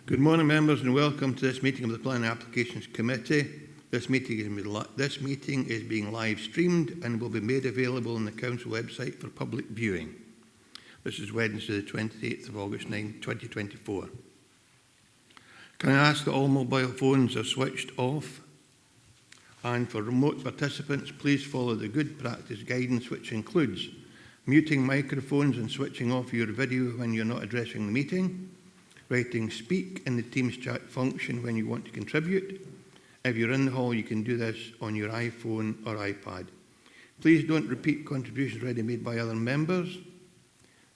Good morning, members, and welcome to this meeting of the Planning Applications Committee. This meeting is being live streamed and will be made available on the Council website for public viewing. This is Wednesday, the 28th of August 2024. Can I ask that all mobile phones are switched off? And for remote participants, please follow the good practice guidance, which includes muting microphones and switching off your video when you're not addressing the meeting, writing speak in the Teams chat function when you want to contribute. If you're in the hall, you can do this on your iPhone or iPad. Please don't repeat contributions already made by other members.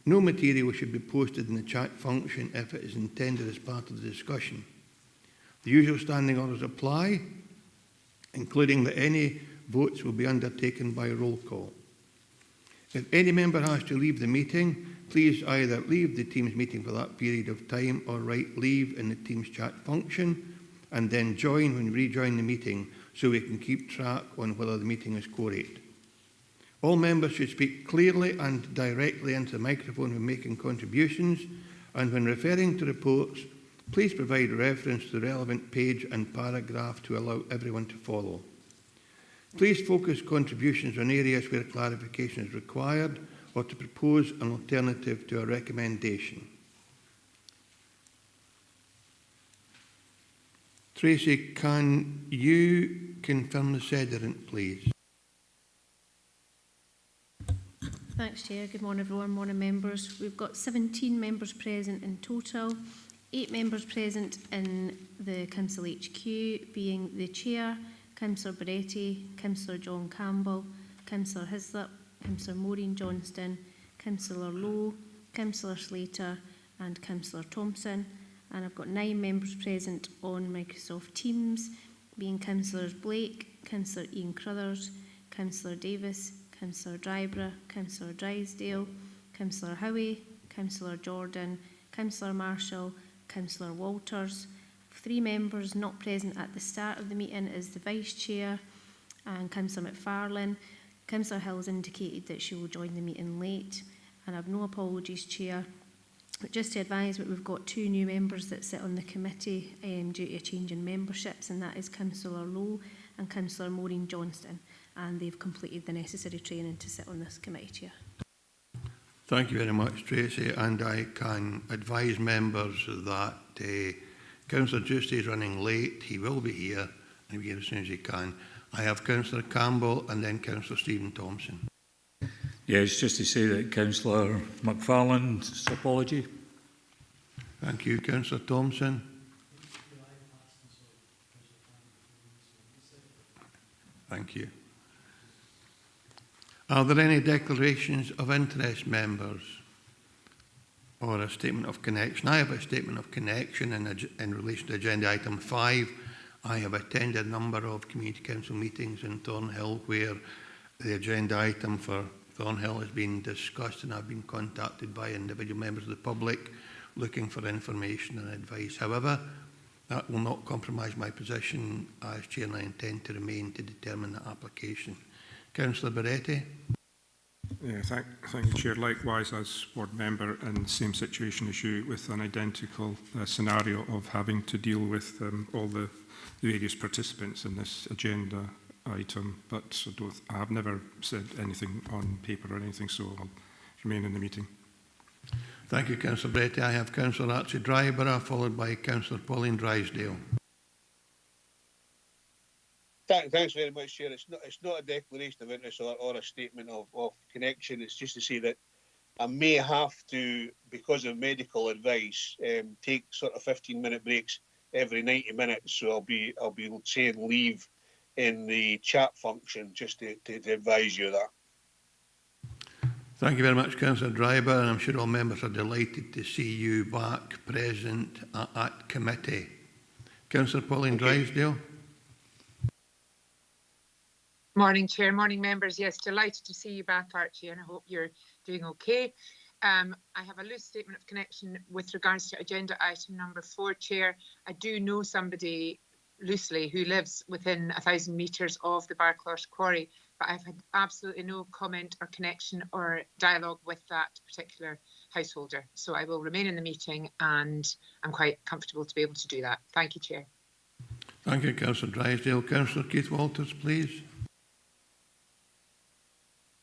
No material should be posted in the chat function if it is intended as part of the discussion. The usual standing orders apply, including that any votes will be undertaken by roll call. If any member has to leave the meeting, please either leave the Teams meeting for that period of time or write leave in the Teams chat function and then join when you rejoin the meeting so we can keep track on whether the meeting is quorate. All members should speak clearly and directly into the microphone when making contributions, and when referring to reports, please provide reference to the relevant page and paragraph to allow everyone to follow. Please focus contributions on areas where clarification is required or to propose an alternative to a recommendation. Tracy, can you confirm the sediment, please? Thanks, Chair. Good morning, everyone. Morning, members. We've got 17 members present in total, 8 members present in the Council HQ, being the Chair, Councillor Beretti, Councillor John Campbell, Councillor Hislop, Councillor Maureen Johnston, Councillor Lowe, Councillor Slater and Councillor Thompson. And I've got 9 members present on Microsoft Teams, being Councillors Blake, Councillor Ian Crothers, Councillor Davis, Councillor Dryborough, Councillor Drysdale, Councillor Howie, Councillor Jordan, Councillor Marshall, Councillor Walters. 3 members not present at the start of the meeting is the Vice Chair and Councillor McFarlane. Councillor Hill has indicated that she will join the meeting late, and I have no apologies, Chair. But just to advise that we've got 2 new members that sit on the committee due to a change in memberships, and that is Councillor Lowe and Councillor Maureen Johnston, and they've completed the necessary training to sit on this committee, Chair. Thank you very much, Tracy, and I can advise members that Councillor Giusti is running late. He will be here, and he'll be here as soon as he can. I have Councillor Campbell and then Councillor Stephen Thompson. Yes, just to say that Councillor McFarlane's apology. Thank you, Councillor Thompson. Thank you. Are there any declarations of interest, members, or a statement of connection? I have a statement of connection in relation to agenda item 5. I have attended a number of community council meetings in Thornhill where the agenda item for Thornhill has been discussed, and I've been contacted by individual members of the public looking for information and advice. However, that will not compromise my position as Chair, and I intend to remain to determine the application. Councillor Beretti. Yeah, thank you, Chair. Likewise, as ward member in the same situation as you, with an identical scenario of having to deal with all the various participants in this agenda item, but I have never said anything on paper or anything, so I'll remain in the meeting. Thank you, Councillor Beretti. I have Councillor Archie Dryborough, followed by Councillor Pauline Drysdale. Thanks very much, Chair. It's not a declaration of interest or a statement of connection. It's just to say that I may have to, because of medical advice, take sort of 15-minute breaks every 90 minutes. So I'll be saying leave in the chat function just to advise you of that. Thank you very much, Councillor Dryborough, and I'm sure all members are delighted to see you back present at committee. Councillor Pauline Drysdale. Morning, Chair. Morning, members. Yes, delighted to see you back, Archie, and I hope you're doing okay. I have a loose statement of connection with regards to agenda item number 4, Chair. I do know somebody loosely who lives within 1,000 metres of the Barclash Quarry, but I've had absolutely no comment or connection or dialogue with that particular householder. So I will remain in the meeting, and I'm quite comfortable to be able to do that. Thank you, Chair. Thank you, Councillor Drysdale. Councillor Keith Walters, please.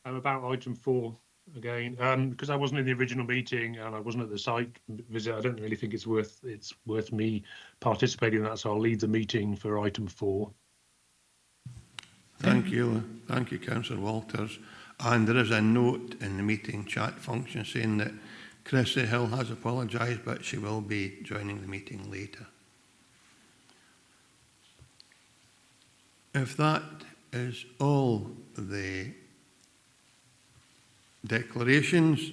About item 4 again, because I wasn't in the original meeting and I wasn't at the site visit. I don't really think it's worth me participating in that, so I'll leave the meeting for item 4. Thank you, Councillor Walters. And there is a note in the meeting chat function saying that Chrissy Hill has apologised, but she will be joining the meeting later. If that is all the declarations,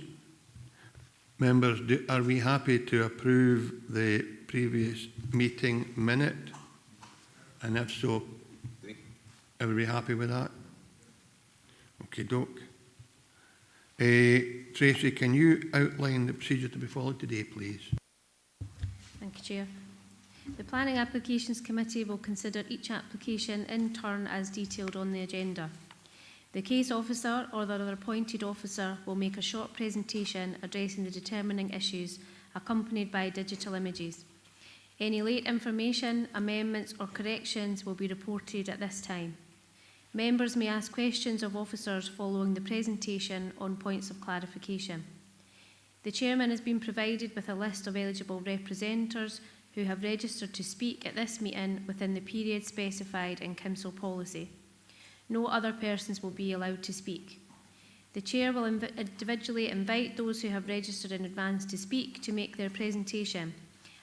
members, are we happy to approve the previous meeting minute? And if so, are we happy with that? Okay, doke. Tracy, can you outline the procedure to be followed today, please? Thank you, Chair. The Planning Applications Committee will consider each application in turn as detailed on the agenda. The case officer or the other appointed officer will make a short presentation addressing the determining issues, accompanied by digital images. Any late information, amendments or corrections will be reported at this time. Members may ask questions of officers following the presentation on points of clarification. The Chairman has been provided with a list of eligible representatives who have registered to speak at this meeting within the period specified in Council policy. No other persons will be allowed to speak. The Chair will individually invite those who have registered in advance to speak to make their presentation,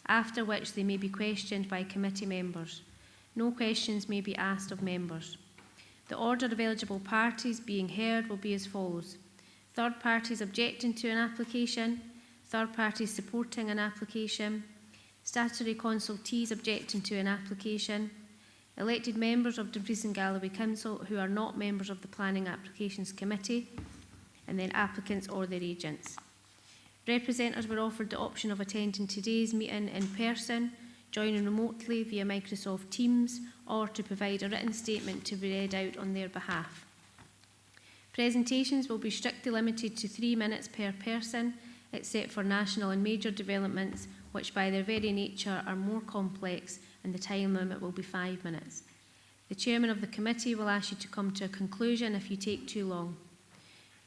after which they may be questioned by committee members. No questions may be asked of members. The order of eligible parties being heard will be as follows: third parties objecting to an application, third parties supporting an application, statutory consultees objecting to an application, elected members of Dumfries and Galloway Council who are not members of the Planning Applications Committee, and then applicants or their agents. Representatives were offered the option of attending today's meeting in person, joining remotely via Microsoft Teams, or to provide a written statement to be read out on their behalf. Presentations will be strictly limited to 3 minutes per person, except for national and major developments, which by their very nature are more complex, and the time limit will be 5 minutes. The Chairman of the committee will ask you to come to a conclusion if you take too long.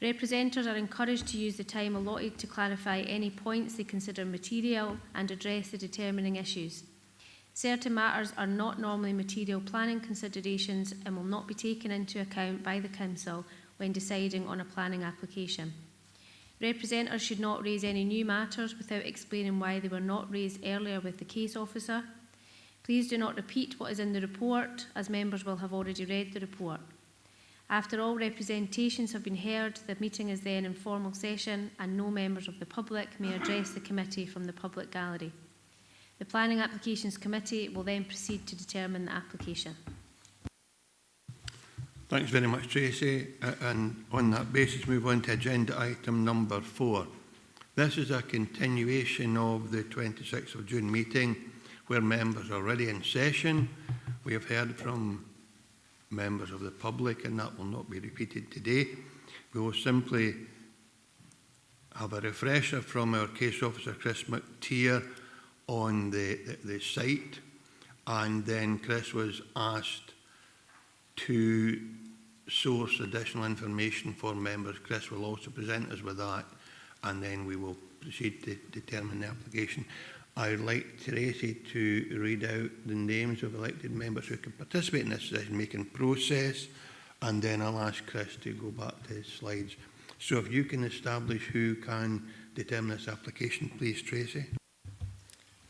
Representatives are encouraged to use the time allotted to clarify any points they consider material and address the determining issues. Certain matters are not normally material planning considerations and will not be taken into account by the Council when deciding on a planning application. Representatives should not raise any new matters without explaining why they were not raised earlier with the case officer. Please do not repeat what is in the report, as members will have already read the report. After all representations have been heard, the meeting is then in formal session and no members of the public may address the committee from the public gallery. The Planning Applications Committee will then proceed to determine the application. Thanks very much, Tracy. And on that basis, move on to agenda item number 4. This is a continuation of the 26th of June meeting, where members are already in session. We have heard from members of the public, and that will not be repeated today. We will simply have a refresher from our case officer, Chris McTeer, on the site, and then Chris was asked to source additional information for members. Chris will also present us with that, and then we will proceed to determine the application. I would like Tracy to read out the names of elected members who can participate in this decision-making process, and then I'll ask Chris to go back to his slides. So if you can establish who can determine this application, please, Tracy.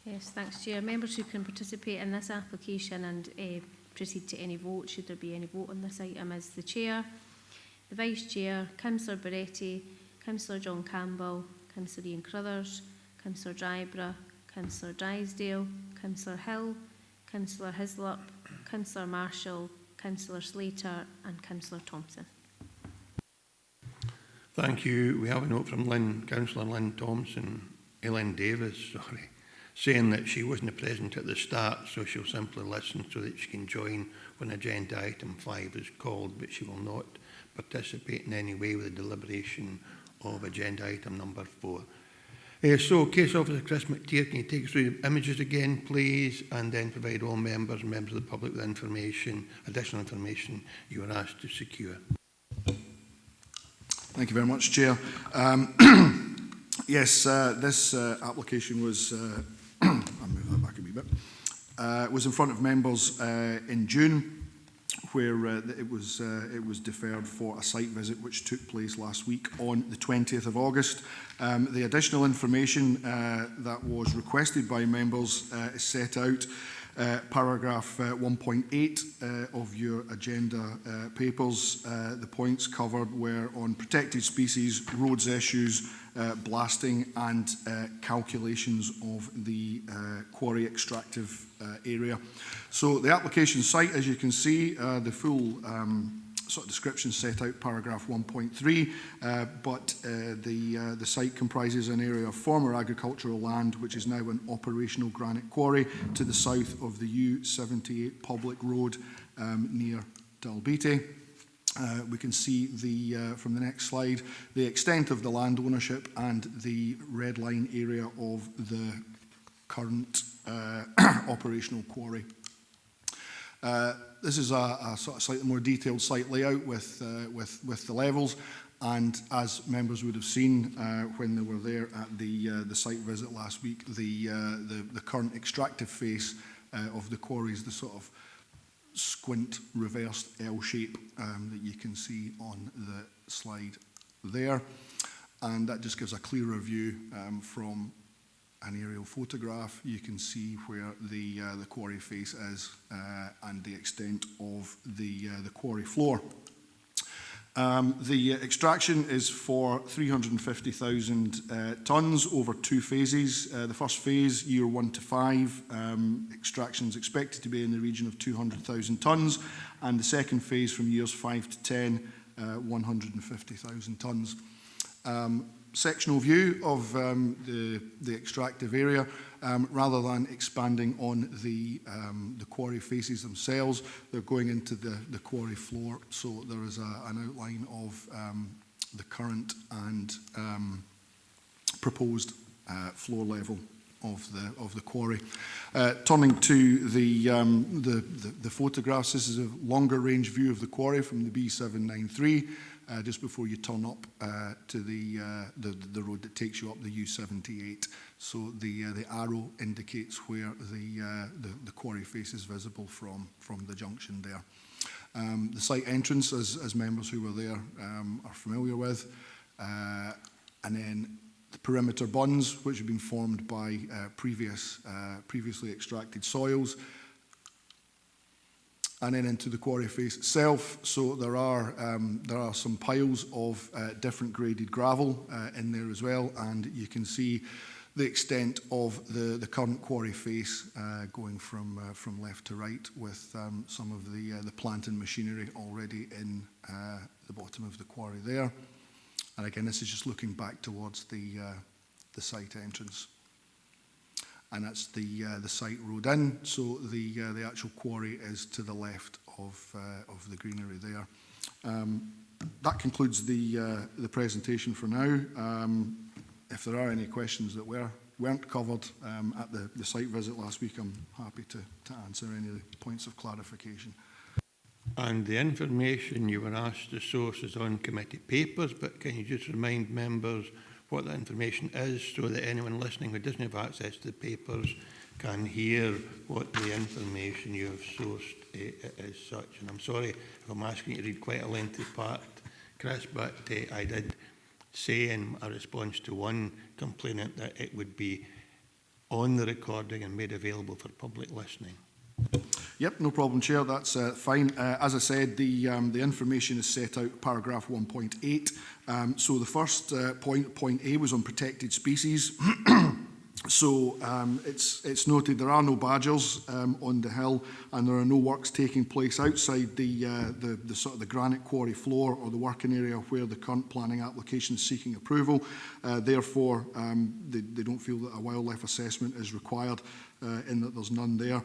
Yes, thanks, Chair. Members who can participate in this application and proceed to any vote, should there be any vote on this item, is the Chair, the Vice Chair, Councillor Beretti, Councillor John Campbell, Councillor Ian Crothers, Councillor Dryborough, Councillor Drysdale, Councillor Hill, Councillor Hislop, Councillor Marshall, Councillor Slater and Councillor Thompson. Thank you. We have a note from Councillor Lynn Thompson, Ellen Davis, saying that she wasn't present at the start, so she'll simply listen so that she can join when agenda item 5 is called, but she will not participate in any way with the deliberation of agenda item number 4. So, Case Officer Chris McTeer, can you take us through the images again, please, and then provide all members and members of the public with information, additional information you were asked to secure. Thank you very much, Chair. Yes, this application was, I'll move that back a wee bit, was in front of members in June, where it was deferred for a site visit which took place last week on the 20th of August. The additional information that was requested by members is set out paragraph 1.8 of your agenda papers. The points covered were on protected species, roads issues, blasting and calculations of the quarry extractive area. So the application site, as you can see, the full sort of description set out paragraph 1.3, but the site comprises an area of former agricultural land which is now an operational granite quarry to the south of the U78 public road near Dalbeattie. We can see from the next slide the extent of the land ownership and the red line area of the current operational quarry. This is a sort of slightly more detailed site layout with the levels, and as members would have seen when they were there at the site visit last week, the current extractive face of the quarry is the sort of squint reversed L shape that you can see on the slide there, and that just gives a clearer view from an aerial photograph. You can see where the quarry face is and the extent of the quarry floor. The extraction is for 350,000 tonnes over 2 phases. The first phase, year 1 to 5, extraction is expected to be in the region of 200,000 tonnes, and the second phase from years 5 to 10, 150,000 tonnes. Sectional view of the extractive area, rather than expanding on the quarry faces themselves, they're going into the quarry floor. So there is an outline of the current and proposed floor level of the quarry. Turning to the photographs, this is a longer range view of the quarry from the B793. Just before you turn up to the road that takes you up the U78. So the arrow indicates where the quarry face is visible from the junction there. The site entrance, as members who were there are familiar with, and then the perimeter bunds, which have been formed by previously extracted soils, and then into the quarry face itself. So there are some piles of different graded gravel in there as well, and you can see the extent of the current quarry face going from left to right, with some of the plant and machinery already in the bottom of the quarry there. And again, this is just looking back towards the site entrance. And that's the site road in. So the actual quarry is to the left of the greenery there. That concludes the presentation for now. If there are any questions that weren't covered at the site visit last week, I'm happy to answer any of the points of clarification. And the information you were asked to source is on committee papers, but can you just remind members what that information is, so that anyone listening who doesn't have access to the papers can hear what the information you have sourced is such? And I'm sorry if I'm asking you to read quite a lengthy part, Chris, but I did say in a response to one complainant that it would be on the recording and made available for public listening. Yep, no problem, Chair. That's fine. As I said, the information is set out paragraph 1.8. So the first point A was on protected species. So it's noted there are no badgers on the hill, and there are no works taking place outside the sort of the granite quarry floor or the working area where the current planning application is seeking approval. Therefore, they don't feel that a wildlife assessment is required in that there's none there.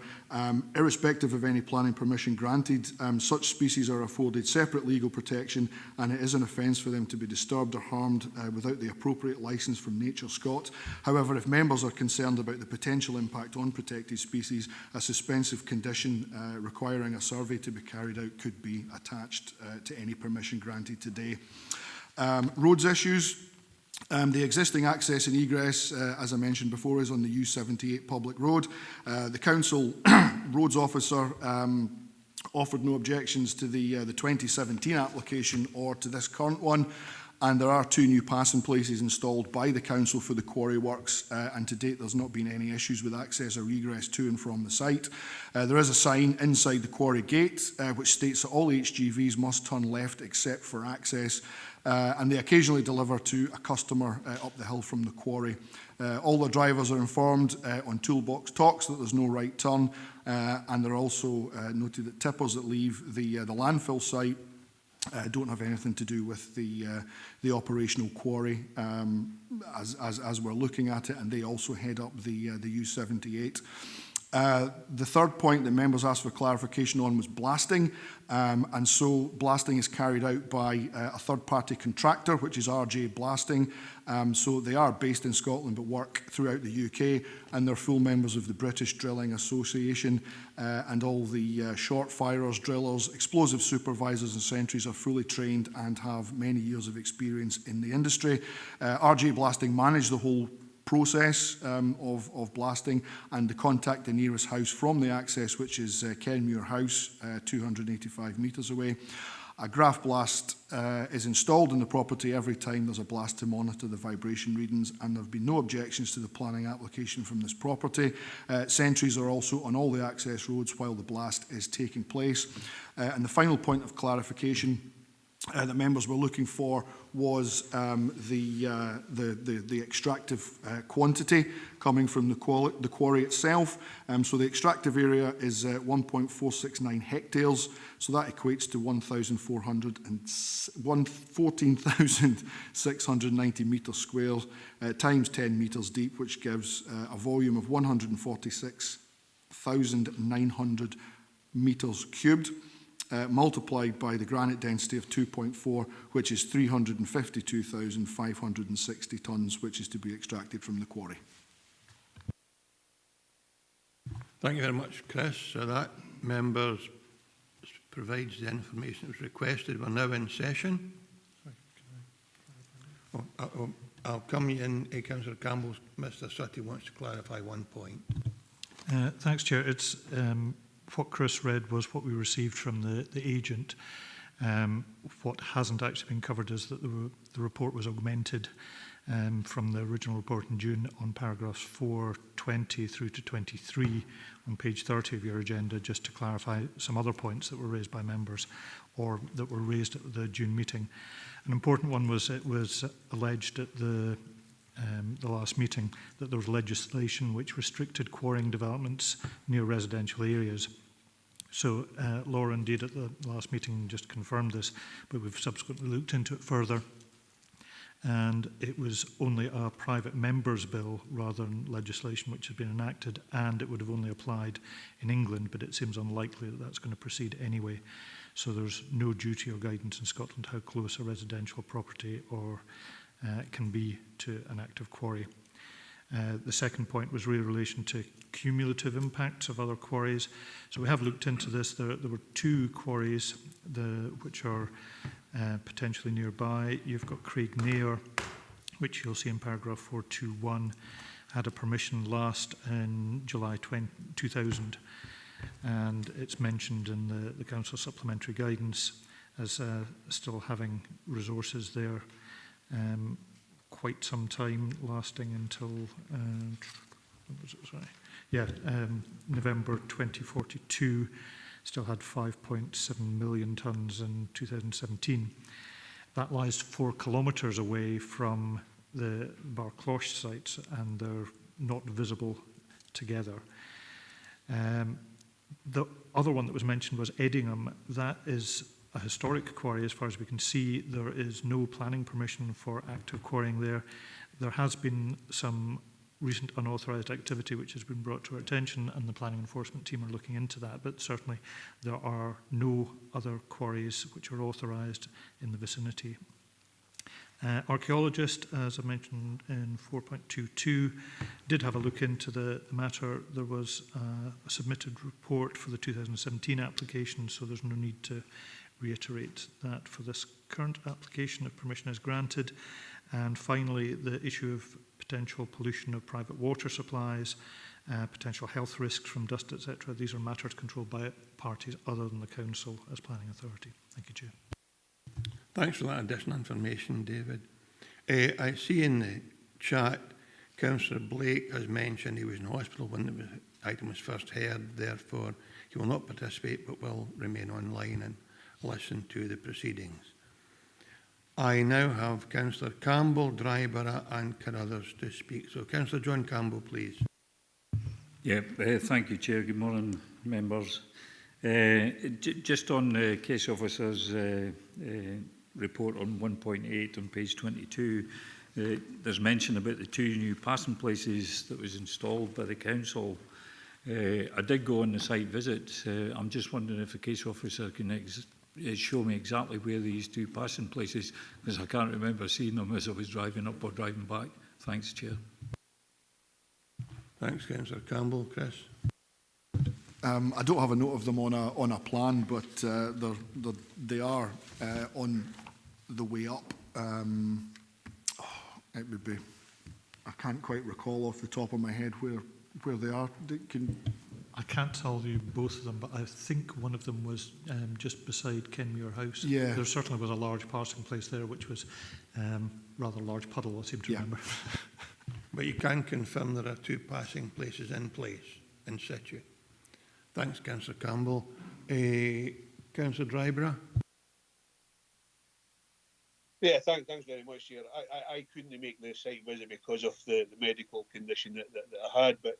Irrespective of any planning permission granted, such species are afforded separate legal protection, and it is an offence for them to be disturbed or harmed without the appropriate licence from Nature Scot. However, if members are concerned about the potential impact on protected species, a suspensive condition requiring a survey to be carried out could be attached to any permission granted today. Roads issues. The existing access and egress, as I mentioned before, is on the U78 public road. The council roads officer offered no objections to the 2017 application or to this current one, and there are 2 new passing places installed by the council for the quarry works, and to date there's not been any issues with access or egress to and from the site. There is a sign inside the quarry gate which states that all HGVs must turn left except for access, and they occasionally deliver to a customer up the hill from the quarry. All the drivers are informed on toolbox talks that there's no right turn, and they're also noted that tippers that leave the landfill site don't have anything to do with the operational quarry as we're looking at it, and they also head up the U78. The third point that members asked for clarification on was blasting, and so blasting is carried out by a third-party contractor, which is RJ Blasting. So they are based in Scotland but work throughout the UK, and they're full members of the British Drilling Association, and all the short firers, drillers, explosive supervisors and sentries are fully trained and have many years of experience in the industry. RJ Blasting manage the whole process of blasting, and to contact the nearest house from the access, which is Kenmure House, 285 metres away. A graph blast is installed in the property every time there's a blast to monitor the vibration readings, and there have been no objections to the planning application from this property. Sentries are also on all the access roads while the blast is taking place. And the final point of clarification that members were looking for was the extractive quantity coming from the quarry itself. So the extractive area is 1.469 hectares, so that equates to 14,690 metres square times 10 metres deep, which gives a volume of 146,900 metres cubed. Multiplied by the granite density of 2.4, which is 352,560 tonnes, which is to be extracted from the quarry. Thank you very much, Chris. So that, members, provides the information that was requested. We're now in session. I'll come in, Councillor Campbell. Mr Sutty wants to clarify one point. Thanks, Chair. It's what Chris read was what we received from the agent. What hasn't actually been covered is that the report was augmented from the original report in June on paragraphs 420 through to 23 on page 30 of your agenda, just to clarify some other points that were raised by members or that were raised at the June meeting. An important one was it was alleged at the last meeting that there was legislation which restricted quarrying developments near residential areas. So Laura indeed at the last meeting just confirmed this, but we've subsequently looked into it further, and it was only a private member's bill rather than legislation which had been enacted, and it would have only applied in England, but it seems unlikely that that's going to proceed anyway. So there's no duty or guidance in Scotland how close a residential property or can be to an active quarry. The second point was in relation to cumulative impacts of other quarries. So we have looked into this. There were 2 quarries which are potentially nearby. You've got Craignair, which you'll see in paragraph 421, had a permission last in July 2000, and it's mentioned in the Council supplementary guidance as still having resources there. Quite some time, lasting until November 2042. Still had 5.7 million tonnes in 2017. That lies 4 kilometres away from the Barclosh sites, and they're not visible together. The other one that was mentioned was Eddingham. That is a historic quarry as far as we can see. There is no planning permission for active quarrying there. There has been some recent unauthorised activity which has been brought to our attention, and the planning enforcement team are looking into that. But certainly there are no other quarries which are authorised in the vicinity. Archaeologist, as I mentioned in 4.22, did have a look into the matter. There was a submitted report for the 2017 application, so there's no need to reiterate that for this current application if permission is granted. And finally, the issue of potential pollution of private water supplies, potential health risks from dust, etc. These are matters controlled by parties other than the Council as planning authority. Thank you, Chair. Thanks for that additional information, David. I see in the chat, Councillor Blake has mentioned he was in hospital when the item was first heard. Therefore, he will not participate but will remain online and listen to the proceedings. I now have Councillor Campbell, Dryborough and Carruthers to speak. So, Councillor John Campbell, please. Yeah, thank you, Chair. Good morning, members. Just on the case officer's report on 1.8 on page 22, there's mention about the 2 new passing places that was installed by the council. I did go on the site visit. I'm just wondering if the case officer can show me exactly where these 2 passing places, because I can't remember seeing them as I was driving up or driving back. Thanks, Chair. Thanks, Councillor Campbell. Chris? I don't have a note of them on a plan, but they are on the way up. It would be, I can't quite recall off the top of my head where they are. I can't tell you both of them, but I think one of them was just beside Kenmure House. Yeah. There certainly was a large passing place there, which was rather large puddle, I seem to remember. But you can confirm there are 2 passing places in place, in situ. Thanks, Councillor Campbell. Councillor Dryborough? Yeah, thanks very much, Chair. I couldn't make the site visit because of the medical condition that I had, but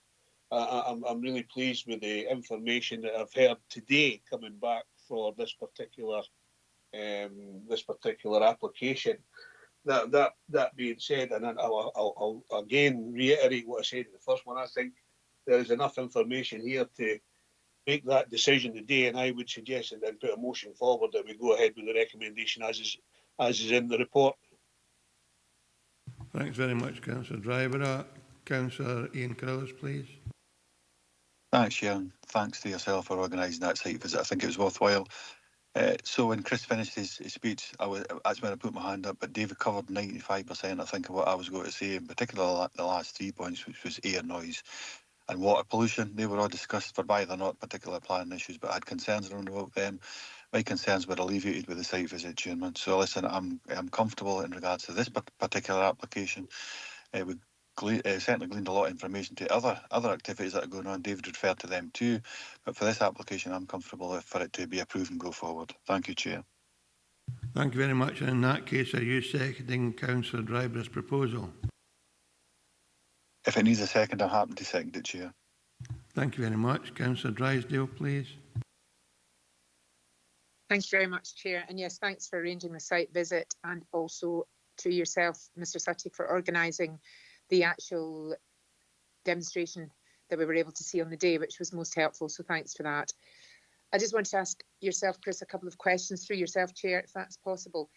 I'm really pleased with the information that I've heard today coming back for this particular application. That being said, and I'll again reiterate what I said in the first one, I think there is enough information here to make that decision today, and I would suggest and then put a motion forward that we go ahead with the recommendation as is in the report. Thanks very much, Councillor Dryborough. Councillor Ian Carruthers, please. Thanks, Sharon. Thanks to yourself for organising that site visit. I think it was worthwhile. So when Chris finished his speech, that's when I put my hand up, but David covered 95%, I think, of what I was going to say, in particular the last 3 points, which was air noise and water pollution. They were all discussed for why they're not particular planning issues, but I had concerns around about them. My concerns were alleviated with the site visit, Chairman. So listen, I'm comfortable in regards to this particular application. We certainly gleaned a lot of information to other activities that are going on. David referred to them too, but for this application, I'm comfortable for it to be approved and go forward. Thank you, Chair. Thank you very much. And in that case, are you seconding Councillor Dryborough's proposal? If it needs a second, I'm happy to second it, Chair. Thank you very much. Councillor Drysdale, please. Thank you very much, Chair. And yes, thanks for arranging the site visit, and also to yourself, Mr Suttick, for organising the actual demonstration that we were able to see on the day, which was most helpful. So thanks for that. I just want to ask yourself, Chris, a couple of questions through yourself, Chair, if that's possible.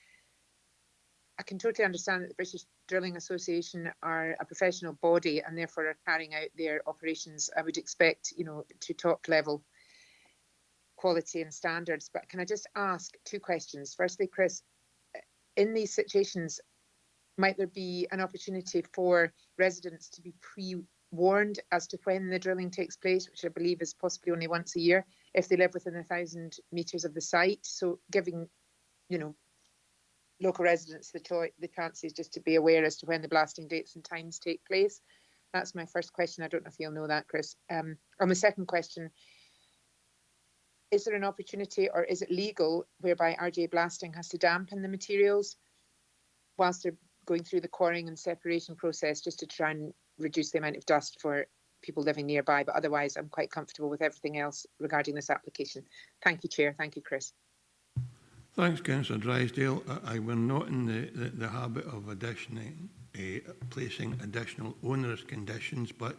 I can totally understand that the British Drilling Association are a professional body and therefore are carrying out their operations, I would expect, to top level quality and standards. But can I just ask 2 questions? Firstly, Chris, in these situations, might there be an opportunity for residents to be pre-warned as to when the drilling takes place, which I believe is possibly only once a year, if they live within 1,000 metres of the site? So giving, local residents the chances just to be aware as to when the blasting dates and times take place. That's my first question. I don't know if you'll know that, Chris. On the second question, is there an opportunity, or is it legal, whereby RJ Blasting has to dampen the materials whilst they're going through the quarrying and separation process, just to try and reduce the amount of dust for people living nearby? But otherwise, I'm quite comfortable with everything else regarding this application. Thank you, Chair. Thank you, Chris. Thanks, Councillor Drysdale. I were not in the habit of placing additional onerous conditions, but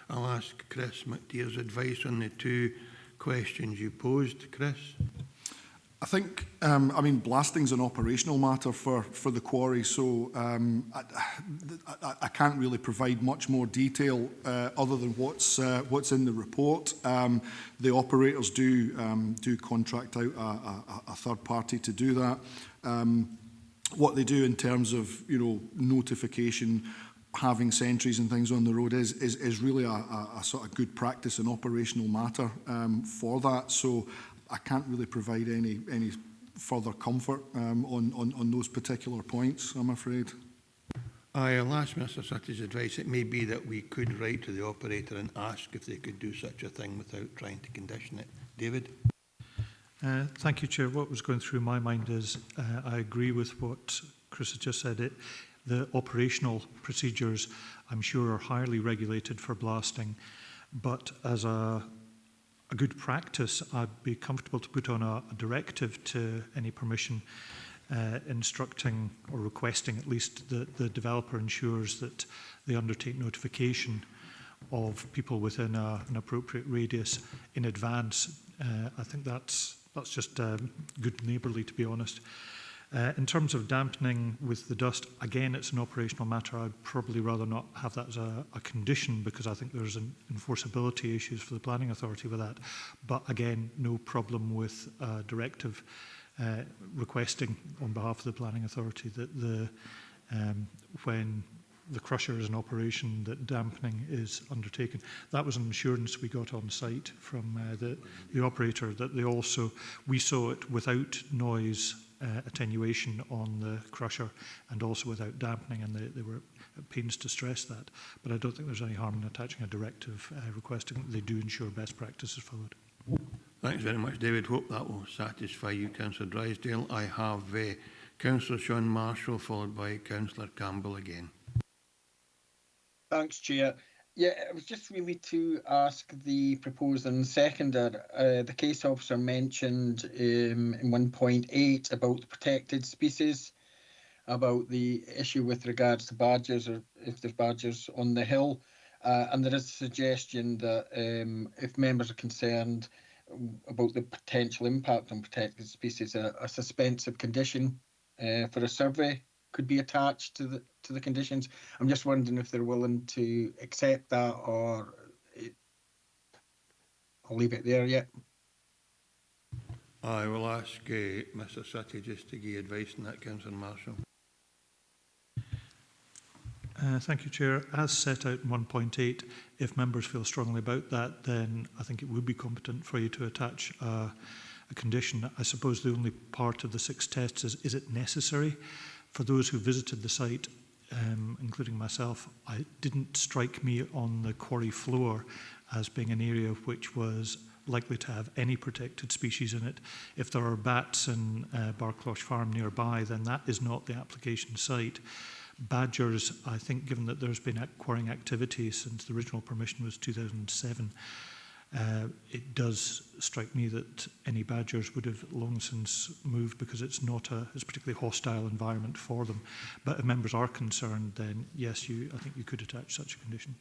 I'll ask Chris McTeer's advice on the two questions you posed. Chris? I think, I mean, blasting's an operational matter for the quarry, so I can't really provide much more detail other than what's in the report. The operators do contract out a third party to do that. What they do in terms of, you know, notification, having sentries and things on the road is really a sort of good practice and operational matter for that. So I can't really provide any further comfort on those particular points, I'm afraid. I'll ask Mr Sutty's advice. It may be that we could write to the operator and ask if they could do such a thing without trying to condition it. David? Thank you, Chair. What was going through my mind is I agree with what Chris has just said. The operational procedures, I'm sure, are highly regulated for blasting, but as a good practice, I'd be comfortable to put on a directive to any permission instructing or requesting at least that the developer ensures that they undertake notification of people within an appropriate radius in advance. I think that's just good neighbourly, to be honest. In terms of dampening with the dust, again, it's an operational matter. I'd probably rather not have that as a condition because I think there's an enforceability issues for the planning authority with that. But again, no problem with a directive requesting on behalf of the planning authority that when the crusher is in operation, that dampening is undertaken. That was an assurance we got on site from the operator that we saw it without noise attenuation on the crusher and also without dampening, and they were at pains to stress that. But I don't think there's any harm in attaching a directive requesting that they do ensure best practices followed. Thanks very much, David. Hope that will satisfy you, Councillor Drysdale. I have Councillor Sean Marshall followed by Councillor Campbell again. Thanks, Chair. Yeah, it was just really to ask the proposer and seconder. The case officer mentioned in 1.8 about the protected species, about the issue with regards to badgers or if there's badgers on the hill. And there is a suggestion that if members are concerned about the potential impact on protected species, a suspensive condition for a survey could be attached to the conditions. I'm just wondering if they're willing to accept that, or I'll leave it there yet. I will ask Mr Sutty just to give advice on that, Councillor Marshall. Thank you, Chair. As set out in 1.8, if members feel strongly about that, then I think it would be competent for you to attach a condition. I suppose the only part of the 6 tests is it necessary? For those who visited the site, including myself, it didn't strike me on the quarry floor as being an area which was likely to have any protected species in it. If there are bats in Barclosh Farm nearby, then that is not the application site. Badgers, I think, given that there's been quarrying activity since the original permission was 2007, it does strike me that any badgers would have long since moved because it's not it's a particularly hostile environment for them. But if members are concerned, then yes, I think you could attach such a condition.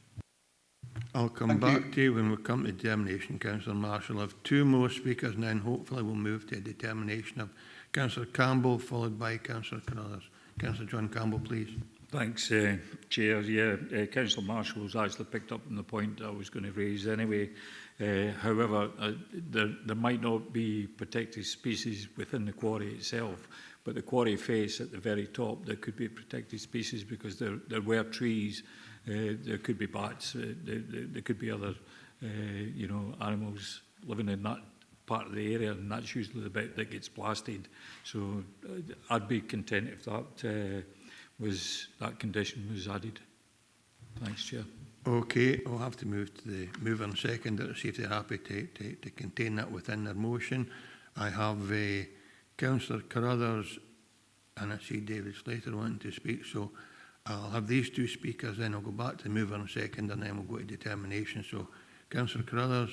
I'll come back to you when we come to determination, Councillor Marshall. I have 2 more speakers and then hopefully we'll move to a determination of Councillor Campbell followed by Councillor Carruthers. Councillor John Campbell, please. Thanks, Chair. Yeah, Councillor Marshall's actually picked up on the point I was going to raise anyway. However, there might not be protected species within the quarry itself, but the quarry face at the very top, there could be protected species because there were trees, there could be bats, there could be other, animals living in that part of the area, and that's usually the bit that gets blasted. So I'd be content if that condition was added. Thanks, Chair. Okay, I'll have to move to the mover and seconder to see if they're happy to contain that within their motion. I have Councillor Carruthers and I see David Slater wanting to speak, so I'll have these 2 speakers, then I'll go back to the mover and seconder, and then we'll go to determination. So, Councillor Carruthers.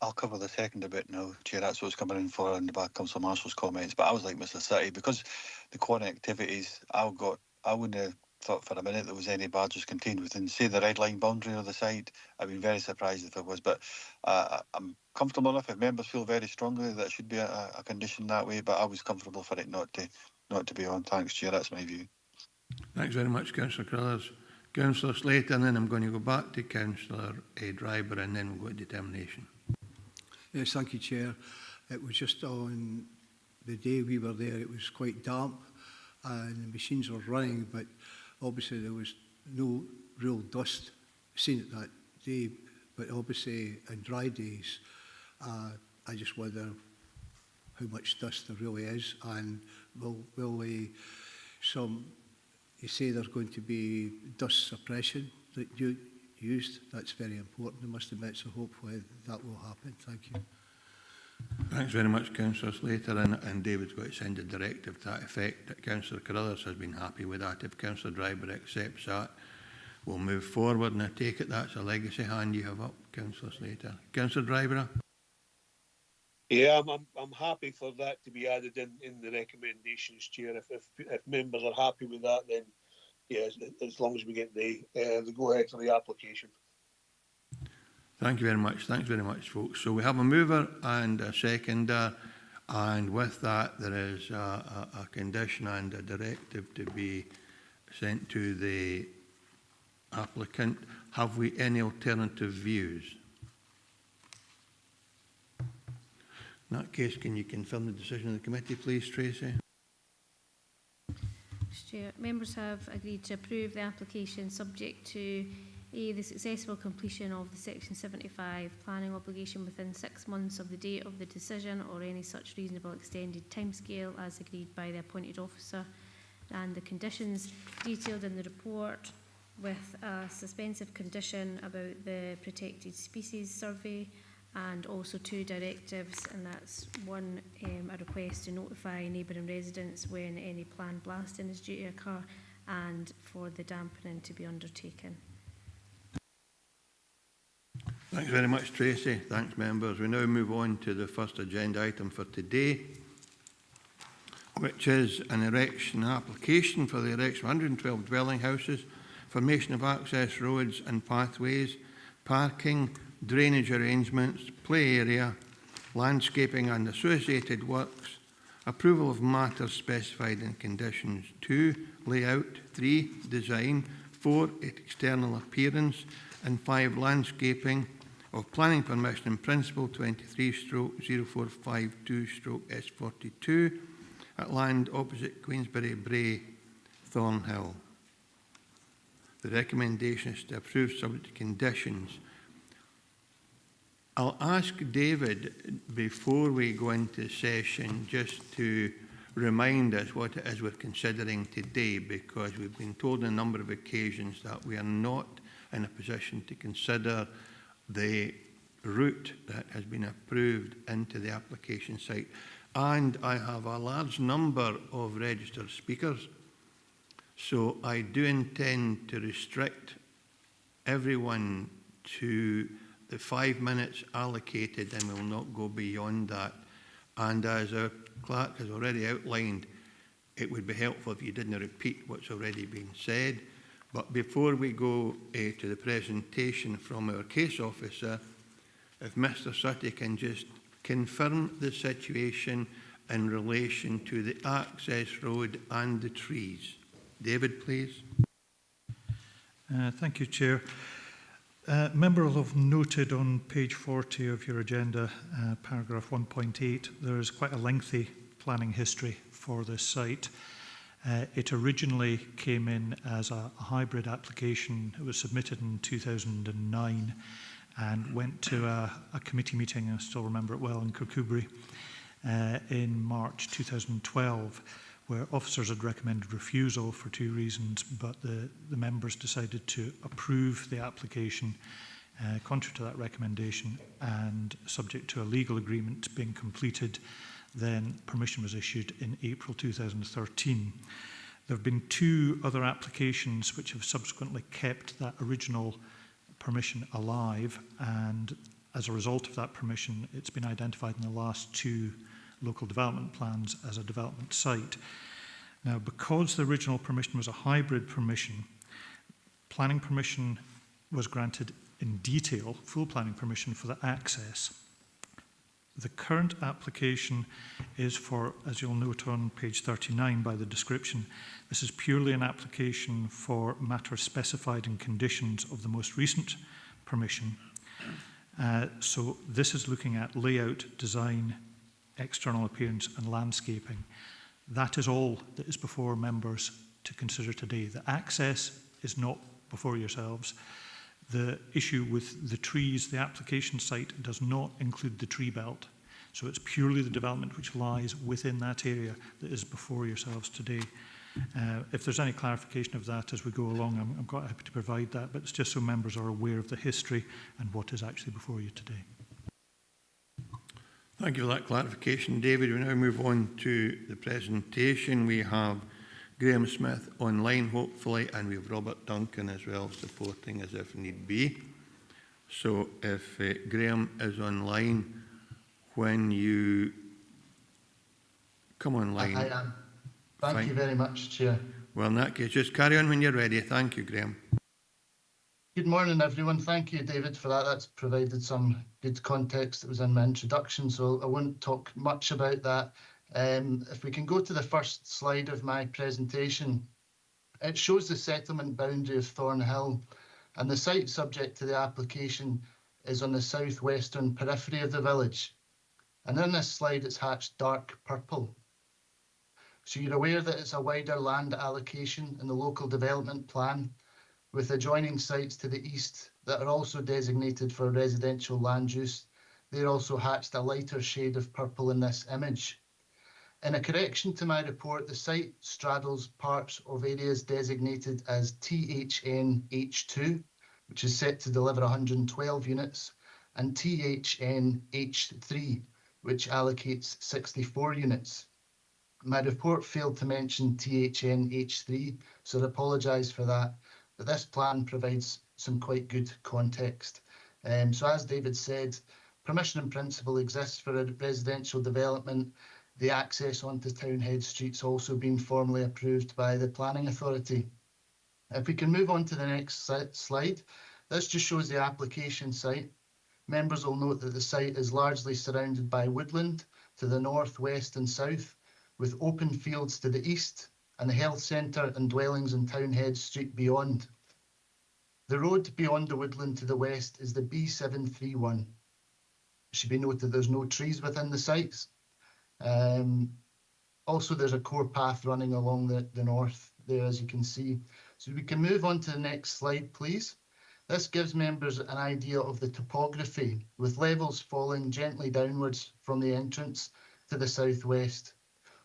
I'll cover the second a bit now, Chair. That's what's coming in for in the back of Councillor Marshall's comments. But I was like Mr Sutty, because the quarry activities, I've got I wouldn't have thought for a minute there was any barges contained within, say, the red line boundary of the site. I'd been very surprised if it was, but I'm comfortable enough if members feel very strongly that it should be a condition that way, but I was comfortable for it not to be on. Thanks, Chair, that's my view. Thanks very much, Councillor Carruthers. Councillor Slater, and then I'm going to go back to Councillor Driver, and then we'll go to determination. Yes, thank you, Chair. It was just on the day we were there, it was quite damp and the machines were running, but obviously there was no real dust seen at that day. But obviously in dry days, I just wonder how much dust there really is, and will you say there's going to be dust suppression that you used? That's very important, I must admit, so hopefully that will happen. Thank you. Thanks very much, Councillor Slater, and David's got to send a directive to that effect. That Councillor Carruthers has been happy with that. If Councillor Driver accepts that, we'll move forward, and I take it that's a legacy hand you have up, Councillor Slater. Councillor Driver? Yeah, I'm happy for that to be added in the recommendations, Chair. If members are happy with that, then yes, as long as we get the go ahead for the application. Thank you very much. Thanks very much, folks. So we have a mover and a seconder, and with that there is a condition and a directive to be sent to the applicant. Have we any alternative views? In that case, can you confirm the decision of the committee, please, Tracy? Chair, members have agreed to approve the application subject to the successful completion of the Section 75 planning obligation within 6 months of the date of the decision, or any such reasonable extended timescale as agreed by the appointed officer, and the conditions detailed in the report, with a suspensive condition about the protected species survey, and also 2 directives, and that's one, a request to notify neighbouring residents when any planned blasting is due to occur, and for the dampening to be undertaken. Thanks very much, Tracy. Thanks, members. We now move on to the first agenda item for today, which is an erection application for the erection of 112 dwelling houses, formation of access roads and pathways, parking, drainage arrangements, play area, landscaping and associated works, approval of matters specified in conditions 2, layout, 3, design, 4, external appearance, and 5, landscaping, of planning permission in principle 23/0452/S42 at land opposite Queensberry Brae, Thornhill. The recommendation is to approve subject to conditions. I'll ask David, before we go into session, just to remind us what it is we're considering today, because we've been told on a number of occasions that we are not in a position to consider the route that has been approved into the application site. And I have a large number of registered speakers, so I do intend to restrict everyone to the 5 minutes allocated, and will not go beyond that. And as our clerk has already outlined, it would be helpful if you didn't repeat what's already been said. But before we go to the presentation from our case officer, if Mr. Sutty can just confirm the situation in relation to the access road and the trees. David, please. Thank you, Chair. Members will have noted on page 40 of your agenda, paragraph 1.8, there is quite a lengthy planning history for this site. It originally came in as a hybrid application. It was submitted in 2009 and went to a committee meeting, I still remember it well, in Kirkcudbright in March 2012, where officers had recommended refusal for 2 reasons, but the members decided to approve the application contrary to that recommendation, and subject to a legal agreement being completed, then permission was issued in April 2013. There have been 2 other applications which have subsequently kept that original permission alive, and as a result of that permission, it's been identified in the last 2 local development plans as a development site. Now, because the original permission was a hybrid permission, planning permission was granted in detail, full planning permission for the access. The current application is for, as you'll note on page 39 by the description, this is purely an application for matters specified in conditions of the most recent permission. So this is looking at layout, design, external appearance and landscaping. That is all that is before members to consider today. The access is not before yourselves. The issue with the trees, the application site does not include the tree belt. So it's purely the development which lies within that area that is before yourselves today. If there's any clarification of that as we go along, I'm quite happy to provide that, but it's just so members are aware of the history and what is actually before you today. Thank you for that clarification, David. We now move on to the presentation. We have Graham Smith online, hopefully, and we have Robert Duncan as well supporting as if need be. So if Graham is online, when you come online. I am. Thank you very much, Chair. Well, in that case, just carry on when you're ready. Thank you, Graham. Good morning, everyone. Thank you, David, for that. That's provided some good context that was in my introduction, so I won't talk much about that. If we can go to the first slide of my presentation, it shows the settlement boundary of Thornhill, and the site subject to the application is on the southwestern periphery of the village. And in this slide, it's hatched dark purple. So you're aware that it's a wider land allocation in the local development plan, with adjoining sites to the east that are also designated for residential land use. They're also hatched a lighter shade of purple in this image. In a correction to my report, the site straddles parts of areas designated as THN-H2, which is set to deliver 112 units, and THN-H3, which allocates 64 units. My report failed to mention THN-H3, so I apologise for that. But this plan provides some quite good context. So as David said, permission in principle exists for a residential development. The access onto Townhead Street's also been formally approved by the Planning Authority. If we can move on to the next slide, this just shows the application site. Members will note that the site is largely surrounded by woodland to the north, west and south, with open fields to the east and the health centre and dwellings in Townhead Street beyond. The road beyond the woodland to the west is the B731. It should be noted there's no trees within the sites. Also, there's a core path running along the north there, as you can see. So we can move on to the next slide, please. This gives members an idea of the topography, with levels falling gently downwards from the entrance to the southwest.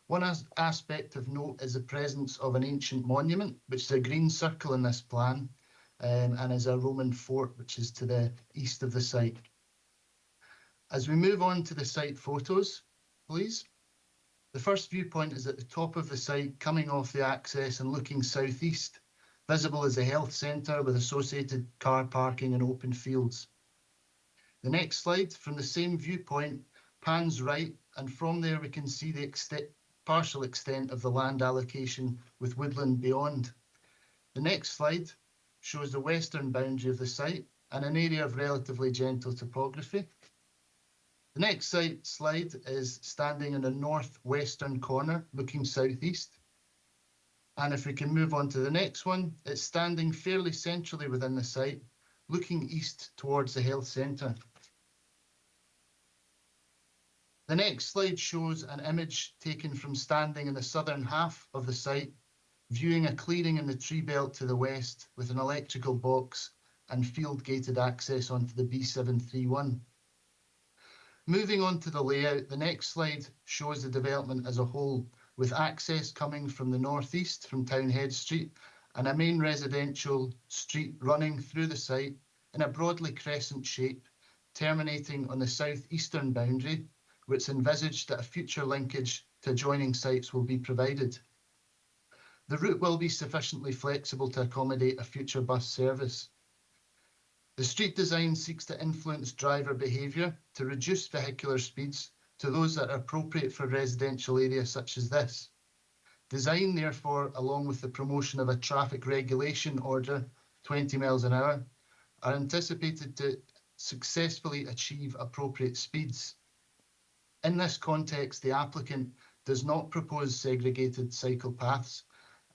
One aspect of note is the presence of an ancient monument, which is a green circle in this plan, and is a Roman fort, which is to the east of the site. As we move on to the site photos, please. The first viewpoint is at the top of the site, coming off the access and looking southeast. Visible is a health centre with associated car parking and open fields. The next slide, from the same viewpoint, pans right, and from there we can see the partial extent of the land allocation with woodland beyond. The next slide shows the western boundary of the site and an area of relatively gentle topography. The next slide is standing in the northwestern corner, looking southeast. And if we can move on to the next one, it's standing fairly centrally within the site, looking east towards the health centre. The next slide shows an image taken from standing in the southern half of the site, viewing a clearing in the tree belt to the west with an electrical box and field-gated access onto the B731. Moving on to the layout, the next slide shows the development as a whole, with access coming from the northeast from Townhead Street and a main residential street running through the site in a broadly crescent shape, terminating on the southeastern boundary, which envisaged that a future linkage to adjoining sites will be provided. The route will be sufficiently flexible to accommodate a future bus service. The street design seeks to influence driver behaviour to reduce vehicular speeds to those that are appropriate for residential areas such as this. Design, therefore, along with the promotion of a traffic regulation order, 20 miles an hour, are anticipated to successfully achieve appropriate speeds. In this context, the applicant does not propose segregated cycle paths,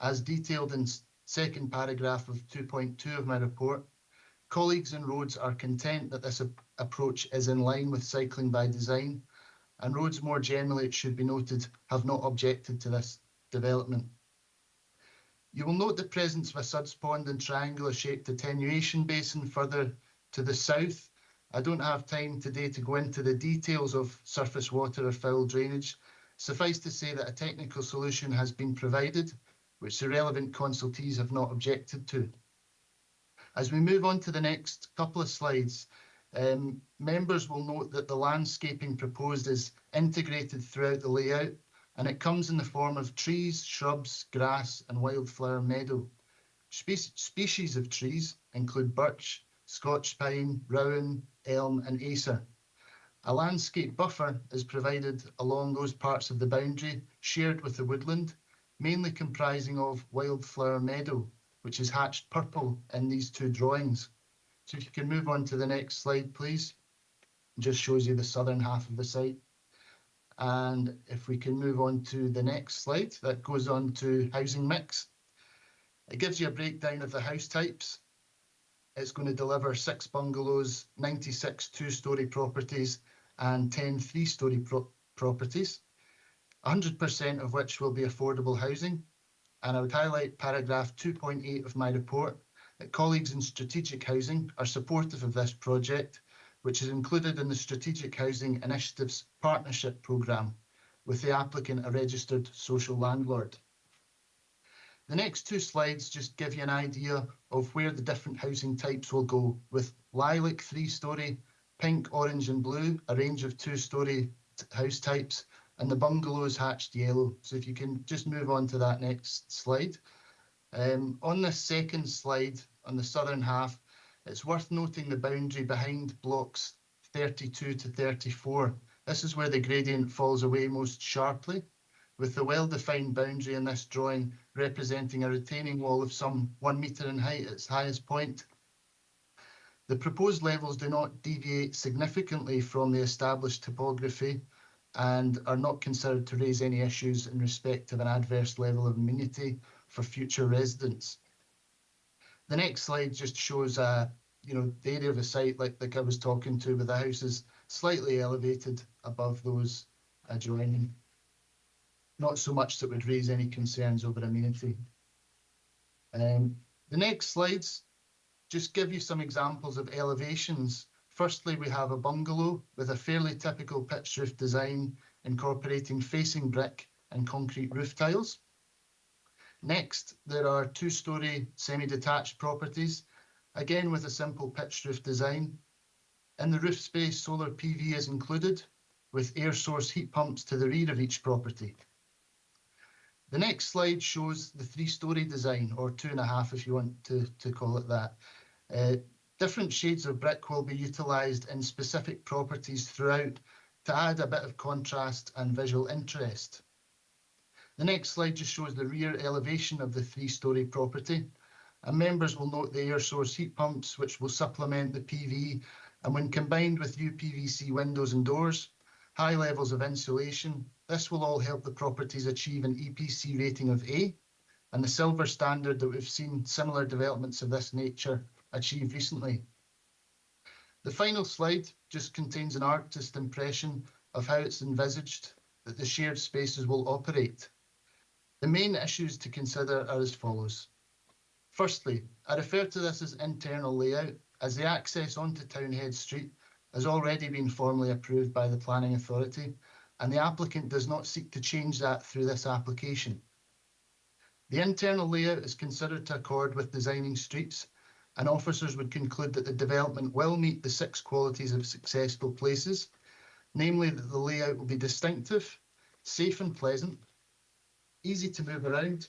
as detailed in second paragraph of 2.2 of my report. Colleagues in Roads are content that this approach is in line with cycling by design, and Roads more generally, it should be noted, have not objected to this development. You will note the presence of a suds pond and triangular-shaped attenuation basin further to the south. I don't have time today to go into the details of surface water or foul drainage. Suffice to say that a technical solution has been provided, which the relevant consultees have not objected to. As we move on to the next couple of slides, members will note that the landscaping proposed is integrated throughout the layout, and it comes in the form of trees, shrubs, grass, and wildflower meadow. Species of trees include birch, Scotch pine, rowan, elm, and acer. A landscape buffer is provided along those parts of the boundary shared with the woodland, mainly comprising of wildflower meadow, which is hatched purple in these two drawings. So if you can move on to the next slide, please. It just shows you the southern half of the site. And if we can move on to the next slide, that goes on to housing mix. It gives you a breakdown of the house types. It's going to deliver 6 bungalows, 96 two-storey properties, and 10 three-storey properties, 100% of which will be affordable housing. And I would highlight paragraph 2.8 of my report that colleagues in strategic housing are supportive of this project, which is included in the Strategic Housing Initiatives Partnership Programme, with the applicant a registered social landlord. The next two slides just give you an idea of where the different housing types will go, with lilac 3-storey, pink, orange and blue, a range of 2-storey house types, and the bungalows hatched yellow. So if you can just move on to that next slide. On this second slide, on the southern half, it's worth noting the boundary behind blocks 32 to 34. This is where the gradient falls away most sharply, with the well-defined boundary in this drawing representing a retaining wall of some 1 metre in height at its highest point. The proposed levels do not deviate significantly from the established topography and are not considered to raise any issues in respect of an adverse level of amenity for future residents. The next slide just shows the area of the site, like I was talking to, with the houses slightly elevated above those adjoining. Not so much that would raise any concerns over amenity. The next slides just give you some examples of elevations. Firstly, we have a bungalow with a fairly typical pitched roof design incorporating facing brick and concrete roof tiles. Next, there are 2-storey semi-detached properties, again with a simple pitched roof design. In the roof space, solar PV is included, with air source heat pumps to the rear of each property. The next slide shows the 3-storey design, or 2.5 if you want to call it that. Different shades of brick will be utilised in specific properties throughout to add a bit of contrast and visual interest. The next slide just shows the rear elevation of the 3-storey property, and members will note the air source heat pumps, which will supplement the PV, and when combined with UPVC windows and doors, high levels of insulation, this will all help the properties achieve an EPC rating of A, and the silver standard that we've seen similar developments of this nature achieve recently. The final slide just contains an artist's impression of how it's envisaged that the shared spaces will operate. The main issues to consider are as follows. Firstly, I refer to this as internal layout, as the access onto Townhead Street has already been formally approved by the Planning Authority, and the applicant does not seek to change that through this application. The internal layout is considered to accord with designing streets, and officers would conclude that the development will meet the 6 qualities of successful places, namely that the layout will be distinctive, safe and pleasant, easy to move around,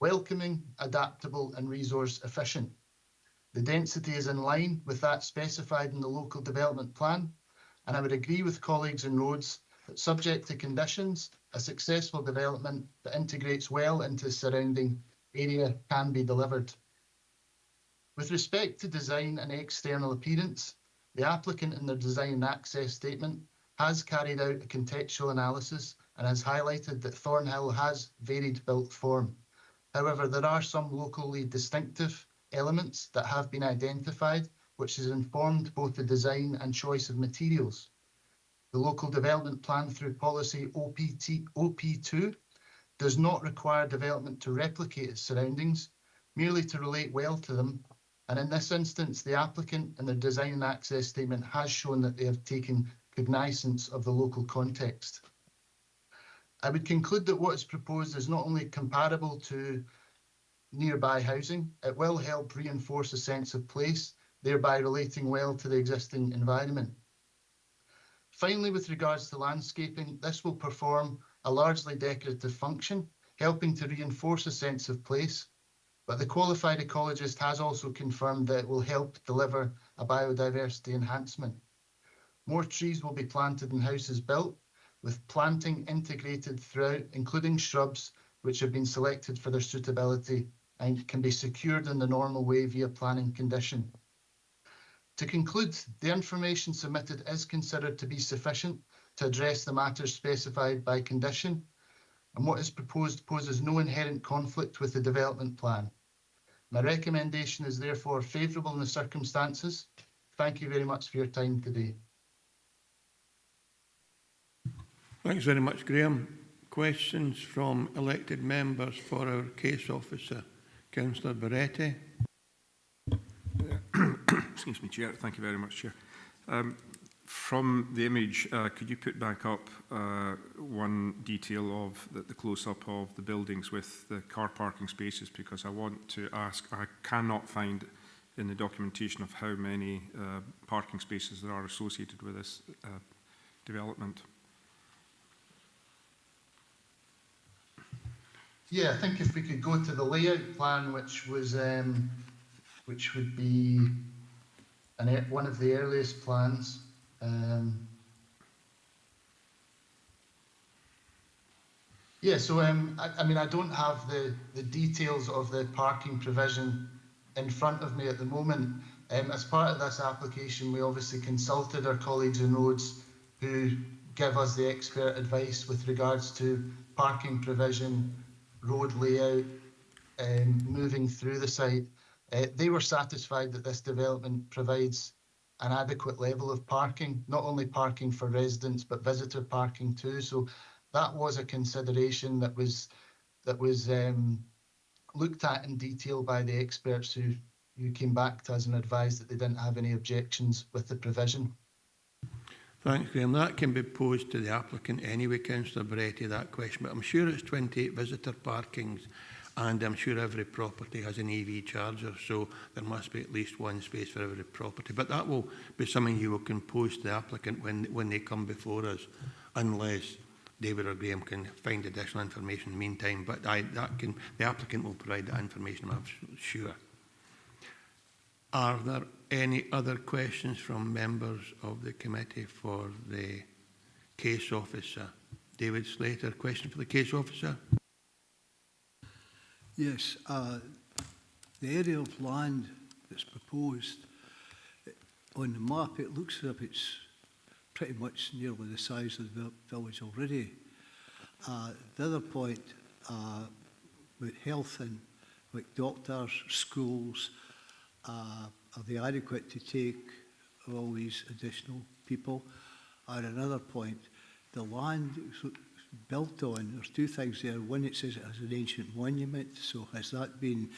welcoming, adaptable and resource efficient. The density is in line with that specified in the local development plan, and I would agree with colleagues in Roads that subject to conditions, a successful development that integrates well into the surrounding area can be delivered. With respect to design and external appearance, the applicant in their design and access statement has carried out a contextual analysis and has highlighted that Thornhill has varied built form. However, there are some locally distinctive elements that have been identified, which has informed both the design and choice of materials. The local development plan through policy OP2 does not require development to replicate its surroundings, merely to relate well to them. And in this instance, the applicant in their design and access statement has shown that they have taken cognizance of the local context. I would conclude that what is proposed is not only comparable to nearby housing, it will help reinforce a sense of place, thereby relating well to the existing environment. Finally, with regards to landscaping, this will perform a largely decorative function, helping to reinforce a sense of place, but the qualified ecologist has also confirmed that it will help deliver a biodiversity enhancement. More trees will be planted and houses built, with planting integrated throughout, including shrubs, which have been selected for their suitability and can be secured in the normal way via planning condition. To conclude, the information submitted is considered to be sufficient to address the matters specified by condition, and what is proposed poses no inherent conflict with the development plan. My recommendation is therefore favourable in the circumstances. Thank you very much for your time today. Thanks very much, Graham. Questions from elected members for our case officer, Councillor Barretti. Excuse me, Chair. Thank you very much, Chair. From the image, could you put back up one detail of the close-up of the buildings with the car parking spaces? Because I want to ask, I cannot find in the documentation of how many parking spaces there are associated with this development. Yeah, I think if we could go to the layout plan, which would be one of the earliest plans. Yeah, so I mean, I don't have the details of the parking provision in front of me at the moment. As part of this application, we obviously consulted our colleagues in roads who give us the expert advice with regards to parking provision, road layout, moving through the site. They were satisfied that this development provides an adequate level of parking, not only parking for residents, but visitor parking too. So that was a consideration that was looked at in detail by the experts who came back to us and advised that they didn't have any objections with the provision. Thanks, Graham. That can be posed to the applicant anyway, Councillor Barretti, that question, but I'm sure it's 28 visitor parkings, and I'm sure every property has an EV charger, so there must be at least one space for every property. But that will be something you can pose to the applicant when they come before us, unless David or Graham can find additional information in the meantime. But the applicant will provide that information, I'm sure. Are there any other questions from members of the committee for the case officer? David Slater, question for the case officer? Yes, the area of land that's proposed, on the map it looks as if it's pretty much nearly the size of the village already. The other point, with health and with doctors, schools, are they adequate to take all these additional people? And another point, the land built on, there's two things there. One, it says it has an ancient monument, so has that been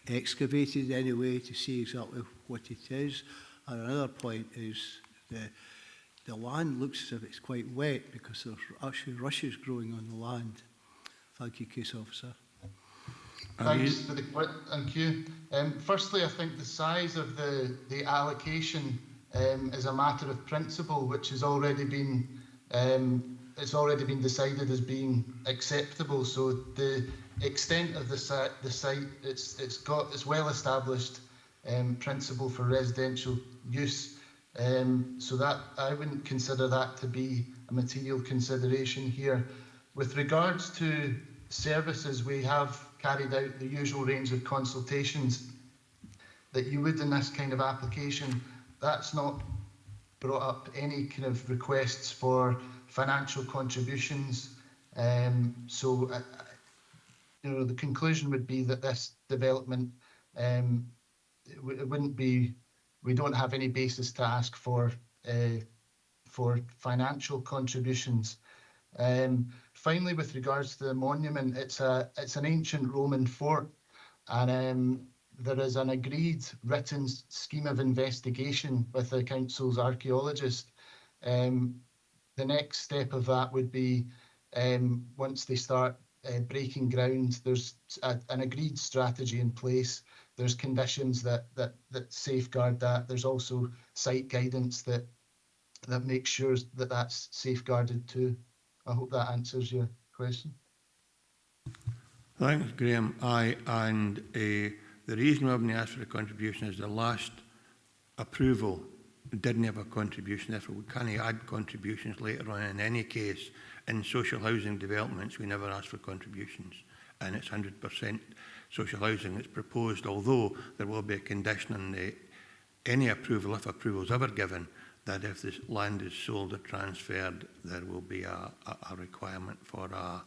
excavated anyway to see exactly what it is? And another point is the land looks as if it's quite wet because there's actually rushes growing on the land. Thank you, Case Officer. Thanks for the thank you. Firstly, I think the size of the allocation is a matter of principle, which has already been decided as being acceptable. So the extent of the site, it's well established principle for residential use. So that I wouldn't consider that to be a material consideration here. With regards to services, we have carried out the usual range of consultations that you would in this kind of application. That's not brought up any kind of requests for financial contributions. So you know, the conclusion would be that this development, it wouldn't be, we don't have any basis to ask for financial contributions. Finally, with regards to the monument, it's an ancient Roman fort, and there is an agreed written scheme of investigation with the council's archaeologist. The next step of that would be once they start breaking ground, there's an agreed strategy in place. There's conditions that safeguard that. There's also site guidance that makes sure that that's safeguarded too. I hope that answers your question. Thanks, Graham. And the reason we haven't asked for a contribution is the last approval didn't have a contribution, therefore we can't add contributions later on. In any case, in social housing developments, we never ask for contributions, and it's 100% social housing that's proposed, although there will be a condition on any approval, if approval is ever given, that if this land is sold or transferred, there will be a requirement for a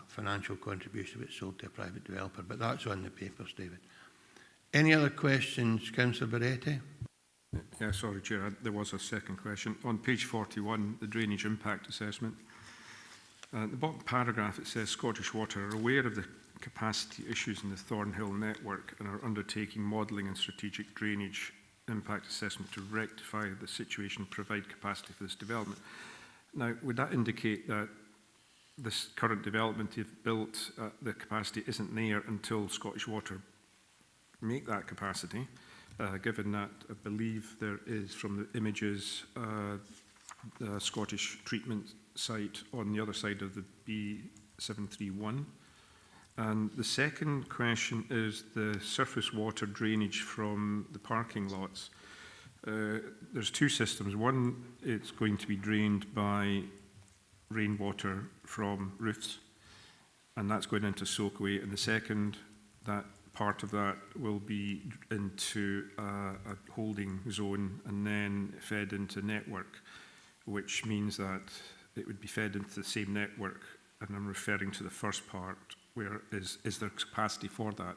financial contribution if it's sold to a private developer. But that's on the papers, David. Any other questions, Councillor Barretti? Yeah, sorry, Chair, there was a second question. On page 41, the drainage impact assessment. The bottom paragraph, it says Scottish Water are aware of the capacity issues in the Thornhill network and are undertaking modelling and strategic drainage impact assessment to rectify the situation, provide capacity for this development. Now, would that indicate that this current development you've built, the capacity isn't there until Scottish Water make that capacity? Given that I believe there is, from the images, the Scottish treatment site on the other side of the B731. And the second question is the surface water drainage from the parking lots. There's two systems. One, it's going to be drained by rainwater from roofs, and that's going into soakaway. And the second, that part of that will be into a holding zone and then fed into network, which means that it would be fed into the same network. And I'm referring to the first part, where is there capacity for that?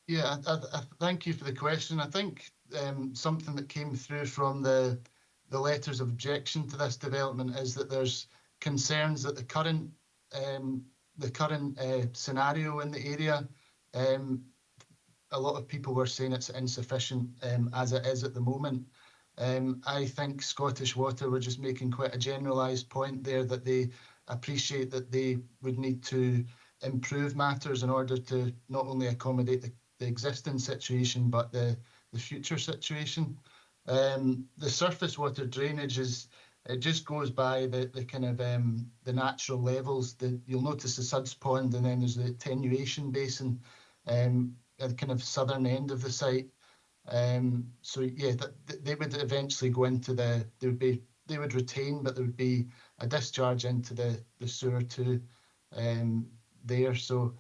Yeah, I thank you for the question. I think something that came through from the letters of objection to this development is that there's concerns that the current scenario in the area, a lot of people were saying it's insufficient as it is at the moment. I think Scottish Water were just making quite a generalised point there, that they appreciate that they would need to improve matters in order to not only accommodate the existing situation but the future situation. The surface water drainage it just goes by the kind of the natural levels. You'll notice the Suds Pond, and then there's the attenuation basin at the kind of southern end of the site. So yeah, they would eventually go into they would retain, but there would be a discharge into the sewer too there. So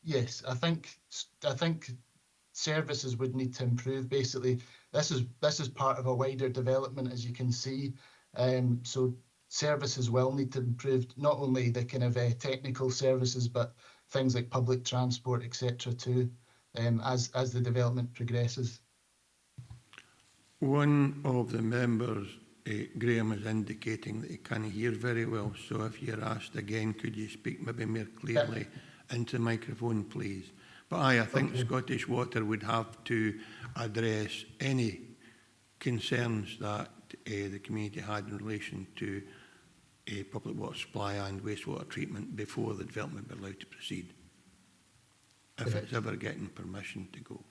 yes, I think services would need to improve. Basically, this is part of a wider development, as you can see. So services will need to improve, not only the kind of technical services, but things like public transport, etc. too, as the development progresses. One of the members, Graham, is indicating that he can't hear very well. So if you're asked again, could you speak maybe more clearly into the microphone, please? But I think Scottish Water would have to address any concerns that the community had in relation to public water supply and wastewater treatment before the development be allowed to proceed, if it's ever getting permission to go.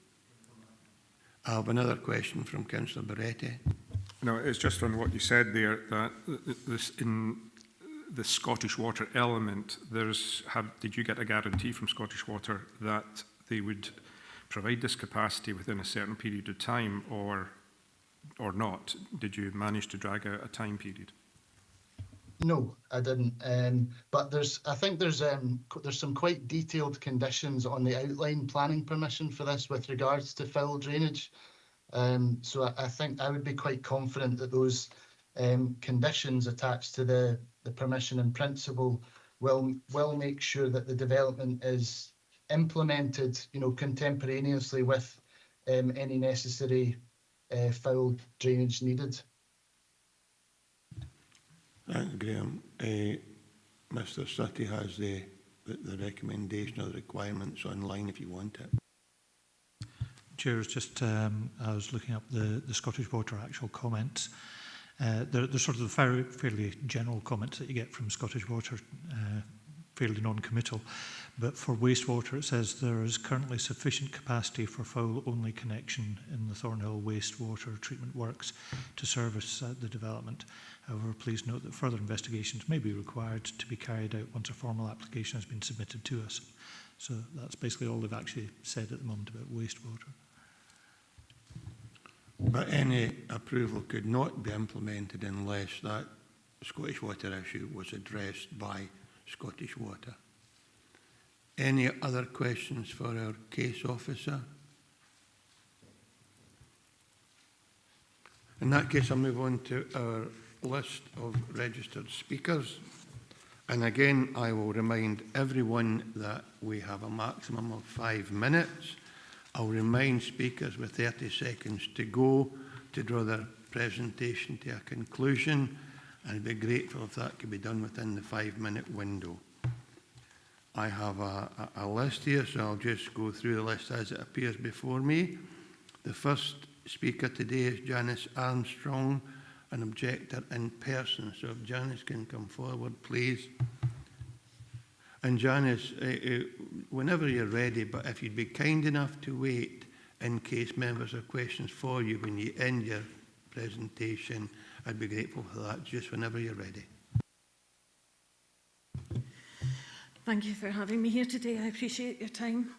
I have another question from Councillor Barretti. No, it's just on what you said there, that in the Scottish Water element, did you get a guarantee from Scottish Water that they would provide this capacity within a certain period of time, or not? Did you manage to drag out a time period? No, I didn't. But I think there's some quite detailed conditions on the outline planning permission for this with regards to foul drainage. So I think I would be quite confident that those conditions attached to the permission in principle will make sure that the development is implemented, contemporaneously with any necessary foul drainage needed. Thanks, Graham. Mr. Sutty has the recommendation or the requirements online if you want it. Chair, just I was looking up the Scottish Water actual comments. They're sort of the fairly general comments that you get from Scottish Water, fairly non-committal. But for wastewater, it says there is currently sufficient capacity for foul-only connection in the Thornhill wastewater treatment works to service the development. However, please note that further investigations may be required to be carried out once a formal application has been submitted to us. So that's basically all they've actually said at the moment about wastewater. But any approval could not be implemented unless that Scottish Water issue was addressed by Scottish Water. Any other questions for our case officer? In that case, I'll move on to our list of registered speakers. And again, I will remind everyone that we have a maximum of 5 minutes. I'll remind speakers with 30 seconds to go to draw their presentation to a conclusion, and I'd be grateful if that could be done within the 5-minute window. I have a list here, so I'll just go through the list as it appears before me. The first speaker today is Janice Armstrong, an objector in person. So if Janice can come forward, please. And Janice, whenever you're ready, but if you'd be kind enough to wait in case members have questions for you when you end your presentation, I'd be grateful for that, just whenever you're ready. Thank you for having me here today. I appreciate your time.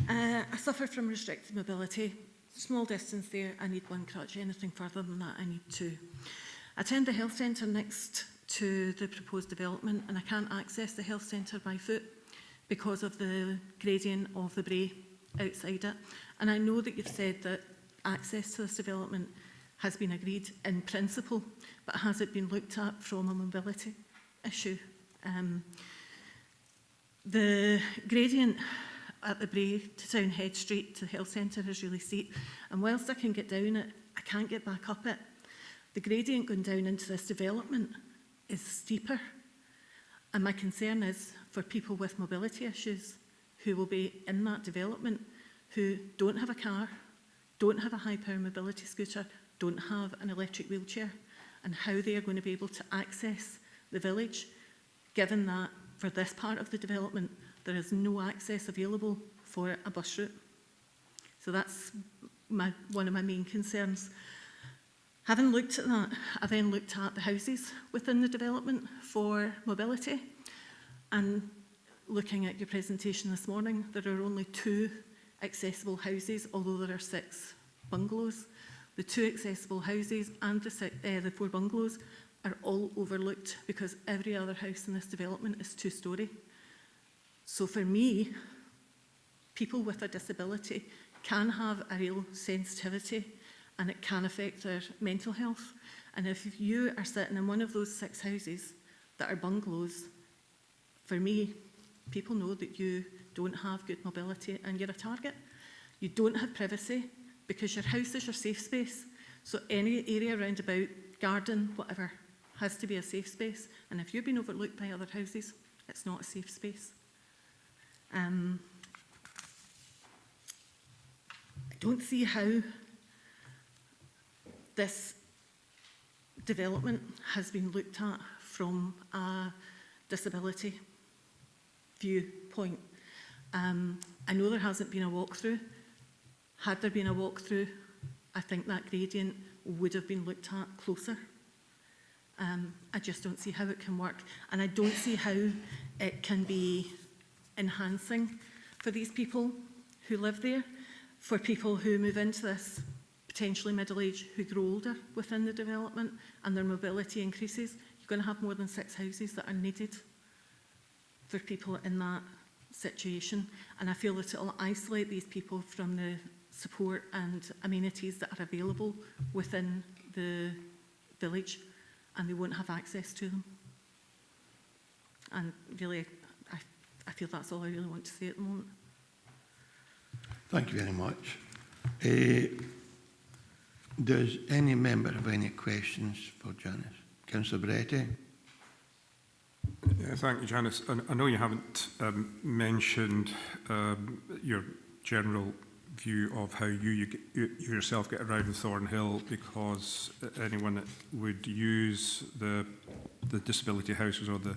I suffer from restricted mobility. Small distance there, I need one crutch. Anything further than that, I need two. I attend the health centre next to the proposed development, and I can't access the health centre by foot because of the gradient of the brae outside it. And I know that you've said that access to this development has been agreed in principle, but has it been looked at from a mobility issue? The gradient at the brae to Townhead Street to the health centre is really steep, and whilst I can get down it, I can't get back up it. The gradient going down into this development is steeper, and my concern is for people with mobility issues who will be in that development, who don't have a car, don't have a high power mobility scooter, don't have an electric wheelchair, and how they are going to be able to access the village, given that for this part of the development there is no access available for a bus route. So that's one of my main concerns. Having looked at that, I then looked at the houses within the development for mobility, and looking at your presentation this morning, there are only 2 accessible houses, although there are 6 bungalows. The 2 accessible houses and the 4 bungalows are all overlooked because every other house in this development is 2-storey. So for me, people with a disability can have a real sensitivity, and it can affect their mental health. And if you are sitting in one of those 6 houses that are bungalows, for me, people know that you don't have good mobility and you're a target. You don't have privacy because your house is your safe space. So any area around about, garden, whatever, has to be a safe space. And if you've been overlooked by other houses, it's not a safe space. I don't see how this development has been looked at from a disability viewpoint. I know there hasn't been a walkthrough. Had there been a walkthrough, I think that gradient would have been looked at closer. I just don't see how it can work, and I don't see how it can be enhancing for these people who live there. for people who move into this, potentially middle age, who grow older within the development and their mobility increases, you're going to have more than 6 houses that are needed for people in that situation. And I feel that it will isolate these people from the support and amenities that are available within the village, and they won't have access to them. And really, I feel that's all I really want to say at the moment. Thank you very much. Does any member have any questions for Janice? Councillor Bretty? Yeah, thank you, Janice. I know you haven't mentioned your general view of how you yourself get around Thornhill, because anyone that would use the disability houses or the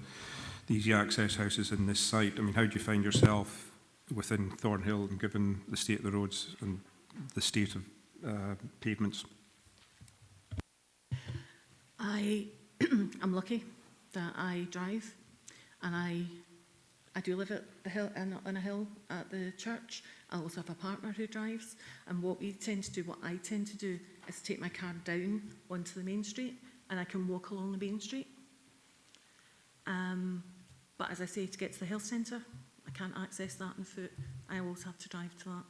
easy access houses in this site, I mean, how do you find yourself within Thornhill, and given the state of the roads and the state of pavements? I'm lucky that I drive, and I do live at the hill, on a hill at the church. I also have a partner who drives, and what I tend to do is take my car down onto the main street, and I can walk along the main street. But as I say, to get to the health centre, I can't access that on foot. I always have to drive to that.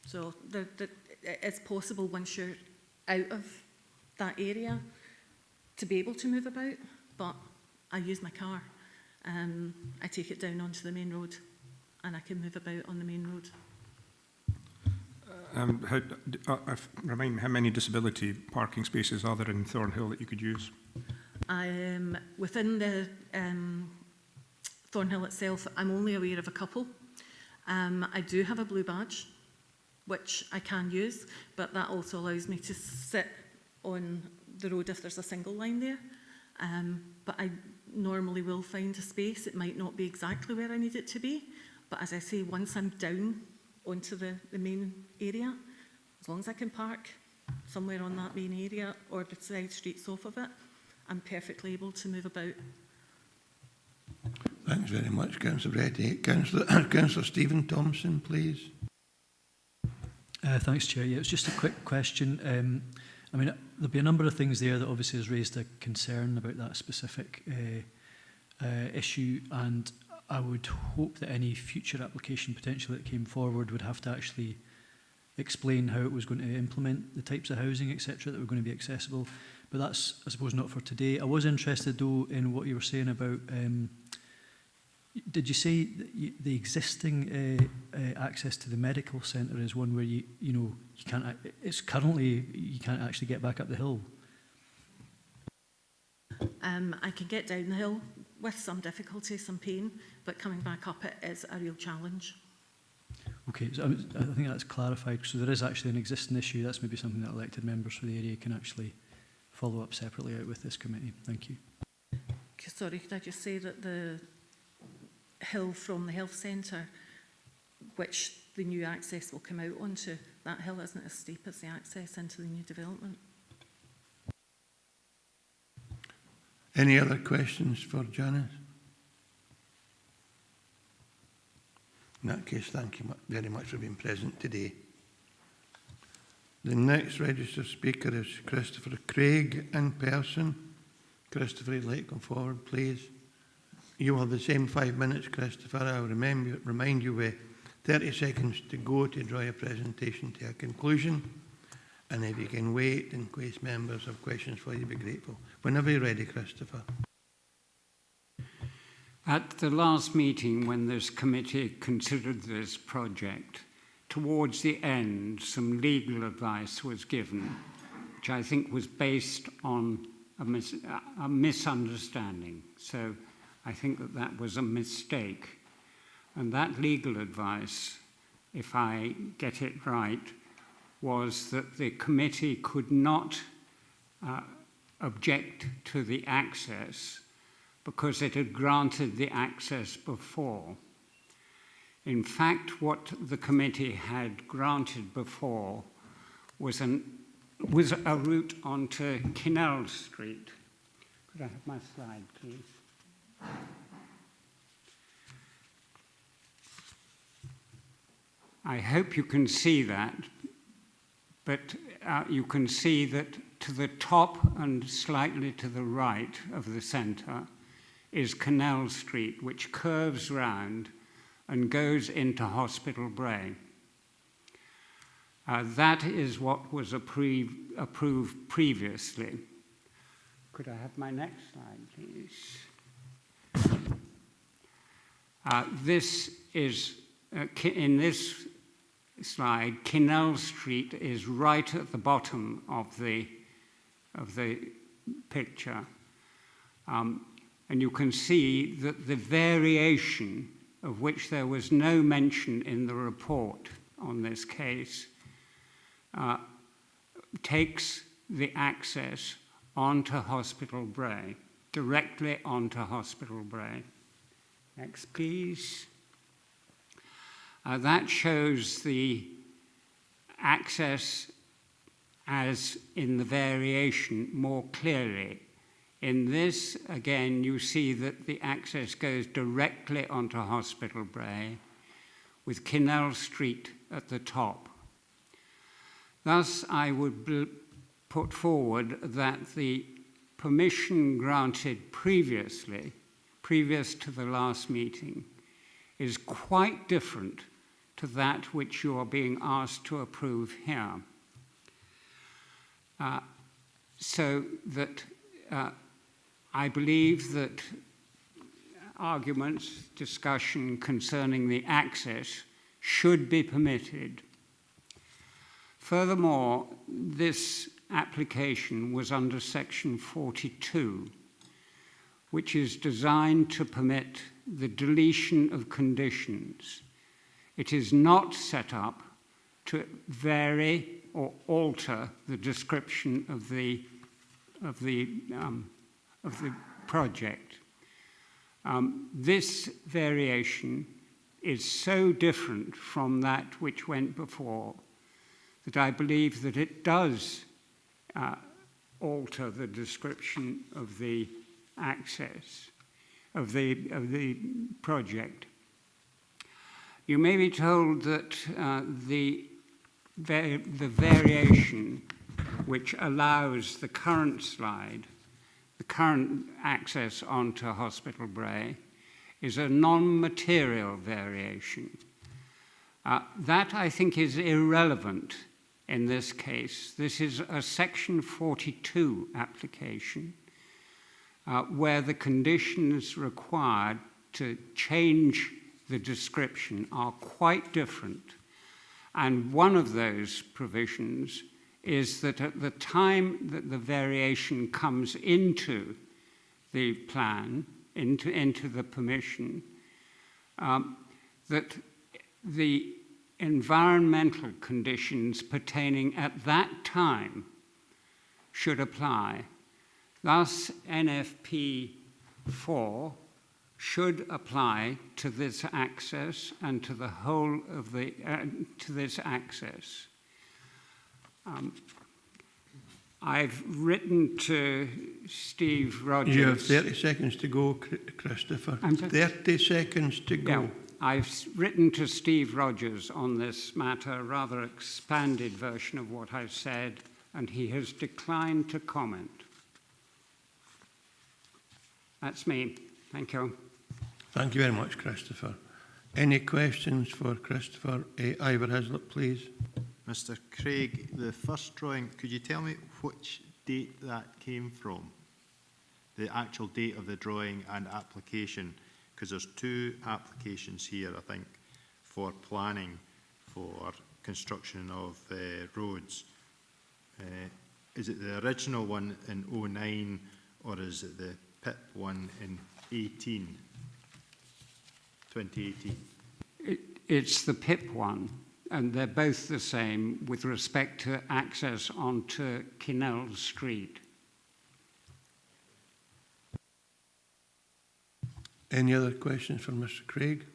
So it's possible once you're out of that area to be able to move about, but I use my car. I take it down onto the main road, and I can move about on the main road. Remind me, how many disability parking spaces are there in Thornhill that you could use? Within the Thornhill itself, I'm only aware of a couple. I do have a blue badge, which I can use, but that also allows me to sit on the road if there's a single line there. But I normally will find a space. It might not be exactly where I need it to be, but as I say, once I'm down onto the main area, as long as I can park somewhere on that main area or the side streets off of it, I'm perfectly able to move about. Thanks very much, Councillor Bretty. Councillor Stephen Thompson, please. Thanks, Chair. Yeah, it's just a quick question. I mean, there'll be a number of things there that obviously has raised a concern about that specific issue, and I would hope that any future application potentially that came forward would have to actually explain how it was going to implement the types of housing, etc., that were going to be accessible. But that's, I suppose, not for today. I was interested, though, in what you were saying about, did you say that the existing access to the medical centre is one where you can't, it's currently, you can't actually get back up the hill? I can get down the hill with some difficulty, some pain, but coming back up it is a real challenge. Okay, so I think that's clarified. So there is actually an existing issue. That's maybe something that elected members for the area can actually follow up separately out with this committee. Thank you. Sorry, could I just say that the hill from the health centre, which the new access will come out onto, that hill isn't as steep as the access into the new development. Any other questions for Janice? In that case, thank you very much for being present today. The next registered speaker is Christopher Craig in person. Christopher, you'd like to come forward, please. You will have the same 5 minutes, Christopher. I'll remind you with 30 seconds to go to draw your presentation to a conclusion. And if you can wait in case members have questions for you, be grateful. Whenever you're ready, Christopher. At the last meeting, when this committee considered this project, towards the end, some legal advice was given, which I think was based on a misunderstanding. So I think that that was a mistake. And that legal advice, if I get it right, was that the committee could not object to the access because it had granted the access before. In fact, what the committee had granted before was a route onto Kinnell Street. Could I have my slide, please? I hope you can see that, but you can see that to the top and slightly to the right of the centre is Canal Street, which curves round and goes into Hospital Brae. That is what was approved previously. Could I have my next slide, please? This is, in this slide, Kinnell Street is right at the bottom of the picture. And you can see that the variation, of which there was no mention in the report on this case, takes the access onto Hospital Brae, directly onto Hospital Brae. Next, please. That shows the access as in the variation more clearly. In this, again, you see that the access goes directly onto Hospital Brae, with Kinnell Street at the top. Thus, I would put forward that the permission granted previous to the last meeting, is quite different to that which you are being asked to approve here. So that I believe that arguments, discussion concerning the access should be permitted. Furthermore, this application was under Section 42, which is designed to permit the deletion of conditions. It is not set up to vary or alter the description of the project. This variation is so different from that which went before that I believe that it does alter the description of the access of the project. You may be told that the variation which allows the current slide, the current access onto Hospital Brae, is a non-material variation. That, I think, is irrelevant in this case. This is a Section 42 application where the conditions required to change the description are quite different. And one of those provisions is that at the time that the variation comes into the plan, into the permission, that the environmental conditions pertaining at that time should apply. Thus, NFP 4 should apply to this access and to the whole of the, to this access. I've written to Steve Rogers. You have 30 seconds to go, Christopher. 30 seconds to go. Yeah, I've written to Steve Rogers on this matter, a rather expanded version of what I've said, and he has declined to comment. That's me. Thank you. Thank you very much, Christopher. Any questions for Christopher Ivor Hislop, please? Mr. Craig, the first drawing, could you tell me which date that came from? The actual date of the drawing and application? Because there's two applications here, I think, for planning for construction of roads. Is it the original one in 09 or is it the PIP one in 2018? It's the PIP one, and they're both the same with respect to access onto Kinnell Street. Any other questions for Mr. Craig?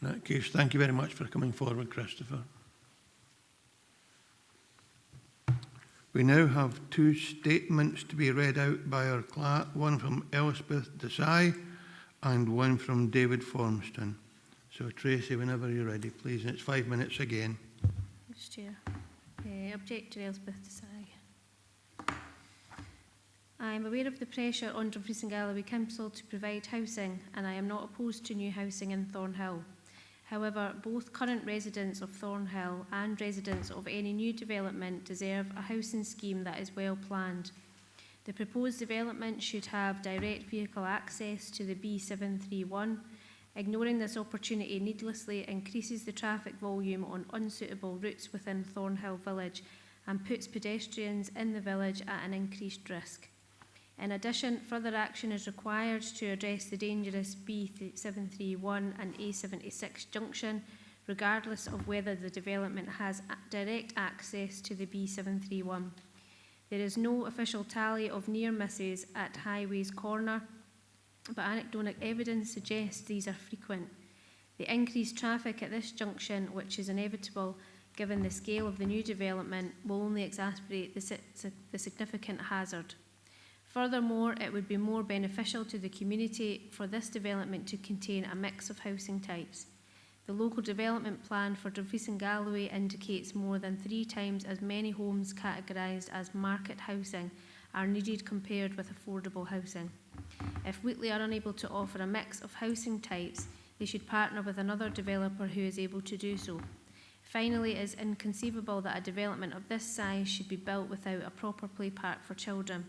In that case, thank you very much for coming forward, Christopher. We now have two statements to be read out by our clerk, one from Elspeth Desai and one from David Formston. So Tracy, whenever you're ready, please, and it's 5 minutes again. Thanks, Chair. Objector Elspeth Desai. I am aware of the pressure on Dumfries and Galloway Council to provide housing, and I am not opposed to new housing in Thornhill. However, both current residents of Thornhill and residents of any new development deserve a housing scheme that is well planned. The proposed development should have direct vehicle access to the B731. Ignoring this opportunity needlessly increases the traffic volume on unsuitable routes within Thornhill village and puts pedestrians in the village at an increased risk. In addition, further action is required to address the dangerous B731 and A76 junction, regardless of whether the development has direct access to the B731. There is no official tally of near misses at Highways Corner, but anecdotal evidence suggests these are frequent. The increased traffic at this junction, which is inevitable given the scale of the new development, will only exacerbate the significant hazard. Furthermore, it would be more beneficial to the community for this development to contain a mix of housing types. The local development plan for Dumfries and Galloway indicates more than 3 times as many homes categorised as market housing are needed compared with affordable housing. If Wheatley are unable to offer a mix of housing types, they should partner with another developer who is able to do so. Finally, it is inconceivable that a development of this size should be built without a proper play park for children.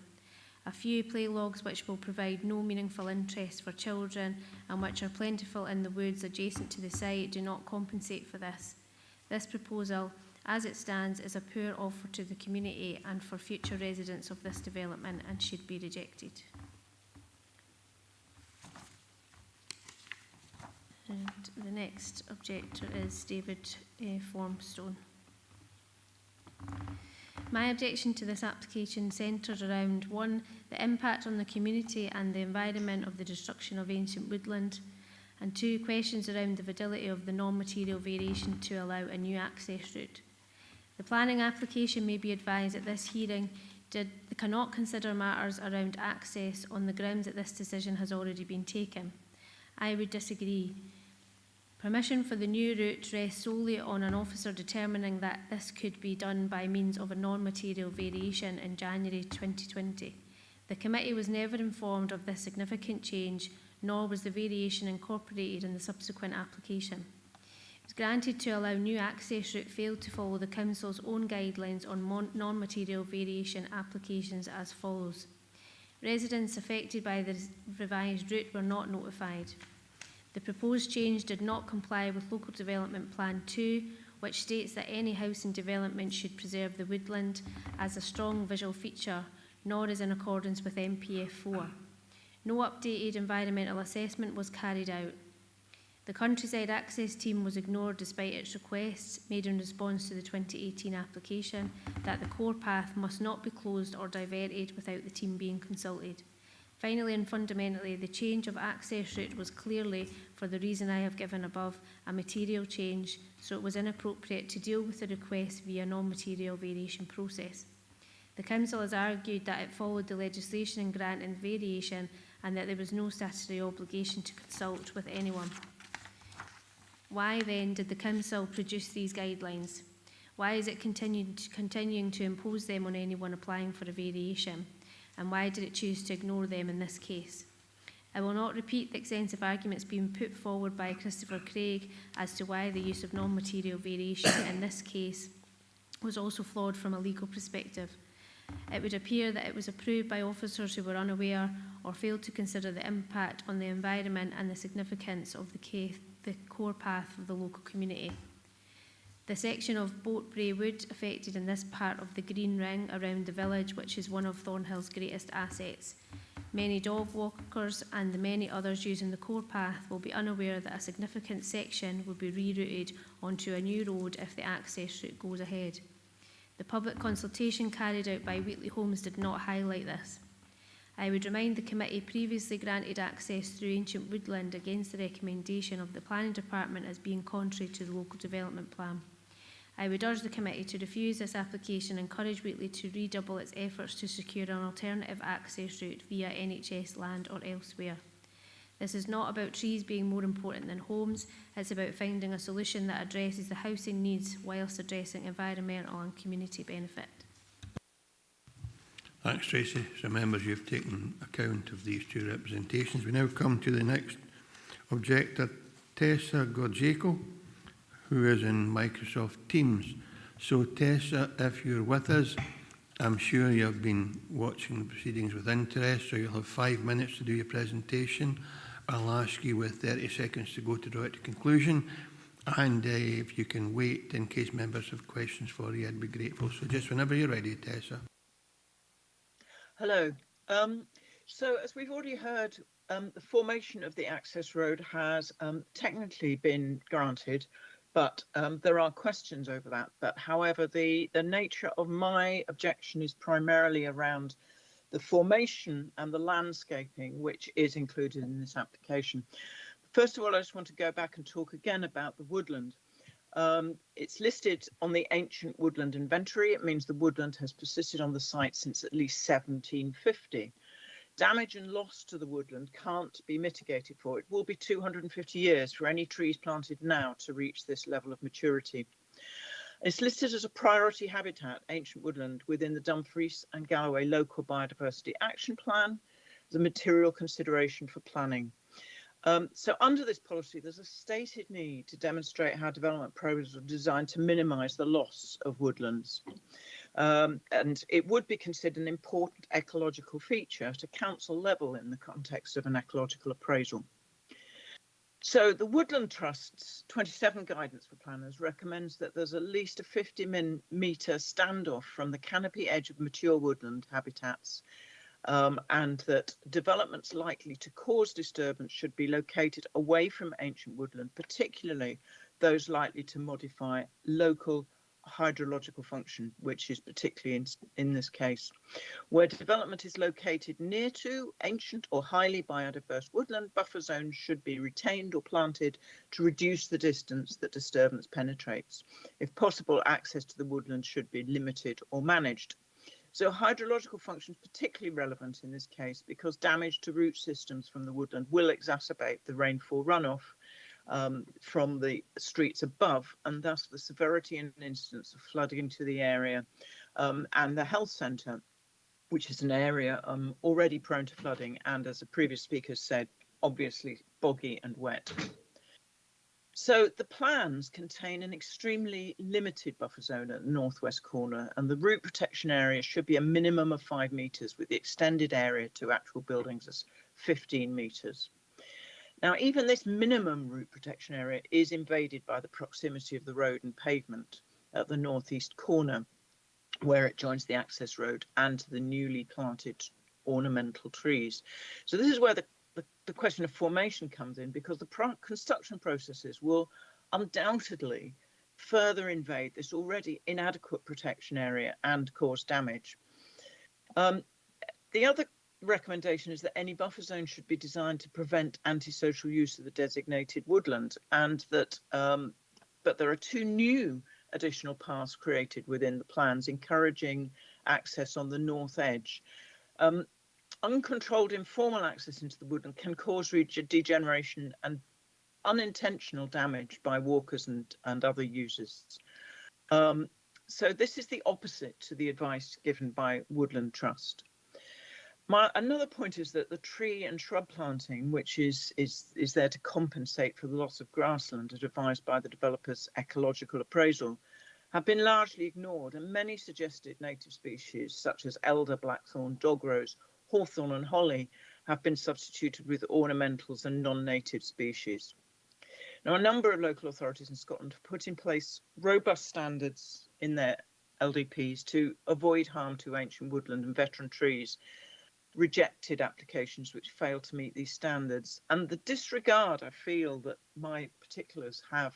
A few play logs which will provide no meaningful interest for children and which are plentiful in the woods adjacent to the site do not compensate for this. This proposal, as it stands, is a poor offer to the community and for future residents of this development and should be rejected. And the next objector is David Formstone. My objection to this application centres around 1, the impact on the community and the environment of the destruction of ancient woodland, and 2, questions around the validity of the non-material variation to allow a new access route. The planning application may be advised at this hearing cannot consider matters around access on the grounds that this decision has already been taken. I would disagree. Permission for the new route rests solely on an officer determining that this could be done by means of a non-material variation in January 2020. The committee was never informed of this significant change, nor was the variation incorporated in the subsequent application. It was granted to allow new access route failed to follow the Council's own guidelines on non-material variation applications as follows. Residents affected by the revised route were not notified. The proposed change did not comply with Local Development Plan 2, which states that any housing development should preserve the woodland as a strong visual feature, nor is in accordance with MPF 4. No updated environmental assessment was carried out. The Countryside Access Team was ignored despite its requests made in response to the 2018 application that the core path must not be closed or diverted without the team being consulted. Finally and fundamentally, the change of access route was clearly, for the reason I have given above, a material change, so it was inappropriate to deal with the request via non-material variation process. The Council has argued that it followed the legislation in granting variation and that there was no statutory obligation to consult with anyone. Why then did the Council produce these guidelines? Why is it continuing to impose them on anyone applying for a variation? And why did it choose to ignore them in this case? I will not repeat the extensive arguments being put forward by Christopher Craig as to why the use of non-material variation in this case was also flawed from a legal perspective. It would appear that it was approved by officers who were unaware or failed to consider the impact on the environment and the significance of the core path of the local community. The section of Boatbrae Wood affected in this part of the green ring around the village, which is one of Thornhill's greatest assets. Many dog walkers and the many others using the core path will be unaware that a significant section will be rerouted onto a new road if the access route goes ahead. The public consultation carried out by Wheatley Homes did not highlight this. I would remind the committee previously granted access through ancient woodland against the recommendation of the Planning Department as being contrary to the Local Development Plan. I would urge the committee to refuse this application and encourage Wheatley to redouble its efforts to secure an alternative access route via NHS land or elsewhere. This is not about trees being more important than homes. It's about finding a solution that addresses the housing needs whilst addressing environmental and community benefit. Thanks, Tracy. So, members, you've taken account of these two representations. We now come to the next objector, Tessa Gorgico, who is in Microsoft Teams. So, Tessa, if you're with us, I'm sure you've been watching the proceedings with interest, so you'll have 5 minutes to do your presentation. I'll ask you with 30 seconds to go to draw it to conclusion. And if you can wait in case members have questions for you, I'd be grateful. So just whenever you're ready, Tessa. Hello. So as we've already heard, the formation of the access road has technically been granted, but there are questions over that. But however, the nature of my objection is primarily around the formation and the landscaping, which is included in this application. First of all, I just want to go back and talk again about the woodland. It's listed on the ancient woodland inventory. It means the woodland has persisted on the site since at least 1750. Damage and loss to the woodland can't be mitigated for. It will be 250 years for any trees planted now to reach this level of maturity. It's listed as a priority habitat, ancient woodland, within the Dumfries and Galloway Local Biodiversity Action Plan, as a material consideration for planning. So under this policy, there's a stated need to demonstrate how development programs are designed to minimise the loss of woodlands. And it would be considered an important ecological feature at a council level in the context of an ecological appraisal. So the Woodland Trust's 27 guidance for planners recommends that there's at least a 50-metre standoff from the canopy edge of mature woodland habitats, and that developments likely to cause disturbance should be located away from ancient woodland, particularly those likely to modify local hydrological function, which is particularly in this case. Where development is located near to ancient or highly biodiverse woodland, buffer zones should be retained or planted to reduce the distance that disturbance penetrates. If possible, access to the woodland should be limited or managed. So hydrological function is particularly relevant in this case because damage to root systems from the woodland will exacerbate the rainfall runoff from the streets above, and thus the severity and incidence of flooding into the area, and the health centre, which is an area already prone to flooding and, as the previous speaker said, obviously boggy and wet. So the plans contain an extremely limited buffer zone at the northwest corner, and the root protection area should be a minimum of 5 metres, with the extended area to actual buildings as 15 metres. Now, even this minimum root protection area is invaded by the proximity of the road and pavement at the northeast corner, where it joins the access road and the newly planted ornamental trees. So this is where the question of formation comes in, because the construction processes will undoubtedly further invade this already inadequate protection area and cause damage. The other recommendation is that any buffer zone should be designed to prevent antisocial use of the designated woodland, and that but there are 2 new additional paths created within the plans encouraging access on the north edge. Uncontrolled informal access into the woodland can cause degeneration and unintentional damage by walkers and other users. So this is the opposite to the advice given by Woodland Trust. Another point is that the tree and shrub planting, which is there to compensate for the loss of grassland as advised by the developer's ecological appraisal, have been largely ignored, and many suggested native species such as elder, blackthorn, dogrose, hawthorn and holly have been substituted with ornamentals and non-native species. Now, a number of local authorities in Scotland have put in place robust standards in their LDPs to avoid harm to ancient woodland and veteran trees, rejected applications which fail to meet these standards. And the disregard, I feel, that my particulars have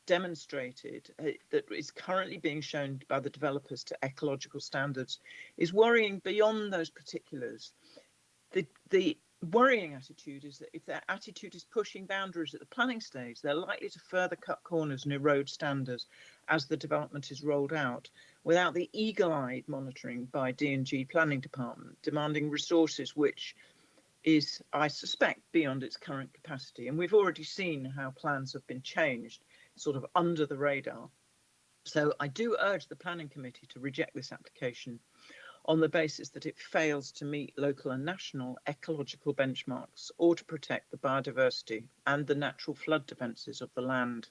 demonstrated that is currently being shown by the developers to ecological standards is worrying beyond those particulars. The worrying attitude is that if their attitude is pushing boundaries at the planning stage, they're likely to further cut corners and erode standards as the development is rolled out, without the eagle-eyed monitoring by D&G Planning Department, demanding resources which is, I suspect, beyond its current capacity. And we've already seen how plans have been changed sort of under the radar. So I do urge the Planning Committee to reject this application on the basis that it fails to meet local and national ecological benchmarks or to protect the biodiversity and the natural flood defences of the land.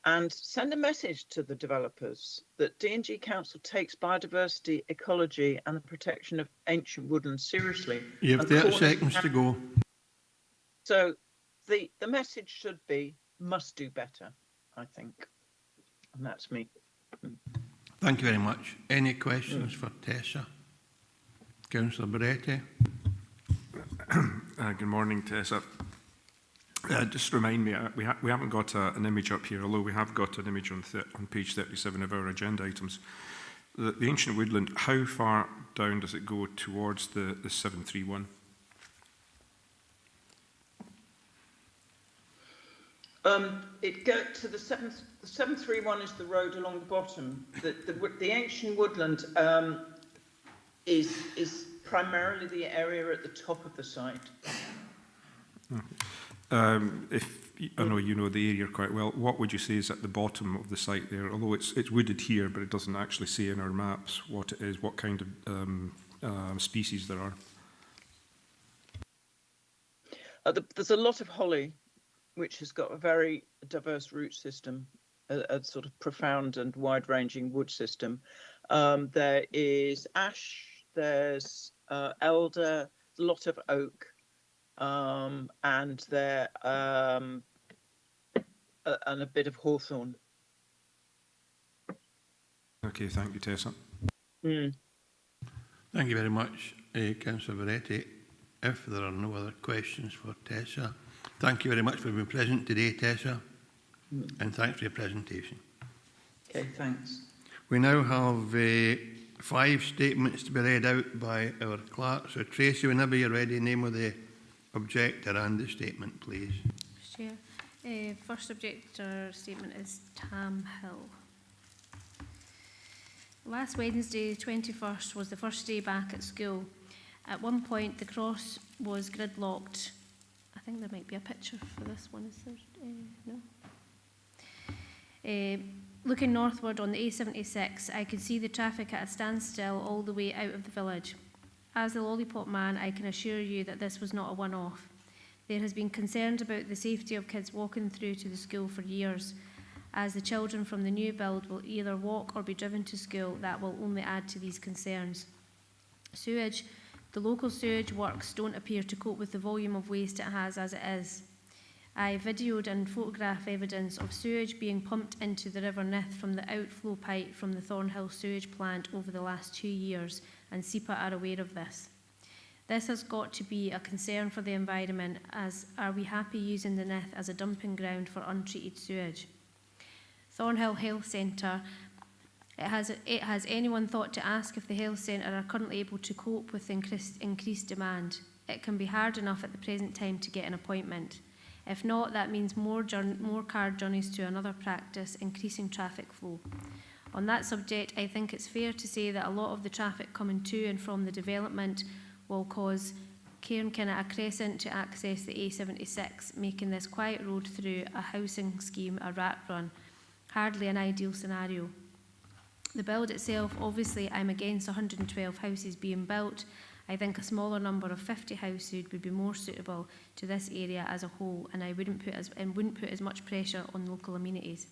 And send a message to the developers that D&G Council takes biodiversity, ecology and the protection of ancient woodlands seriously. You have 30 seconds to go. So the message should be, must do better, I think. And that's me. Thank you very much. Any questions for Tessa? Councillor Beretti. Good morning, Tessa. Just remind me, we haven't got an image up here, although we have got an image on page 37 of our agenda items. The ancient woodland, how far down does it go towards the 731? It goes to the 731 is the road along the bottom. The ancient woodland is primarily the area at the top of the site. If I know you know the area quite well, what would you say is at the bottom of the site there? Although it's wooded here, but it doesn't actually say in our maps what it is, what kind of species there are. There's a lot of holly, which has got a very diverse root system, a sort of profound and wide-ranging wood system. There is ash, there's elder, a lot of oak, and there and a bit of hawthorn. Okay, thank you, Tessa. Thank you very much, Councillor Beretti. If there are no other questions for Tessa, thank you very much for being present today, Tessa, and thanks for your presentation. Okay, thanks. We now have 5 statements to be read out by our clerk. So, Tracy, whenever you're ready, name of the objector and the statement, please. Chair. First objector statement is Tam Hill. Last Wednesday, the 21st, was the first day back at school. At one point, the cross was gridlocked. I think there might be a picture for this one. Is there? No. Looking northward on the A76, I could see the traffic at a standstill all the way out of the village. As the lollipop man, I can assure you that this was not a one-off. There has been concern about the safety of kids walking through to the school for years. As the children from the new build will either walk or be driven to school, that will only add to these concerns. Sewage. The local sewage works don't appear to cope with the volume of waste it has as it is. I videoed and photographed evidence of sewage being pumped into the River Nith from the outflow pipe from the Thornhill sewage plant over the last 2 years, and SEPA are aware of this. This has got to be a concern for the environment, as are we happy using the Nith as a dumping ground for untreated sewage? Thornhill Health Centre. Has anyone thought to ask if the health centre are currently able to cope with increased demand? It can be hard enough at the present time to get an appointment. If not, that means more car journeys to another practice, increasing traffic flow. On that subject, I think it's fair to say that a lot of the traffic coming to and from the development will cause Cairnkinna a crescent to access the A76, making this quiet road through a housing scheme a rat run. Hardly an ideal scenario. The build itself, obviously, I'm against 112 houses being built. I think a smaller number of 50 houses would be more suitable to this area as a whole, and wouldn't put as much pressure on local amenities.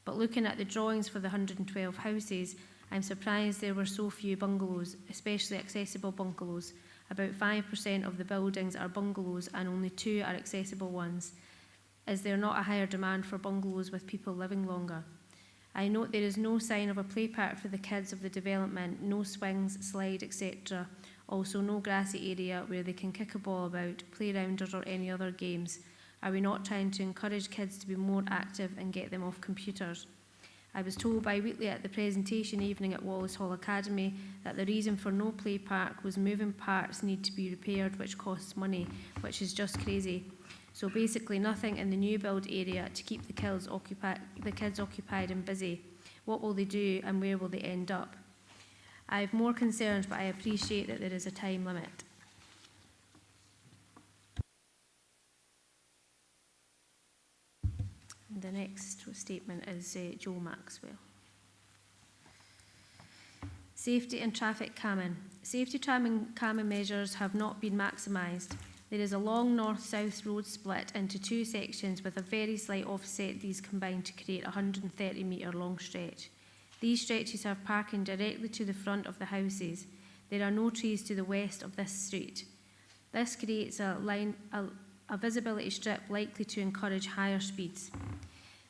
But looking at the drawings for the 112 houses, I'm surprised there were so few bungalows, especially accessible bungalows. About 5% of the buildings are bungalows and only 2 are accessible ones. Is there not a higher demand for bungalows with people living longer? I note there is no sign of a play park for the kids of the development, no swings, slide, etc. Also no grassy area where they can kick a ball about, play rounders or any other games. Are we not trying to encourage kids to be more active and get them off computers? I was told bi-weekly at the presentation evening at Wallace Hall Academy that the reason for no play park was moving parts need to be repaired, which costs money, which is just crazy. So basically nothing in the new build area to keep the kids occupied and busy. What will they do and where will they end up? I have more concerns, but I appreciate that there is a time limit. statement is Joe Maxwell. Safety and traffic calming. Safety calming measures have not been maximised. There is a long north-south road split into two sections with a very slight offset. These combine to create a 130 metre long stretch. These stretches have parking directly to the front of the houses. There are no trees to the west of this street. This creates a visibility strip likely to encourage higher speeds.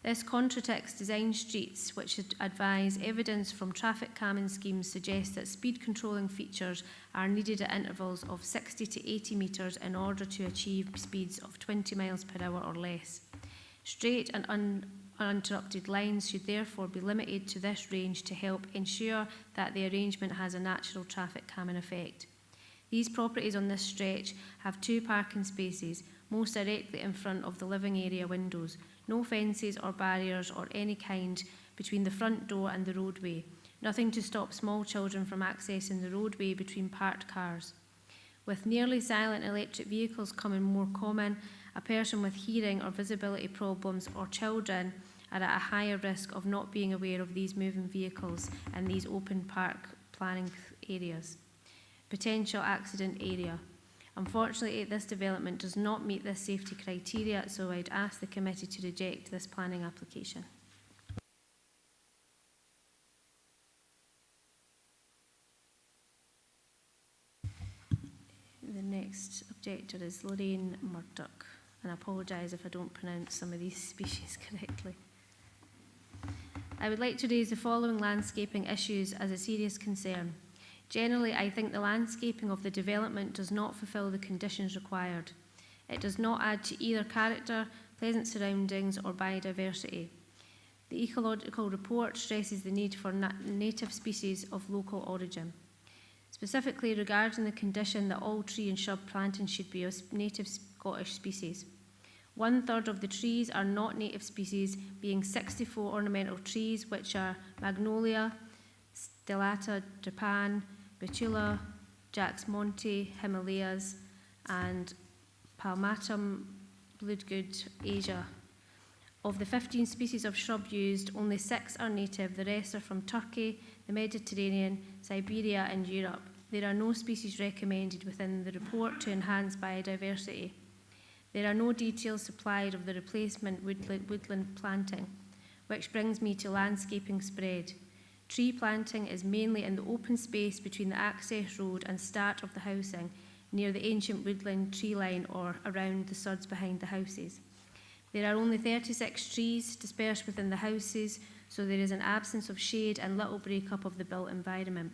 This contradicts design streets which advise evidence from traffic calming schemes suggests that speed controlling features are needed at intervals of 60 to 80 metres in order to achieve speeds of 20 miles per hour or less. Straight and uninterrupted lines should therefore be limited to this range to help ensure that the arrangement has a natural traffic calming effect. These properties on this stretch have two parking spaces, most directly in front of the living area windows, no fences or barriers or any kind between the front door and the roadway, nothing to stop small children from accessing the roadway between parked cars. With nearly silent electric vehicles becoming more common, a person with hearing or visibility problems or children are at a higher risk of not being aware of these moving vehicles in these open park planning areas. Potential accident area. Unfortunately, this development does not meet this safety criteria, so I'd ask the committee to reject this planning application. The next objector is Lorraine Murdoch, and I apologise if I don't pronounce some of these species correctly. I would like to raise the following landscaping issues as a serious concern. Generally, I think the landscaping of the development does not fulfil the conditions required. It does not add to either character, pleasant surroundings or biodiversity. The ecological report stresses the need for native species of local origin. Specifically regarding the condition that all tree and shrub plantings should be of native Scottish species. 1/3 of the trees are not native species, being 64 ornamental trees, which are Magnolia, Stellata Japan, Betula, Jack's Monte, Himalayas, and Palmatum Bloodgood Asia. Of the 15 species of shrub used, only 6 are native. The rest are from Turkey, the Mediterranean, Siberia, and Europe. There are no species recommended within the report to enhance biodiversity. There are no details supplied of the replacement woodland planting, which brings me to landscaping spread. Tree planting is mainly in the open space between the access road and start of the housing, near the ancient woodland tree line or around the sods behind the houses. There are only 36 trees dispersed within the houses, so there is an absence of shade and little breakup of the built environment.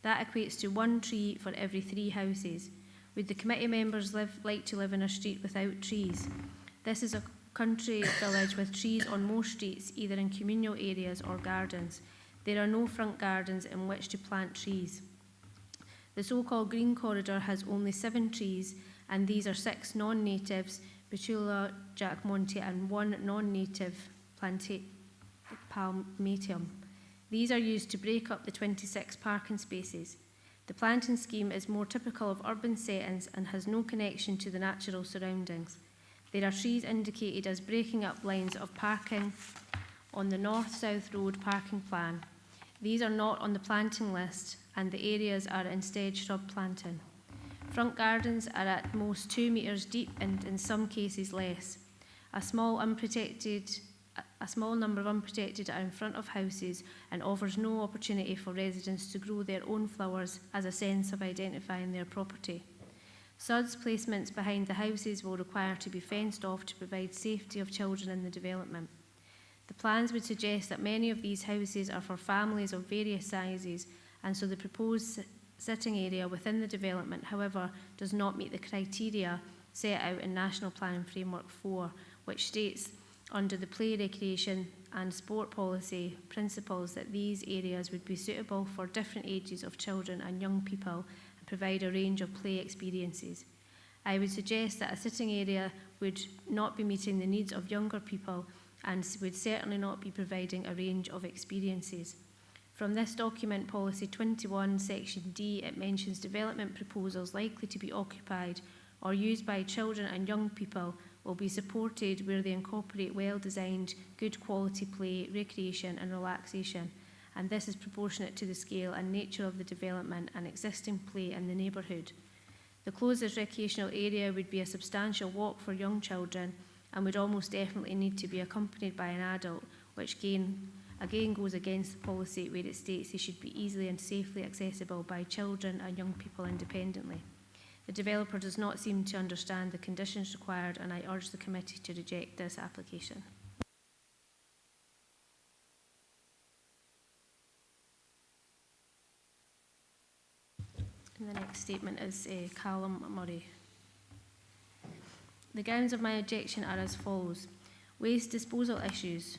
That equates to 1 tree for every 3 houses. Would the committee members like to live in a street without trees? This is a country village with trees on most streets, either in communal areas or gardens. There are no front gardens in which to plant trees. The so-called green corridor has only 7 trees, and these are 6 non-natives, Betula, Jack Monte, and 1 non-native, Palmatium. These are used to break up the 26 parking spaces. The planting scheme is more typical of urban settings and has no connection to the natural surroundings. There are trees indicated as breaking up lines of parking on the north-south road parking plan. These are not on the planting list, and the areas are instead shrub planting. Front gardens are at most 2 metres deep and in some cases less. A small number of unprotected are in front of houses and offers no opportunity for residents to grow their own flowers as a sense of identifying their property. Sods placements behind the houses will require to be fenced off to provide safety of children in the development. The plans would suggest that many of these houses are for families of various sizes, and so the proposed sitting area within the development, however, does not meet the criteria set out in National Planning Framework 4, which states under the play, recreation and sport policy principles that these areas would be suitable for different ages of children and young people and provide a range of play experiences. I would suggest that a sitting area would not be meeting the needs of younger people and would certainly not be providing a range of experiences. From this document, Policy 21, Section D, it mentions development proposals likely to be occupied or used by children and young people will be supported where they incorporate well-designed, good quality play, recreation and relaxation, and this is proportionate to the scale and nature of the development and existing play in the neighbourhood. The closest recreational area would be a substantial walk for young children and would almost definitely need to be accompanied by an adult, which again goes against the policy where it states they should be easily and safely accessible by children and young people independently. The developer does not seem to understand the conditions required, and I urge the committee to reject this application. And the next statement is Callum Murray. The grounds of my objection are as follows. Waste disposal issues.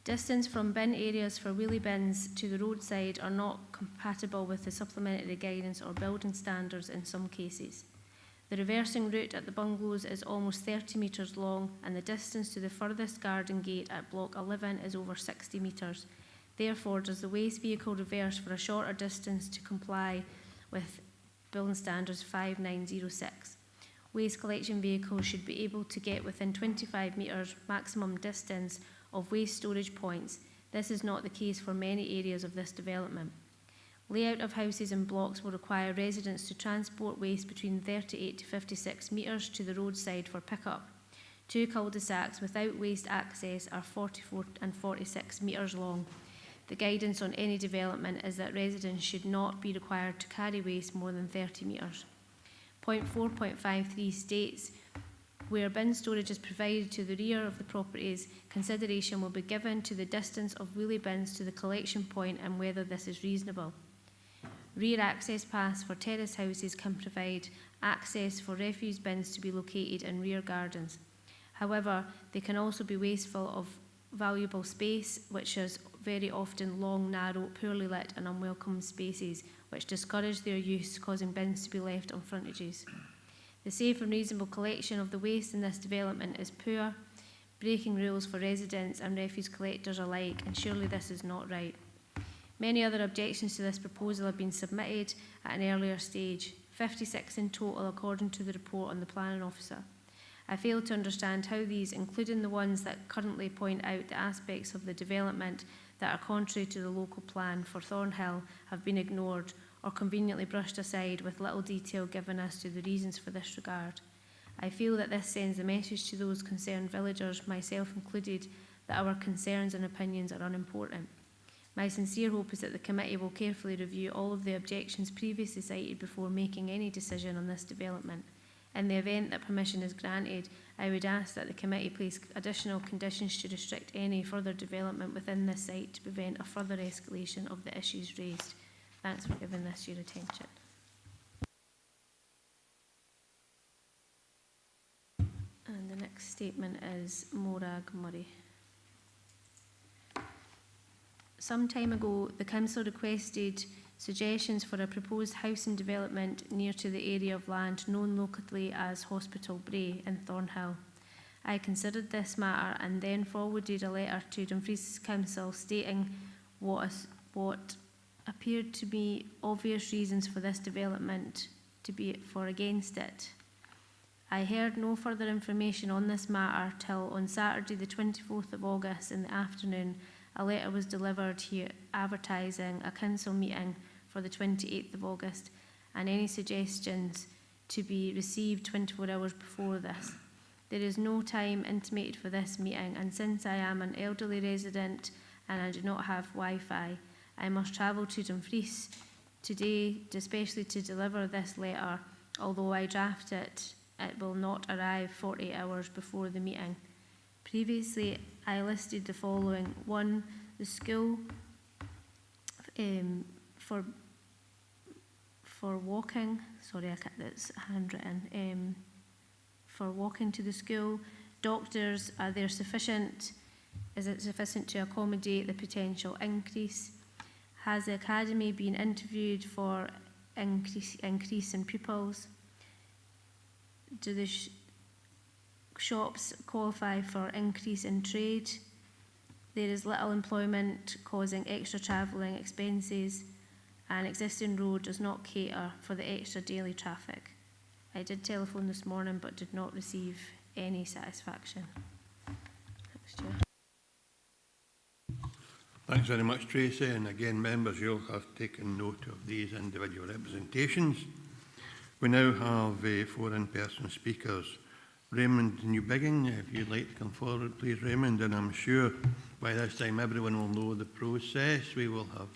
Distance from bin areas for wheelie bins to the roadside are not compatible with the supplementary guidance or building standards in some cases. The reversing route at the bungalows is almost 30 metres long, and the distance to the furthest garden gate at block 11 is over 60 metres. Therefore, does the waste vehicle reverse for a shorter distance to comply with building standards 5906. Waste collection vehicles should be able to get within 25 metres maximum distance of waste storage points. This is not the case for many areas of this development. Layout of houses and blocks will require residents to transport waste between 38 to 56 metres to the roadside for pickup. Two cul-de-sacs without waste access are 44 and 46 metres long. The guidance on any development is that residents should not be required to carry waste more than 30 metres. Point 4.53 states, where bin storage is provided to the rear of the properties, consideration will be given to the distance of wheelie bins to the collection point and whether this is reasonable. Rear access paths for terrace houses can provide access for refuse bins to be located in rear gardens. However, they can also be wasteful of valuable space, which is very often long, narrow, poorly lit and unwelcome spaces, which discourage their use, causing bins to be left on frontages. The safe and reasonable collection of the waste in this development is poor, breaking rules for residents and refuse collectors alike, and surely this is not right. Many other objections to this proposal have been submitted at an earlier stage, 56 in total according to the report on the planning officer. I fail to understand how these, including the ones that currently point out the aspects of the development that are contrary to the local plan for Thornhill, have been ignored or conveniently brushed aside with little detail given as to the reasons for this regard. I feel that this sends a message to those concerned villagers, myself included, that our concerns and opinions are unimportant. My sincere hope is that the committee will carefully review all of the objections previously cited before making any decision on this development. In the event that permission is granted, I would ask that the committee place additional conditions to restrict any further development within this site to prevent a further escalation of the issues raised. Thanks for giving this your attention. And the next statement is Morag Murray. Some time ago, the council requested suggestions for a proposed housing development near to the area of land known locally as Hospital Brae in Thornhill. I considered this matter and then forwarded a letter to Dumfries Council stating what appeared to be obvious reasons for this development to be for against it. I heard no further information on this matter till on Saturday the 24th of August in the afternoon a letter was delivered here advertising a council meeting for the 28th of August and any suggestions to be received 24 hours before this. There is no time intimated for this meeting, and since I am an elderly resident and I do not have Wi-Fi, I must travel to Dumfries today, especially to deliver this letter. Although I draft it, it will not arrive 48 hours before the meeting. Previously, I listed the following. 1, the school for walking, that's handwritten, for walking to the school. Doctors, are there sufficient? Is it sufficient to accommodate the potential increase? Has the academy been interviewed for increase in pupils? Do the shops qualify for increase in trade? There is little employment causing extra travelling expenses. An existing road does not cater for the extra daily traffic. I did telephone this morning but did not receive any satisfaction. Thanks, Chair. Thanks very much, Tracy. And again, members, you'll have taken note of these individual representations. We now have 4 in-person speakers. Raymond Newbiggin, if you'd like to come forward, please, Raymond. And I'm sure by this time everyone will know the process. We will have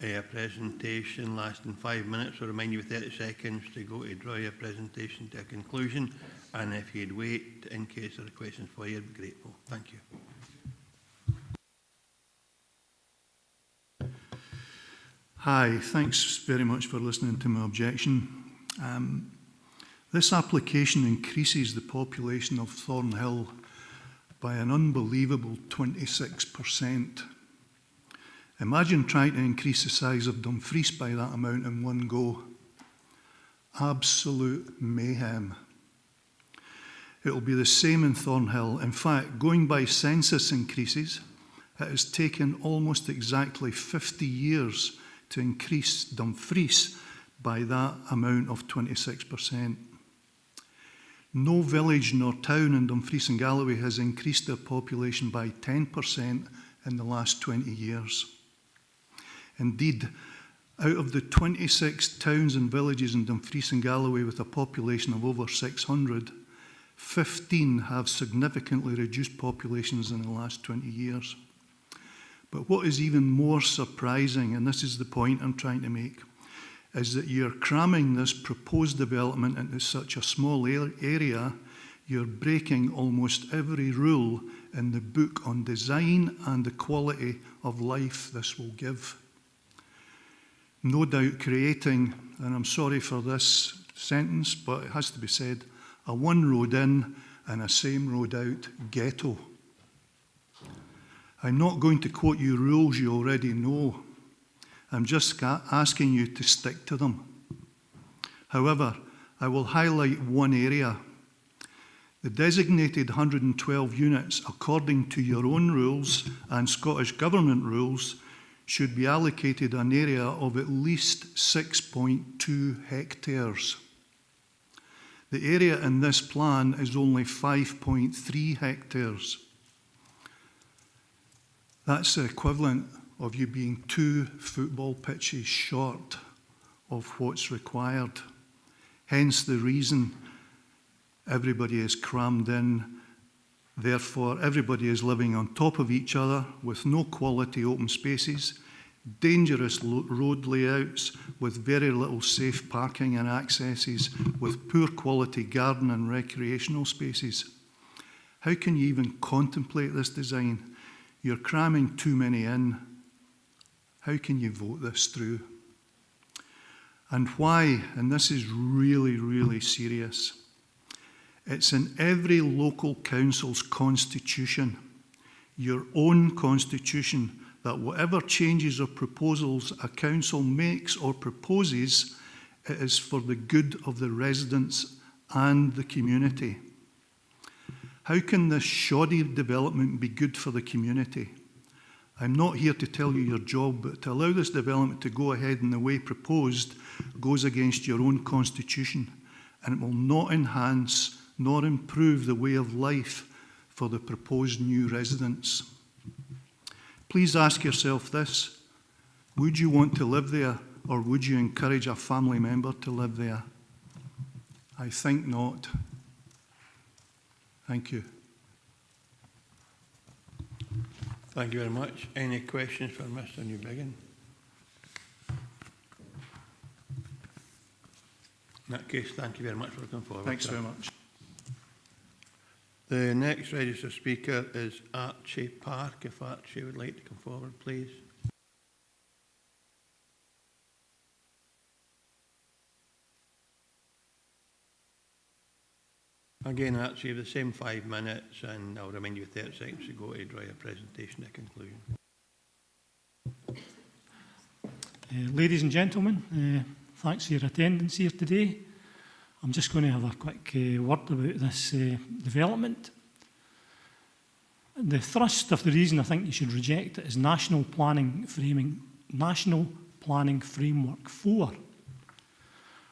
a presentation lasting 5 minutes. We'll remind you of 30 seconds to go to draw your presentation to a conclusion. And if you'd wait in case there are questions for you, I'd be grateful. Thank you. Hi, thanks very much for listening to my objection. This application increases the population of Thornhill by an unbelievable 26%. Imagine trying to increase the size of Dumfries by that amount in one go. Absolute mayhem. It will be the same in Thornhill. In fact, going by census increases, it has taken almost exactly 50 years to increase Dumfries by that amount of 26%. No village nor town in Dumfries and Galloway has increased their population by 10% in the last 20 years. Indeed, out of the 26 towns and villages in Dumfries and Galloway with a population of over 600, 15 have significantly reduced populations in the last 20 years. But what is even more surprising, and this is the point I'm trying to make, is that you're cramming this proposed development into such a small area, you're breaking almost every rule in the book on design and the quality of life this will give. No doubt creating, and I'm sorry for this sentence, but it has to be said, a one road in and a same road out ghetto. I'm not going to quote you rules you already know. I'm just asking you to stick to them. However, I will highlight one area. The designated 112 units, according to your own rules and Scottish Government rules, should be allocated an area of at least 6.2 hectares. The area in this plan is only 5.3 hectares. That's the equivalent of you being 2 football pitches short of what's required. Hence the reason everybody is crammed in. Therefore, everybody is living on top of each other with no quality open spaces, dangerous road layouts with very little safe parking and accesses, with poor quality garden and recreational spaces. How can you even contemplate this design? You're cramming too many in. How can you vote this through? And why? And this is really, really serious. It's in every local council's constitution, your own constitution, that whatever changes or proposals a council makes or proposes, it is for the good of the residents and the community. How can this shoddy development be good for the community? I'm not here to tell you your job, but to allow this development to go ahead in the way proposed goes against your own constitution, and it will not enhance nor improve the way of life for the proposed new residents. Please ask yourself this: would you want to live there, or would you encourage a family member to live there? I think not. Thank you. Thank you very much. Any questions for Mr. Newbiggin? In that case, thank you very much for coming forward. Thanks very much. The next registered speaker is Archie Park. If Archie would like to come forward, please. Again, Archie, you have the same 5 minutes, and I'll remind you 30 seconds to go to draw your presentation to conclusion. Ladies and gentlemen, thanks for your attendance here today. I'm just going to have a quick word about this development. The thrust of the reason I think you should reject it is National Planning Framework 4,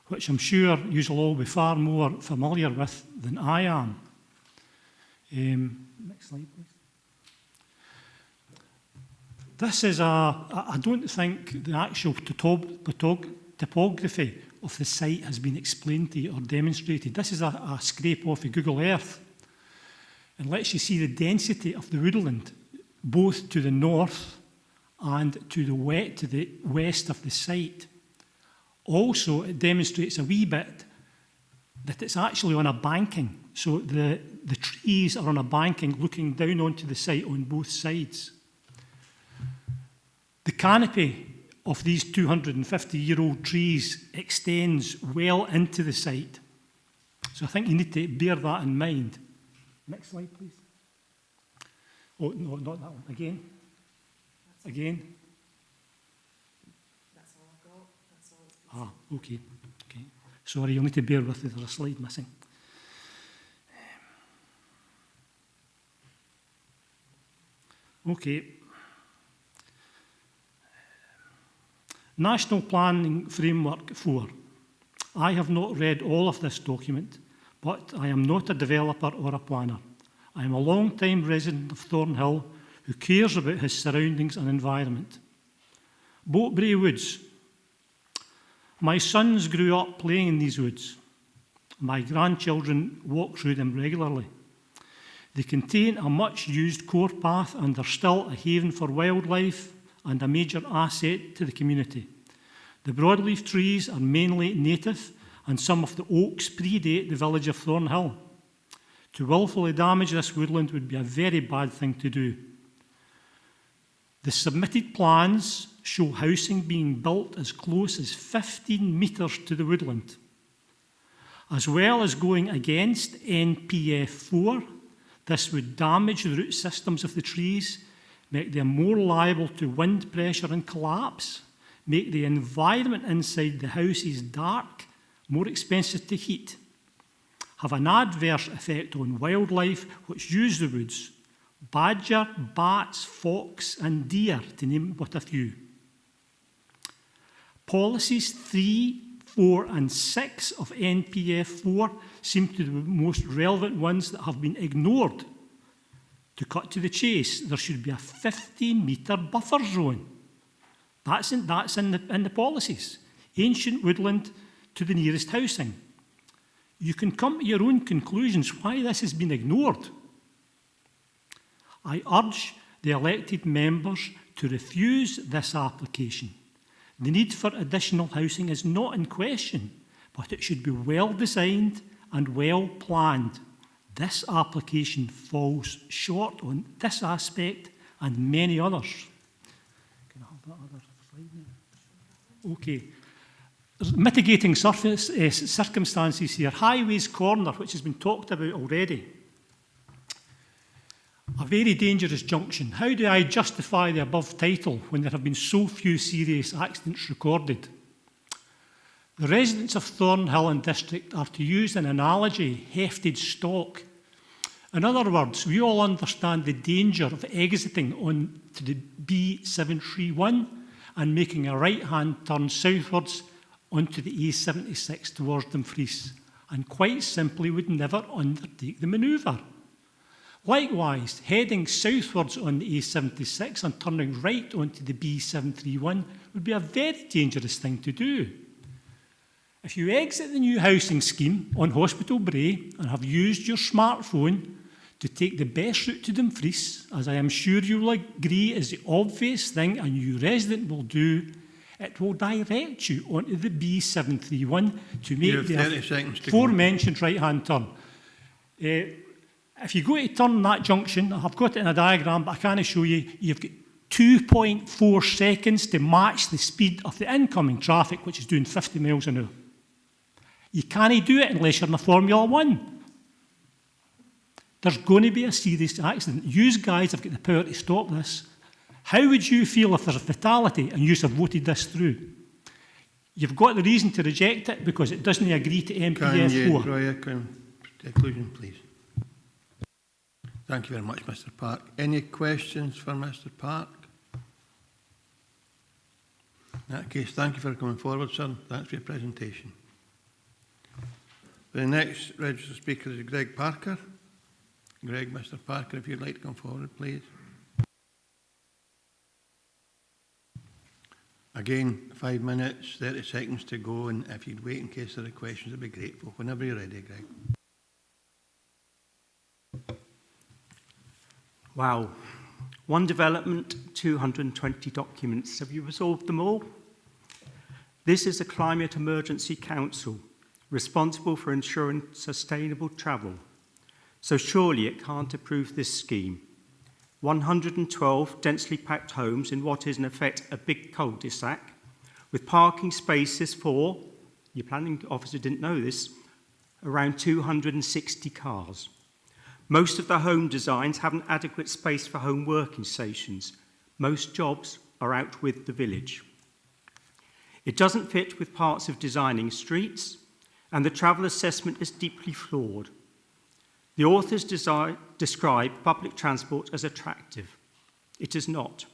which I'm sure you will all be far more familiar with than I am. Next slide, please. This is I don't think the actual topography of the site has been explained to you or demonstrated. This is a scrape off of Google Earth and lets you see the density of the woodland, both to the north and to the west of the site. Also, it demonstrates a wee bit that it's actually on a banking. So the trees are on a banking looking down onto the site on both sides. The canopy of these 250-year-old trees extends well into the site. So I think you need to bear that in mind. Next slide, please. Oh, no, not that one. Again. Again. That's all I've got. That's all. Ah, okay. Okay. Sorry, you'll need to bear with me. There's a slide missing. Okay. National Planning Framework 4. I have not read all of this document, but I am not a developer or a planner. I am a long-time resident of Thornhill who cares about his surroundings and environment. Boatbrae Woods. My sons grew up playing in these woods. My grandchildren walk through them regularly. They contain a much-used core path and are still a haven for wildlife and a major asset to the community. The broadleaf trees are mainly native, and some of the oaks predate the village of Thornhill. To willfully damage this woodland would be a very bad thing to do. The submitted plans show housing being built as close as 15 metres to the woodland. As well as going against NPF 4, this would damage the root systems of the trees, make them more liable to wind pressure and collapse, make the environment inside the houses dark, more expensive to heat, have an adverse effect on wildlife which use the woods, badger, bats, fox and deer, to name but a few. Policies 3, 4 and 6 of NPF 4 seem to be the most relevant ones that have been ignored. To cut to the chase, there should be a 50-metre buffer zone. That's in the policies. Ancient woodland to the nearest housing. You can come to your own conclusions why this has been ignored. I urge the elected members to refuse this application. The need for additional housing is not in question, but it should be well designed and well planned. This application falls short on this aspect and many others. Can I have that other slide now? Okay. There's mitigating circumstances here. Highways Corner, which has been talked about already. A very dangerous junction. How do I justify the above title when there have been so few serious accidents recorded? The residents of Thornhill and District are, to use an analogy, hefted stock. In other words, we all understand the danger of exiting onto the B731 and making a right-hand turn southwards onto the A76 towards Dumfries, and quite simply would never undertake the manoeuvre. Likewise, heading southwards on the A76 and turning right onto the B731 would be a very dangerous thing to do. If you exit the new housing scheme on Hospital Brae and have used your smartphone to take the best route to Dumfries, as I am sure you will agree is the obvious thing a new resident will do, it will direct you onto the B731 to make the aforementioned right-hand turn. If you go to turn that junction, I've got it in a diagram, but I can't show you, you've got 2.4 seconds to match the speed of the incoming traffic, which is doing 50 miles an hour. You can't do it unless you're in a Formula 1. There's going to be a serious accident. You guys have got the power to stop this. How would you feel if there's a fatality and you have voted this through? You've got the reason to reject it because it doesn't agree to MPF 4. Can you draw your conclusion, please? Thank you very much, Mr. Park. Any questions for Mr. Park? In that case, thank you for coming forward, sir. Thanks for your presentation. The next registered speaker is Greg Parker. Greg, Mr Parker, if you'd like to come forward, please. Again, 5 minutes, 30 seconds to go, and if you'd wait in case there are questions, I'd be grateful. Whenever you're ready, Greg. Wow. One development, 220 documents. Have you resolved them all? This is a Climate Emergency Council, responsible for ensuring sustainable travel. So surely it can't approve this scheme. 112 densely packed homes in what is in effect a big cul-de-sac, with parking spaces for, your planning officer didn't know this, around 260 cars. Most of the home designs have an adequate space for home working stations. Most jobs are out with the village. It doesn't fit with parts of designing streets, and the travel assessment is deeply flawed. The authors describe public transport as attractive. It is not.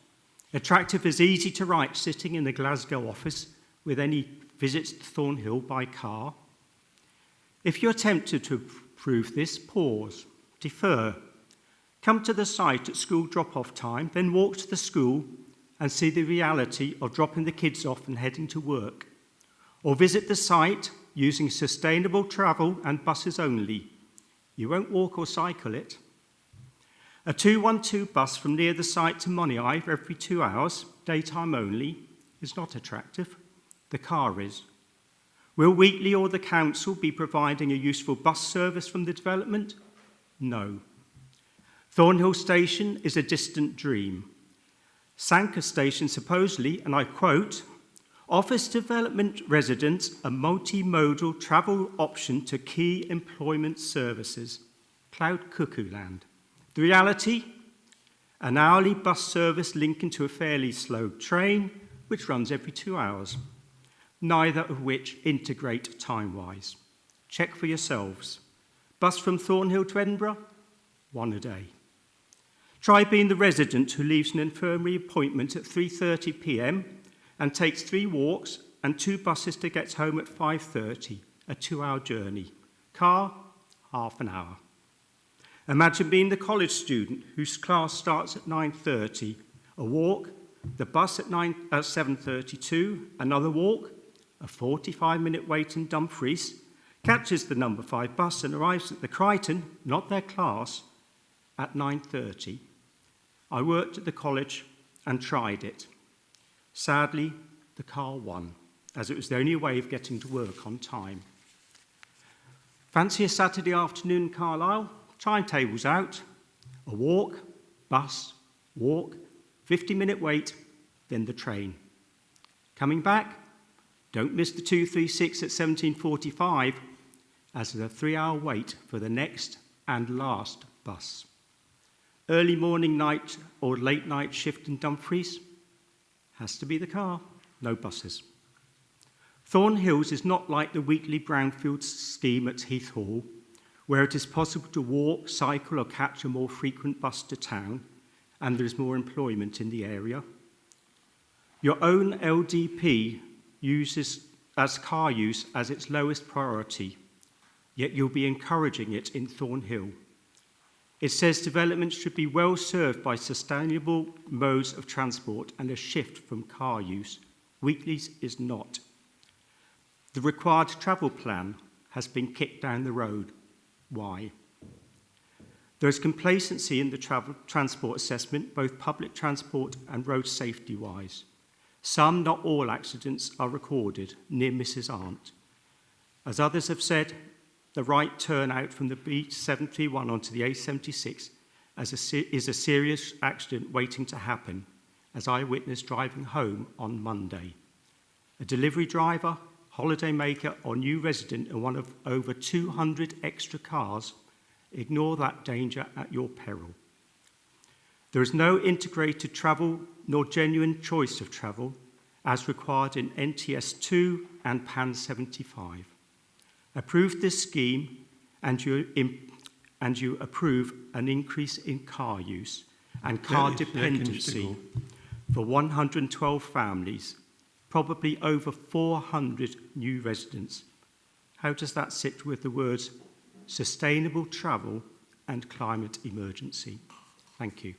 Attractive is easy to write sitting in the Glasgow office with any visits to Thornhill by car. If you're tempted to approve this, pause, defer. Come to the site at school drop-off time, then walk to the school and see the reality of dropping the kids off and heading to work. Or visit the site using sustainable travel and buses only. You won't walk or cycle it. A 212 bus from near the site to Monive every 2 hours, daytime only, is not attractive. The car is. Will Wheatley or the council be providing a useful bus service from the development? No. Thornhill Station is a distant dream. Sanker Station supposedly, and I quote, offers development residents a multimodal travel option to key employment services. Cloud cuckoo land. The reality? An hourly bus service linking to a fairly slow train, which runs every 2 hours, neither of which integrate time-wise. Check for yourselves. Bus from Thornhill to Edinburgh? 1 a day. Try being the resident who leaves an infirmary appointment at 3:30 p.m. and takes 3 walks and 2 buses to get home at 5:30, a 2-hour journey. Car, half an hour. Imagine being the college student whose class starts at 9:30, a walk, the bus at 7:32, another walk, a 45-minute wait in Dumfries, catches the number 5 bus and arrives at the Crichton, not their class, at 9:30. I worked at the college and tried it. Sadly, the car won, as it was the only way of getting to work on time. Fancy a Saturday afternoon in Carlisle? Timetables out. A walk, bus, walk, 50-minute wait, then the train. Coming back? Don't miss the 236 at 17:45, as there's a 3-hour wait for the next and last bus. Early morning, night, or late night shift in Dumfries? Has to be the car, no buses. Thornhills is not like the Wheatley Brownfield scheme at Heath Hall, where it is possible to walk, cycle, or catch a more frequent bus to town, and there is more employment in the area. Your own LDP uses as car use as its lowest priority, yet you'll be encouraging it in Thornhill. It says development should be well served by sustainable modes of transport and a shift from car use. Wheatley's is not. The required travel plan has been kicked down the road. Why? There is complacency in the transport assessment, both public transport and road safety-wise. Some, not all, accidents are recorded, near misses aren't. As others have said, the right turn out from the B731 onto the A76 is a serious accident waiting to happen, as I witnessed driving home on Monday. A delivery driver, holiday maker, or new resident in one of over 200 extra cars, ignore that danger at your peril. There is no integrated travel nor genuine choice of travel as required in NTS 2 and PAN 75. Approve this scheme and you approve an increase in car use and car dependency for 112 families, probably over 400 new residents. How does that sit with the words sustainable travel and climate emergency. Thank you.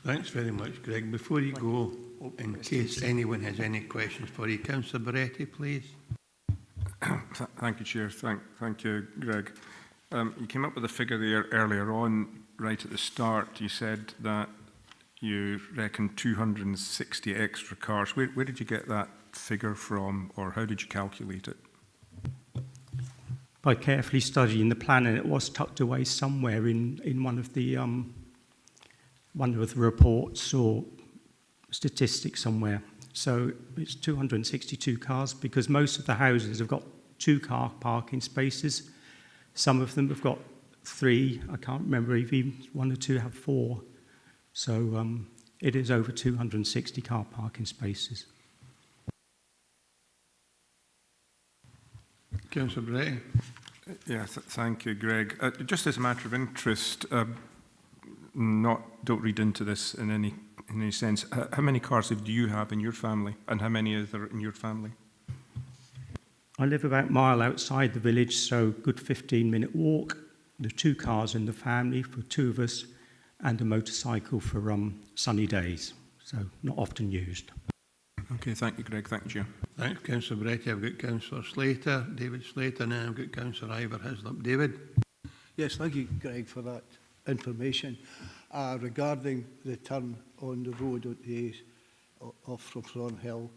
Thanks very much, Greg. Before you go, in case anyone has any questions for you, Councillor Barretti, please. Thank you, Chair. Thank you, Greg. You came up with a figure there earlier on, right at the start. You said that you reckon 260 extra cars. Where did you get that figure from, or how did you calculate it? By carefully studying the plan, and it was tucked away somewhere in one of the reports or statistics somewhere. So it's 262 cars because most of the houses have got 2 car parking spaces. Some of them have got 3. I can't remember if even 1 or 2 have 4. So it is over 260 car parking spaces. Councillor Bray. Yeah, thank you, Greg. Just as a matter of interest, don't read into this in any sense. How many cars do you have in your family, and how many are there in your family? I live about a mile outside the village, so good 15-minute walk. There are 2 cars in the family for 2 of us, and a motorcycle for sunny days, so not often used. Okay, thank you, Greg. Thank you. Thanks, Councillor Barretti. I've got Councillor Slater, David Slater, and then I've got Councillor Ivor Hislop. David? Yes, thank you, Greg, for that information. Regarding the turn on the road off from Thornhill,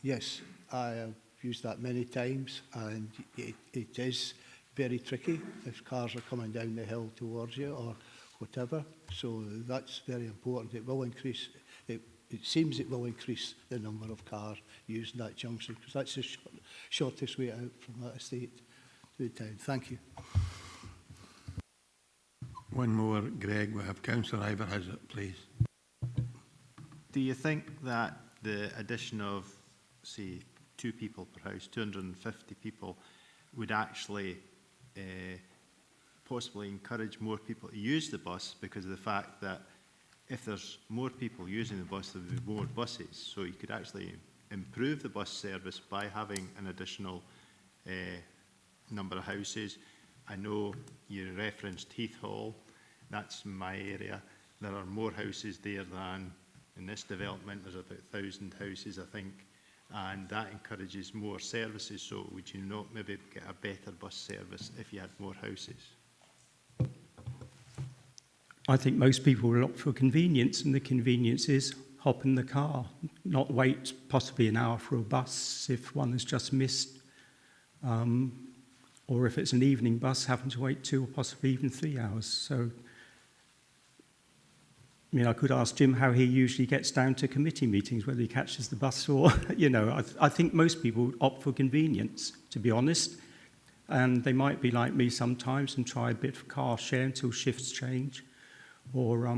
yes, I have used that many times, and it is very tricky if cars are coming down the hill towards you or whatever. So that's very important. It will increase. It seems it will increase the number of cars using that junction because that's the shortest way out from that estate to the town. Thank you. One more, Greg. We have Councillor Ivor Hislop, please. Do you think that the addition of, say, 2 people per house, 250 people, would actually possibly encourage more people to use the bus because of the fact that if there's more people using the bus, there will be more buses. So you could actually improve the bus service by having an additional number of houses. I know you referenced Heath Hall. That's my area. There are more houses there than in this development. There's about 1,000 houses, I think. And that encourages more services. So would you not maybe get a better bus service if you had more houses? I think most people will opt for convenience, and the convenience is hop in the car, not wait possibly an hour for a bus if one has just missed, or if it's an evening bus, having to wait 2 or possibly even 3 hours. So, I mean, I could ask Jim how he usually gets down to committee meetings, whether he catches the bus or, you know, I think most people opt for convenience, to be honest, and they might be like me sometimes and try a bit of car share until shifts change. Or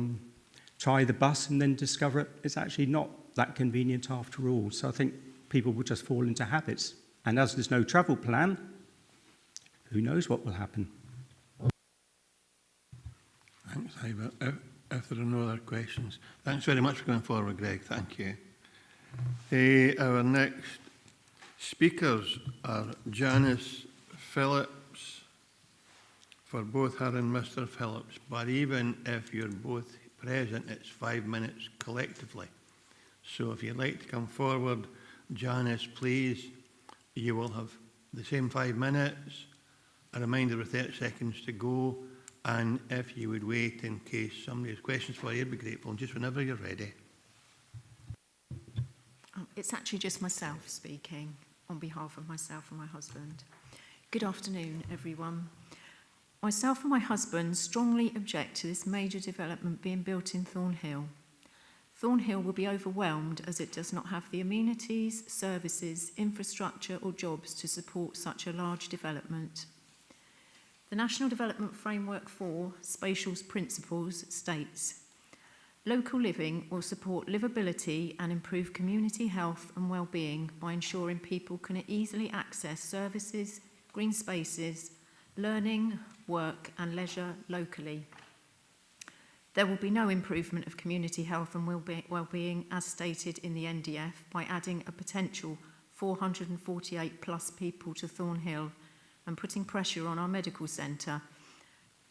try the bus and then discover it's actually not that convenient after all. So I think people will just fall into habits. And as there's no travel plan, who knows what will happen. Thanks, Ivor. If there are no other questions, thanks very much for going forward, Greg. Thank you. Our next speakers are Janice Phillips, for both her and Mr. Phillips, but even if you're both present, it's 5 minutes collectively. So if you'd like to come forward, Janice, please, you will have the same 5 minutes, a reminder of 30 seconds to go, and if you would wait in case somebody has questions for you, I'd be grateful, just whenever you're ready. It's actually just myself speaking on behalf of myself and my husband. Good afternoon, everyone. Myself and my husband strongly object to this major development being built in Thornhill. Thornhill will be overwhelmed as it does not have the amenities, services, infrastructure or jobs to support such a large development. The National Development Framework for Spatial Principles states, local living will support livability and improve community health and well-being by ensuring people can easily access services, green spaces, learning, work and leisure locally. There will be no improvement of community health and well-being as stated in the NDF by adding a potential 448 plus people to Thornhill and putting pressure on our medical centre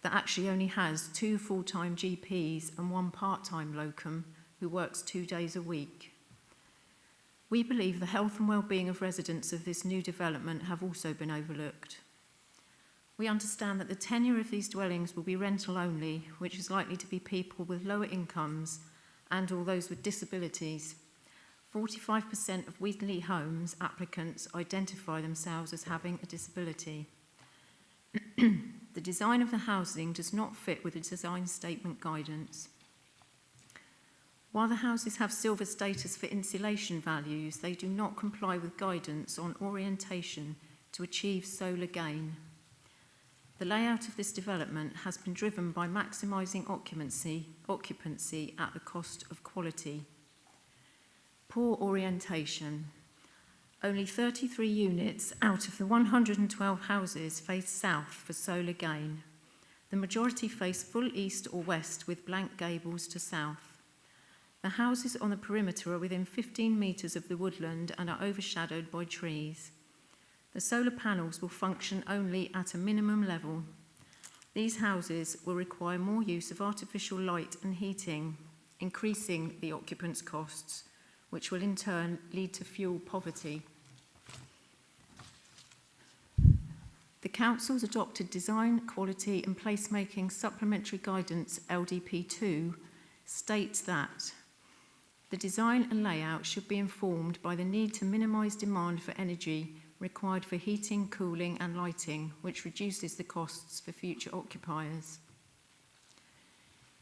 that actually only has 2 full-time GPs and 1 part-time locum who works 2 days a week. We believe the health and well-being of residents of this new development have also been overlooked. We understand that the tenure of these dwellings will be rental only, which is likely to be people with lower incomes and or those with disabilities. 45% of Wheatley Homes applicants identify themselves as having a disability. The design of the housing does not fit with the design statement guidance. While the houses have silver status for insulation values, they do not comply with guidance on orientation to achieve solar gain. The layout of this development has been driven by maximising occupancy at the cost of quality. Poor orientation. Only 33 units out of the 112 houses face south for solar gain. The majority face full east or west with blank gables to south. The houses on the perimeter are within 15 metres of the woodland and are overshadowed by trees. The solar panels will function only at a minimum level. These houses will require more use of artificial light and heating, increasing the occupants' costs, which will in turn lead to fuel poverty. The Council's adopted Design, Quality and Placemaking Supplementary Guidance LDP2 states that the design and layout should be informed by the need to minimise demand for energy required for heating, cooling and lighting, which reduces the costs for future occupiers.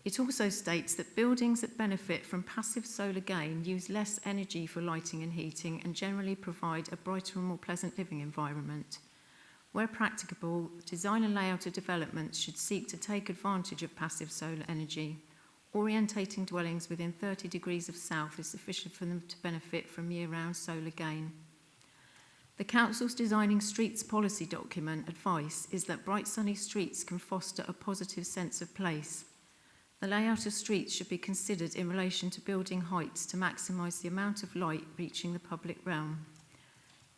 It also states that buildings that benefit from passive solar gain use less energy for lighting and heating and generally provide a brighter and more pleasant living environment. Where practicable, design and layout of developments should seek to take advantage of passive solar energy. Orientating dwellings within 30 degrees of south is sufficient for them to benefit from year-round solar gain. The Council's Designing Streets policy document advice is that bright sunny streets can foster a positive sense of place. The layout of streets should be considered in relation to building heights to maximise the amount of light reaching the public realm.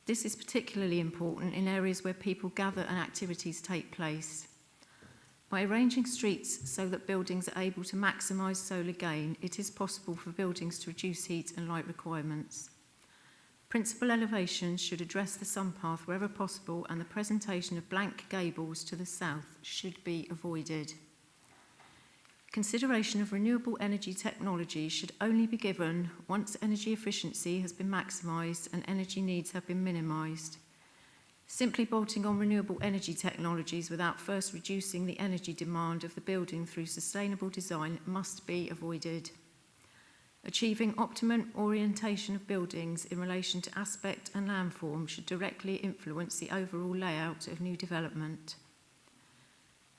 This is particularly important in areas where people gather and activities take place. By arranging streets so that buildings are able to maximise solar gain, it is possible for buildings to reduce heat and light requirements. Principal elevations should address the sun path wherever possible, and the presentation of blank gables to the south should be avoided. Consideration of renewable energy technology should only be given once energy efficiency has been maximised and energy needs have been minimised. Simply bolting on renewable energy technologies without first reducing the energy demand of the building through sustainable design must be avoided. Achieving optimum orientation of buildings in relation to aspect and landform should directly influence the overall layout of new development.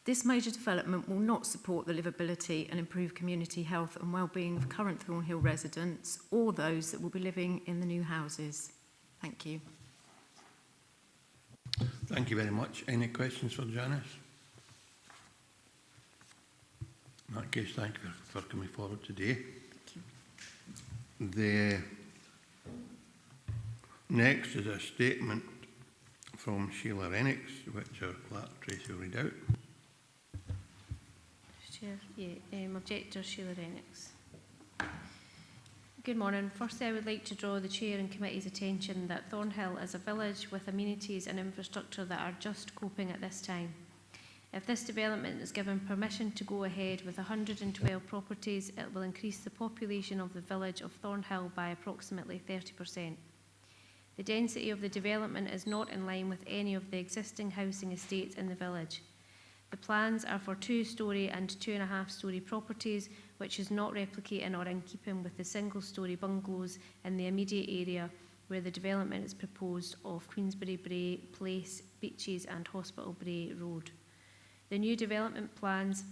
This major development will not support the livability and improve community health and well-being of current Thornhill residents or those that will be living in the new houses. Thank you. Thank you very much. Any questions for Janice? In that case, thank you for coming forward today. Thank you. The next is a statement from Sheila Rennicks, which our clerk Tracy will read out. Chair, Objector Sheila Rennicks. Good morning. Firstly, I would like to draw the Chair and Committee's attention that Thornhill is a village with amenities and infrastructure that are just coping at this time. If this development is given permission to go ahead with 112 properties, it will increase the population of the village of Thornhill by approximately 30%. The density of the development is not in line with any of the existing housing estates in the village. The plans are for 2-storey and 2.5-storey properties, which is not replicating or in keeping with the single-storey bungalows in the immediate area where the development is proposed of Queensbury Brae Place, Beaches and Hospital Brae Road. The new development plans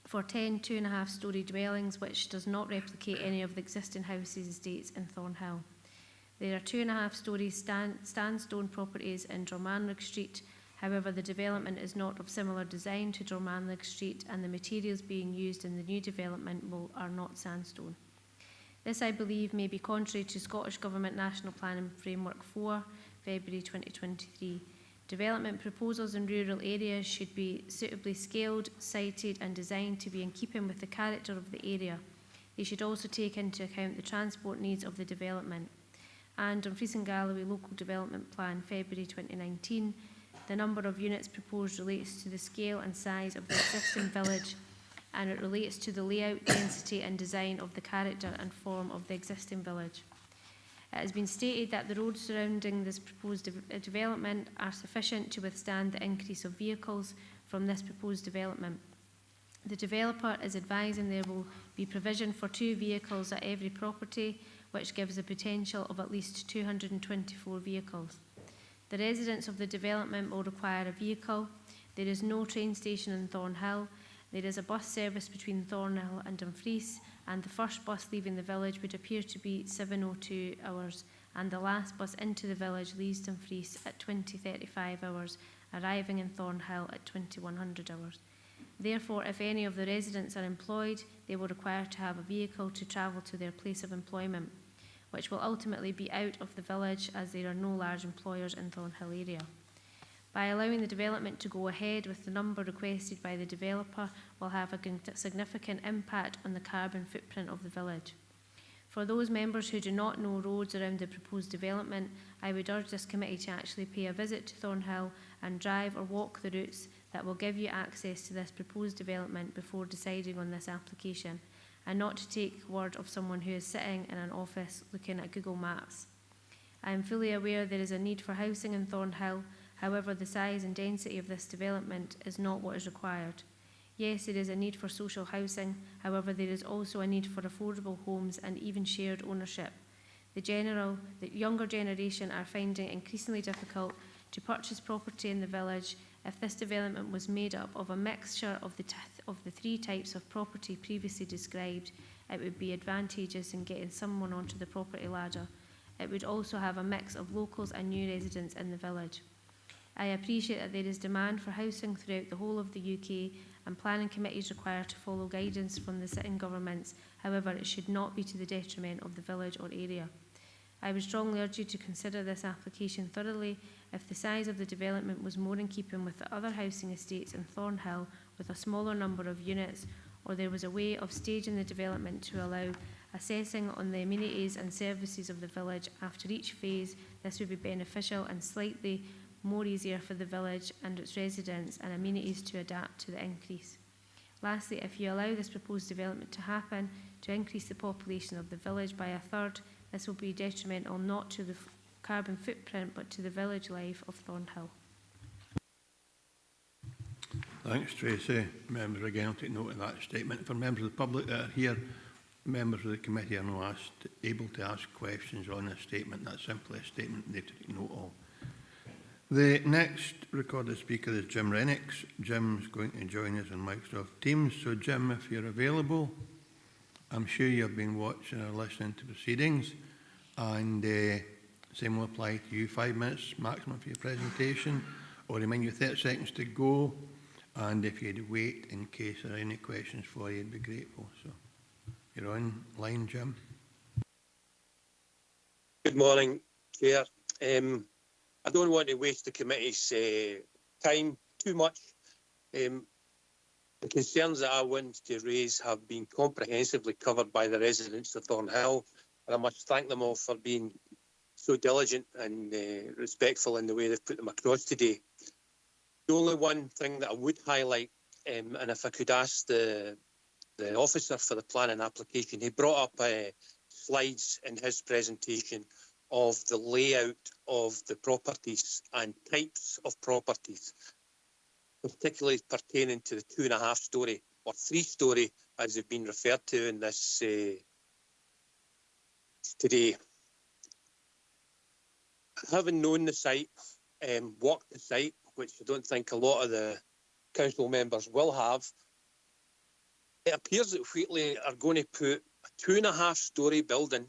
for 10 2.5-storey dwellings, which does not replicate any of the existing houses estates in Thornhill. There are 2.5-storey sandstone properties in Drummanrig Street. However, the development is not of similar design to Drummanrig Street, and the materials being used in the new development are not sandstone. This, I believe, may be contrary to Scottish Government National Planning Framework 4, February 2023, Development proposals in rural areas should be suitably scaled, sited and designed to be in keeping with the character of the area. They should also take into account the transport needs of the development. And on Fries and Galloway Local Development Plan, February 2019, the number of units proposed relates to the scale and size of the existing village, and it relates to the layout, density and design of the character and form of the existing village. It has been stated that the roads surrounding this proposed development are sufficient to withstand the increase of vehicles from this proposed development. The developer is advising there will be provision for 2 vehicles at every property, which gives a potential of at least 224 vehicles. The residents of the development will require a vehicle. There is no train station in Thornhill. There is a bus service between Thornhill and Dumfries, and the first bus leaving the village would appear to be 7:02 hours, and the last bus into the village leaves Dumfries at 20:35 hours, arriving in Thornhill at 2100 hours. Therefore, if any of the residents are employed, they will require to have a vehicle to travel to their place of employment, which will ultimately be out of the village as there are no large employers in Thornhill area. By allowing the development to go ahead with the number requested by the developer will have a significant impact on the carbon footprint of the village. For those members who do not know roads around the proposed development, I would urge this committee to actually pay a visit to Thornhill and drive or walk the routes that will give you access to this proposed development before deciding on this application, and not to take word of someone who is sitting in an office looking at Google Maps. I am fully aware there is a need for housing in Thornhill. However, the size and density of this development is not what is required. Yes, there is a need for social housing. However, there is also a need for affordable homes and even shared ownership. The younger generation are finding it increasingly difficult to purchase property in the village. If this development was made up of a mixture of the 3 types of property previously described, it would be advantageous in getting someone onto the property ladder. It would also have a mix of locals and new residents in the village. I appreciate that there is demand for housing throughout the whole of the UK, and planning committees require to follow guidance from the sitting governments. However, it should not be to the detriment of the village or area. I would strongly urge you to consider this application thoroughly. If the size of the development was more in keeping with the other housing estates in Thornhill with a smaller number of units, or there was a way of staging the development to allow assessing on the amenities and services of the village after each phase, this would be beneficial and slightly more easier for the village and its residents and amenities to adapt to the increase. Lastly, if you allow this proposed development to happen to increase the population of the village by 1/3, this will be detrimental not to the carbon footprint but to the village life of Thornhill. Thanks, Tracy. Members, again, I'll take note of that statement. For members of the public that are here, members of the committee are not able to ask questions on this statement. That's simply a statement they have to take note of. The next recorded speaker is Jim Rennicks. Jim's going to join us on Microsoft Teams. So, Jim, if you're available, I'm sure you've been watching or listening to proceedings, and same will apply to you. 5 minutes maximum for your presentation. I'll remind you 30 seconds to go, and if you'd wait in case there are any questions for you, I'd be grateful. So, you're on line, Jim. Good morning, Chair. I don't want to waste the committee's time too much. The concerns that I want to raise have been comprehensively covered by the residents of Thornhill, and I must thank them all for being so diligent and respectful in the way they've put them across today. The only one thing that I would highlight, and if I could ask the officer for the planning application, he brought up slides in his presentation of the layout of the properties and types of properties, particularly pertaining to the 2.5-storey or 3-storey, as they've been referred to in this today. Having known the site, walked the site, which I don't think a lot of the council members will have, it appears that Wheatley are going to put a 2.5-storey building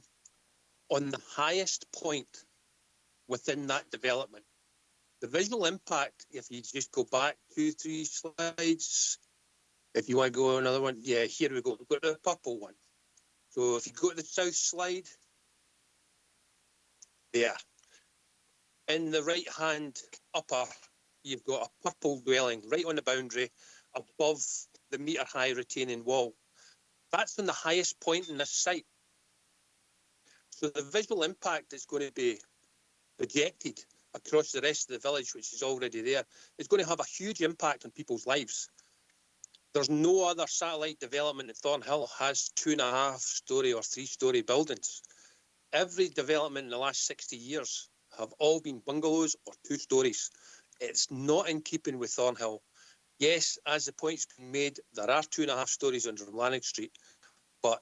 on the highest point within that development. The visual impact, if you just go back 2-3 slides, if you want to go another one, yeah, here we go. We've got the purple one. So if you go to the south slide, there. In the right-hand upper you've got a purple dwelling right on the boundary above the metre-high retaining wall. That's on the highest point in this site. So the visual impact is going to be projected across the rest of the village, which is already there. It's going to have a huge impact on people's lives. There's no other satellite development in Thornhill has 2.5-storey or 3-storey buildings. Every development in the last 60 years have all been bungalows or 2 stories. It's not in keeping with Thornhill. Yes, as the point's been made, there are 2.5 stories on Drumlannig Street, but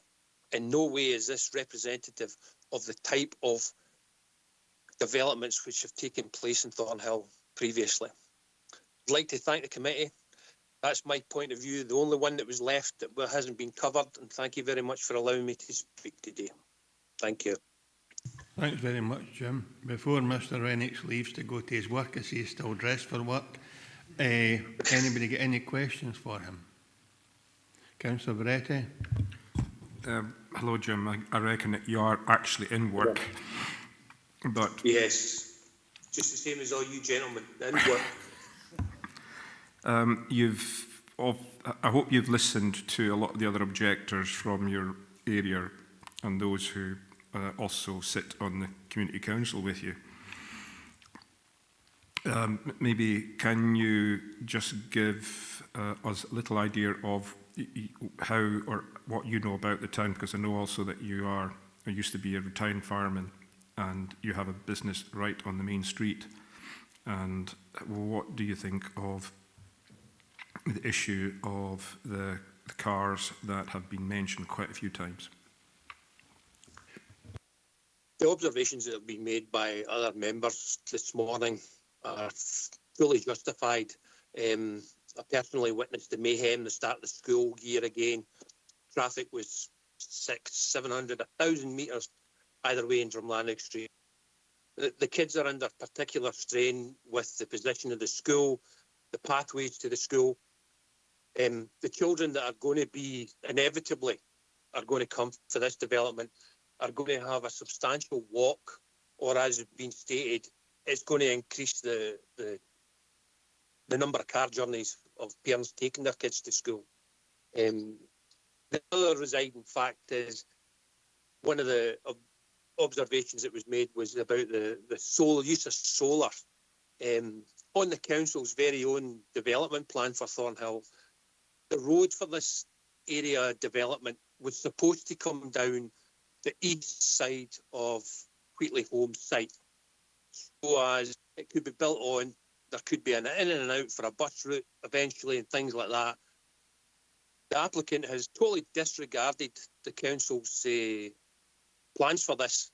in no way is this representative of the type of developments which have taken place in Thornhill previously. I'd like to thank the committee. That's my point of view, the only one that was left that hasn't been covered, and thank you very much for allowing me to speak today. Thank you. Thanks very much, Jim. Before Mr Rennick leaves to go to his work, I see he's still dressed for work. Anybody get any questions for him? Councillor Beretti. Hello, Jim. I reckon that you are actually in work. But yes, just the same as all you gentlemen in work. I hope you've listened to a lot of the other objectors from your area and those who also sit on the community council with you. Maybe can you just give us a little idea of how or what you know about the town, because I know also that you used to be a retired fireman and you have a business right on the main street. And what do you think of the issue of the cars that have been mentioned quite a few times? The observations that have been made by other members this morning are fully justified. I personally witnessed the mayhem, the start of the school year again. Traffic was 600, 700, 1,000 metres either way in Drumlannig Street. The kids are under particular strain with the position of the school, the pathways to the school. The children that are going to be inevitably are going to come for this development are going to have a substantial walk, or as has been stated, it's going to increase the number of car journeys of parents taking their kids to school. The other residing fact is one of the observations that was made was about the use of solar. On the council's very own development plan for Thornhill, the road for this area development was supposed to come down the east side of Wheatley Homes site, so as it could be built on. There could be an in and out for a bus route eventually and things like that. The applicant has totally disregarded the council's plans for this.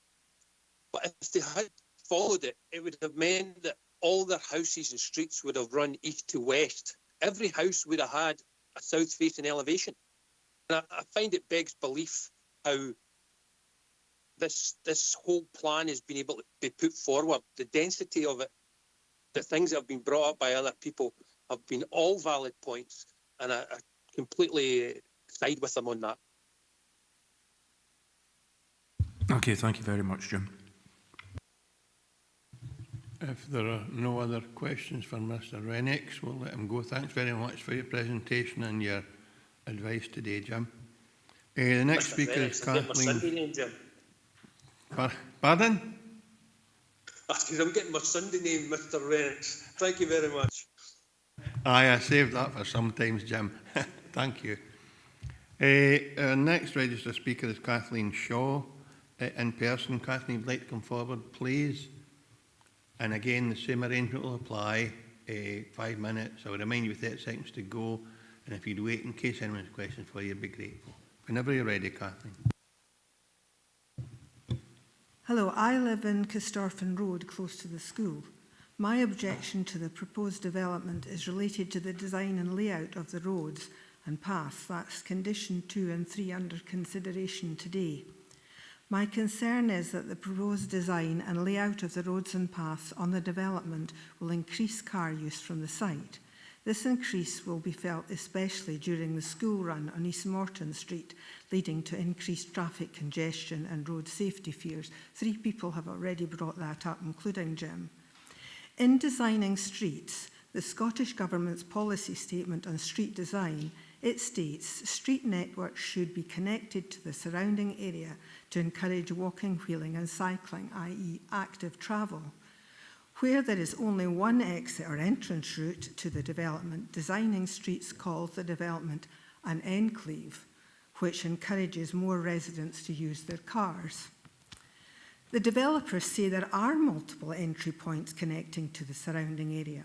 But if they had followed it, it would have meant that all their houses and streets would have run east to west. Every house would have had a south-facing elevation. And I find it begs belief how this whole plan has been able to be put forward. The density of it, the things that have been brought up by other people have been all valid points, and I completely side with them on that. Okay, thank you very much, Jim. If there are no other questions for Mr Rennick, we'll let him go. Thanks very much for your presentation and your advice today, Jim. The next speaker is Kathleen. Pardon? I'm getting my Sunday name, Mr Rennick. Thank you very much. Aye, I saved that for sometimes, Jim. Thank you. Our next registered speaker is Kathleen Shaw. In person, Kathleen, would like to come forward, please. And again, the same arrangement will apply. 5 minutes. I would remind you with 30 seconds to go. And if you'd wait in case anyone has questions for you, I'd be grateful. Whenever you're ready, Kathleen. Hello, I live in Kistorfin Road, close to the school. My objection to the proposed development is related to the design and layout of the roads and paths. That's condition 2 and 3 under consideration today. My concern is that the proposed design and layout of the roads and paths on the development will increase car use from the site. This increase will be felt especially during the school run on East Morton Street, leading to increased traffic congestion and road safety fears. 3 people have already brought that up, including Jim. In designing streets, the Scottish Government's policy statement on street design, it states street networks should be connected to the surrounding area to encourage walking, wheeling and cycling, i.e. active travel. Where there is only one exit or entrance route to the development, designing streets calls the development an enclave, which encourages more residents to use their cars. The developers say there are multiple entry points connecting to the surrounding area,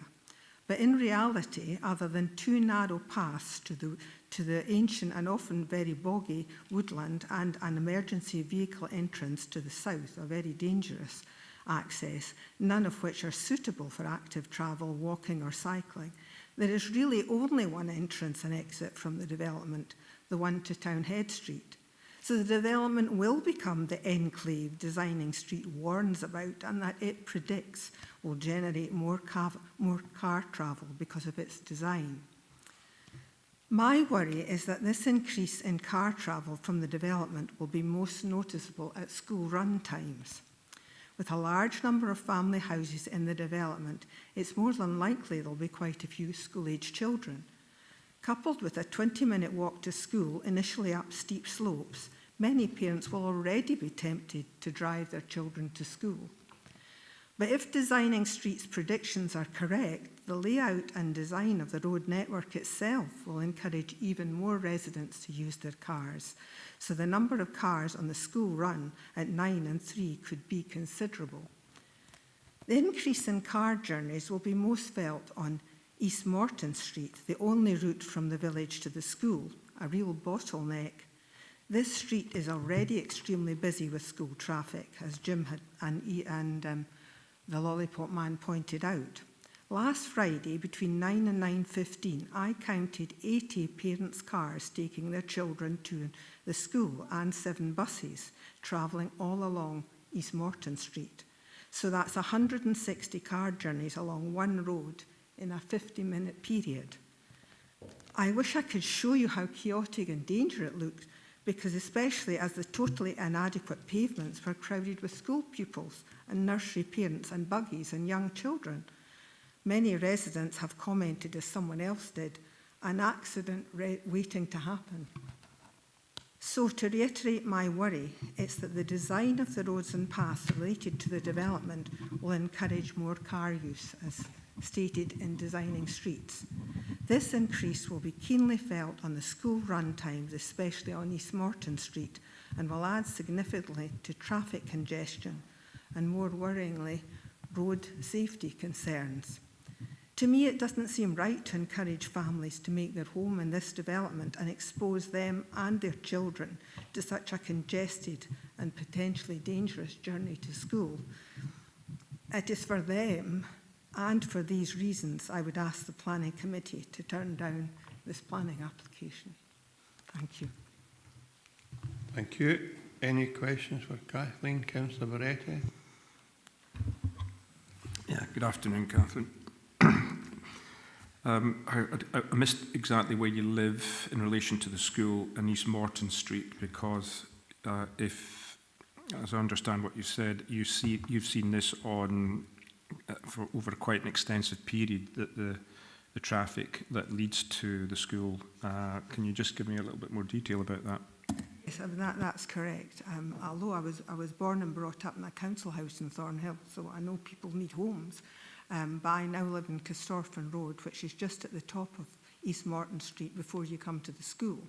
but in reality, other than two narrow paths to the ancient and often very boggy woodland and an emergency vehicle entrance to the south, a very dangerous access, none of which are suitable for active travel, walking or cycling, there is really only one entrance and exit from the development, the one to Townhead Street. So the development will become the enclave Designing Street warns about, and that it predicts will generate more car travel because of its design. My worry is that this increase in car travel from the development will be most noticeable at school run times. With a large number of family houses in the development, it's more than likely there'll be quite a few school-aged children. Coupled with a 20-minute walk to school, initially up steep slopes, many parents will already be tempted to drive their children to school. But if Designing Street's predictions are correct, the layout and design of the road network itself will encourage even more residents to use their cars. So the number of cars on the school run at 9 and 3 could be considerable. The increase in car journeys will be most felt on East Morton Street, the only route from the village to the school, a real bottleneck. This street is already extremely busy with school traffic, as Jim and the Lollipop Man pointed out. Last Friday, between 9 and 9:15, I counted 80 parents' cars taking their children to the school and 7 buses travelling all along East Morton Street. So that's 160 car journeys along one road in a 50-minute period. I wish I could show you how chaotic and dangerous it looked, because especially as the totally inadequate pavements were crowded with school pupils and nursery parents and buggies and young children. Many residents have commented, as someone else did, an accident waiting to happen. So to reiterate my worry, it's that the design of the roads and paths related to the development will encourage more car use, as stated in Designing Streets. This increase will be keenly felt on the school run times, especially on East Morton Street, and will add significantly to traffic congestion and, more worryingly, road safety concerns. To me, it doesn't seem right to encourage families to make their home in this development and expose them and their children to such a congested and potentially dangerous journey to school. It is for them, and for these reasons, I would ask the Planning Committee to turn down this planning application. Thank you. Thank you. Any questions for Kathleen? Councillor Moretti? Yeah, good afternoon, Catherine. I missed exactly where you live in relation to the school in East Morton Street, because if, as I understand what you said, you've seen this on for over quite an extensive period, that the traffic that leads to the school. Can you just give me a little bit more detail about that? Yes, I mean, that's correct. Although I was born and brought up in a council house in Thornhill, so I know people need homes. But I now live in Corstorphine Road, which is just at the top of East Morton Street before you come to the school.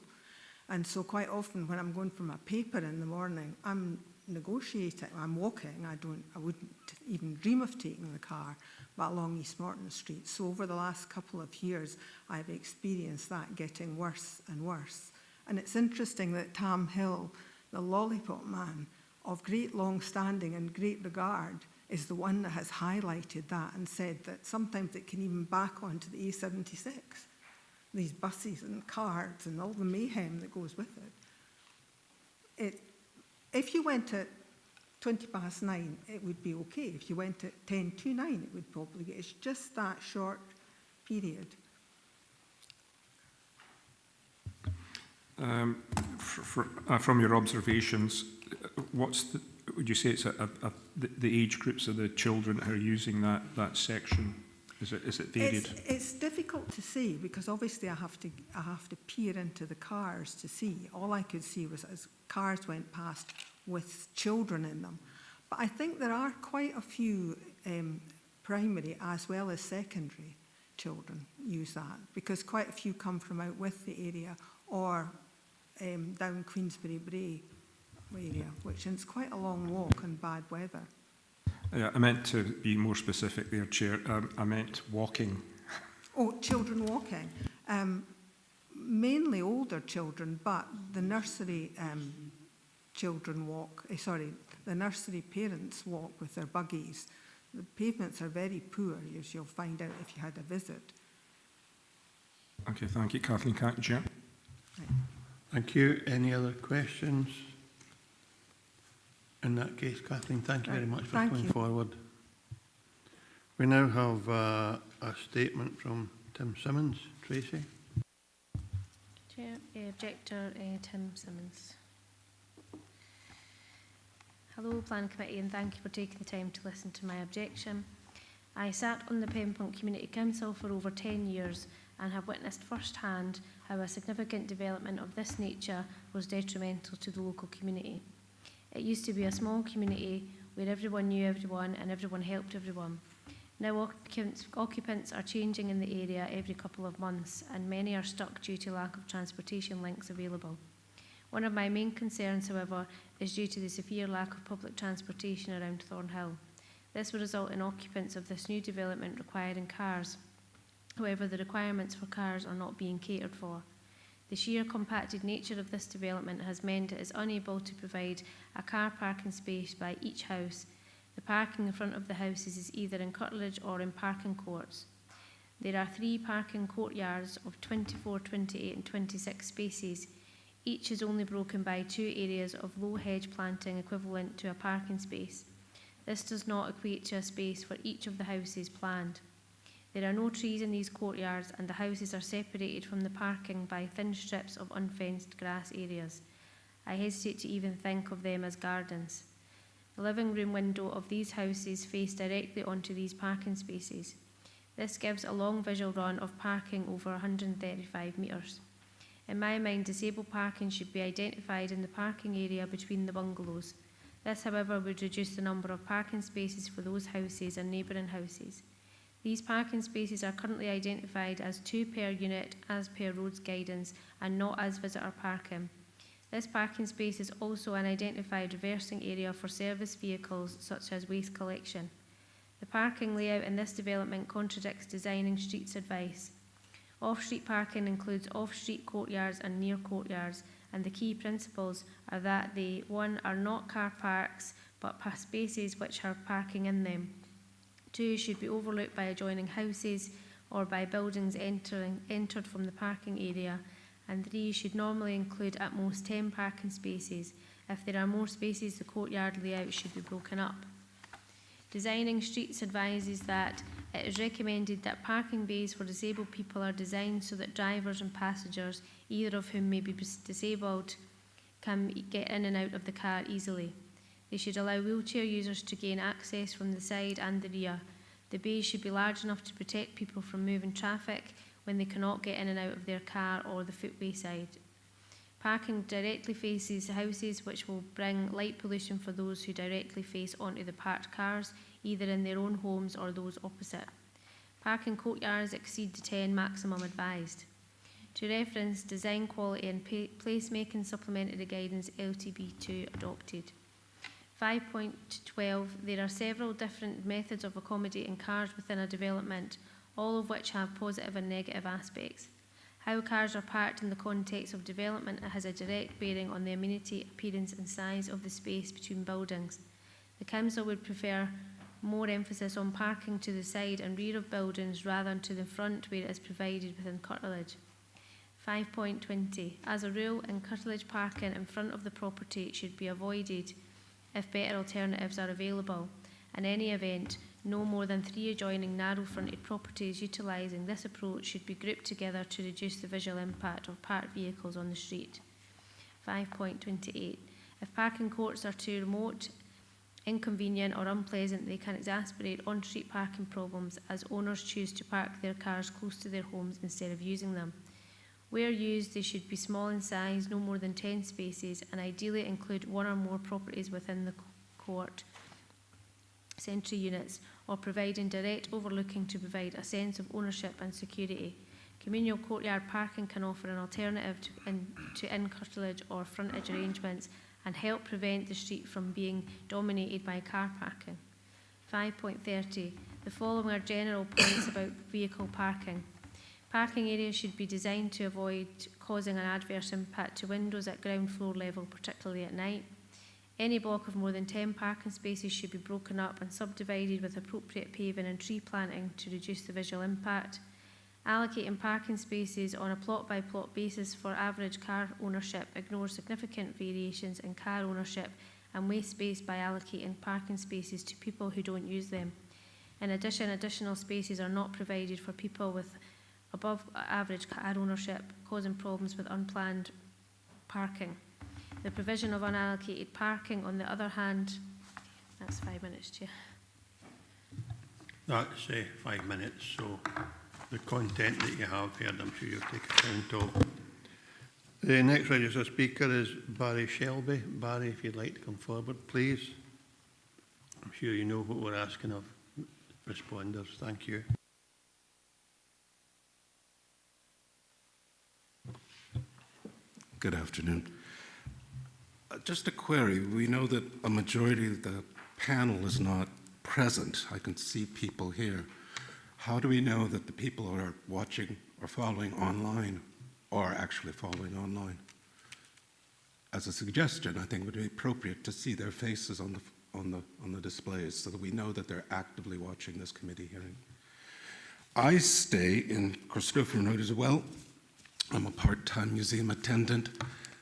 And so quite often when I'm going for my paper in the morning, I'm negotiating, I'm walking, I wouldn't even dream of taking the car, but along East Morton Street. So over the last couple of years, I've experienced that getting worse and worse. And it's interesting that Tam Hill, the Lollipop Man, of great long-standing and great regard, is the one that has highlighted that and said that sometimes it can even back onto the A76, these buses and cars and all the mayhem that goes with it. If you went at 9:20, it would be okay. If you went at 9:10, it would probably get. It's just that short period. From your observations, would you say it's the age groups of the children who are using that section? Is it varied? It's difficult to say because obviously I have to peer into the cars to see. All I could see was as cars went past with children in them. But I think there are quite a few primary as well as secondary children use that because quite a few come from out with the area or down Queensbury Bray area, which is quite a long walk in bad weather. Yeah, I meant to be more specific there, Chair. I meant walking. Oh, children walking. Mainly older children, but the nursery children walk, the nursery parents walk with their buggies. The pavements are very poor, as you'll find out if you had a visit. Okay, thank you. Kathleen Canton, Chair. Thank you. Any other questions? In that case, Kathleen, thank you very much for coming forward. We now have a statement from Tim Simmons. Tracy? Chair, Objector Tim Simmons. Hello, Plan Committee, and thank you for taking the time to listen to my objection. I sat on the Pembroke Community Council for over 10 years and have witnessed firsthand how a significant development of this nature was detrimental to the local community. It used to be a small community where everyone knew everyone and everyone helped everyone. Now occupants are changing in the area every couple of months and many are stuck due to lack of transportation links available. One of my main concerns, however, is due to the severe lack of public transportation around Thornhill. This will result in occupants of this new development requiring cars. However, the requirements for cars are not being catered for. The sheer compacted nature of this development has meant it is unable to provide a car parking space by each house. The parking in front of the houses is either in curtilage or in parking courts. There are 3 parking courtyards of 24, 28 and 26 spaces. Each is only broken by 2 areas of low hedge planting equivalent to a parking space. This does not equate to a space for each of the houses planned. There are no trees in these courtyards and the houses are separated from the parking by thin strips of unfenced grass areas. I hesitate to even think of them as gardens. The living room window of these houses face directly onto these parking spaces. This gives a long visual run of parking over 135 metres. In my mind, disabled parking should be identified in the parking area between the bungalows. This, however, would reduce the number of parking spaces for those houses and neighbouring houses. These parking spaces are currently identified as 2 per unit as per roads guidance and not as visitor parking. This parking space is also an identified reversing area for service vehicles such as waste collection. The parking layout in this development contradicts Designing Streets advice. Off-street parking includes off-street courtyards and near courtyards, and the key principles are that they, 1, are not car parks but spaces which have parking in them. 2, should be overlooked by adjoining houses or by buildings entered from the parking area, and 3, should normally include at most 10 parking spaces. If there are more spaces, the courtyard layout should be broken up. Designing Streets advises that it is recommended that parking bays for disabled people are designed so that drivers and passengers, either of whom may be disabled, can get in and out of the car easily. They should allow wheelchair users to gain access from the side and the rear. The bays should be large enough to protect people from moving traffic when they cannot get in and out of their car or the footway side. Parking directly faces houses, which will bring light pollution for those who directly face onto the parked cars, either in their own homes or those opposite. Parking courtyards exceed the 10 maximum advised. To reference, design quality and placemaking supplemented the guidance LTB2 adopted. 5.12. There are several different methods of accommodating cars within a development, all of which have positive and negative aspects. How cars are parked in the context of development has a direct bearing on the amenity, appearance and size of the space between buildings. The Council would prefer more emphasis on parking to the side and rear of buildings rather than to the front where it is provided within curtilage. 5.20. As a rule, in curtilage parking in front of the property should be avoided if better alternatives are available. In any event, no more than 3 adjoining narrow-fronted properties utilising this approach should be grouped together to reduce the visual impact of parked vehicles on the street. 5.28. If parking courts are too remote, inconvenient or unpleasant, they can exacerbate on-street parking problems as owners choose to park their cars close to their homes instead of using them. Where used, they should be small in size, no more than 10 spaces, and ideally include one or more properties within the court sentry units, or providing direct overlooking to provide a sense of ownership and security. Communal courtyard parking can offer an alternative to in-curtilage or frontage arrangements and help prevent the street from being dominated by car parking. 5.30. The following are general points about vehicle parking. Parking areas should be designed to avoid causing an adverse impact to windows at ground floor level, particularly at night. Any block of more than 10 parking spaces should be broken up and subdivided with appropriate paving and tree planting to reduce the visual impact. Allocating parking spaces on a plot-by-plot basis for average car ownership ignores significant variations in car ownership and waste space by allocating parking spaces to people who don't use them. In addition, additional spaces are not provided for people with above average car ownership, causing problems with unplanned parking. The provision of unallocated parking, on the other hand, that's 5 minutes, Chair. That's 5 minutes, so the content that you have heard, I'm sure you'll take account of. The next registered speaker is Barry Shelby. Barry, if you'd like to come forward, please. I'm sure you know what we're asking of responders. Thank you. Good afternoon. Just a query. We know that a majority of the panel is not present. I can see people here. How do we know that the people who are watching or following online are actually following online? As a suggestion, I think it would be appropriate to see their faces on the displays so that we know that they're actively watching this committee hearing. I stay in Christopher Road as well. I'm a part-time museum attendant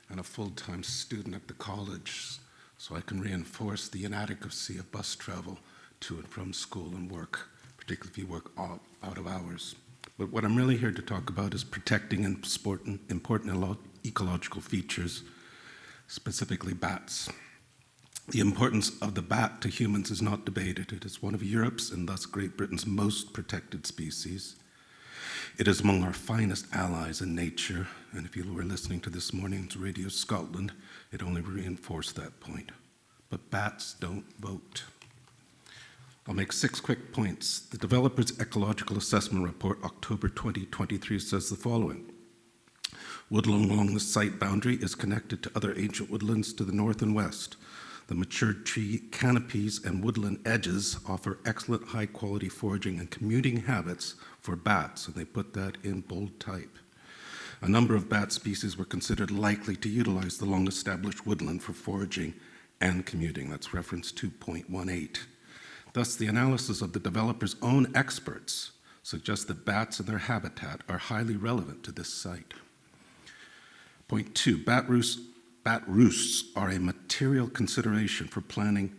and a full-time student at the college, so I can reinforce the inadequacy of bus travel to and from school and work, particularly if you work out of hours. But what I'm really here to talk about is protecting important ecological features, specifically bats. The importance of the bat to humans is not debated. It is one of Europe's and thus Great Britain's most protected species. It is among our finest allies in nature, and if you were listening to this morning's Radio Scotland, it only reinforced that point. But bats don't vote. I'll make 6 quick points. The developer's ecological assessment report, October 2023, says the following. Woodland along the site boundary is connected to other ancient woodlands to the north and west. The matured tree canopies and woodland edges offer excellent high-quality foraging and commuting habits for bats, and they put that in bold type. A number of bat species were considered likely to utilize the long-established woodland for foraging and commuting. That's reference 2.18. Thus, the analysis of the developer's own experts suggests that bats and their habitat are highly relevant to this site. Point 2, bat roosts are a material consideration for planning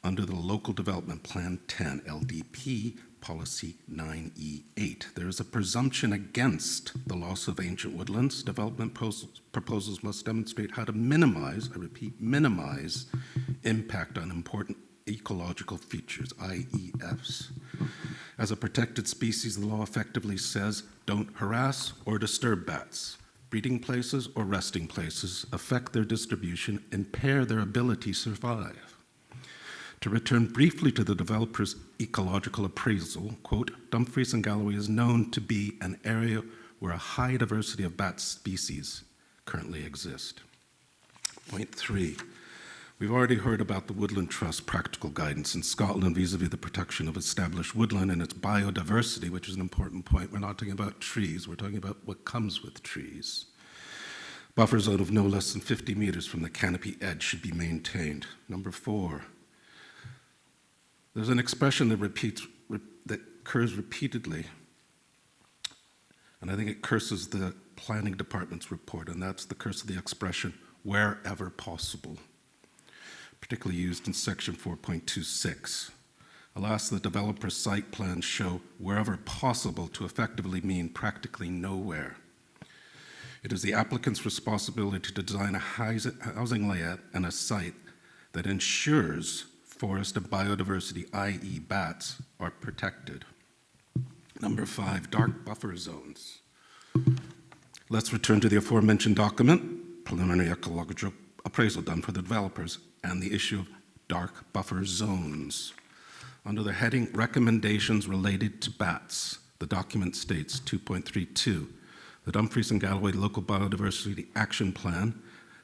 under the Local Development Plan 10, LDP, Policy 9E8. There is a presumption against the loss of ancient woodlands. Development proposals must demonstrate how to minimize, I repeat, minimize impact on important ecological features, IEFs. As a protected species, the law effectively says don't harass or disturb bats. Breeding places or resting places affect their distribution, impair their ability to survive. To return briefly to the developer's ecological appraisal, quote, Dumfries and Galloway is known to be an area where a high diversity of bat species currently exist. Point 3, we've already heard about the Woodland Trust practical guidance in Scotland vis-a-vis the protection of established woodland and its biodiversity, which is an important point. We're not talking about trees, we're talking about what comes with trees. Buffer zone of no less than 50 meters from the canopy edge should be maintained. Number 4, there's an expression that occurs repeatedly, and I think it curses the planning department's report, and that's the curse of the expression, wherever possible, particularly used in section 4.26. Alas, the developer's site plans show wherever possible to effectively mean practically nowhere. It is the applicant's responsibility to design a housing layout and a site that ensures forest and biodiversity, i.e. bats, are protected. Number 5, dark buffer zones. Let's return to the aforementioned document, preliminary ecological appraisal done for the developers, and the issue of dark buffer zones. Under the heading Recommendations Related to Bats, the document states 2.32, the Dumfries and Galloway Local Biodiversity Action Plan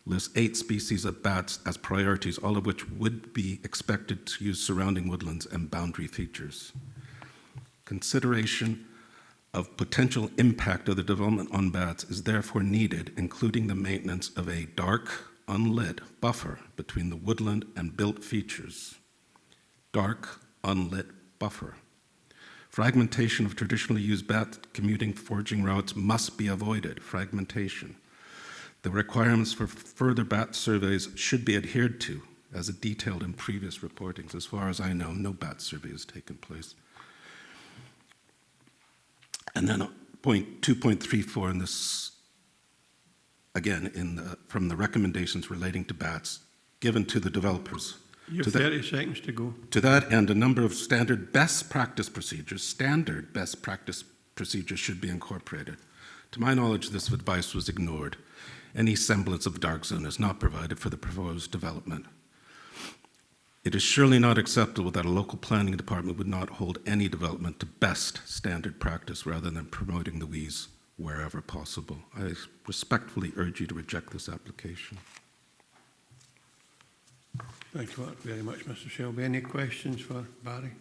lists 8 species of bats as priorities, all of which would be expected to use surrounding woodlands and boundary features. Consideration of potential impact of the development on bats is therefore needed, including the maintenance of a dark, unlit buffer between the woodland and built features. Dark, unlit buffer. Fragmentation of traditionally used bat commuting foraging routes must be avoided. Fragmentation. The requirements for further bat surveys should be adhered to, as detailed in previous reportings. As far as I know, no bat survey has taken place. And then point 2.34 in this, again, from the recommendations relating to bats given to the developers. You have 30 seconds to go. To that end, a number of standard best practice procedures should be incorporated. To my knowledge, this advice was ignored. Any semblance of dark zone is not provided for the proposed development. It is surely not acceptable that a local planning department would not hold any development to best standard practice rather than promoting the WEES wherever possible. I respectfully urge you to reject this application. Thank you very much, Mr. Shelby. Any questions for Barry?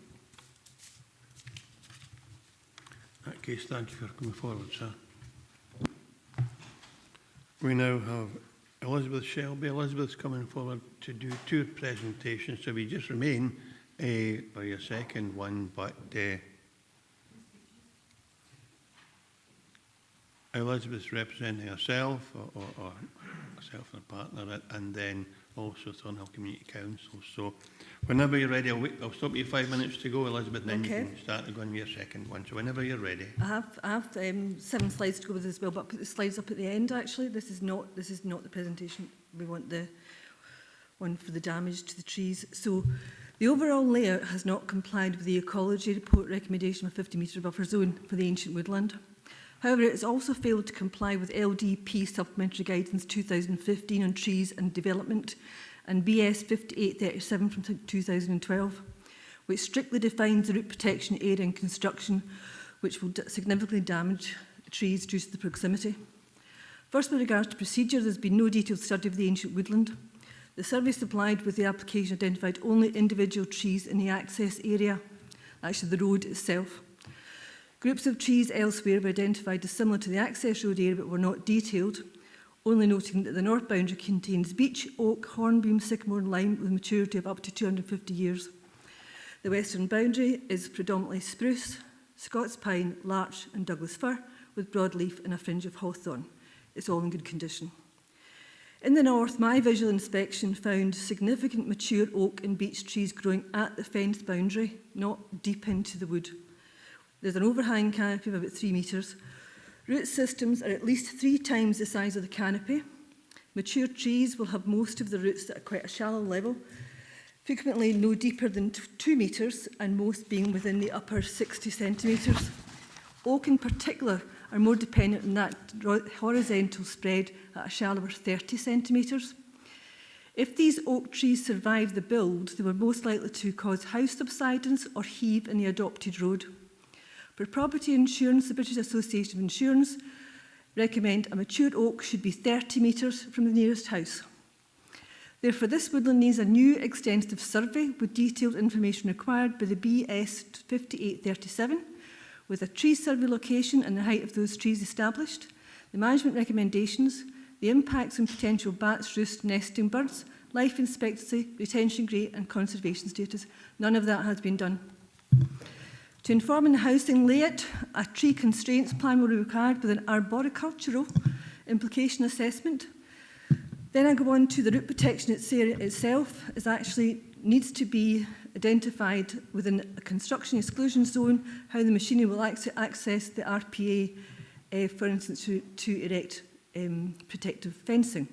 In that case, thank you for coming forward, sir. We now have Elizabeth Shelby. Elizabeth's coming forward to do 2 presentations, so we just remain for your second one, but Elizabeth's representing herself or herself and a partner, and then also Thornhill Community Council. So whenever you're ready, I'll stop you 5 minutes to go, Elizabeth, and then you can start going with your second one. So whenever you're ready. I have 7 slides to go with as well, but I'll put the slides up at the end. Actually, this is not the presentation. We want the one for the damage to the trees. So the overall layout has not complied with the ecology report recommendation of 50-metre buffer zone for the ancient woodland. However, it has also failed to comply with LDP Supplementary Guidance 2015 on trees and development and BS 5837 from 2012, which strictly defines the root protection area in construction, which will significantly damage trees due to the proximity. First, with regards to procedure, there has been no detailed study of the ancient woodland. The survey supplied with the application identified only individual trees in the access area, actually the road itself. Groups of trees elsewhere were identified as similar to the access road area but were not detailed, only noting that the north boundary contains beech, oak, hornbeam, sycamore and lime with maturity of up to 250 years. The western boundary is predominantly spruce, Scots pine, larch and Douglas fir with broadleaf and a fringe of hawthorn. It's all in good condition. In the north, my visual inspection found significant mature oak and beech trees growing at the fence boundary, not deep into the wood. There's an overhang canopy of about 3 metres. Root systems are at least 3 times the size of the canopy. Mature trees will have most of the roots at quite a shallow level, frequently no deeper than 2 metres and most being within the upper 60 centimetres. Oak in particular are more dependent on that horizontal spread at a shallower 30 centimetres. If these oak trees survive the build, they were most likely to cause house subsidence or heave in the adopted road. For property insurance, the British Association of Insurance recommend a mature oak should be 30 metres from the nearest house. Therefore, this woodland needs a new extensive survey with detailed information required by the BS 5837, with a tree survey location and the height of those trees established, the management recommendations, the impacts on potential bats, roost, nesting birds, life expectancy, retention rate and conservation status. None of that has been done. To inform in the housing layout, a tree constraints plan will be required with an arboricultural implication assessment. Then I go on to the root protection itself. It actually needs to be identified within a construction exclusion zone how the machinery will access the RPA, for instance, to erect protective fencing.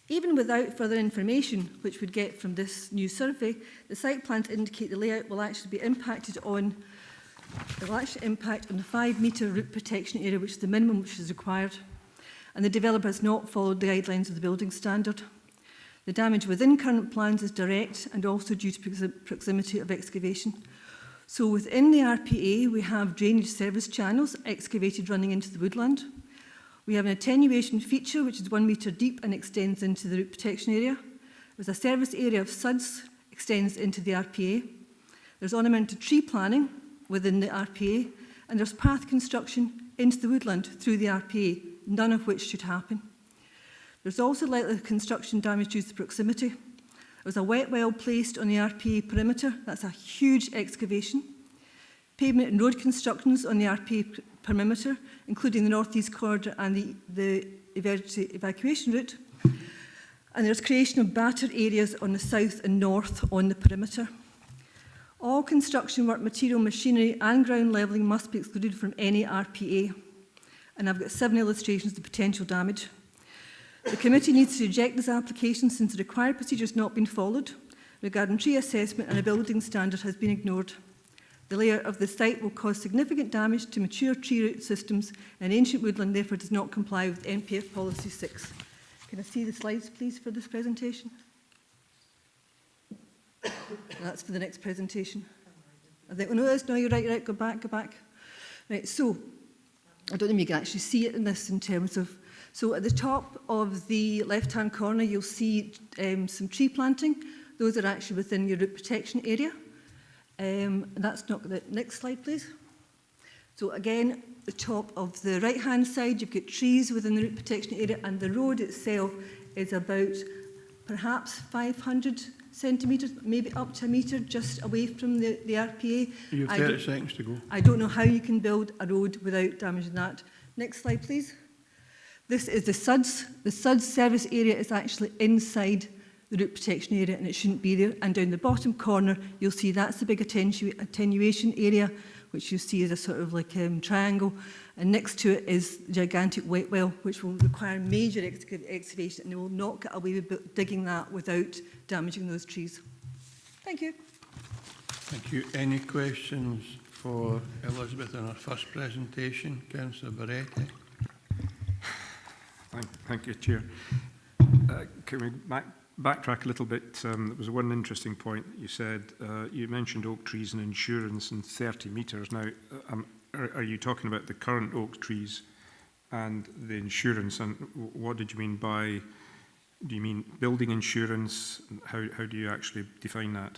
Even without further information, which we'd get from this new survey, the site plans indicate the layout will actually be impacted on, it will actually impact on the 5-metre root protection area, which is the minimum which is required. And the developer has not followed the guidelines of the building standard. The damage within current plans is direct and also due to proximity of excavation. So within the RPA, we have drainage service channels excavated running into the woodland. We have an attenuation feature, which is 1 metre deep and extends into the root protection area. There's a service area of suds, extends into the RPA. There's ornamental tree planting within the RPA, and there's path construction into the woodland through the RPA, none of which should happen. There's also likely construction damage due to proximity. There's a wet well placed on the RPA perimeter. That's a huge excavation. Pavement and road constructions on the RPA perimeter, including the northeast corridor and the emergency evacuation route. And there's creation of battered areas on the south and north on the perimeter. All construction work, material, machinery and ground levelling must be excluded from any RPA. And I've got 7 illustrations of the potential damage. The committee needs to reject this application since the required procedure has not been followed regarding tree assessment and a building standard has been ignored. The layout of the site will cause significant damage to mature tree root systems and ancient woodland, therefore does not comply with NPF Policy 6. Can I see the slides, please, for this presentation? That's for the next presentation. I think, oh no, no, you're right, go back. Right, so, I don't know if you can actually see it in this in terms of, so at the top of the left-hand corner, you'll see some tree planting. Those are actually within your root protection area. And that's not the next slide, please. So again, the top of the right-hand side, you've got trees within the root protection area, and the road itself is about perhaps 500 centimetres, maybe up to a metre, just away from the RPA. You have 30 seconds to go. I don't know how you can build a road without damaging that. Next slide, please. This is the SUDS. The SUDS service area is actually inside the root protection area, and it shouldn't be there. And down the bottom corner, you'll see that's the big attenuation area, which you see as a sort of like triangle. And next to it is the gigantic wet well, which will require major excavation, and they will not get away with digging that without damaging those trees. Thank you. Thank you. Any questions for Elizabeth in her first presentation? Councillor Barretti. Thank you, Chair. Can we backtrack a little bit? There was one interesting point that you said. You mentioned oak trees and insurance and 30 metres. Now, are you talking about the current oak trees and the insurance? And what did you mean by, do you mean building insurance? How do you actually define that?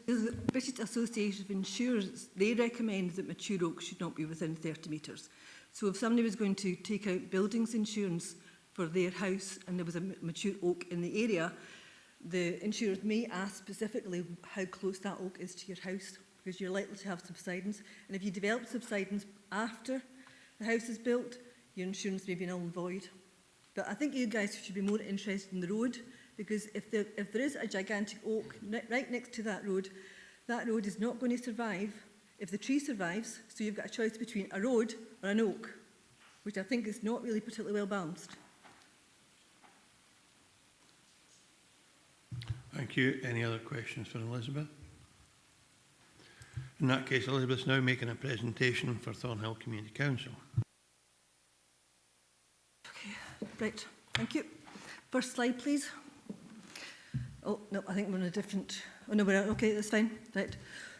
The British Association of Insurers, they recommend that mature oaks should not be within 30 metres. So if somebody was going to take out buildings insurance for their house and there was a mature oak in the area, the insurers may ask specifically how close that oak is to your house, because you're likely to have subsidence. And if you develop subsidence after the house is built, your insurance may be null and void. But I think you guys should be more interested in the road, because if there is a gigantic oak right next to that road is not going to survive if the tree survives. So you've got a choice between a road or an oak, which I think is not really particularly well balanced. Thank you. Any other questions for Elizabeth? In that case, Elizabeth's now making a presentation for Thornhill Community Council. Okay, right, thank you. First slide, please. Oh, no, I think we're on a different, oh no, we're okay, that's fine, right.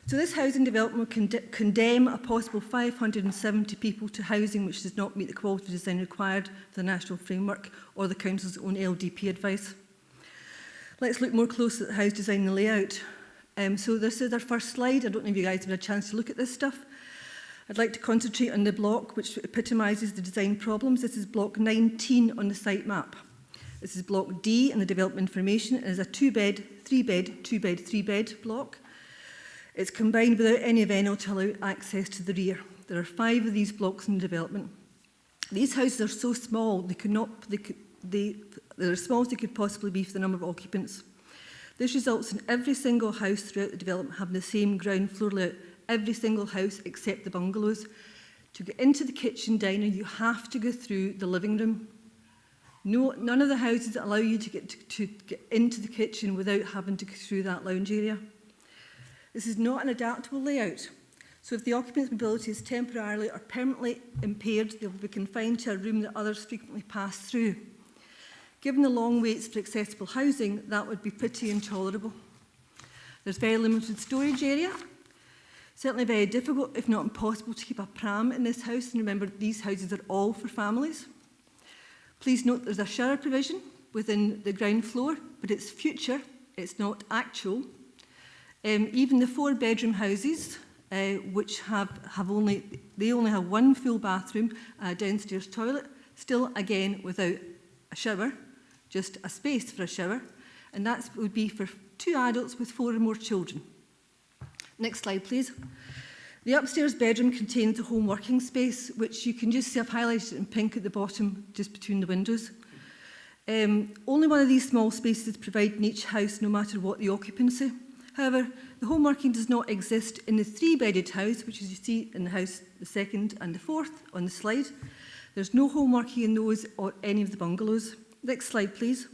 So this housing development will condemn a possible 570 people to housing which does not meet the quality of design required for the national framework or the council's own LDP advice. Let's look more closely at the house design and the layout. So this is our first slide. I don't know if you guys have had a chance to look at this stuff. I'd like to concentrate on the block which epitomises the design problems. This is block 19 on the site map. This is block D in the development information. It is a 2-bed, 3-bed, 2-bed, 3-bed block. It's combined without any venal to allow access to the rear. There are 5 of these blocks in development. These houses are so small, they're as small as they could possibly be for the number of occupants. This results in every single house throughout the development having the same ground floor layout, every single house except the bungalows. To get into the kitchen diner, you have to go through the living room. No, none of the houses allow you to get into the kitchen without having to go through that lounge area. This is not an adaptable layout, so if the occupant's mobility is temporarily or permanently impaired, they will be confined to a room that others frequently pass through. Given the long waits for accessible housing, that would be pretty intolerable. There's very limited storage area. Certainly very difficult, if not impossible, to keep a pram in this house. And remember, these houses are all for families. Please note there's a shower provision within the ground floor, but it's future, it's not actual. Even the 4-bedroom houses, which only have one full bathroom, a downstairs toilet, still again without a shower, just a space for a shower, and that would be for 2 adults with 4 or more children. Next slide, please. The upstairs bedroom contains a home working space, which you can just see I've highlighted in pink at the bottom, just between the windows. Only one of these small spaces is provided in each house, no matter what the occupancy. However, the home working does not exist in the 3-bedded house, which as you see in the house, the 2nd and the 4th on the slide. There's no home working in those or any of the bungalows. Next slide, please.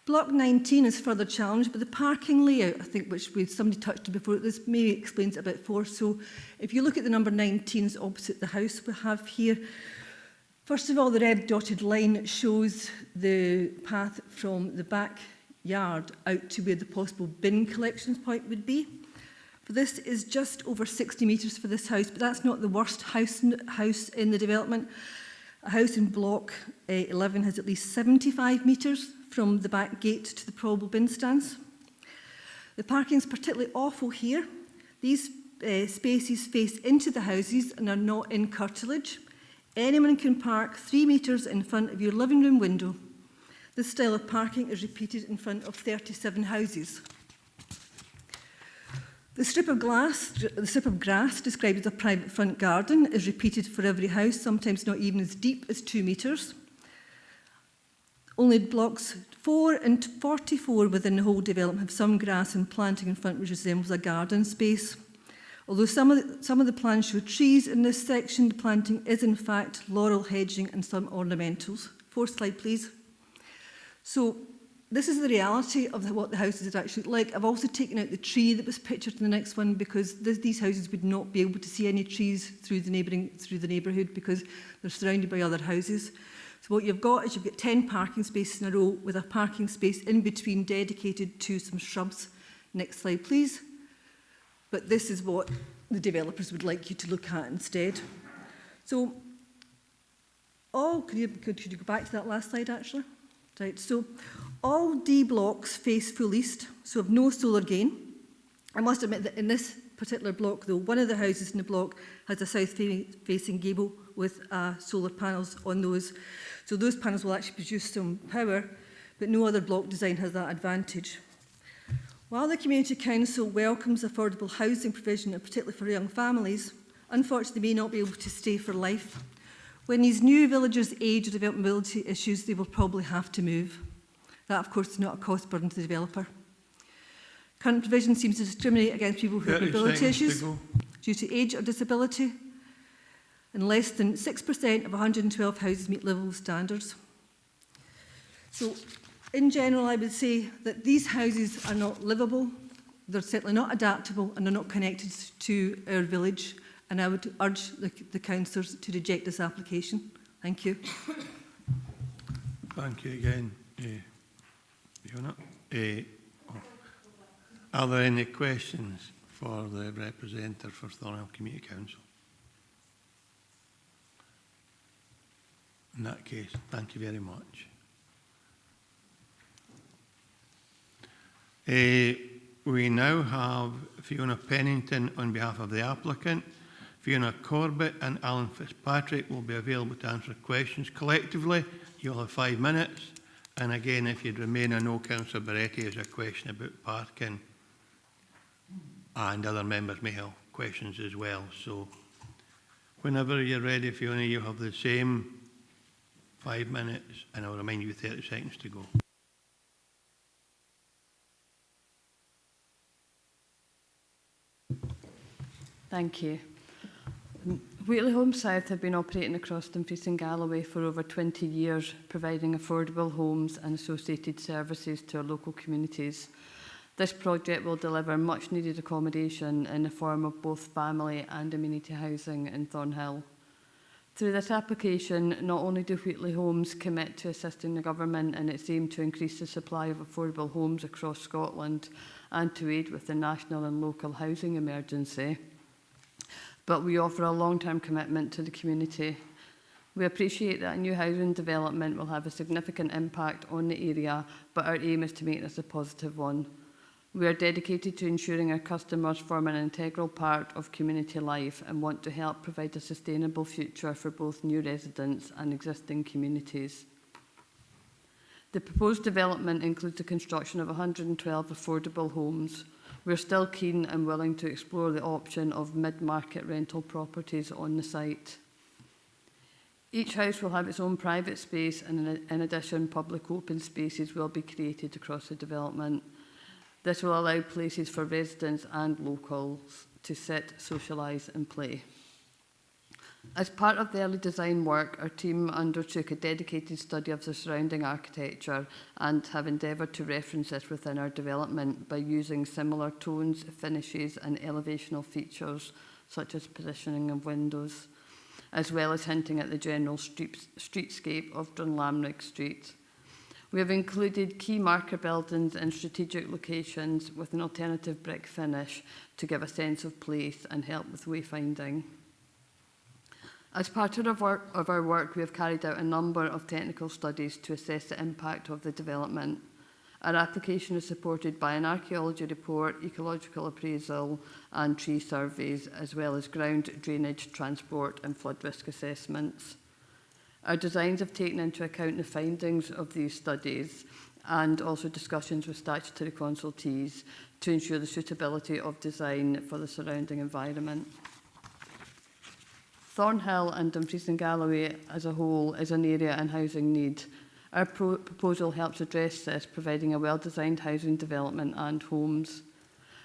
Block 19 is further challenged by the parking layout, I think, which somebody touched on before. This maybe explains it a bit for. So if you look at the number 19s opposite the house we have here, first of all, the red dotted line shows the path from the backyard out to where the possible bin collections point would be. But this is just over 60 metres for this house, but that's not the worst house in the development. A house in block 11 has at least 75 metres from the back gate to the probable bin stands. The parking is particularly awful here. These spaces face into the houses and are not in curtilage. Anyone can park 3 metres in front of your living room window. This style of parking is repeated in front of 37 houses. The strip of grass described as a private front garden is repeated for every house, sometimes not even as deep as 2 metres. Only blocks 4 and 44 within the whole development have some grass and planting in front which resembles a garden space. Although some of the plans show trees in this section, the planting is in fact laurel hedging and some ornamentals. 4th slide, please. So this is the reality of what the houses are actually like. I've also taken out the tree that was pictured in the next one because these houses would not be able to see any trees through the neighbourhood because they're surrounded by other houses. So what you've got is you've got 10 parking spaces in a row with a parking space in between dedicated to some shrubs. Next slide, please. But this is what the developers would like you to look at instead. So, could you go back to that last slide actually? Right, so all D blocks face full east, so have no solar gain. I must admit that in this particular block though, one of the houses in the block has a south-facing gable with solar panels on those. So those panels will actually produce some power, but no other block design has that advantage. While the Community Council welcomes affordable housing provision, and particularly for young families, unfortunately they may not be able to stay for life. When these new villagers age or develop mobility issues, they will probably have to move. That, of course, is not a cost burden to the developer. Current provision seems to discriminate against people who have mobility issues due to age or disability, and less than 6% of 112 houses meet livable standards. So, in general, I would say that these houses are not livable, they're certainly not adaptable, and they're not connected to our village. And I would urge the councillors to reject this application. Thank you. Thank you again, Fiona. Are there any questions for the representative for Thornhill Community Council? In that case, thank you very much. We now have Fiona Pennington on behalf of the applicant. Fiona Corbett and Alan Fitzpatrick will be available to answer questions collectively. You'll have 5 minutes. And again, if you'd remain, I know Councillor Baretti has a question about parking, and other members may have questions as well. So whenever you're ready, Fiona, you have the same 5 minutes, and I'll remind you 30 seconds to go. Thank you. Wheatley Homes South have been operating across Dumfries and Galloway for over 20 years, providing affordable homes and associated services to our local communities. This project will deliver much needed accommodation in the form of both family and amenity housing in Thornhill. Through this application, not only do Wheatley Homes commit to assisting the government in its aim to increase the supply of affordable homes across Scotland and to aid with the national and local housing emergency, but we offer a long-term commitment to the community. We appreciate that a new housing development will have a significant impact on the area, but our aim is to make this a positive one. We are dedicated to ensuring our customers form an integral part of community life and want to help provide a sustainable future for both new residents and existing communities. The proposed development includes the construction of 112 affordable homes. We're still keen and willing to explore the option of mid-market rental properties on the site. Each house will have its own private space, and in addition, public open spaces will be created across the development. This will allow places for residents and locals to sit, socialise and play. As part of the early design work, our team undertook a dedicated study of the surrounding architecture and have endeavoured to reference this within our development by using similar tones, finishes and elevational features such as positioning of windows, as well as hinting at the general streetscape of Drumlamrig Street. We have included key marker buildings in strategic locations with an alternative brick finish to give a sense of place and help with wayfinding. As part of our work, we have carried out a number of technical studies to assess the impact of the development. Our application is supported by an archaeology report, ecological appraisal and tree surveys, as well as ground drainage, transport and flood risk assessments. Our designs have taken into account the findings of these studies and also discussions with statutory consultees to ensure the suitability of design for the surrounding environment. Thornhill and Dumfries and Galloway as a whole is an area in housing need. Our proposal helps address this, providing a well-designed housing development and homes.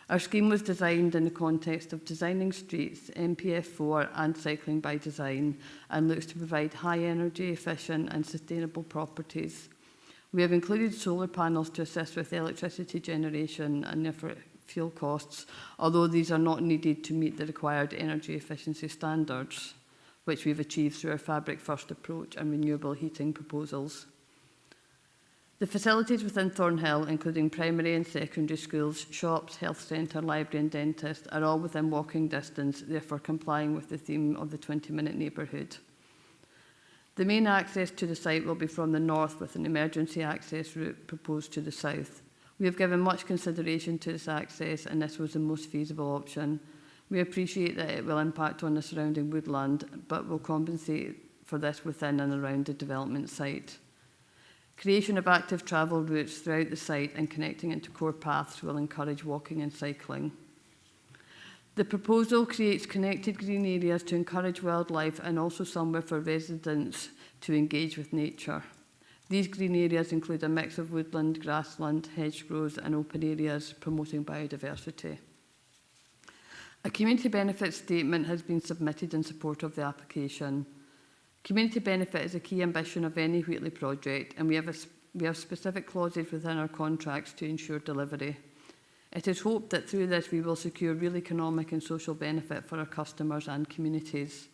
Our scheme was designed in the context of designing streets, MPF4 and cycling by design, and looks to provide high energy efficient and sustainable properties. We have included solar panels to assist with electricity generation and therefore fuel costs, although these are not needed to meet the required energy efficiency standards, which we've achieved through our Fabric First approach and renewable heating proposals. The facilities within Thornhill, including primary and secondary schools, shops, health centre, library and dentist, are all within walking distance, therefore complying with the theme of the 20-minute neighbourhood. The main access to the site will be from the north, with an emergency access route proposed to the south. We have given much consideration to this access, and this was the most feasible option. We appreciate that it will impact on the surrounding woodland, but will compensate for this within and around the development site. Creation of active travel routes throughout the site and connecting into core paths will encourage walking and cycling. The proposal creates connected green areas to encourage wildlife and also somewhere for residents to engage with nature. These green areas include a mix of woodland, grassland, hedgerows and open areas promoting biodiversity. A community benefit statement has been submitted in support of the application. Community benefit is a key ambition of any Wheatley project, and we have specific clauses within our contracts to ensure delivery. It is hoped that through this we will secure real economic and social benefit for our customers and communities.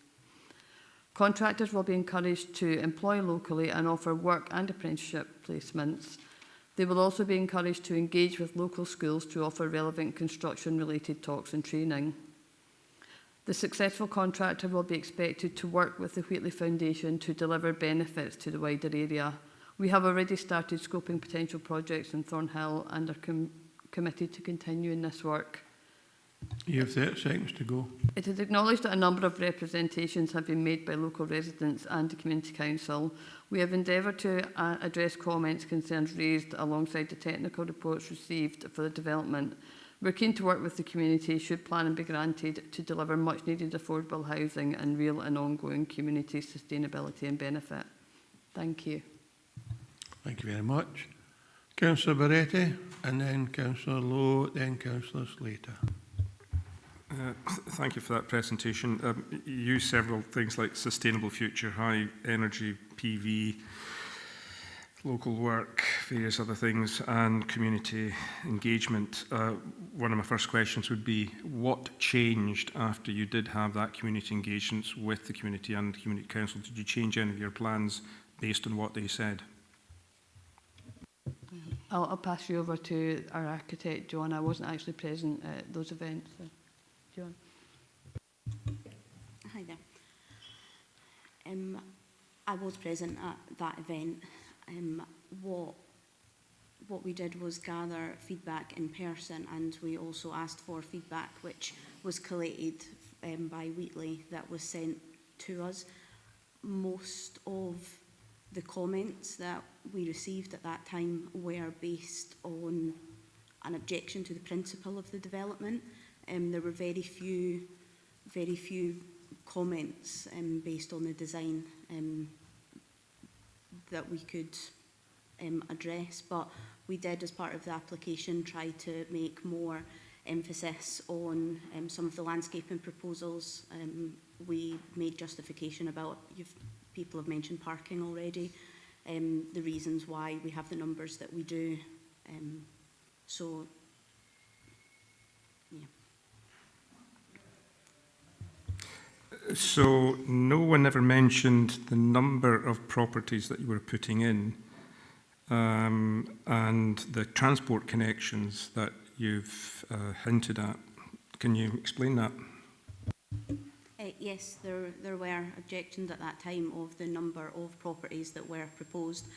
Contractors will be encouraged to employ locally and offer work and apprenticeship placements. They will also be encouraged to engage with local schools to offer relevant construction-related talks and training. The successful contractor will be expected to work with the Wheatley Foundation to deliver benefits to the wider area. We have already started scoping potential projects in Thornhill and are committed to continuing this work. You have 30 seconds to go. It is acknowledged that a number of representations have been made by local residents and the Community Council. We have endeavoured to address comments, concerns raised alongside the technical reports received for the development. We're keen to work with the community, should planning be granted, to deliver much needed affordable housing and real and ongoing community sustainability and benefit. Thank you. Thank you very much. Councillor Barretti, and then Councillor Lowe, then Councillor Slater. Thank you for that presentation. You use several things like sustainable future, high energy, PV, local work, various other things, and community engagement. One of my first questions would be, what changed after you did have that community engagement with the community and community council? Did you change any of your plans based on what they said? I'll pass you over to our architect, John. I wasn't actually present at those events. So. John. Hi there. I was present at that event. What we did was gather feedback in person, and we also asked for feedback which was collated by Wheatley that was sent to us. Most of the comments that we received at that time were based on an objection to the principle of the development. There were very few comments based on the design that we could address, but we did, as part of the application, try to make more emphasis on some of the landscaping proposals. We made justification about, people have mentioned parking already, the reasons why we have the numbers that we do. So, yeah. So no one ever mentioned the number of properties that you were putting in and the transport connections that you've hinted at. Can you explain that? Yes, there were objections at that time of the number of properties that were proposed,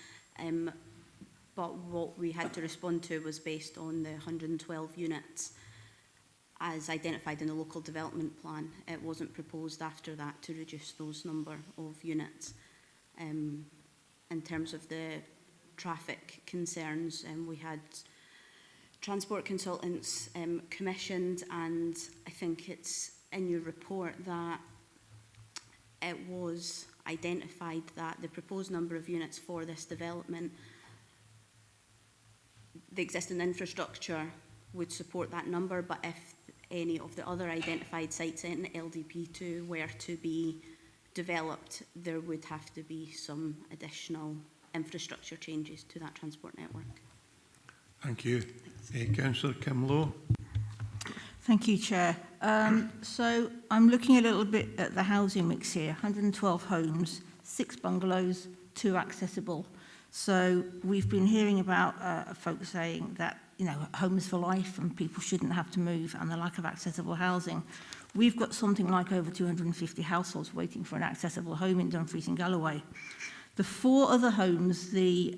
but what we had to respond to was based on the 112 units as identified in the local development plan. It wasn't proposed after that to reduce those number of units. In terms of the traffic concerns, we had transport consultants commissioned, and I think it's in your report that it was identified that the proposed number of units for this development, the existing infrastructure would support that number, but if any of the other identified sites in LDP2 were to be developed, there would have to be some additional infrastructure changes to that transport network. Thank you. Councillor Kim Lowe. Thank you, Chair. So I'm looking a little bit at the housing mix here. 112 homes, 6 bungalows, 2 accessible. So we've been hearing about folks saying that, you know, homes for life and people shouldn't have to move, and the lack of accessible housing. We've got something like over 250 households waiting for an accessible home in Dumfries and Galloway. The 4 other homes, the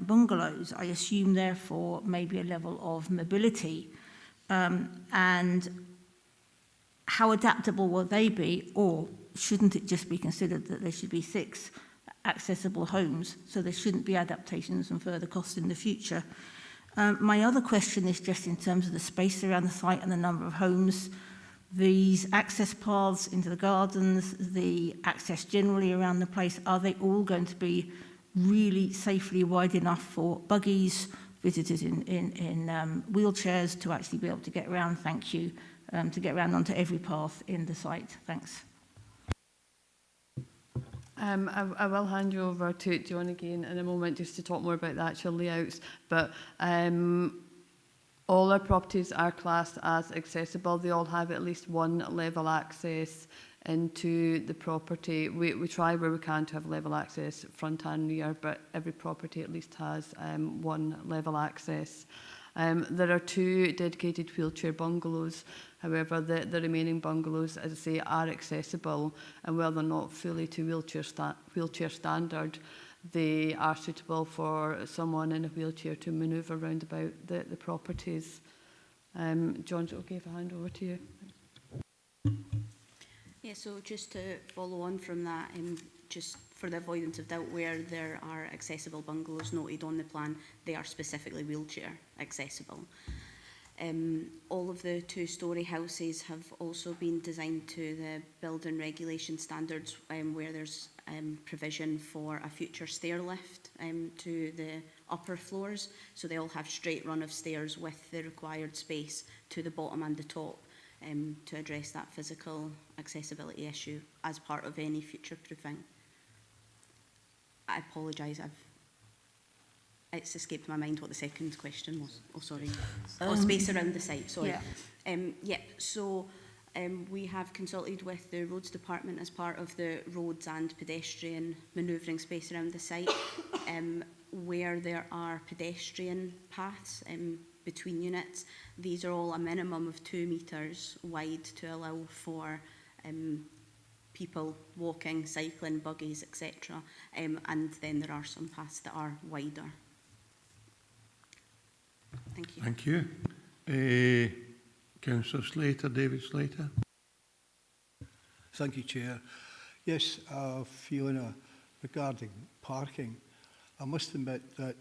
bungalows, I assume therefore maybe a level of mobility. And how adaptable will they be, or shouldn't it just be considered that there should be 6 accessible homes, so there shouldn't be adaptations and further costs in the future? My other question is just in terms of the space around the site and the number of homes, these access paths into the gardens, the access generally around the place, are they all going to be really safely wide enough for buggies, visitors in wheelchairs to actually be able to get around? Thank you. To get around onto every path in the site. Thanks. I will hand you over to John again in a moment just to talk more about the actual layouts, but all our properties are classed as accessible. They all have at least one level access into the property. We try where we can to have level access front and rear, but every property at least has one level access. There are 2 dedicated wheelchair bungalows. However, the remaining bungalows, as I say, are accessible, and while they're not fully to wheelchair standard, they are suitable for someone in a wheelchair to manoeuvre around about the properties. John, is it okay if I hand over to you? Yeah, so just to follow on from that, just for the avoidance of doubt, where there are accessible bungalows noted on the plan, they are specifically wheelchair accessible. All of the 2-storey houses have also been designed to the building regulation standards, where there's provision for a future stair lift to the upper floors. So they all have straight run of stairs with the required space to the bottom and the top. to address that physical accessibility issue as part of any future proofing. I apologise, it's escaped my mind what the second question was. Oh, sorry. Space around the site, sorry. Yeah. So we have consulted with the Roads Department as part of the roads and pedestrian manoeuvring space around the site. Where there are pedestrian paths between units, these are all a minimum of 2 metres wide to allow for people walking, cycling, buggies, etc. And then there are some paths that are wider. Thank you. Thank you. Councillor Slater, David Slater. Thank you, Chair. Yes, Fiona, regarding parking, I must admit that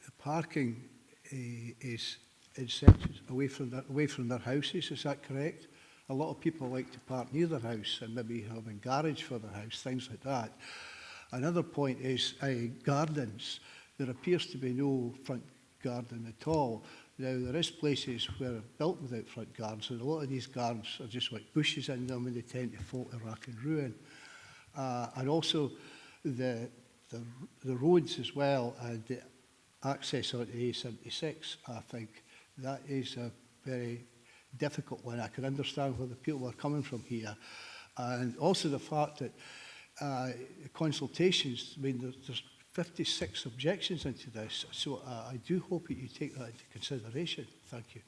the parking is in sections away from their houses. Is that correct? A lot of people like to park near their house and maybe have a garage for their house, things like that. Another point is gardens. There appears to be no front garden at all. Now, there is places where are built without front gardens, and a lot of these gardens are just like bushes in them, and they tend to fall to rack and ruin. And also the roads as well, and the access onto A76, I think that is a very difficult one. I can understand where the people are coming from here. And also the fact that consultations, I mean, there's 56 objections into this, so I do hope that you take that into consideration. Thank you.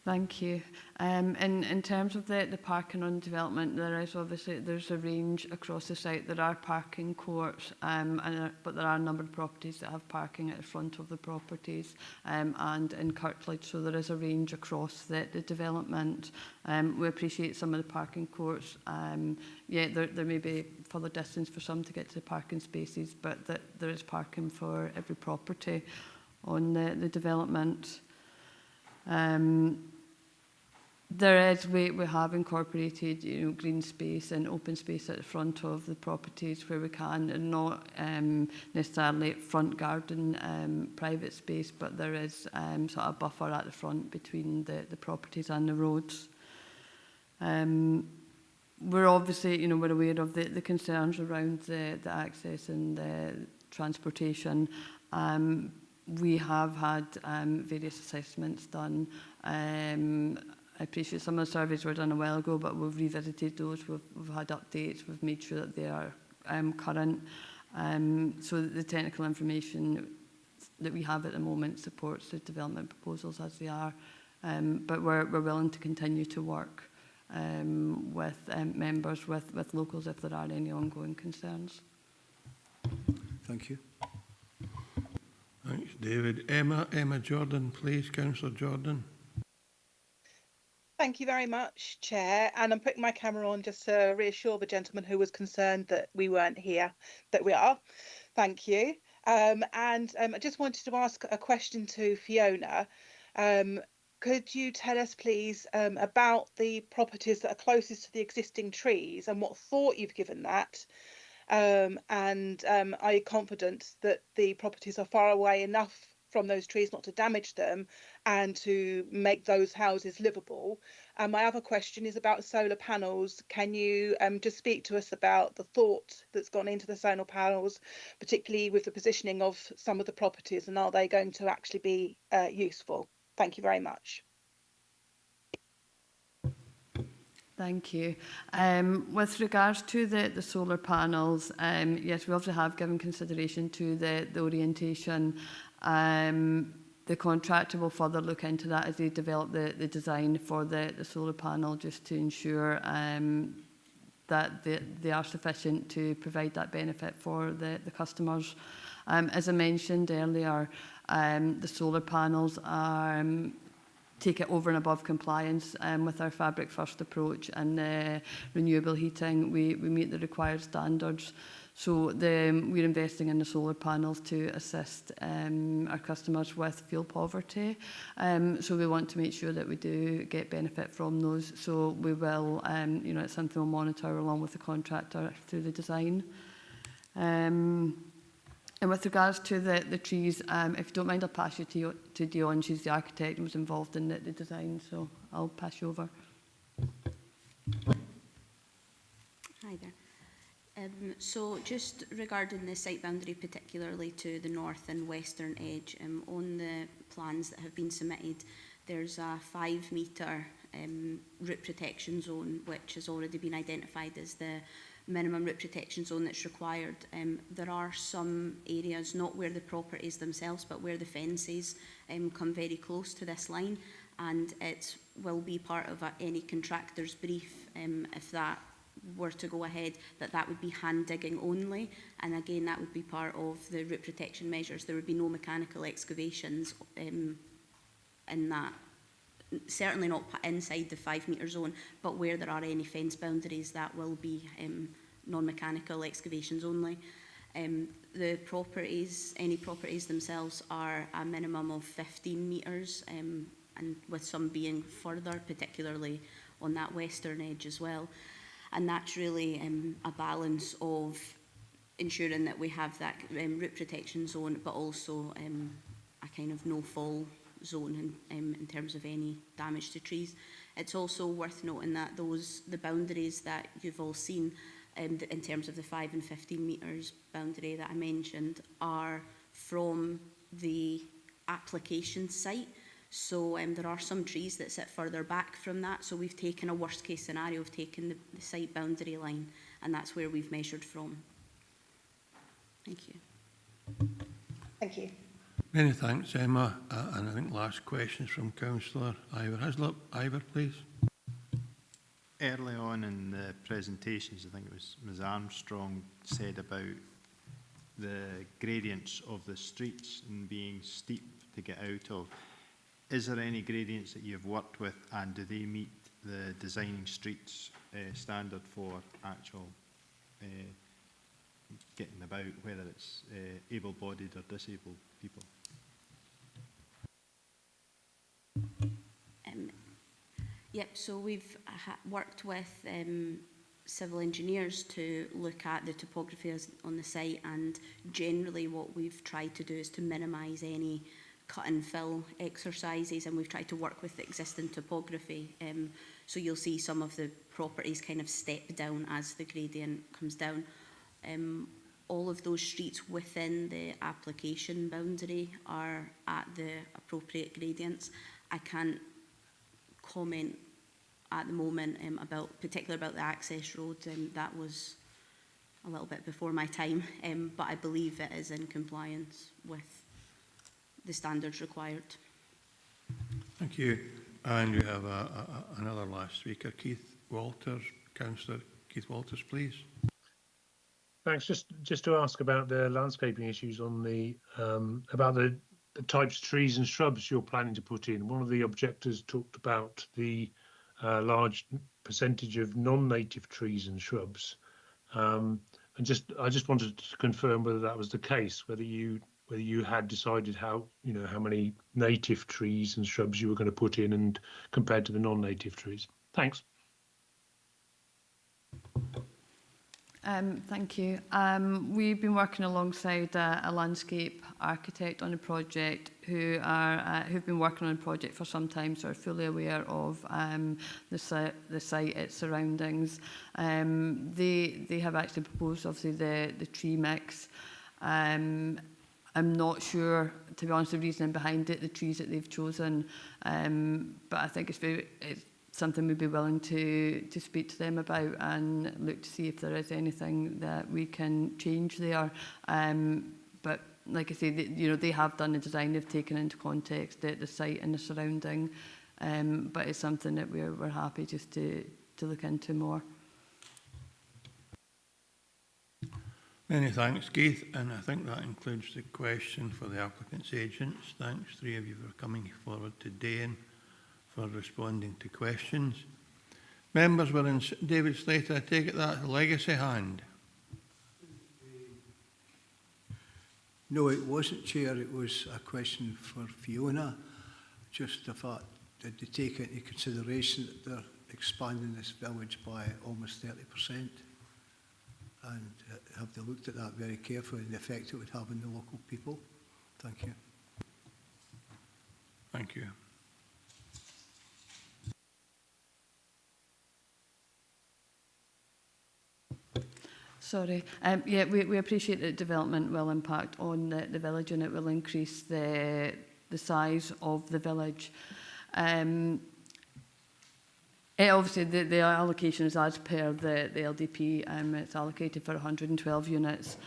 Thank you. In terms of the parking on development, there's a range across the site. There are parking courts, but there are a number of properties that have parking at the front of the properties and in Kirtledge, so there is a range across the development. We appreciate some of the parking courts. There may be further distance for some to get to the parking spaces, but there is parking for every property on the development. We have incorporated, green space and open space at the front of the properties where we can, and not necessarily front garden, private space, but there is sort of a buffer at the front between the properties and the roads. We're obviously, we're aware of the concerns around the access and the transportation. We have had various assessments done. I appreciate some of the surveys were done a while ago, but we've revisited those. We've had updates. We've made sure that they are current. So that the technical information that we have at the moment supports the development proposals as they are. But we're willing to continue to work with members, with locals, if there are any ongoing concerns. Thank you. Thanks, David. Emma Jordan, please. Councillor Jordan. Thank you very much, Chair. And I'm putting my camera on just to reassure the gentleman who was concerned that we weren't here, that we are. Thank you. I just wanted to ask a question to Fiona. Could you tell us, please, about the properties that are closest to the existing trees and what thought you've given that? Are you confident that the properties are far away enough from those trees not to damage them and to make those houses livable? And my other question is about solar panels. Can you just speak to us about the thought that's gone into the solar panels, particularly with the positioning of some of the properties, and are they going to actually be useful? Thank you very much. Thank you. With regards to the solar panels, yes, we also have given consideration to the orientation. The contractor will further look into that as they develop the design for the solar panel, just to ensure that they are sufficient to provide that benefit for the customers. As I mentioned earlier, the solar panels are take it over and above compliance with our Fabric First approach, and renewable heating, we meet the required standards. So we're investing in the solar panels to assist our customers with fuel poverty. So we want to make sure that we do get benefit from those. So we will, it's something we'll monitor along with the contractor through the design. And with regards to the trees, if you don't mind, I'll pass you to Dion. She's the architect and was involved in the design, so I'll pass you over. Hi there. So just regarding the site boundary, particularly to the north and western edge, on the plans that have been submitted, there's a 5 metre root protection zone, which has already been identified as the minimum root protection zone that's required. There are some areas, not where the properties themselves, but where the fences come very close to this line, and it will be part of any contractor's brief, if that were to go ahead, that would be hand digging only, and again that would be part of the root protection measures. There would be no mechanical excavations in that, certainly not inside the 5 metre zone, but where there are any fence boundaries, that will be non-mechanical excavations only. The properties, any properties themselves, are a minimum of 15 metres, and with some being further, particularly on that western edge as well. And that's really a balance of ensuring that we have that root protection zone, but also a kind of no-fall zone in terms of any damage to trees. It's also worth noting that the boundaries that you've all seen in terms of the 5 and 15 metres boundary that I mentioned are from the application site. So there are some trees that sit further back from that. So we've taken a worst case scenario of taking the site boundary line, and that's where we've measured from. Thank you. Thank you. Many thanks, Emma. And I think last questions from Councillor Ivor Hislop. Ivor, please. Early on in the presentations, I think it was Ms Armstrong said about the gradients of the streets and being steep to get out of. Is there any gradients that you've worked with, and do they meet the designing streets standard for actual getting about, whether it's able-bodied or disabled people? Yep, so we've worked with civil engineers to look at the topography on the site, and generally what we've tried to do is to minimise any cut and fill exercises, and we've tried to work with the existing topography. So you'll see some of the properties kind of step down as the gradient comes down. All of those streets within the application boundary are at the appropriate gradients. I can't comment at the moment particularly about the access road. That was a little bit before my time, but I believe it is in compliance with the standards required. Thank you. And we have another last speaker, Keith Walters. Councillor Keith Walters, please. Thanks. Just to ask about the landscaping issues on the about the types of trees and shrubs you're planning to put in. One of the objectors talked about the large percentage of non-native trees and shrubs, and I just wanted to confirm whether that was the case, whether you had decided how many native trees and shrubs you were going to put in, and compared to the non-native trees. Thanks. Thank you. We've been working alongside a landscape architect on a project who've been working on a project for some time, so are fully aware of the site, its surroundings. They have actually proposed, obviously, the tree mix. I'm not sure, to be honest, the reasoning behind it, the trees that they've chosen, but I think it's something we'd be willing to speak to them about and look to see if there is anything that we can change there. But like I say, they have done the design, they've taken into context the site and the surrounding, but it's something that we're happy just to look into more. Many thanks, Keith, and I think that includes the question for the applicant's agents. Thanks, three of you, for coming forward today and for responding to questions. Members were in. David Slater, I take it that's a legacy hand. No, it wasn't, Chair. It was a question for Fiona. Just the fact that they take into consideration that they're expanding this village by almost 30%. and have they looked at that very carefully and the effect it would have on the local people? Thank you. Thank you. Sorry. Yeah, we appreciate that development will impact on the village and it will increase the size of the village. Obviously, the allocation is as per the LDP. It's allocated for 112 units.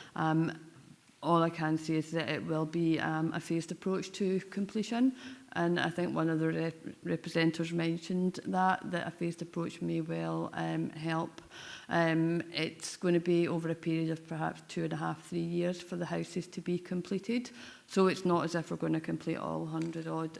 All I can say is that it will be a phased approach to completion. And I think one of the representatives mentioned that a phased approach may well help. It's going to be over a period of perhaps 2.5, 3 years for the houses to be completed. So it's not as if we're going to complete all 100 odd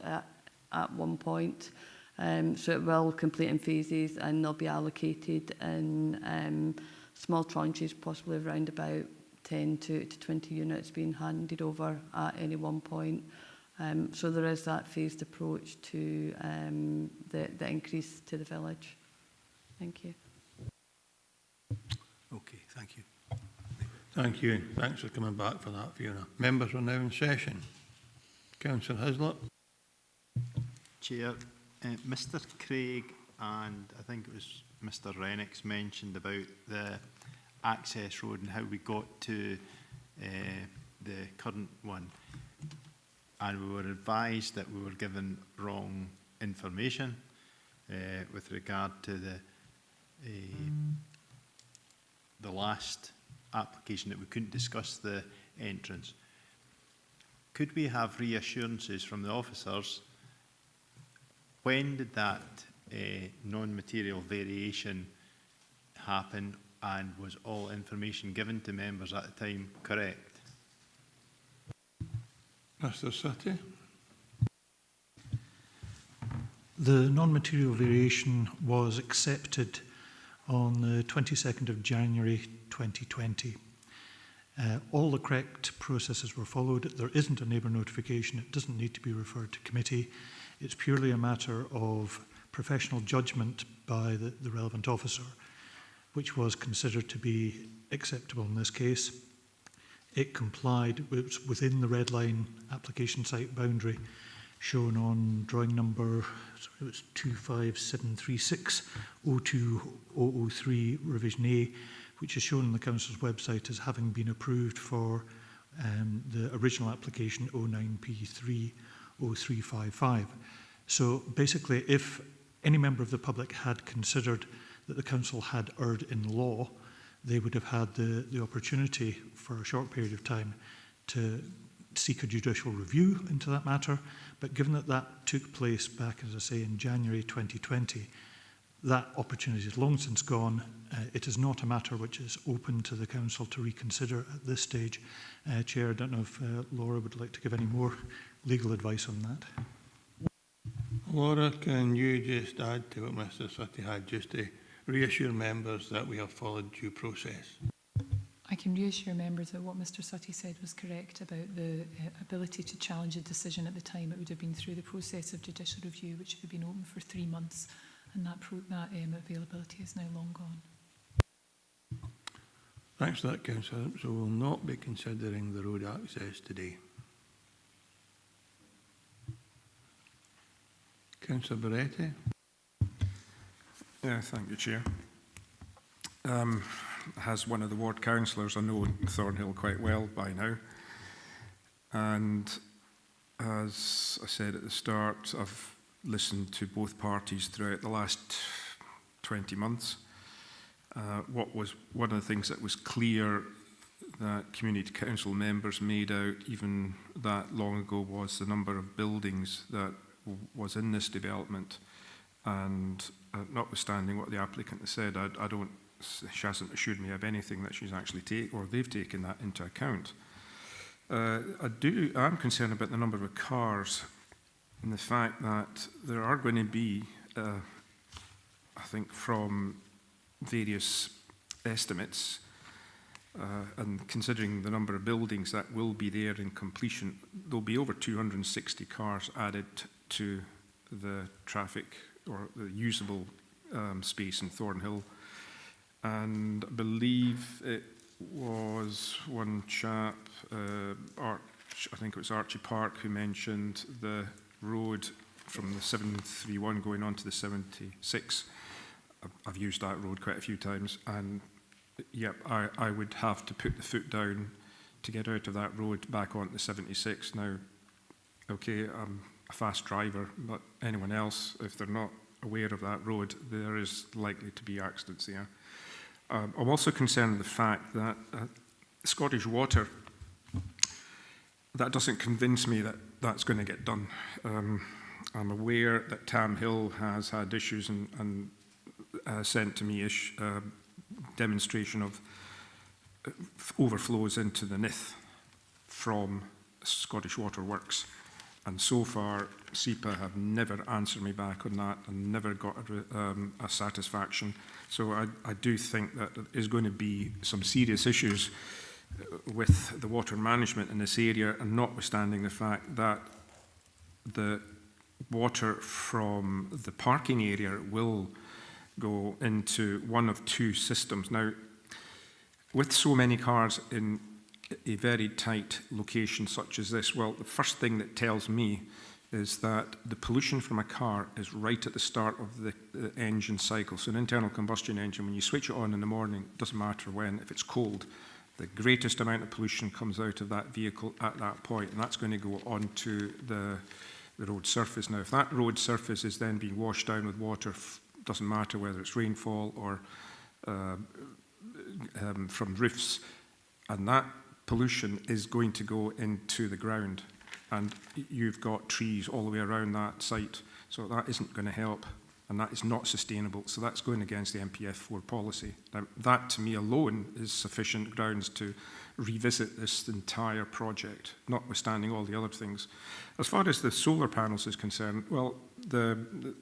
at one point. So it will complete in phases and they'll be allocated in small tranches, possibly around about 10 to 20 units being handed over at any one point. So there is that phased approach to the increase to the village. Thank you. Okay, thank you. Thank you. Thanks for coming back for that, Fiona. Members are now in session. Councillor Hislop. Chair, Mr Craig and I think it was Mr Rennick's mentioned about the access road and how we got to the current one. And we were advised that we were given wrong information with regard to the last application, that we couldn't discuss the entrance. Could we have reassurances from the officers? When did that non-material variation happen, and was all information given to members at the time correct? Mr Sutty. The non-material variation was accepted on the 22nd of January 2020. All the correct processes were followed. There isn't a neighbour notification. It doesn't need to be referred to committee. It's purely a matter of professional judgment by the relevant officer, which was considered to be acceptable in this case. It complied, it was within the red line application site boundary shown on drawing number, it was 25736 02003 revision A, which is shown on the council's website as having been approved for the original application 09P3 0355. So basically, if any member of the public had considered that the council had erred in law, they would have had the opportunity for a short period of time to seek a judicial review into that matter. But given that that took place back, as I say, in January 2020, that opportunity is long since gone. It is not a matter which is open to the council to reconsider at this stage. Chair, I don't know if Laura would like to give any more legal advice on that. Laura, can you just add to what Mr Sutty had, just to reassure members that we have followed due process? I can reassure members that what Mr Sutty said was correct about the ability to challenge a decision at the time. It would have been through the process of judicial review, which had been open for 3 months, and that availability is now long gone. Thanks for that, Councillor. So we'll not be considering the road access today. Councillor Barretti. Yeah, thank you, Chair. As one of the ward councillors, I know Thornhill quite well by now. And as I said at the start, I've listened to both parties throughout the last 20 months. What was one of the things that was clear that community council members made out even that long ago was the number of buildings that was in this development. And notwithstanding what the applicant has said, she hasn't assured me of anything that she's actually they've taken that into account. I'm concerned about the number of cars and the fact that there are going to be, I think from various estimates, and considering the number of buildings that will be there in completion, there'll be over 260 cars added to the traffic or the usable space in Thornhill. And I believe was one chap, I think it was Archie Park, who mentioned the road from the 731 going on to the 76. I've used that road quite a few times, and yep, I would have to put the foot down to get out of that road back onto the 76. Now, okay, I'm a fast driver, but anyone else, if they're not aware of that road, there is likely to be accidents there. I'm also concerned with the fact that Scottish Water, that doesn't convince me that that's going to get done. I'm aware that Tam Hill has had issues and sent to me demonstration of overflows into the Nith from Scottish Water Works. And so far, SEPA have never answered me back on that and never got a satisfaction. So I do think that there is going to be some serious issues with the water management in this area, and notwithstanding the fact that the water from the parking area will go into one of two systems. Now, with so many cars in a very tight location such as this, well, the first thing that tells me is that the pollution from a car is right at the start of the engine cycle. So an internal combustion engine, when you switch it on in the morning, it doesn't matter when, if it's cold, the greatest amount of pollution comes out of that vehicle at that point, and that's going to go onto the road surface. Now, if that road surface is then being washed down with water, doesn't matter whether it's rainfall or from roofs, and that pollution is going to go into the ground, and you've got trees all the way around that site, so that isn't going to help, and that is not sustainable. So that's going against the MPF4 policy. Now, that to me alone is sufficient grounds to revisit this entire project, notwithstanding all the other things. As far as the solar panels is concerned, well, the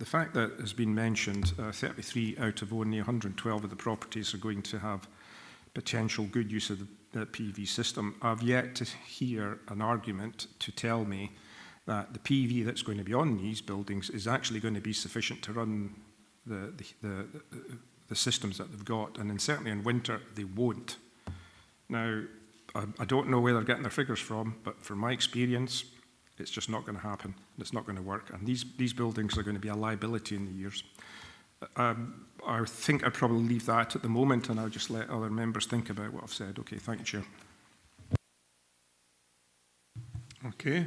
fact that has been mentioned, 33 out of only 112 of the properties are going to have potential good use of the PV system. I've yet to hear an argument to tell me that the PV that's going to be on these buildings is actually going to be sufficient to run the systems that they've got, and then certainly in winter they won't. Now, I don't know where they're getting their figures from, but from my experience, it's just not going to happen. It's not going to work, and these buildings are going to be a liability in the years. I think I'd probably leave that at the moment, and I'll just let other members think about what I've said. Okay, thank you, Chair. Okay.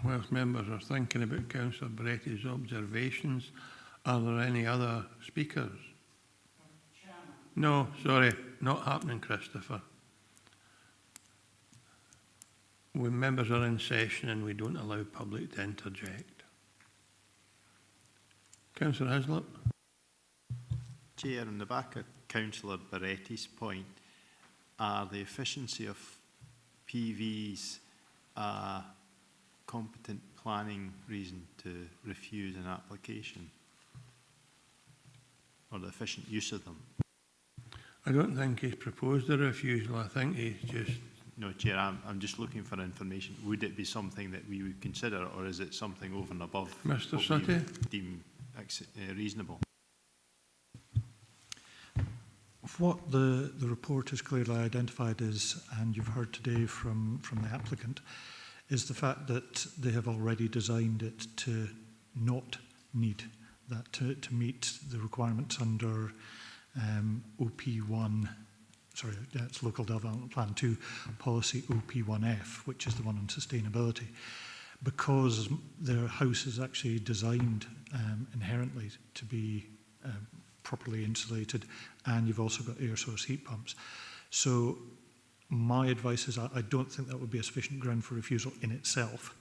Whilst members are thinking about Councillor Beretti's observations, are there any other speakers? No, sorry, not happening, Christopher. When members are in session and we don't allow public to interject. Councillor Hislop. Chair, on the back of Councillor Beretti's point, are the efficiency of PVs a competent planning reason to refuse an application, or the efficient use of them? I don't think he's proposed a refusal. I think he's just... No, Chair, I'm just looking for information. Would it be something that we would consider, or is it something over and above Mr. what Sutty? we deem reasonable? What the report has clearly identified is, and you've heard today from the applicant, is the fact that they have already designed it to not need that, to meet the requirements under OP1, sorry, that's Local Development Plan 2, Policy OP1F, which is the one on sustainability, because their house is actually designed inherently to be properly insulated, and you've also got air source heat pumps. So my advice is I don't think that would be a sufficient ground for refusal in itself.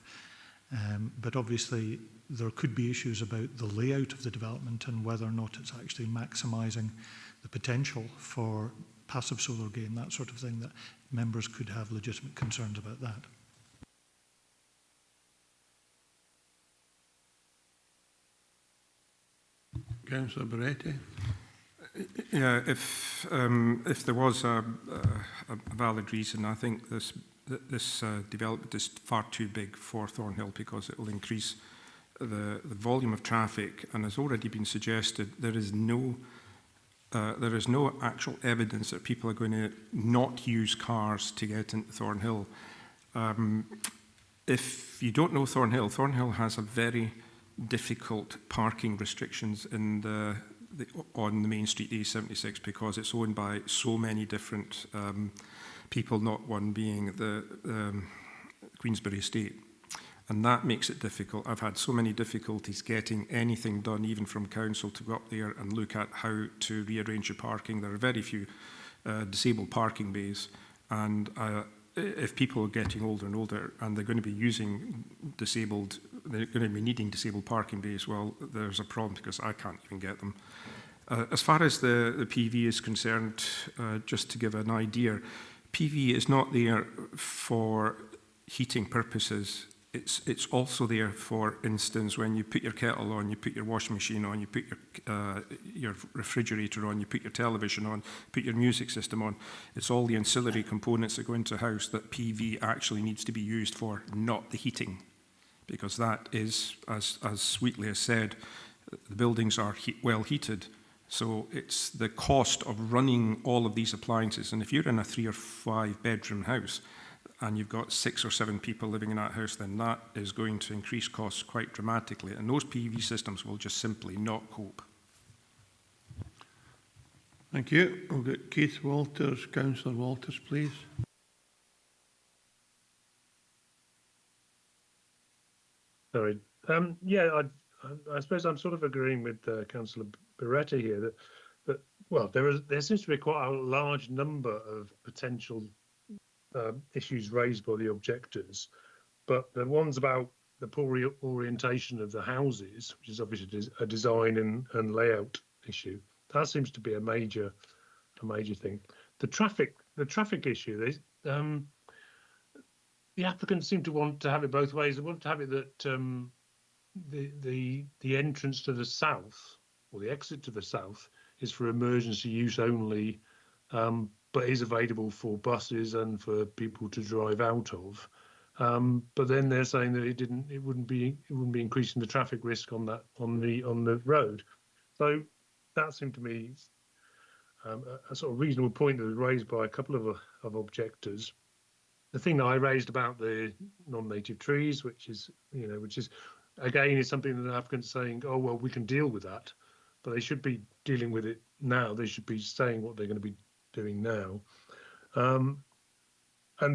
But obviously there could be issues about the layout of the development and whether or not it's actually maximising the potential for passive solar gain, that sort of thing, that members could have legitimate concerns about that. Councillor Beretti. Yeah, if there was a valid reason, I think this development is far too big for Thornhill, because it will increase the volume of traffic, and as already been suggested, there is no there is no actual evidence that people are going to not use cars to get into Thornhill. If you don't know Thornhill, Thornhill has a very difficult parking restrictions in on the main street A76 because it's owned by so many different people, not one being the Queensbury estate. And that makes it difficult. I've had so many difficulties getting anything done, even from council, to go up there and look at how to rearrange your parking. There are very few disabled parking bays, and if people are getting older and older and they're going to be using disabled, they're going to be needing disabled parking bays, well, there's a problem because I can't even get them. As far as the PV is concerned, just to give an idea, PV is not there for heating purposes. It's also there, for instance, when you put your kettle on, you put your washing machine on, you put your refrigerator on, you put your television on, put your music system on. It's all the ancillary components that go into a house that PV actually needs to be used for, not the heating. Because that is, as Sweetley has said, the buildings are well heated. So it's the cost of running all of these appliances. And if you're in a 3 or 5 bedroom house, and you've got 6 or 7 people living in that house, then that is going to increase costs quite dramatically. And those PV systems will just simply not cope. Thank you. We'll get Keith Walters. Councillor Walters, please. Sorry. Yeah, I suppose I'm sort of agreeing with Councillor Beretta here that well, there seems to be quite a large number of potential issues raised by the objectors, but the ones about the poor orientation of the houses, which is obviously a design and layout issue, that seems to be a major thing. The traffic issue, the applicants seem to want to have it both ways. They want to have it that the entrance to the south or the exit to the south is for emergency use only, but is available for buses and for people to drive out of. But then they're saying that it wouldn't be increasing the traffic risk on the road. So that seemed to me a sort of reasonable point that was raised by a couple of objectors. The thing that I raised about the non-native trees, which is again is something that the applicant's saying, oh well, we can deal with that, but they should be dealing with it now. They should be saying what they're going to be doing now, and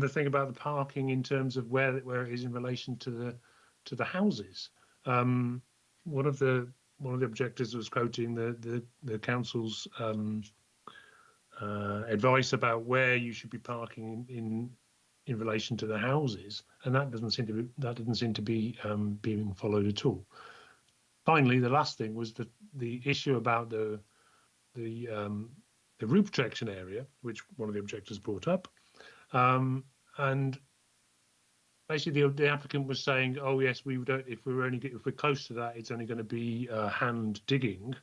the thing about the parking in terms of where it is in relation to the houses. One of the objectors was quoting the council's advice about where you should be parking in relation to the houses, and that didn't seem to be being followed at all. Finally, the last thing was the issue about the roof protection area, which one of the objectors brought up, and basically the applicant was saying, "Oh yes, if we're close to that, it's only going to be hand digging,"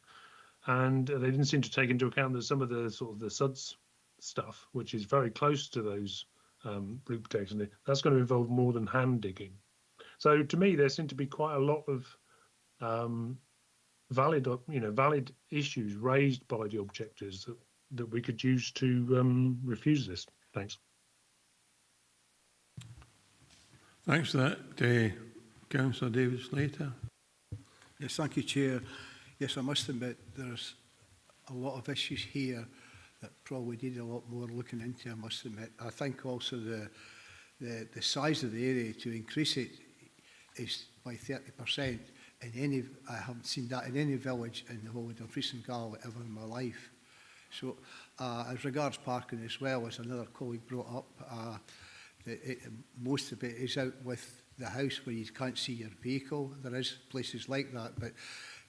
and they didn't seem to take into account that some of the sort of the suds stuff, which is very close to those roof protection, that's going to involve more than hand digging. So to me, there seem to be quite a lot of valid issues raised by the objectors that we could use to refuse this. Thanks. Thanks for that, Councillor David Slater. Yes, thank you, Chair. Yes, I must admit there's a lot of issues here that probably need a lot more looking into, I must admit. I think also the size of the area, to increase it is by 30%. I haven't seen that in any village in the whole of Dumfries and Galloway ever in my life. So as regards parking as well, as another colleague brought up, most of it is out with the house where you can't see your vehicle. There is places like that, but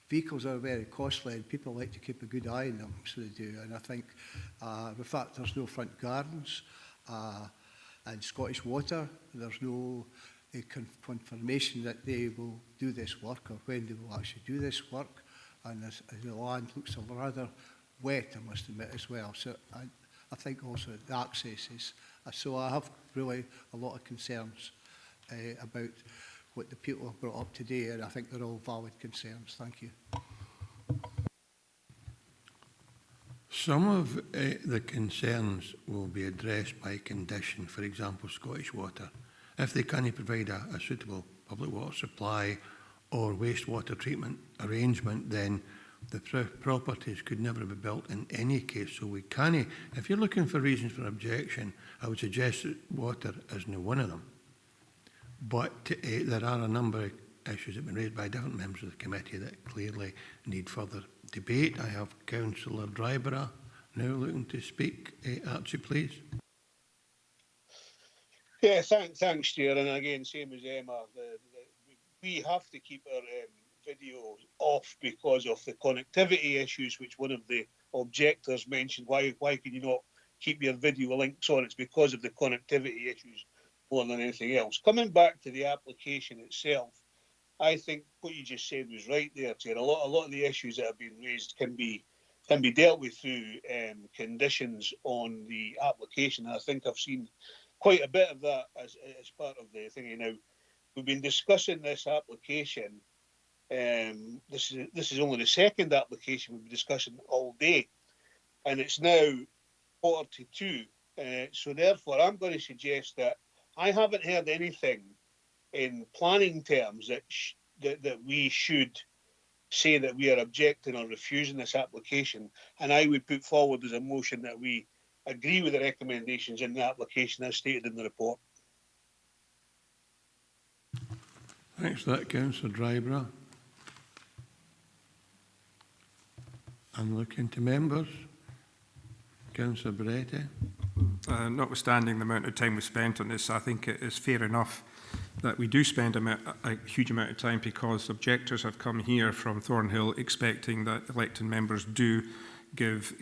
vehicles are very costly and people like to keep a good eye on them, so they do. And I think the fact there's no front gardens and Scottish Water, there's no confirmation that they will do this work or when they will actually do this work. And the land looks rather wet, I must admit, as well. So I think also the access is... So I have really a lot of concerns about what the people have brought up today, and I think they're all valid concerns. Thank you. Some of the concerns will be addressed by condition, for example, Scottish Water. If they can't provide a suitable public water supply or wastewater treatment arrangement, then the properties could never be built in any case. So we can't, if you're looking for reasons for objection, I would suggest that water isn't one of them. But there are a number of issues that have been raised by different members of the committee that clearly need further debate. I have Councillor Dryborough now looking to speak. Archie, please. Yeah, thanks, Chair. And again, same as Emma, we have to keep our video off because of the connectivity issues, which one of the objectors mentioned. Why can you not keep your video links on? It's because of the connectivity issues more than anything else. Coming back to the application itself, I think what you just said was right there, Chair. A lot of the issues that have been raised can be dealt with through conditions on the application. I think I've seen quite a bit of that as part of the thing. Now, we've been discussing this application. This is only the second application we've been discussing all day, and it's now 42. So therefore, I'm going to suggest that I haven't heard anything in planning terms that we should say that we are objecting or refusing this application, and I would put forward as a motion that we agree with the recommendations in the application as stated in the report. Thanks for that, Councillor Dryborough. I'm looking to members. Councillor Beretti. Notwithstanding the amount of time we spent on this, I think it is fair enough that we do spend a huge amount of time, because objectors have come here from Thornhill expecting that elected members do give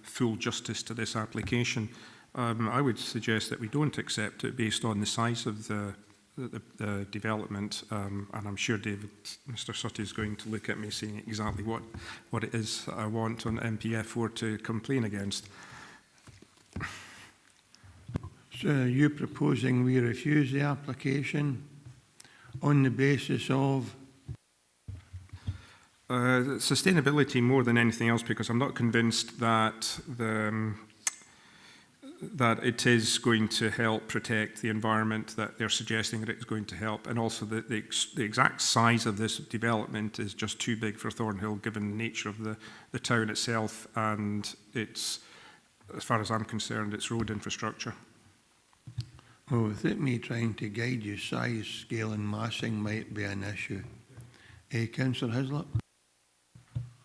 full justice to this application. I would suggest that we don't accept it based on the size of the development, and I'm sure Mr Sutty is going to look at me saying exactly what it is I want on MPF4 to complain against. So are you proposing we refuse the application on the basis of? Sustainability more than anything else, because I'm not convinced that that it is going to help protect the environment that they're suggesting that it's going to help, and also the exact size of this development is just too big for Thornhill given the nature of the town itself and its, as far as I'm concerned, its road infrastructure. Well, without me trying to guide you, size, scale and massing might be an issue. Councillor Hislop.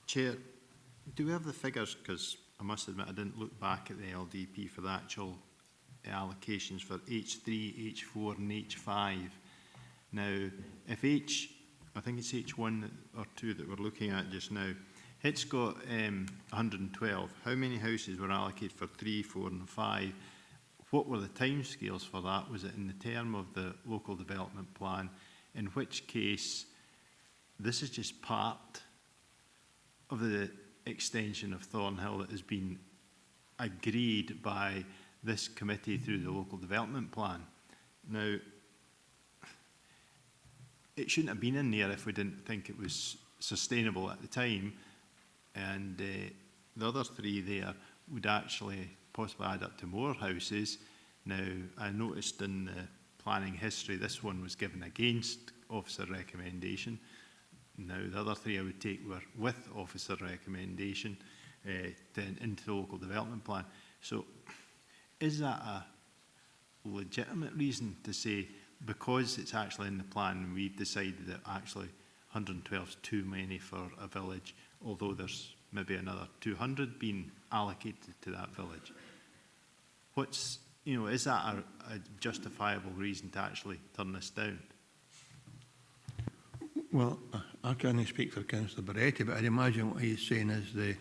Chair, do we have the figures? Because I must admit I didn't look back at the LDP for the actual allocations for H3, H4 and H5. Now, if I think it's H1 or 2 that we're looking at just now, it's got 112. How many houses were allocated for 3, 4 and 5? What were the timescales for that? Was it in the term of the local development plan? In which case, this is just part of the extension of Thornhill that has been agreed by this committee through the local development plan. Now, it shouldn't have been in there if we didn't think it was sustainable at the time, and the other 3 there would actually possibly add up to more houses. Now, I noticed in the planning history this one was given against officer recommendation. Now, the other 3 I would take were with officer recommendation into the local development plan. So, is that a legitimate reason to say, because it's actually in the plan, we've decided that actually 112 is too many for a village, although there's maybe another 200 being allocated to that village? Is that a justifiable reason to actually turn this down? Well, I can't speak for Councillor Beretti, but I'd imagine what he's saying is the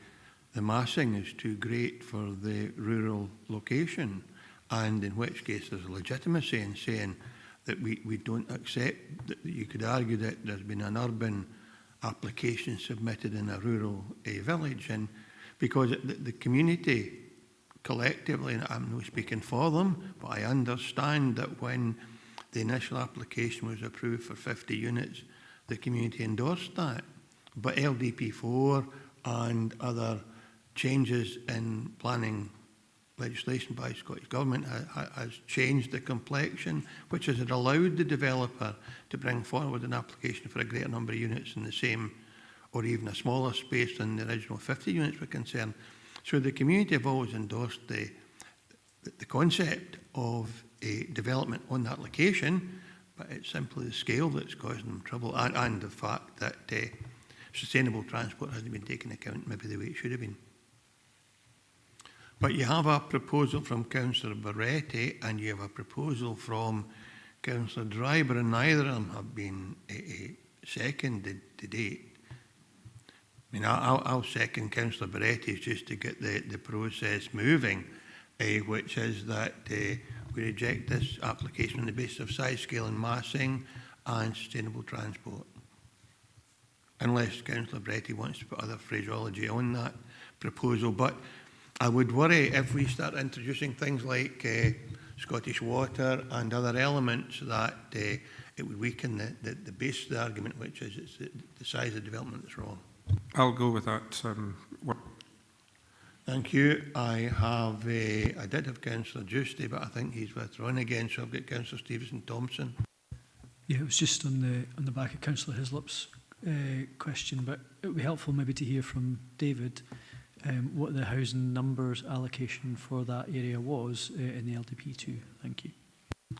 massing is too great for the rural location, and in which case there's a legitimacy in saying that we don't accept, that you could argue that there's been an urban application submitted in a rural village, and because the community collectively, and I'm not speaking for them, but I understand that when the initial application was approved for 50 units, the community endorsed that. But LDP4 and other changes in planning legislation by Scottish Government has changed the complexion, which has allowed the developer to bring forward an application for a greater number of units in the same or even a smaller space than the original 50 units were concerned. So the community have always endorsed the concept of a development on that location, but it's simply the scale that's causing them trouble, and the fact that sustainable transport hasn't been taken into account maybe the way it should have been. But you have a proposal from Councillor Barretti and you have a proposal from Councillor Driver, and neither of them have been seconded to date. I mean, I'll second Councillor Barretti's just to get the process moving, which is that we reject this application on the basis of size, scale and massing and sustainable transport. Unless Councillor Barretti wants to put other phraseology on that proposal. But I would worry if we start introducing things like Scottish Water and other elements that it would weaken the base of the argument, which is it's the size of development that's wrong. I'll go with that. Thank you. I did have Councillor Giusti, but I think he's withdrawn again, so I've got Councillor Stevenson-Thompson. Yeah, it was just on the back of Councillor Hislop's question, but it would be helpful maybe to hear from David what the housing numbers allocation for that area was in the LDP2. Thank you.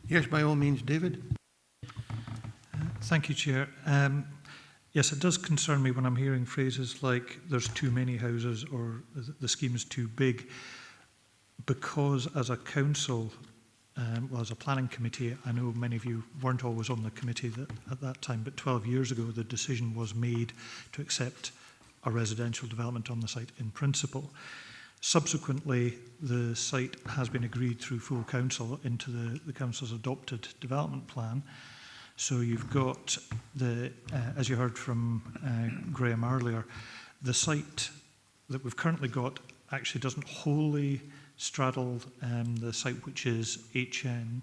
Yes, by all means, David. Thank you, Chair. Yes, it does concern me when I'm hearing phrases like there's too many houses or the scheme is too big, because as a council, well, as a planning committee, I know many of you weren't always on the committee at that time, but 12 years ago the decision was made to accept a residential development on the site in principle. Subsequently, the site has been agreed through full council into the council's adopted development plan. So you've got as you heard from Graham earlier, the site that we've currently got actually doesn't wholly straddle the site which is THN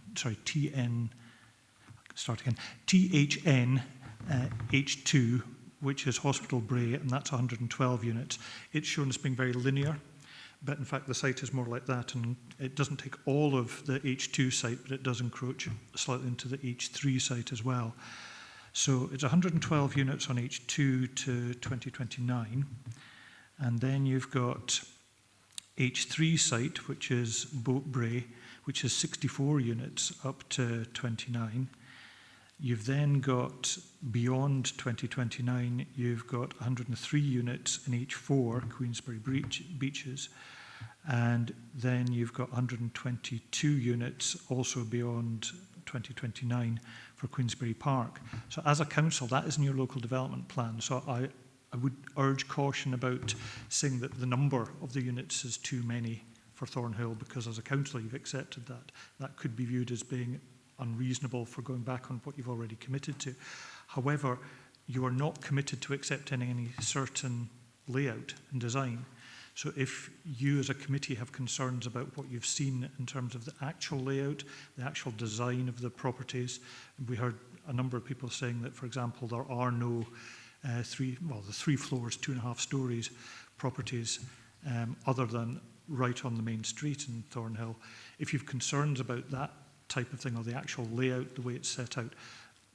H2, which is Hospital Bray, and that's 112 units. It's shown as being very linear, but in fact the site is more like that, and it doesn't take all of the H2 site, but it does encroach slightly into the H3 site as well. So it's 112 units on H2 to 2029, and then you've got H3 site, which is Boat Bray, which is 64 units up to 29. You've then got, beyond 2029, you've got 103 units in H4, Queensberry Beaches, and then you've got 122 units also beyond 2029 for Queensberry Park. So as a council, that is in your local development plan. So I would urge caution about saying that the number of the units is too many for Thornhill, because as a council you've accepted that. That could be viewed as being unreasonable for going back on what you've already committed to. However, you are not committed to accepting any certain layout and design. So if you as a committee have concerns about what you've seen in terms of the actual layout, the actual design of the properties, we heard a number of people saying that, for example, there are no the 3 floors, 2.5 stories properties other than right on the main street in Thornhill. If you've concerns about that type of thing, or the actual layout, the way it's set out,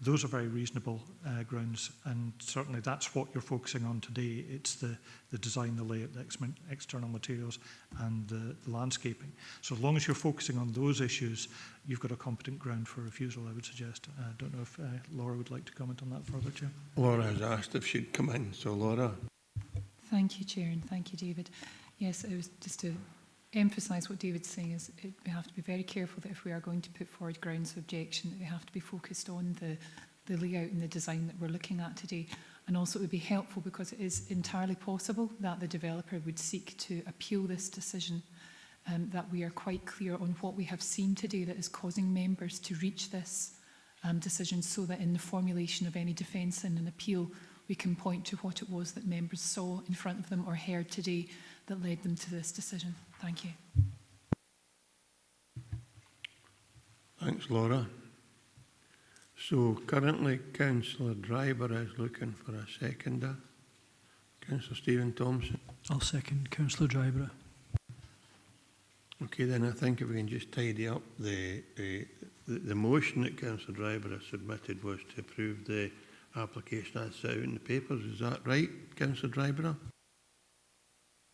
those are very reasonable grounds, and certainly that's what you're focusing on today. It's the design, the layout, the external materials and the landscaping. So as long as you're focusing on those issues, you've got a competent ground for refusal, I would suggest. I don't know if Laura would like to comment on that further, Chair. Laura has asked if she'd come in, so Laura. Thank you, Chair, and thank you, David. Yes, it was just to emphasise what David's saying is we have to be very careful that if we are going to put forward grounds of objection, that they have to be focused on the layout and the design that we're looking at today. And also it would be helpful because it is entirely possible that the developer would seek to appeal this decision, that we are quite clear on what we have seen today that is causing members to reach this decision, so that in the formulation of any defence and an appeal, we can point to what it was that members saw in front of them or heard today that led them to this decision. Thank you. Thanks, Laura. So currently Councillor Driver is looking for a seconder. Councillor Stephen Thompson. I'll second Councillor Dryborough. Okay, then I think if we can just tidy up the motion that Councillor Dryborough submitted was to approve the application as set out in the papers. Is that right, Councillor Dryborough?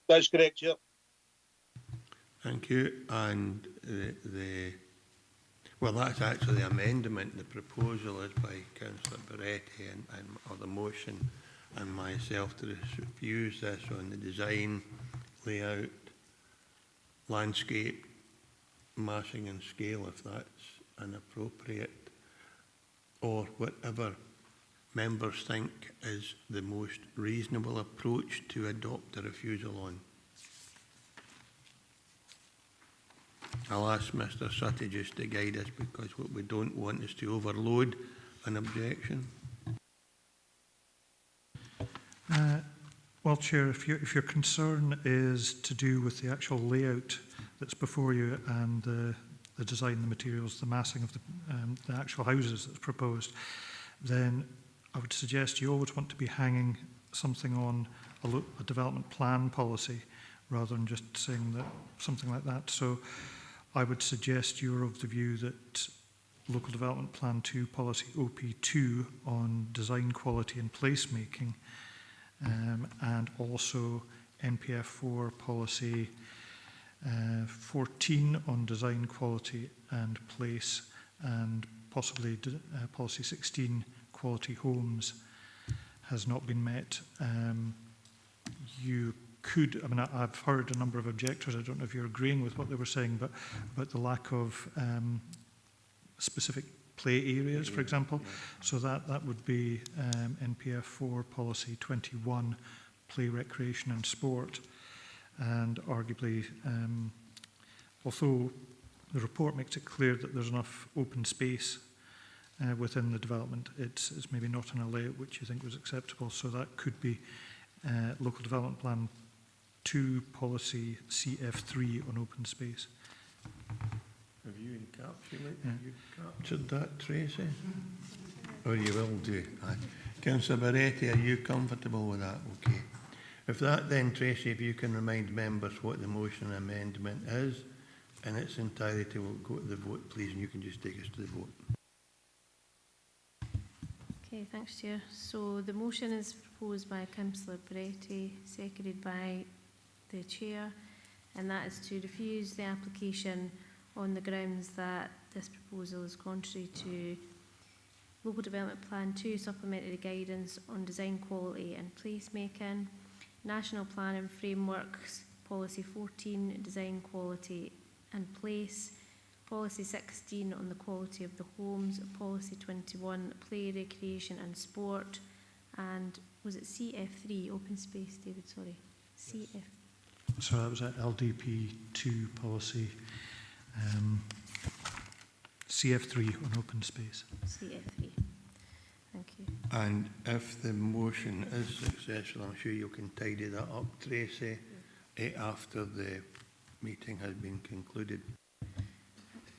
That's correct, Chair. Thank you. And well, that's actually the amendment. The proposal is by Councillor Barretti or the motion and myself to refuse this on the design, layout, landscape, massing and scale, if that's inappropriate, or whatever members think is the most reasonable approach to adopt a refusal on. I'll ask Mr. Sutty just to guide us, because what we don't want is to overload an objection. Well, Chair, if your concern is to do with the actual layout that's before you and the design, the materials, the massing of the actual houses that's proposed, then I would suggest you always want to be hanging something on a development plan policy rather than just saying that something like that. So I would suggest you're of the view that Local Development Plan 2 policy OP2 on design quality and placemaking, and also NPF 4 policy 14 on design quality and place, and possibly policy 16 quality homes has not been met. You could, I mean, I've heard a number of objectors, I don't know if you're agreeing with what they were saying, but about the lack of specific play areas, for example. So that would be NPF 4 policy 21, play, recreation and sport. And arguably, although the report makes it clear that there's enough open space within the development, it's maybe not in a layout which you think was acceptable. So that could be Local Development Plan 2 policy CF3 on open space. Have you captured that, Tracy? Or you will do? Councillor Barretti, are you comfortable with that? Okay. If that then, Tracy, if you can remind members what the motion and amendment is in its entirety, we'll go to the vote, please, and you can just take us to the vote. Okay, thanks, Chair. So the motion is proposed by Councillor Barretti, seconded by the Chair, and that is to refuse the application on the grounds that this proposal is contrary to Local Development Plan 2 supplementary guidance on design quality and placemaking, National Planning Frameworks Policy 14, design quality and place, Policy 16 on the quality of the homes, Policy 21, play, recreation and sport, and was it CF3, open space, David, sorry, CF. So that was at LDP 2 policy CF3 on open space. CF3. Thank you. And if the motion is successful, I'm sure you can tidy that up, Tracy, after the meeting has been concluded.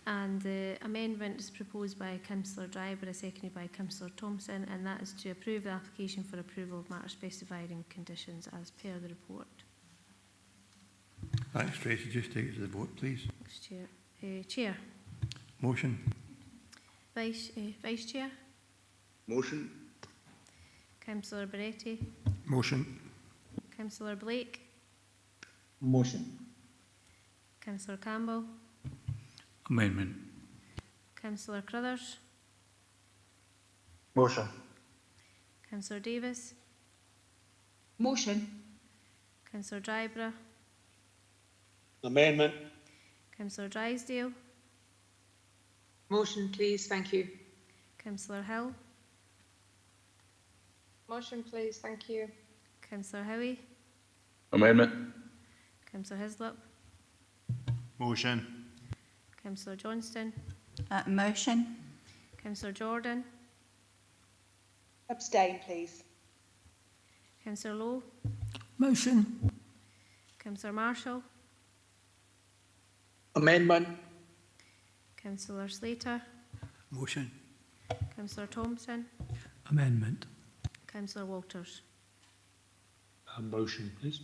And the amendment is proposed by Councillor Dryborough, seconded by Councillor Thompson, and that is to approve the application for approval of matters specified in conditions as per the report. Thanks, Tracy. Just take it to the vote, please. Thanks, Chair. Chair. Motion. Vice Chair. Motion. Councillor Barretti. Motion. Councillor Blake. Motion. Councillor Campbell. Amendment. Councillor Crothers. Motion. Councillor Davis. Motion. Councillor Dryborough. Amendment. Councillor Drysdale. Motion, please. Thank you. Councillor Hill. Motion, please. Thank you. Councillor Howie. Amendment. Councillor Hislop. Motion. Councillor Johnston. Motion. Councillor Jordan. Abstain, please. Councillor Lowe. Motion. Councillor Marshall. Amendment. Councillor Slater. Motion. Councillor Thompson. Amendment. Councillor Walters. motion, please.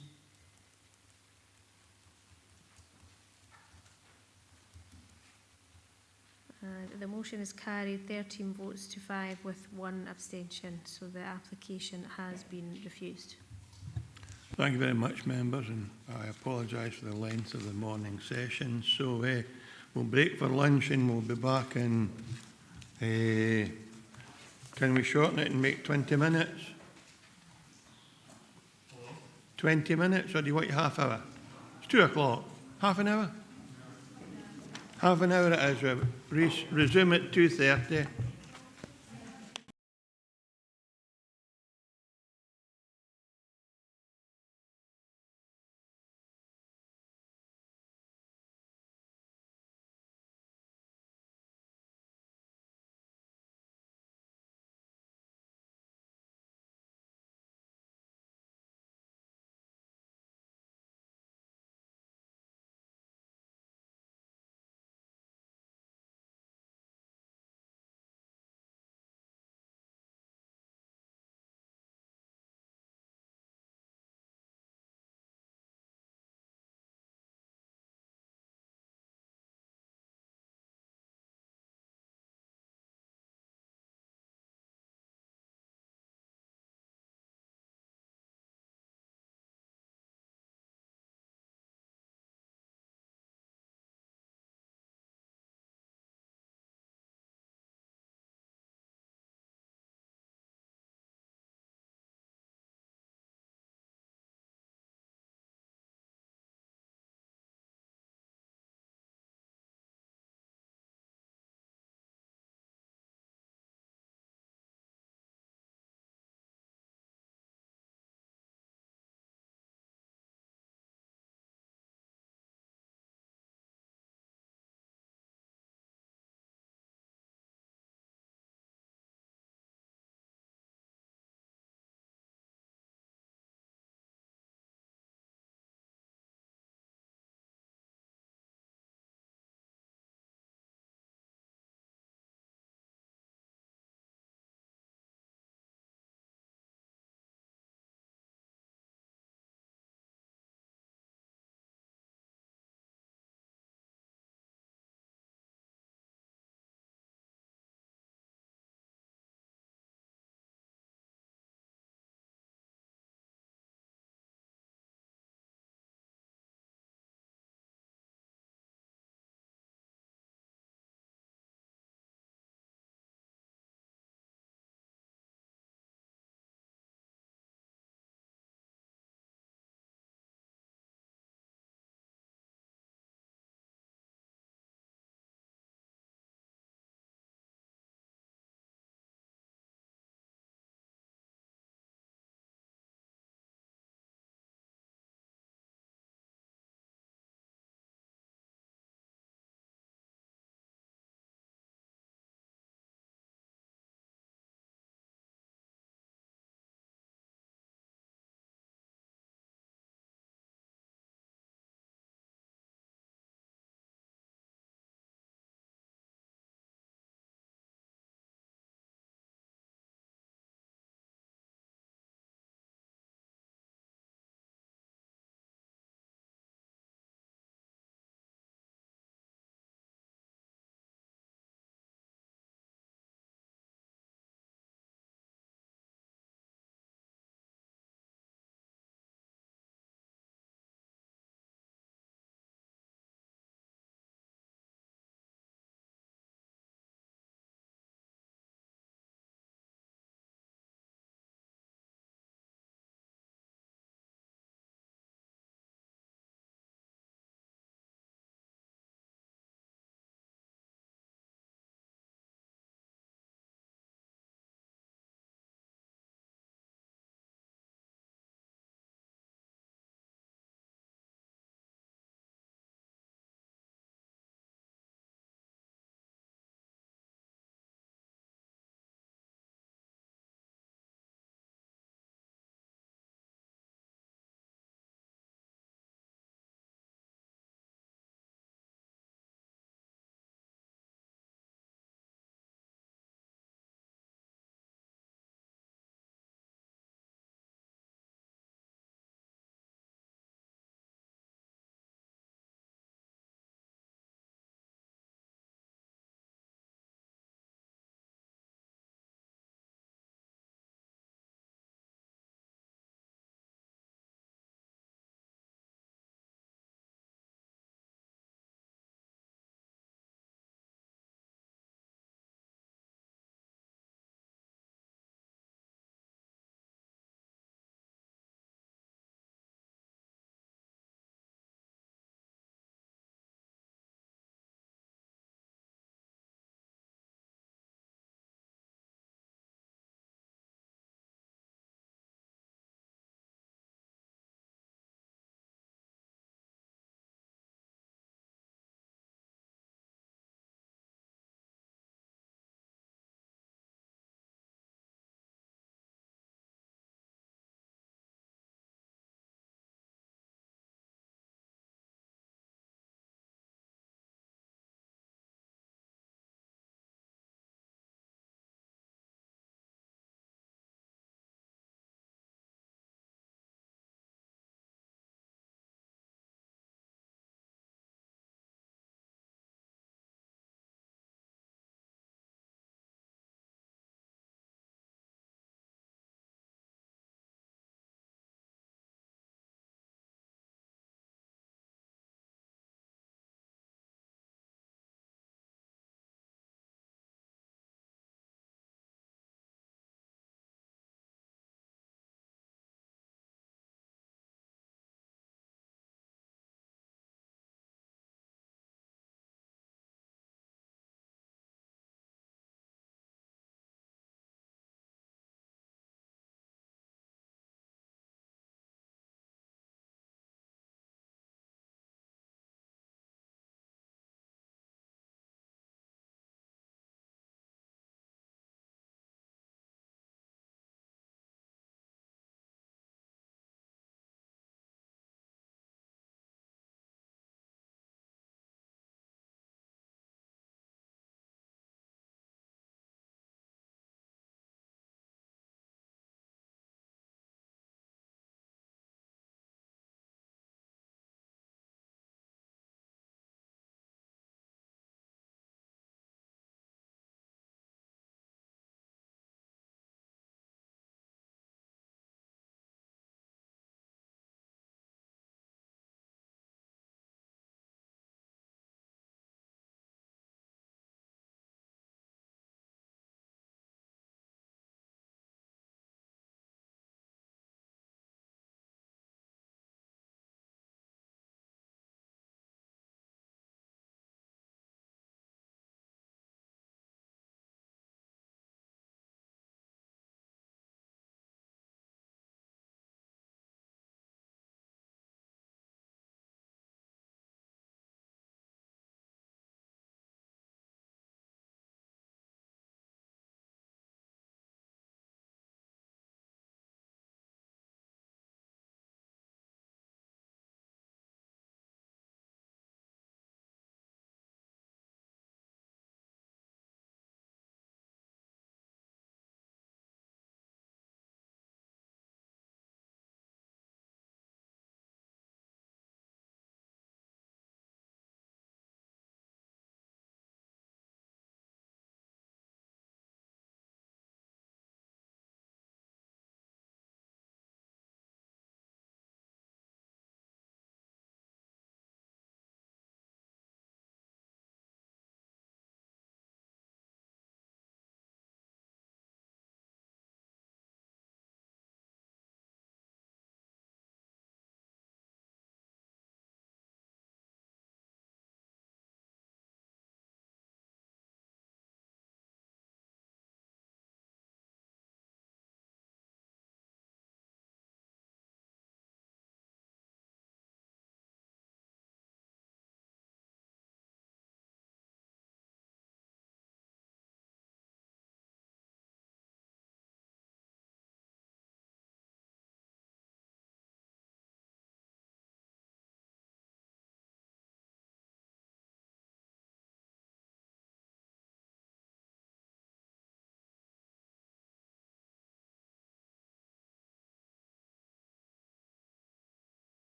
The motion is carried 13 votes to 5 with 1 abstention, so the application has been refused. Thank you very much, members, and I apologise for the length of the morning session. So we'll break for lunch and we'll be back in, can we shorten it and make 20 minutes? 20 minutes, or do you want your half hour? It's 2 o'clock. Half an hour? Half an hour it is. We'll resume at 2:30.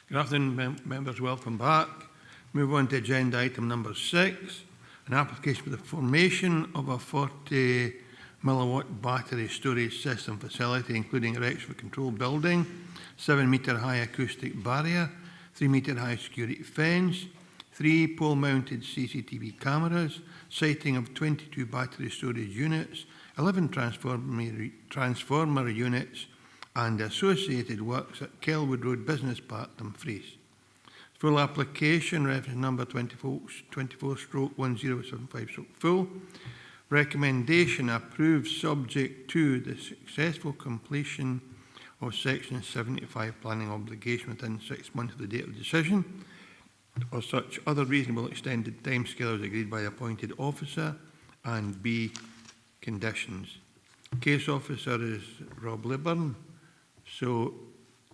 Good afternoon, members. Welcome back. Move on to agenda item number 6, an application for the formation of a 40 milliwatt battery storage system facility, including erection of a control building, 7-metre high acoustic barrier, 3-metre high security fence, 3 pole-mounted CCTV cameras, siting of 22 battery storage units, 11 transformer units, and associated works at Kelwood Road Business Park, Dumfries. Full application, reference number 24/1075/full. Recommendation approved subject to the successful completion of Section 75 planning obligation within 6 months of the date of decision, or such other reasonable extended timescale as agreed by the appointed officer, and B, conditions. Case officer is Rob Liburn. So,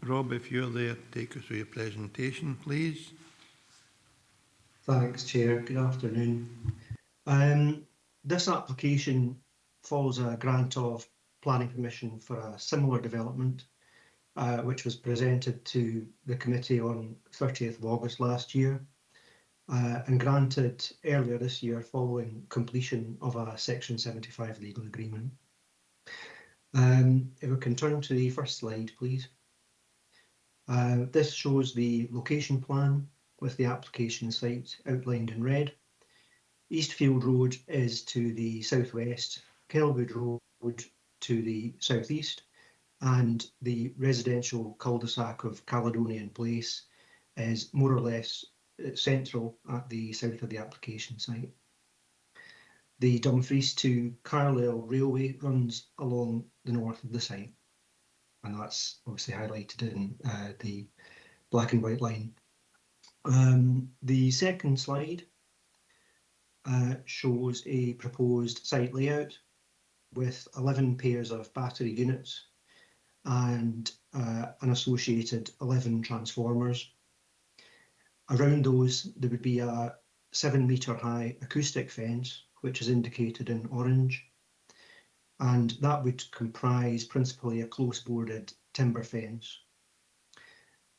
Rob, if you're there, take us through your presentation, please. Thanks, Chair. Good afternoon. This application follows a grant of planning permission for a similar development, which was presented to the committee on 30th of August last year, and granted earlier this year following completion of a Section 75 legal agreement. If we can turn to the first slide, please. This shows the location plan with the application site outlined in red. Eastfield Road is to the southwest, Kelwood Road to the southeast, and the residential cul-de-sac of Caledonian Place is more or less central at the south of the application site. The Dumfries to Carlisle Railway runs along the north of the site, and that's obviously highlighted in the black and white line. The second slide shows a proposed site layout with 11 pairs of battery units and an associated 11 transformers. Around those, there would be a 7-metre high acoustic fence, which is indicated in orange, and that would comprise principally a close-boarded timber fence.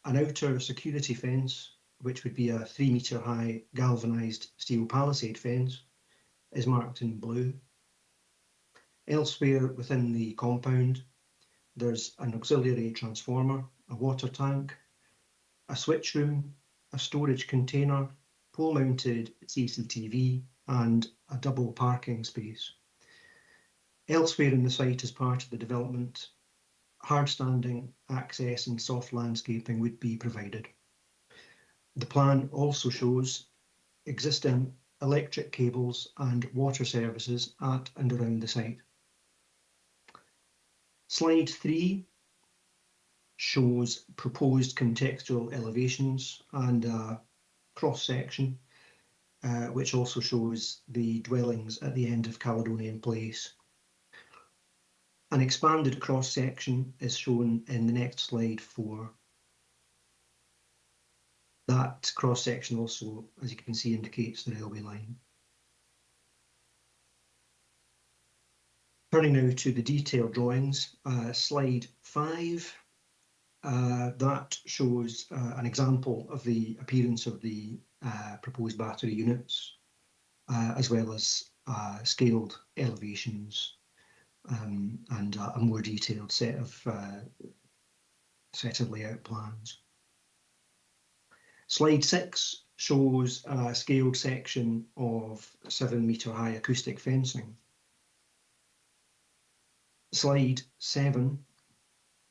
An outer security fence, which would be a 3-metre high galvanised steel palisade fence, is marked in blue. Elsewhere within the compound, there's an auxiliary transformer, a water tank, a switch room, a storage container, pole-mounted CCTV, and a double parking space. Elsewhere in the site as part of the development, hard-standing access and soft landscaping would be provided. The plan also shows existing electric cables and water services at and around the site. Slide 3 shows proposed contextual elevations and a cross-section, which also shows the dwellings at the end of Caledonian Place. An expanded cross-section is shown in the next slide 4. That cross-section also, as you can see, indicates the railway line. Turning now to the detailed drawings, slide 5, that shows an example of the appearance of the proposed battery units, as well as scaled elevations and a more detailed set of layout plans. Slide 6 shows a scaled section of 7-metre high acoustic fencing. Slide 7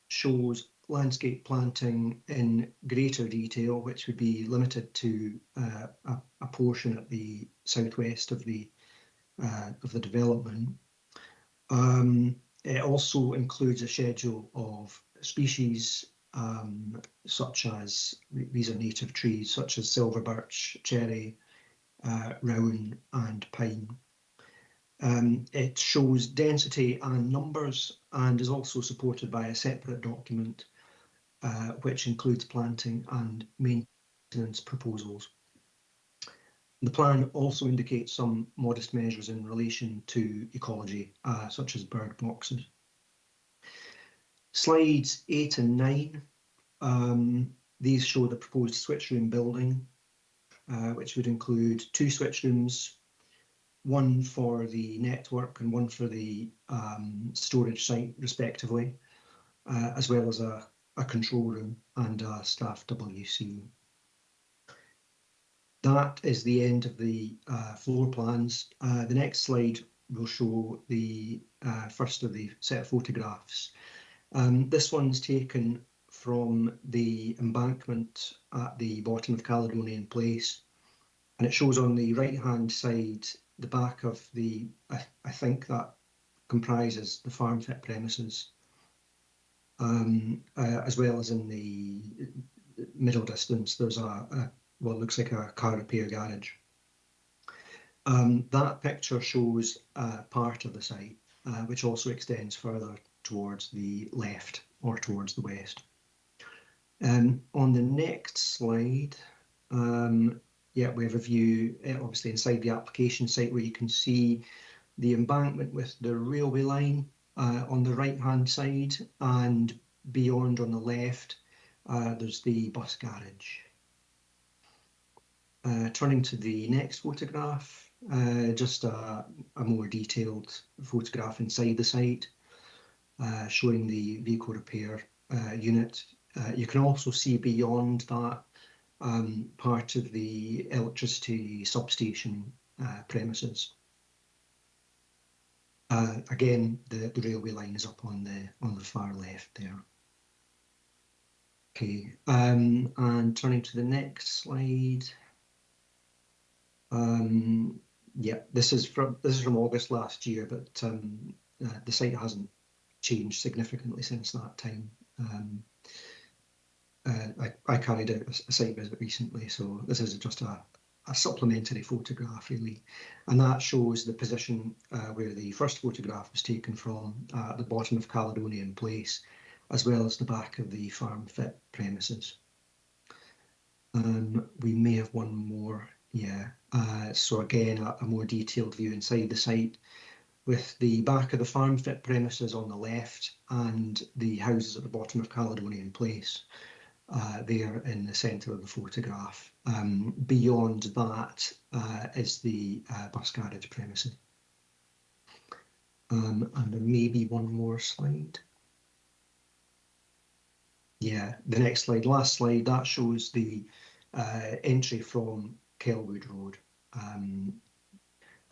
shows landscape planting in greater detail, which would be limited to a portion at the southwest of the development. It also includes a schedule of species such as, these are native trees, such as silver birch, cherry, rowan and pine. It shows density and numbers and is also supported by a separate document which includes planting and maintenance proposals. The plan also indicates some modest measures in relation to ecology, such as bird boxes. Slides 8 and 9 These show the proposed switch room building, which would include 2 switch rooms, one for the network and one for the storage site, respectively, as well as a control room and a staff WC. That is the end of the floor plans. The next slide will show the first of the set of photographs. This one's taken from the embankment at the bottom of Caledonian Place, and it shows on the right-hand side the back of the, I think that comprises the farm fit premises, as well as in the middle distance there's what looks like a car repair garage. That picture shows part of the site, which also extends further towards the left or towards the west. On the next slide, yeah, we have a view obviously inside the application site where you can see the embankment with the railway line on the right hand side, and beyond on the left there's the bus garage. Turning to the next photograph, just a more detailed photograph inside the site, showing the vehicle repair unit. You can also see beyond that part of the electricity substation premises. Again, the railway line is up on the far left there. Okay, and turning to the next slide. Yeah, this is from August last year, but the site hasn't changed significantly since that time. I carried out a site visit recently, so this is just a supplementary photograph really, and that shows the position where the first photograph was taken from, at the bottom of Caledonian Place, as well as the back of the farm fit premises. We may have one more. Yeah, so again, a more detailed view inside the site with the back of the farm fit premises on the left and the houses at the bottom of Caledonian Place there in the centre of the photograph. Beyond that is the bus garage premises. And there may be one more slide. Yeah, the next slide, last slide, that shows the entry from Kelwood Road,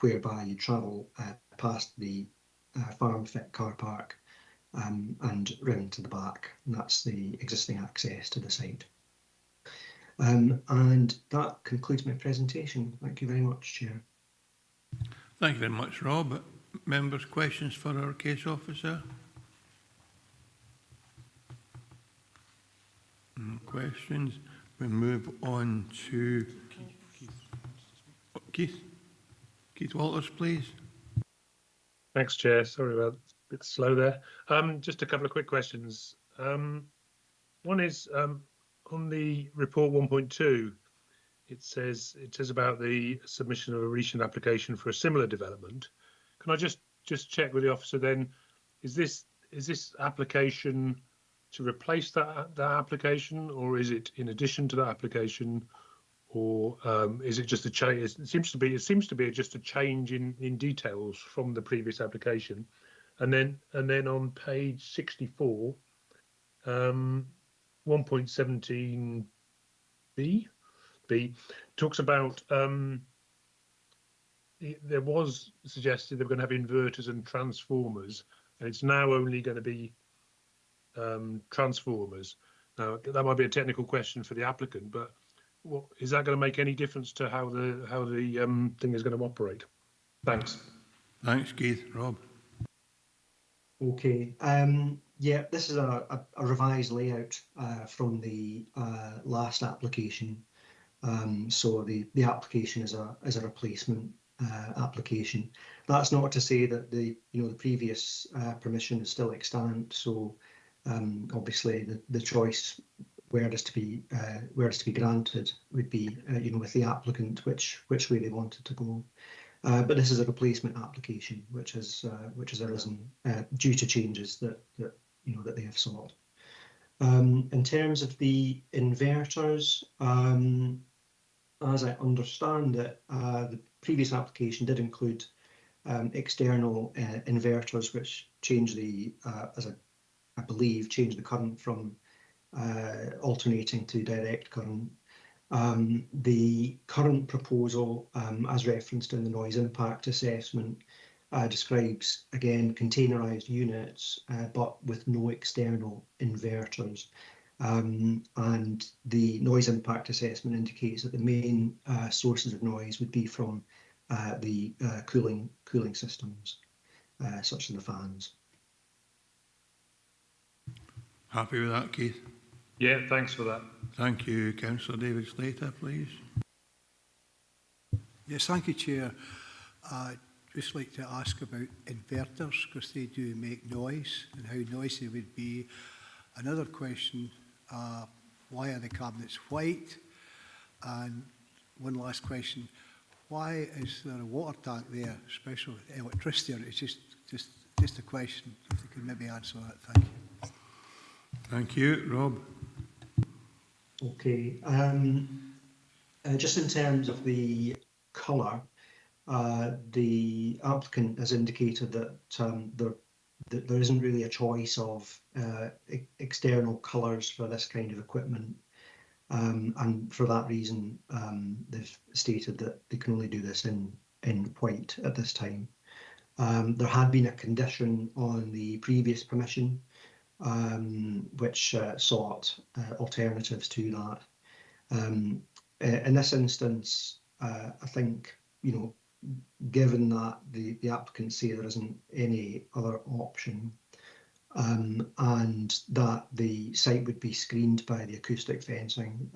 whereby you travel past the farm fit car park and round to the back, and that's the existing access to the site. And that concludes my presentation. Thank you very much, Chair. Thank you very much, Rob. Members, questions for our case officer? No questions. We move on to Keith Walters, please. Thanks, Chair. Sorry about a bit slow there. Just a couple of quick questions. One is on the report 1.2. It says about the submission of a recent application for a similar development. Can I just check with the officer then? Is this application to replace that application, or is it in addition to that application, or is it just a change? It seems to be just a change in details from the previous application. And then on page 64, 1.17b talks about there was suggested they were going to have inverters and transformers, and it's now only going to be transformers. Now that might be a technical question for the applicant, but is that going to make any difference to how the thing is going to operate? Thanks. Thanks, Keith. Rob. Okay. Yeah, this is a revised layout from the last application. So the application is a replacement application. That's not to say that the previous permission is still extant. So obviously the choice where it is to be granted would be with the applicant which way they wanted to go. But this is a replacement application which has arisen due to changes that they have sought. In terms of the inverters, as I understand it, the previous application did include external inverters, which change the, I believe, change the current from alternating to direct current. The current proposal, as referenced in the noise impact assessment, describes, again, containerised units, but with no external inverters. And the noise impact assessment indicates that the main sources of noise would be from the cooling systems, such as the fans. Happy with that, Keith? Yeah, thanks for that. Thank you. Councillor David Slater, please. Yes, thank you, Chair. I'd just like to ask about inverters, because they do make noise and how noisy they would be. Another question, why are the cabinets white? And one last question, why is there a water tank there, special electricity? Or it's just a question, if you could maybe answer that. Thank you. Thank you. Rob? Okay. Just in terms of the colour, the applicant has indicated that there isn't really a choice of external colours for this kind of equipment. And for that reason, they've stated that they can only do this in white at this time. There had been a condition on the previous permission, which sought alternatives to that. In this instance, I think, given that the applicants say there isn't any other option, and that the site would be screened by the acoustic fencing,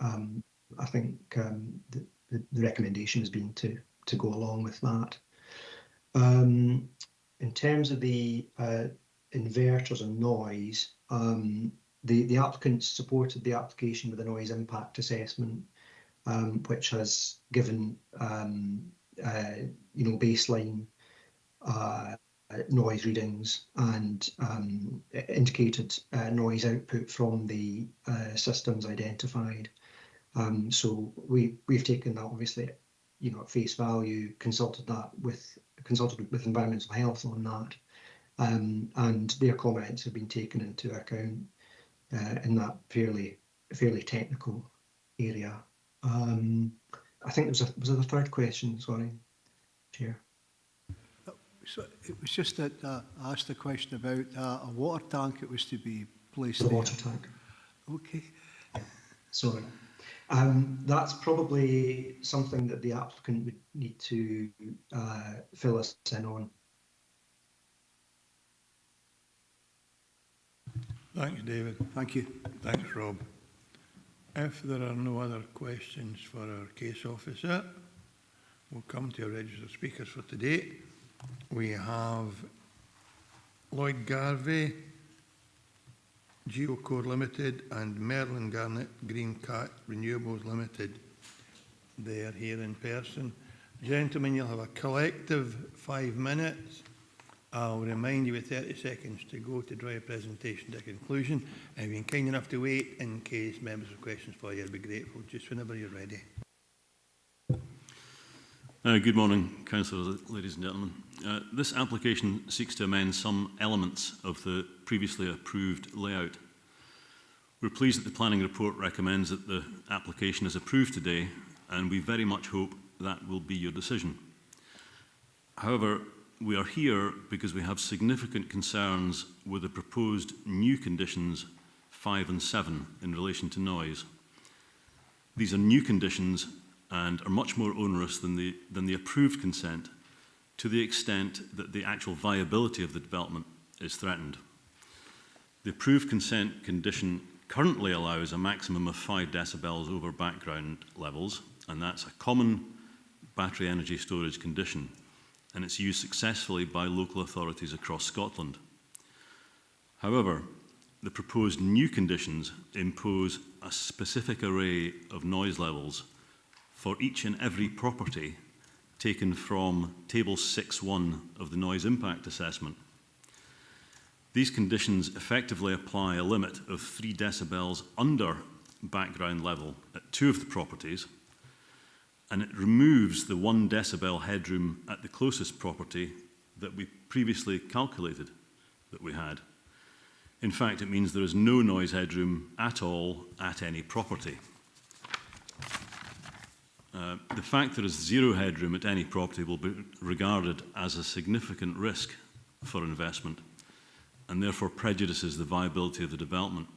I think the recommendation has been to go along with that. In terms of the inverters and noise, the applicant supported the application with a noise impact assessment, which has given baseline noise readings and indicated noise output from the systems identified. So we've taken that, obviously, at face value, consulted with environmental health on that, and their comments have been taken into account in that fairly technical area. I think was there a third question? Sorry, Chair. So it was just that I asked a question about a water tank. It was to be placed the there. Water tank. Okay. Sorry. That's probably something that the applicant would need to fill us in on. Thanks, David. Thank you. Thanks, Rob. If there are no other questions for our case officer, we'll come to our registered speakers for today. We have Lloyd Garvey, Geocore Limited, and Merlin Garnett Green Cat Renewables Limited. They are here in person. Gentlemen, you'll have a collective 5 minutes. I'll remind you with 30 seconds to go to draw your presentation to conclusion. And if you're kind enough to wait in case members have questions for you, I'd be grateful just whenever you're ready. Good morning, councillors, ladies and gentlemen. This application seeks to amend some elements of the previously approved layout. We're pleased that the planning report recommends that the application is approved today, and we very much hope that will be your decision. However, we are here because we have significant concerns with the proposed new conditions 5 and 7 in relation to noise. These are new conditions and are much more onerous than the approved consent, to the extent that the actual viability of the development is threatened. The approved consent condition currently allows a maximum of 5 decibels over background levels, and that's a common battery energy storage condition, and it's used successfully by local authorities across Scotland. However, the proposed new conditions impose a specific array of noise levels for each and every property taken from Table 6.1 of the Noise Impact Assessment. These conditions effectively apply a limit of 3 decibels under background level at 2 of the properties, and it removes the 1 decibel headroom at the closest property that we previously calculated that we had. In fact, it means there is no noise headroom at all at any property. The fact there is 0 headroom at any property will be regarded as a significant risk for investment and therefore prejudices the viability of the development.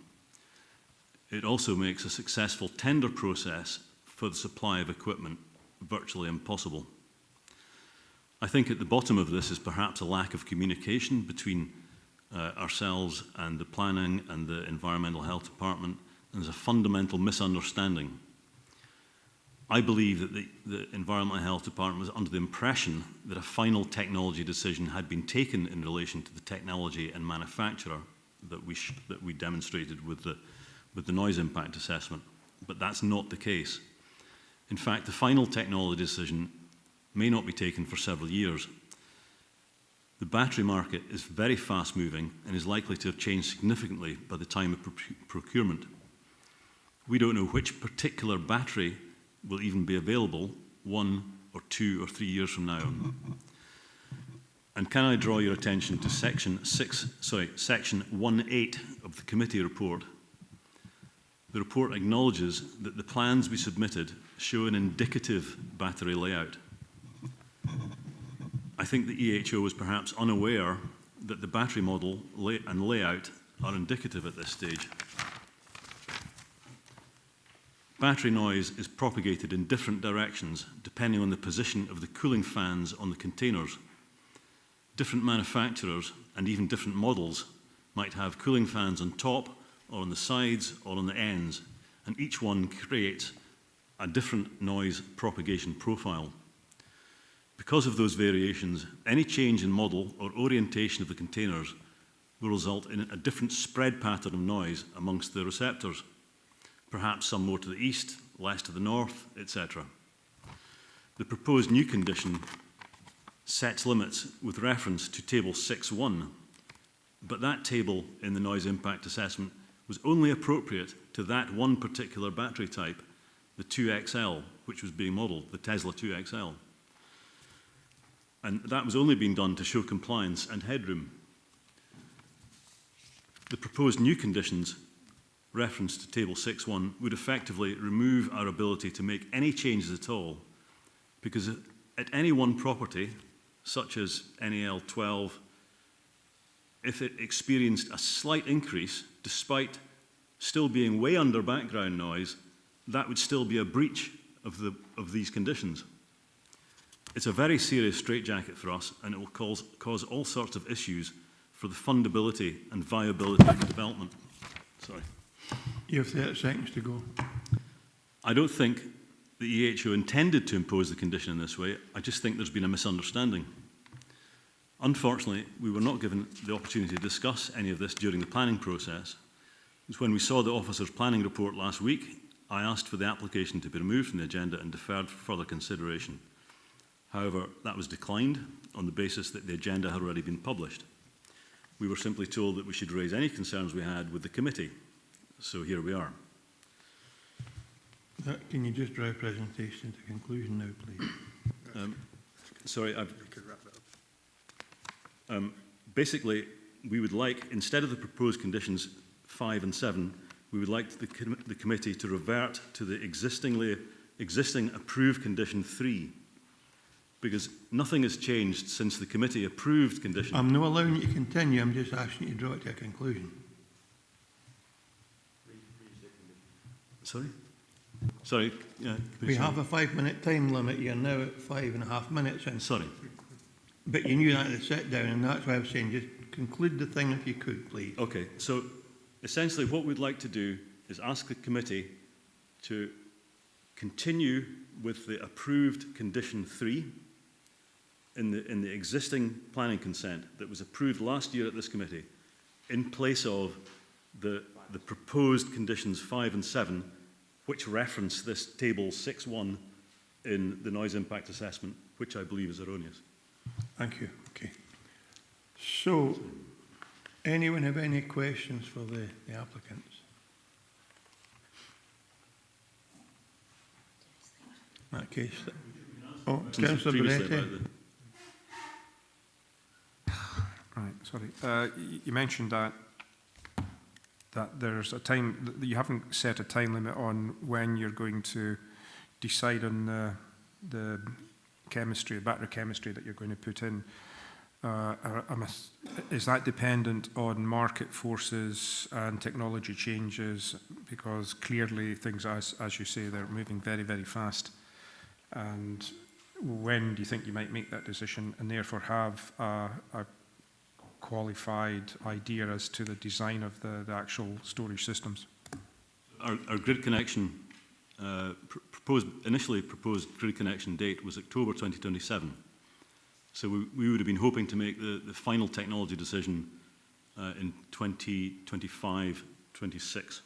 It also makes a successful tender process for the supply of equipment virtually impossible. I think at the bottom of this is perhaps a lack of communication between ourselves and the Planning and the Environmental Health Department, and there's a fundamental misunderstanding. I believe that the Environmental Health Department was under the impression that a final technology decision had been taken in relation to the technology and manufacturer that we demonstrated with the noise impact assessment, but that's not the case. In fact, the final technology decision may not be taken for several years. The battery market is very fast moving and is likely to have changed significantly by the time of procurement. We don't know which particular battery will even be available 1 or 2 or 3 years from now. And can I draw your attention to section 1.8 of the committee report? The report acknowledges that the plans we submitted show an indicative battery layout. I think the EHO was perhaps unaware that the battery model and layout are indicative at this stage. Battery noise is propagated in different directions depending on the position of the cooling fans on the containers. Different manufacturers and even different models might have cooling fans on top or on the sides or on the ends, and each one creates a different noise propagation profile. Because of those variations, any change in model or orientation of the containers will result in a different spread pattern of noise amongst the receptors, perhaps some more to the east, less to the north, etc. The proposed new condition sets limits with reference to Table 6.1, but that table in the noise impact assessment was only appropriate to that one particular battery type, the 2XL, which was being modelled, the Tesla 2XL. And that was only being done to show compliance and headroom. The proposed new conditions referenced to Table 6.1 would effectively remove our ability to make any changes at all, because at any one property, such as NAL 12, if it experienced a slight increase, despite still being way under background noise, that would still be a breach of these conditions. It's a very serious straitjacket for us, and it will cause all sorts of issues for the fundability and viability of the development. Sorry. You have 30 seconds to go. I don't think the EHO intended to impose the condition in this way. I just think there's been a misunderstanding. Unfortunately, we were not given the opportunity to discuss any of this during the planning process. It's when we saw the officer's planning report last week, I asked for the application to be removed from the agenda and deferred for further consideration. However, that was declined on the basis that the agenda had already been published. We were simply told that we should raise any concerns we had with the committee. So here we are. Can you just draw a presentation to conclusion now, please? Sorry, basically, we would like, instead of the proposed conditions 5 and 7, we would like the committee to revert to the existing approved condition 3, because nothing has changed since the committee approved condition. I'm not allowing you to continue, I'm just asking you to draw it to a conclusion. Sorry? Sorry. We have a 5-minute time limit. You're now at 5.5 minutes. And sorry. But you knew that at the sit down, and that's why I was saying just conclude the thing if you could, please. Okay. So essentially what we'd like to do is ask the committee to continue with the approved condition 3 in the existing planning consent that was approved last year at this committee, in place of the proposed conditions 5 and 7, which reference this table 6.1 in the noise impact assessment, which I believe is erroneous. Thank you. Okay. So Anyone have any questions for the applicants? In that case, Councillor Beretti. Right, sorry. You mentioned that there's a time, that you haven't set a time limit on when you're going to decide on the chemistry, the battery chemistry that you're going to put in. Is that dependent on market forces and technology changes? Because clearly things, as you say, they're moving very, very fast. And when do you think you might make that decision and therefore have a qualified idea as to the design of the actual storage systems? Our grid connection, initially proposed grid connection date was October 2027. So we would have been hoping to make the final technology decision in 2025-26.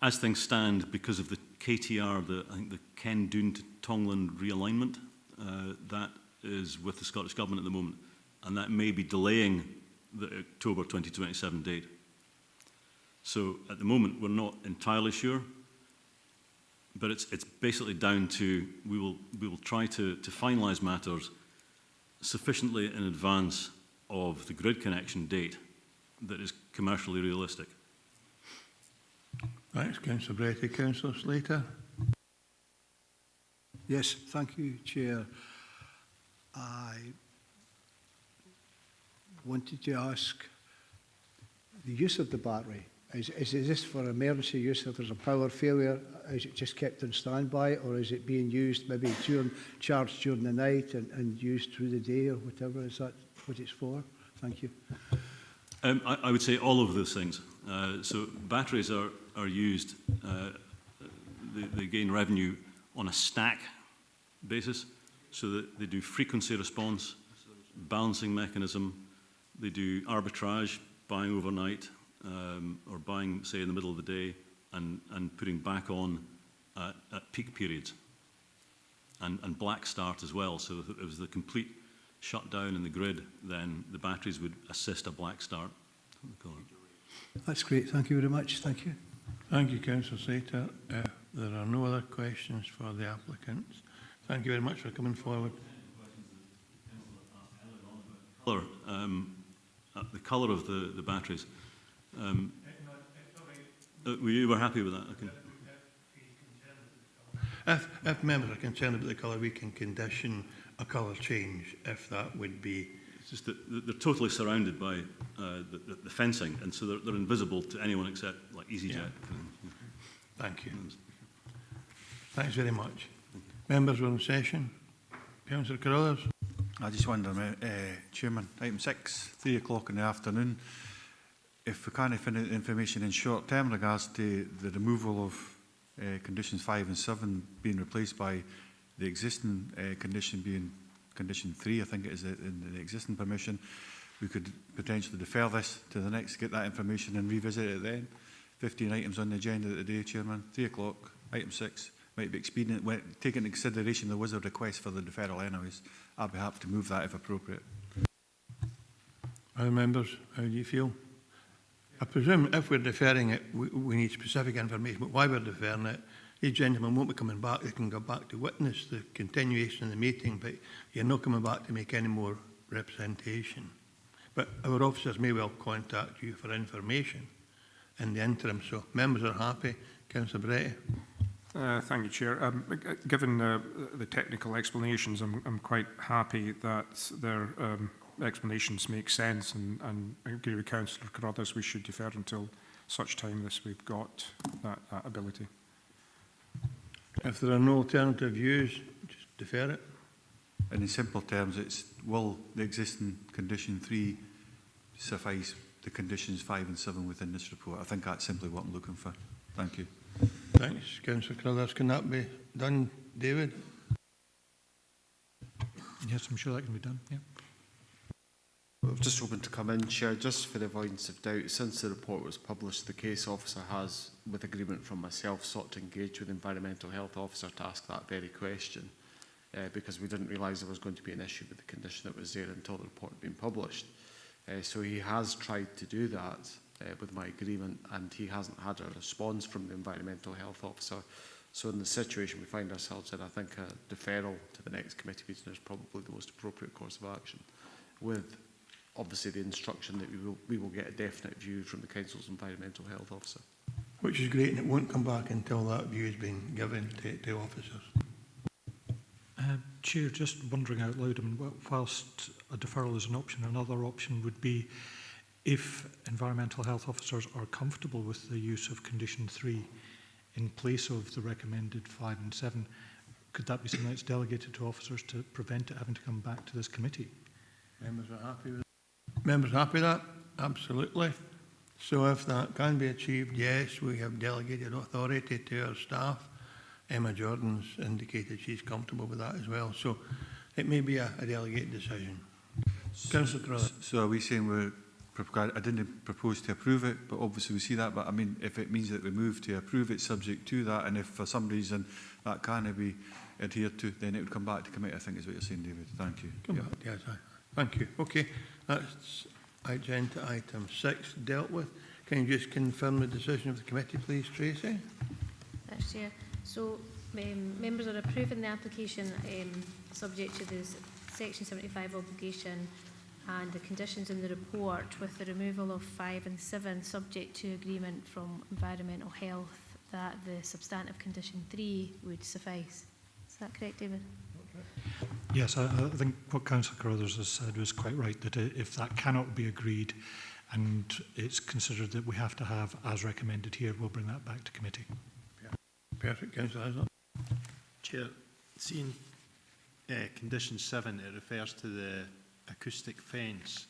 As things stand, because of the KTR, I think the Ken Doon to Tongland realignment, that is with the Scottish Government at the moment, and that may be delaying the October 2027 date. So at the moment, we're not entirely sure, but it's basically down to we will try to finalise matters sufficiently in advance of the grid connection date that is commercially realistic. Thanks, Councillor Bretty. Councillor Slater. Yes, thank you, Chair. I wanted to ask the use of the battery. Is this for emergency use if there's a power failure? Is it just kept on standby, or is it being used maybe charged during the night and used through the day or whatever? Is that what it's for? Thank you. I would say all of those things. So batteries are used, they gain revenue on a stack basis, so that they do frequency response, balancing mechanism, they do arbitrage, buying overnight, or buying, say, in the middle of the day, and putting back on at peak periods, and black start as well. So if it was the complete shutdown in the grid, then the batteries would assist a black start. That's great. Thank you very much. Thank you. Thank you, Councillor Slater. There are no other questions for the applicants. Thank you very much for coming forward. The colour of the batteries. We were happy with that. Okay. If members are concerned about the colour, we can condition a colour change if that would be. It's just that they're totally surrounded by the fencing, and so they're invisible to anyone except like EasyJet. Yeah. Thank you. Thanks very much. Members are in session. Councillor Carruthers. I just wonder, Chairman, item 6, 3 o'clock in the afternoon, if we can't find out information in short term regards to the removal of conditions 5 and 7 being replaced by the existing condition being condition 3, I think it is in the existing permission, we could potentially defer this to the next, get that information and revisit it then. 15 items on the agenda today, Chairman. 3 o'clock, item 6. Might be expedient. Taking into consideration there was a request for the deferral anyways, I'd be happy to move that if appropriate. Other members, how do you feel? I presume if we're deferring it, we need specific information about why we're deferring it. These gentlemen won't be coming back. They can go back to witness the continuation of the meeting, but you're not coming back to make any more representation. But our officers may well contact you for information in the interim. So members are happy. Councillor Bretty. Thank you, Chair. Given the technical explanations, I'm quite happy that their explanations make sense, and I agree with Councillor Carruthers, we should defer until such time as we've got that ability. If there are no alternative views, just defer it. In simple terms, it's will the existing condition 3 suffice the conditions 5 and 7 within this report? I think that's simply what I'm looking for. Thank you. Thanks, Councillor Carruthers. Can that be done, David? Yes, I'm sure that can be done. Yeah. I was just hoping to come in, Chair, just for the avoidance of doubt. Since the report was published, the case officer has, with agreement from myself, sought to engage with the environmental health officer to ask that very question, because we didn't realise there was going to be an issue with the condition that was there until the report had been published. So he has tried to do that with my agreement, and he hasn't had a response from the environmental health officer. So in the situation we find ourselves in, I think a deferral to the next committee meeting is probably the most appropriate course of action, with obviously the instruction that we will get a definite view from the Council's environmental health officer. Which is great, and it won't come back until that view has been given to officers. Chair, just wondering out loud, I mean, whilst a deferral is an option, another option would be if environmental health officers are comfortable with the use of condition 3 in place of the recommended 5 and 7, could that be something that's delegated to officers to prevent it having to come back to this committee? Members are happy with that? Members happy with that? Absolutely. So if that can be achieved, yes, we have delegated authority to our staff. Emma Jordan's indicated she's comfortable with that as well. So it may be a delegated decision. Councillor Carruthers. So are we saying I didn't propose to approve it, but obviously we see that. But I mean, if it means that we move to approve it subject to that, and if for some reason that can't be adhered to, then it would come back to committee, I think is what you're saying, David. Thank you. Come back, yes, thank you. Okay, that's agenda item 6 dealt with. Can you just confirm the decision of the committee, please, Tracy? Thanks, Chair. So members are approving the application subject to the Section 75 obligation and the conditions in the report, with the removal of 5 and 7 subject to agreement from environmental health that the substantive condition 3 would suffice. Is that correct, David? Yes, I think what Councillor Carruthers has said was quite right, that if that cannot be agreed and it's considered that we have to have as recommended here, we'll bring that back to committee. Perfect, Councillor Haslam. Chair, seeing condition 7, it refers to the acoustic fence.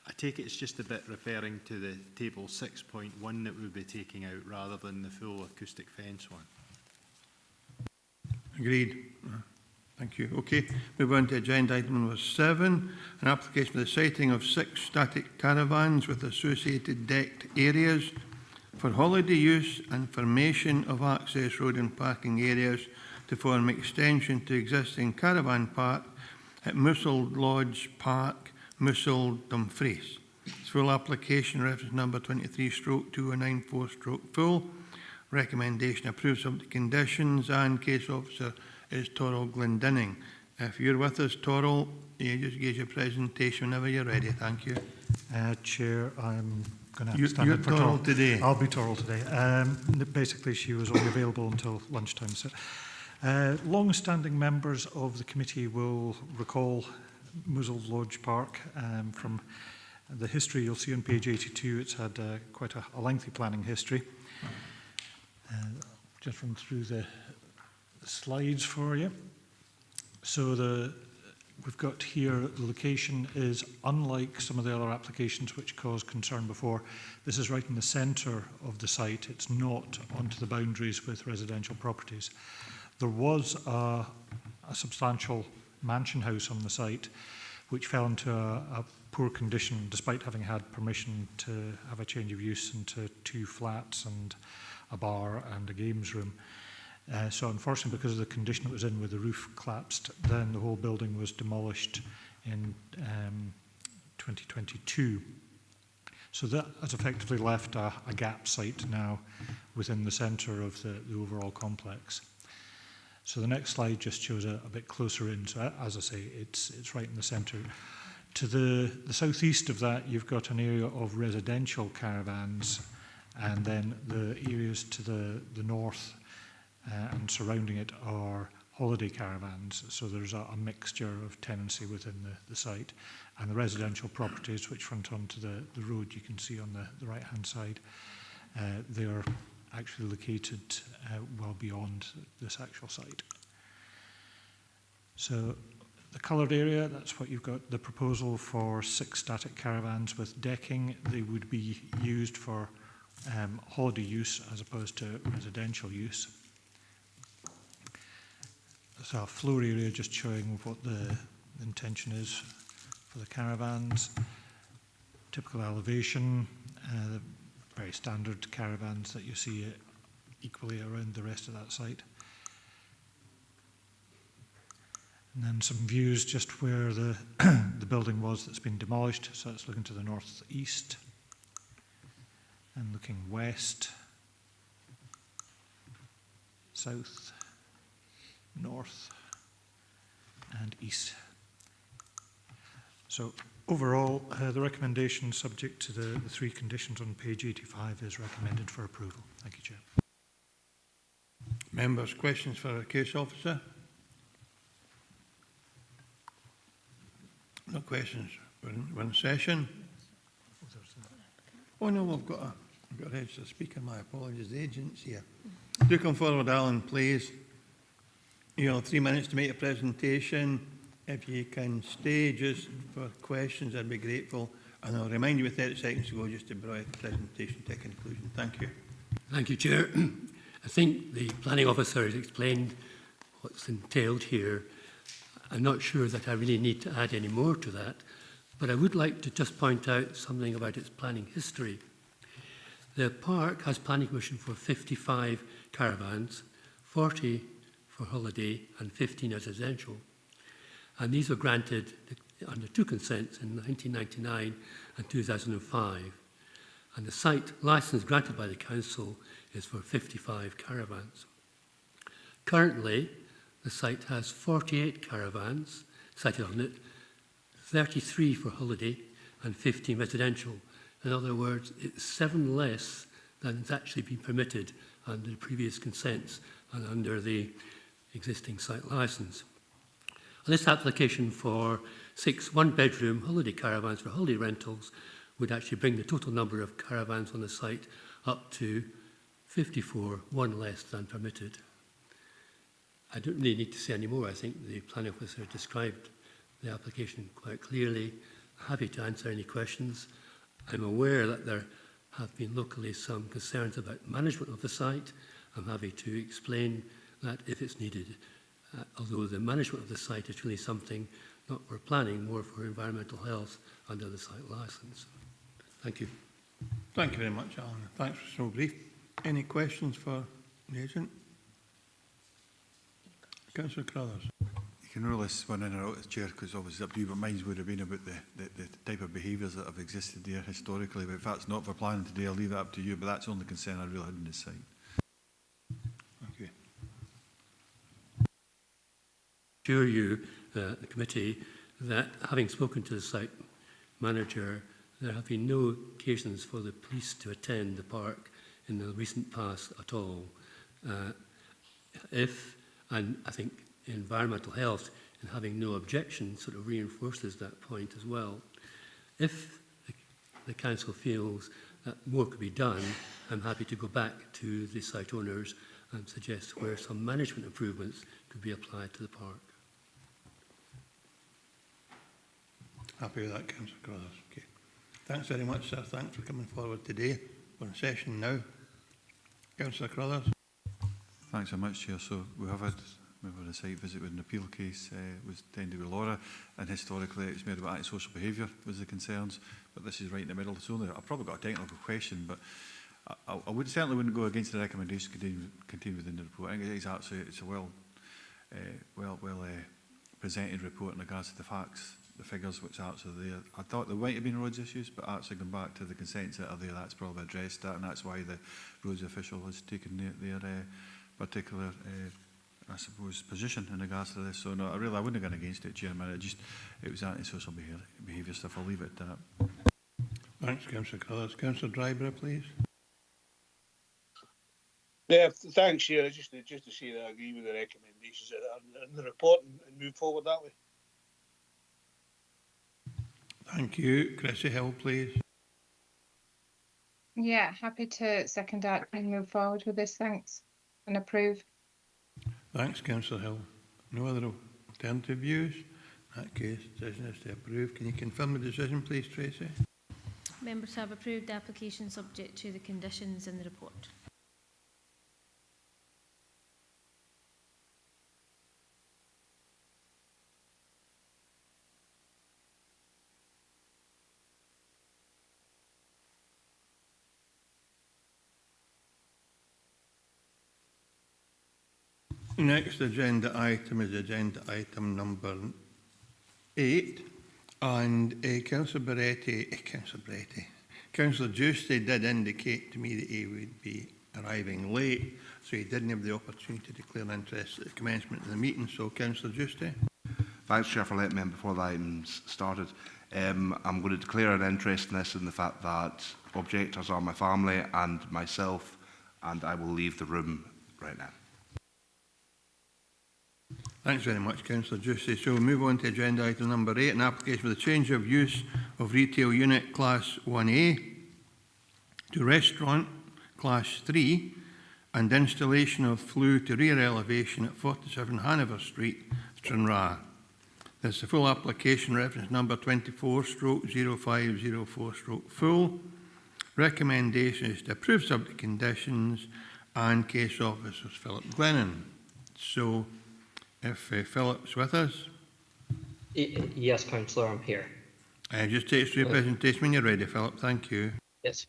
I take it it's just a bit referring to the table 6.1 that we'll be taking out rather than the full acoustic fence one. Agreed. Thank you. Okay, move on to agenda item number 7, an application for the siting of 6 static caravans with associated decked areas for holiday use and formation of access road and parking areas to form extension to existing caravan park at Mussel Lodge Park, Mussel, Dumfries. It's full application, reference number 23/2094/full. Recommendation approved subject to conditions, and case officer is Torrell Glendinning. If you're with us, Torrell, you just give your presentation whenever you're ready. Thank you. Chair, I'm going to have to stand You're in for Torrell today. I'll be Torrell today. Basically, she was only available until lunchtime. So, long-standing members of the committee will recall Mussel Lodge Park from the history you'll see on page 82. It's had quite a lengthy planning history. Just run through the slides for you. So we've got here, the location is unlike some of the other applications which caused concern before. This is right in the centre of the site. It's not onto the boundaries with residential properties. There was a substantial mansion house on the site which fell into a poor condition despite having had permission to have a change of use into 2 flats and a bar and a games room. So unfortunately, because of the condition it was in, where the roof collapsed, then the whole building was demolished in 2022. So that has effectively left a gap site now within the centre of the overall complex. So the next slide just shows a bit closer in. So as I say, it's right in the centre. To the southeast of that, you've got an area of residential caravans, and then the areas to the north and surrounding it are holiday caravans. So there's a mixture of tenancy within the site. And the residential properties which front onto the road you can see on the right-hand side, they are actually located well beyond this actual site. So the coloured area, that's what you've got, the proposal for 6 static caravans with decking. They would be used for holiday use as opposed to residential use. So a floor area just showing what the intention is for the caravans. Typical elevation, the very standard caravans that you see equally around the rest of that site. And then some views just where the, the building was that's been demolished. So it's looking to the northeast and looking west, south, north and east. So overall, the recommendation subject to the three conditions on page 85 is recommended for approval. Thank you, Chair. Members, questions for our case officer? No questions. We're in session. Oh no, I've got a registered speaker. My apologies. The agent's here. Do come forward, Alan, please. You have 3 minutes to make a presentation. If you can stay just for questions, I'd be grateful. And I'll remind you with 30 seconds to go just to bring the presentation to a conclusion. Thank you. Thank you, Chair. I think the planning officer has explained what's entailed here. I'm not sure that I really need to add any more to that, but I would like to just point out something about its planning history. The park has planning permission for 55 caravans, 40 for holiday and 15 as residential. And these were granted under two consents in 1999 and 2005. And the site licence granted by the council is for 55 caravans. Currently, the site has 48 caravans sited on it, 33 for holiday and 15 residential. In other words, it's 7 less than has actually been permitted under the previous consents and under the existing site licence. And this application for 6 one-bedroom holiday caravans for holiday rentals would actually bring the total number of caravans on the site up to 54, 1 less than permitted. I don't really need to say any more. I think the planning officer described the application quite clearly. Happy to answer any questions. I'm aware that there have been locally some concerns about management of the site. I'm happy to explain that if it's needed. Although the management of the site is really something not for planning, more for environmental health under the site licence. Thank you. Thank you very much, Alan. Thanks for so brief. Any questions for the agent? Councillor Crothers. You can rule this one in or out, Chair, because obviously it's up to you, but mine would have been about the type of behaviours that have existed there historically. But if that's not for planning today, I'll leave that up to you, but that's the only concern I really had on this site. Thank you. Assure you, the committee, that having spoken to the site manager, there have been no occasions for the police to attend the park in the recent past at all. And I think environmental health and having no objection sort of reinforces that point as well. If the council feels that more could be done, I'm happy to go back to the site owners and suggest where some management improvements could be applied to the park. Happy with that, Councillor Crothers. Okay. Thanks very much, sir. Thanks for coming forward today. We're in session now. Councillor Crothers. Thanks so much, Chair. So we have had a site visit with an appeal case was tended with Laura, and historically it's made about antisocial behaviour was the concerns, but this is right in the middle. So I've probably got a technical question, but I would certainly wouldn't go against the recommendation contained within the report. I think it's a well presented report in regards to the facts, the figures which are actually there. I thought there might have been roads issues, but actually going back to the consents that are there, that's probably addressed that, and that's why the roads official has taken their particular, I suppose, position in regards to this. So no, I wouldn't have gone against it, Chairman. It was antisocial behaviour stuff. I'll leave it at that. Thanks, Councillor Crothers. Councillor Dryborough, please. Yeah, thanks, Chair. Just to say that I agree with the recommendations in the report and move forward that way. Thank you. Chrissy Hill, please. Yeah, happy to second that and move forward with this. Thanks. And approve. Thanks, Councillor Hill. No other alternative views? In that case, decision is to approve. Can you confirm the decision, please, Tracy? Members have approved the application subject to the conditions in the report. Next agenda item is agenda item number 8. And Councillor Giusti did indicate to me that he would be arriving late, so he didn't have the opportunity to declare interest at the commencement of the meeting. So, Councillor Giusti. Thanks, Chair, for letting me in before the item's started. I'm going to declare an interest in this in the fact that objectors are my family and myself, and I will leave the room right now. Thanks very much, Councillor Giusti. So we'll move on to agenda item number 8, an application for the change of use of retail unit class 1A to restaurant class 3 and installation of flue to rear elevation at 47 Hanover Street, Stranraer. This is the full application, reference number 24/0504/full. Recommendation is to approve subject conditions, and case officer is Philip Glennon. So, if Philip's with us. Yes, Councillor, I'm here. Just take us through your presentation when you're ready, Philip. Thank you. Yes.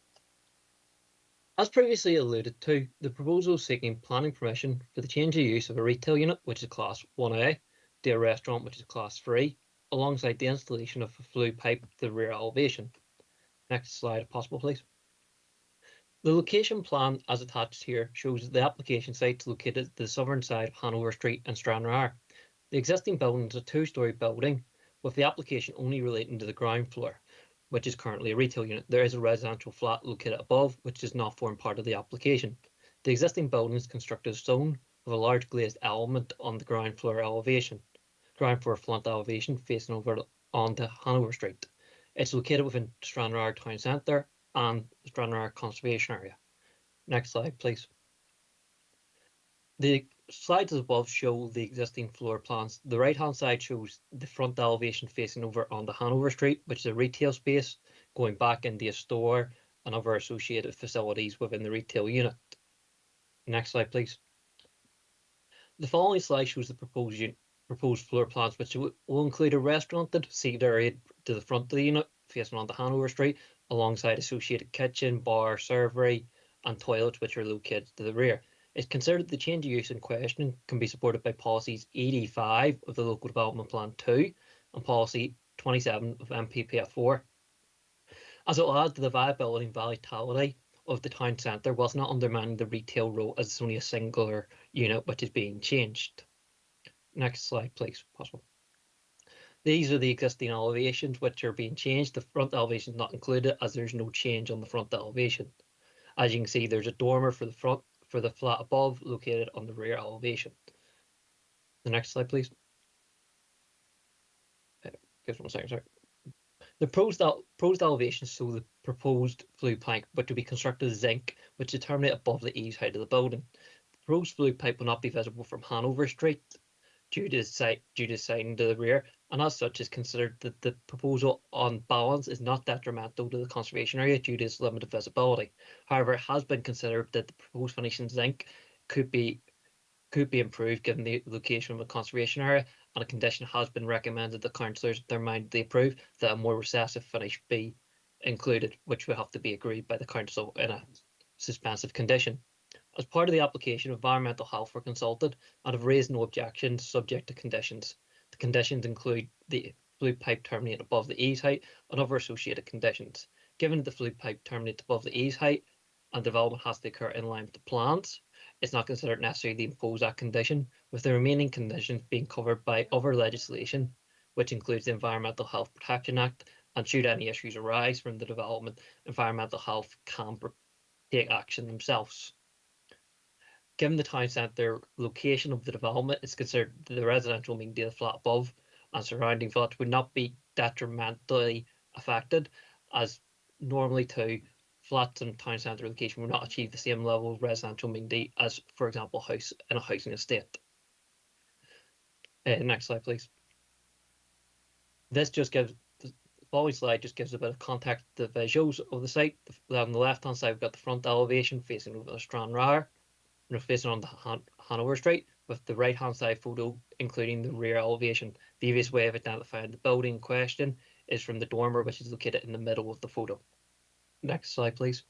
As previously alluded to, the proposal is seeking planning permission for the change of use of a retail unit, which is Class 1A, to a restaurant, which is Class 3, alongside the installation of a flue pipe to the rear elevation. Next slide, if possible, please. The location plan, as attached here, shows that the application site is located at the southern side of Hanover Street and Stranraer. The existing building is a two-storey building, with the application only relating to the ground floor, which is currently a retail unit. There is a residential flat located above, which does not form part of the application. The existing building is constructed of stone, with a large glazed element on the ground floor front elevation facing over onto Hanover Street. It's located within Stranraer Town Centre and Stranraer Conservation Area. Next slide, please. The slides above show the existing floor plans. The right-hand side shows the front elevation facing over onto Hanover Street, which is a retail space, going back into a store and other associated facilities within the retail unit. Next slide, please. The following slide shows the proposed floor plans, which will include a restauranted seated area to the front of the unit, facing onto Hanover Street, alongside associated kitchen, bar, servery, and toilets, which are located to the rear. It's considered the change of use in question can be supported by policies 85 of the Local Development Plan 2 and policy 27 of MPPF 4. As it will add to the viability and vitality of the town centre, whilst not undermining the retail role, as it's only a singular unit which is being changed. Next slide, please, possible. These are the existing elevations which are being changed. The front elevation is not included, as there's no change on the front elevation. As you can see, there's a dormer for the flat above, located on the rear elevation. The next slide, please. Give 1 second, sorry. The proposed elevations show the proposed flue pipe, which will be constructed of zinc, which is terminated above the eaves height of the building. The proposed flue pipe will not be visible from Hanover Street due to sighting to the rear, and as such is considered that the proposal on balance is not detrimental to the conservation area due to its limited visibility. However, it has been considered that the proposed finish in zinc could be improved given the location of the conservation area, and a condition has been recommended that councillors, their mind they approve, that a more recessive finish be included, which will have to be agreed by the council in a suspensive condition. As part of the application, environmental health were consulted and have raised no objections subject to conditions. The conditions include the flue pipe terminating above the eaves height and other associated conditions. Given the flue pipe terminates above the eaves height and development has to occur in line with the plans, it's not considered necessary to impose that condition, with the remaining conditions being covered by other legislation, which includes the Environmental Health Protection Act, and should any issues arise from the development, environmental health can take action themselves. Given the town centre location of the development, it's considered that the residential amenity of the flat above and surrounding flats would not be detrimentally affected, as normally too, flats in town centre location will not achieve the same level of residential amenity as, for example, house in a housing estate. Next slide, please. The following slide just gives a bit of context to the visuals of the site. On the left-hand side, we've got the front elevation facing over the Stranraer, facing on the Hanover Street, with the right-hand side photo including the rear elevation. The easiest way of identifying the building in question is from the dormer, which is located in the middle of the photo. Next slide, please.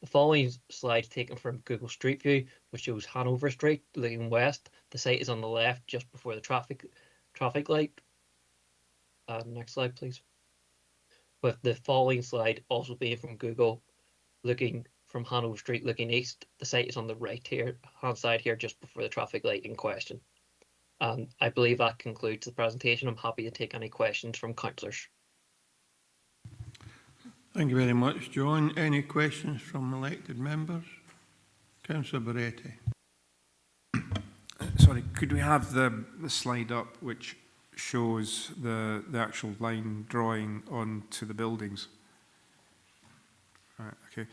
The following slide is taken from Google Street View, which shows Hanover Street looking west. The site is on the left, just before the traffic light. Next slide, please. With the following slide also being from Google, looking from Hanover Street looking east. The site is on the right hand side here, just before the traffic light in question. I believe that concludes the presentation. I'm happy to take any questions from councillors. Thank you very much, John. Any questions from elected members? Councillor Barretti. Sorry, could we have the slide up which shows the actual line drawing onto the buildings? Right, okay.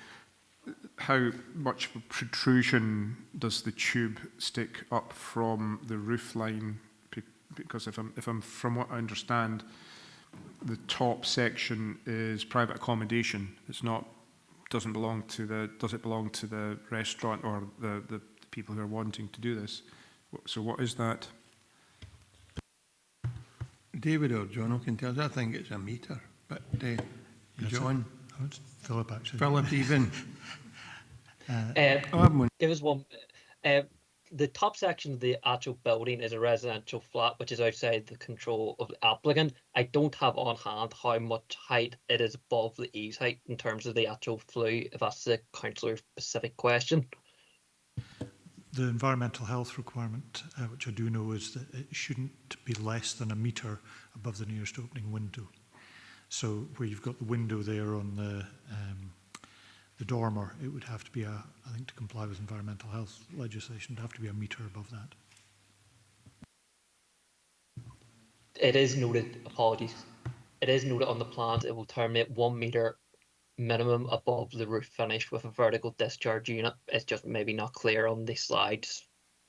How much of a protrusion does the tube stick up from the roof line? Because if I'm from what I understand, the top section is private accommodation. It's not. Doesn't belong to the. Does it belong to the restaurant or the people who are wanting to do this? So what is that? David or John can tell us. I think it's a metre, but John, Philip actually. Philip even. Give us one. The top section of the actual building is a residential flat, which is outside the control of the applicant. I don't have on hand how much height it is above the eaves height in terms of the actual flue, if that's the councillor's specific question. The environmental health requirement, which I do know, is that it shouldn't be less than a metre above the nearest opening window. So where you've got the window there on the dormer, it would have to be I think to comply with environmental health legislation, it would have to be a metre above that. It is noted, apologies, it is noted on the plans it will terminate 1 metre minimum above the roof finish with a vertical discharge unit. It's just maybe not clear on the slides.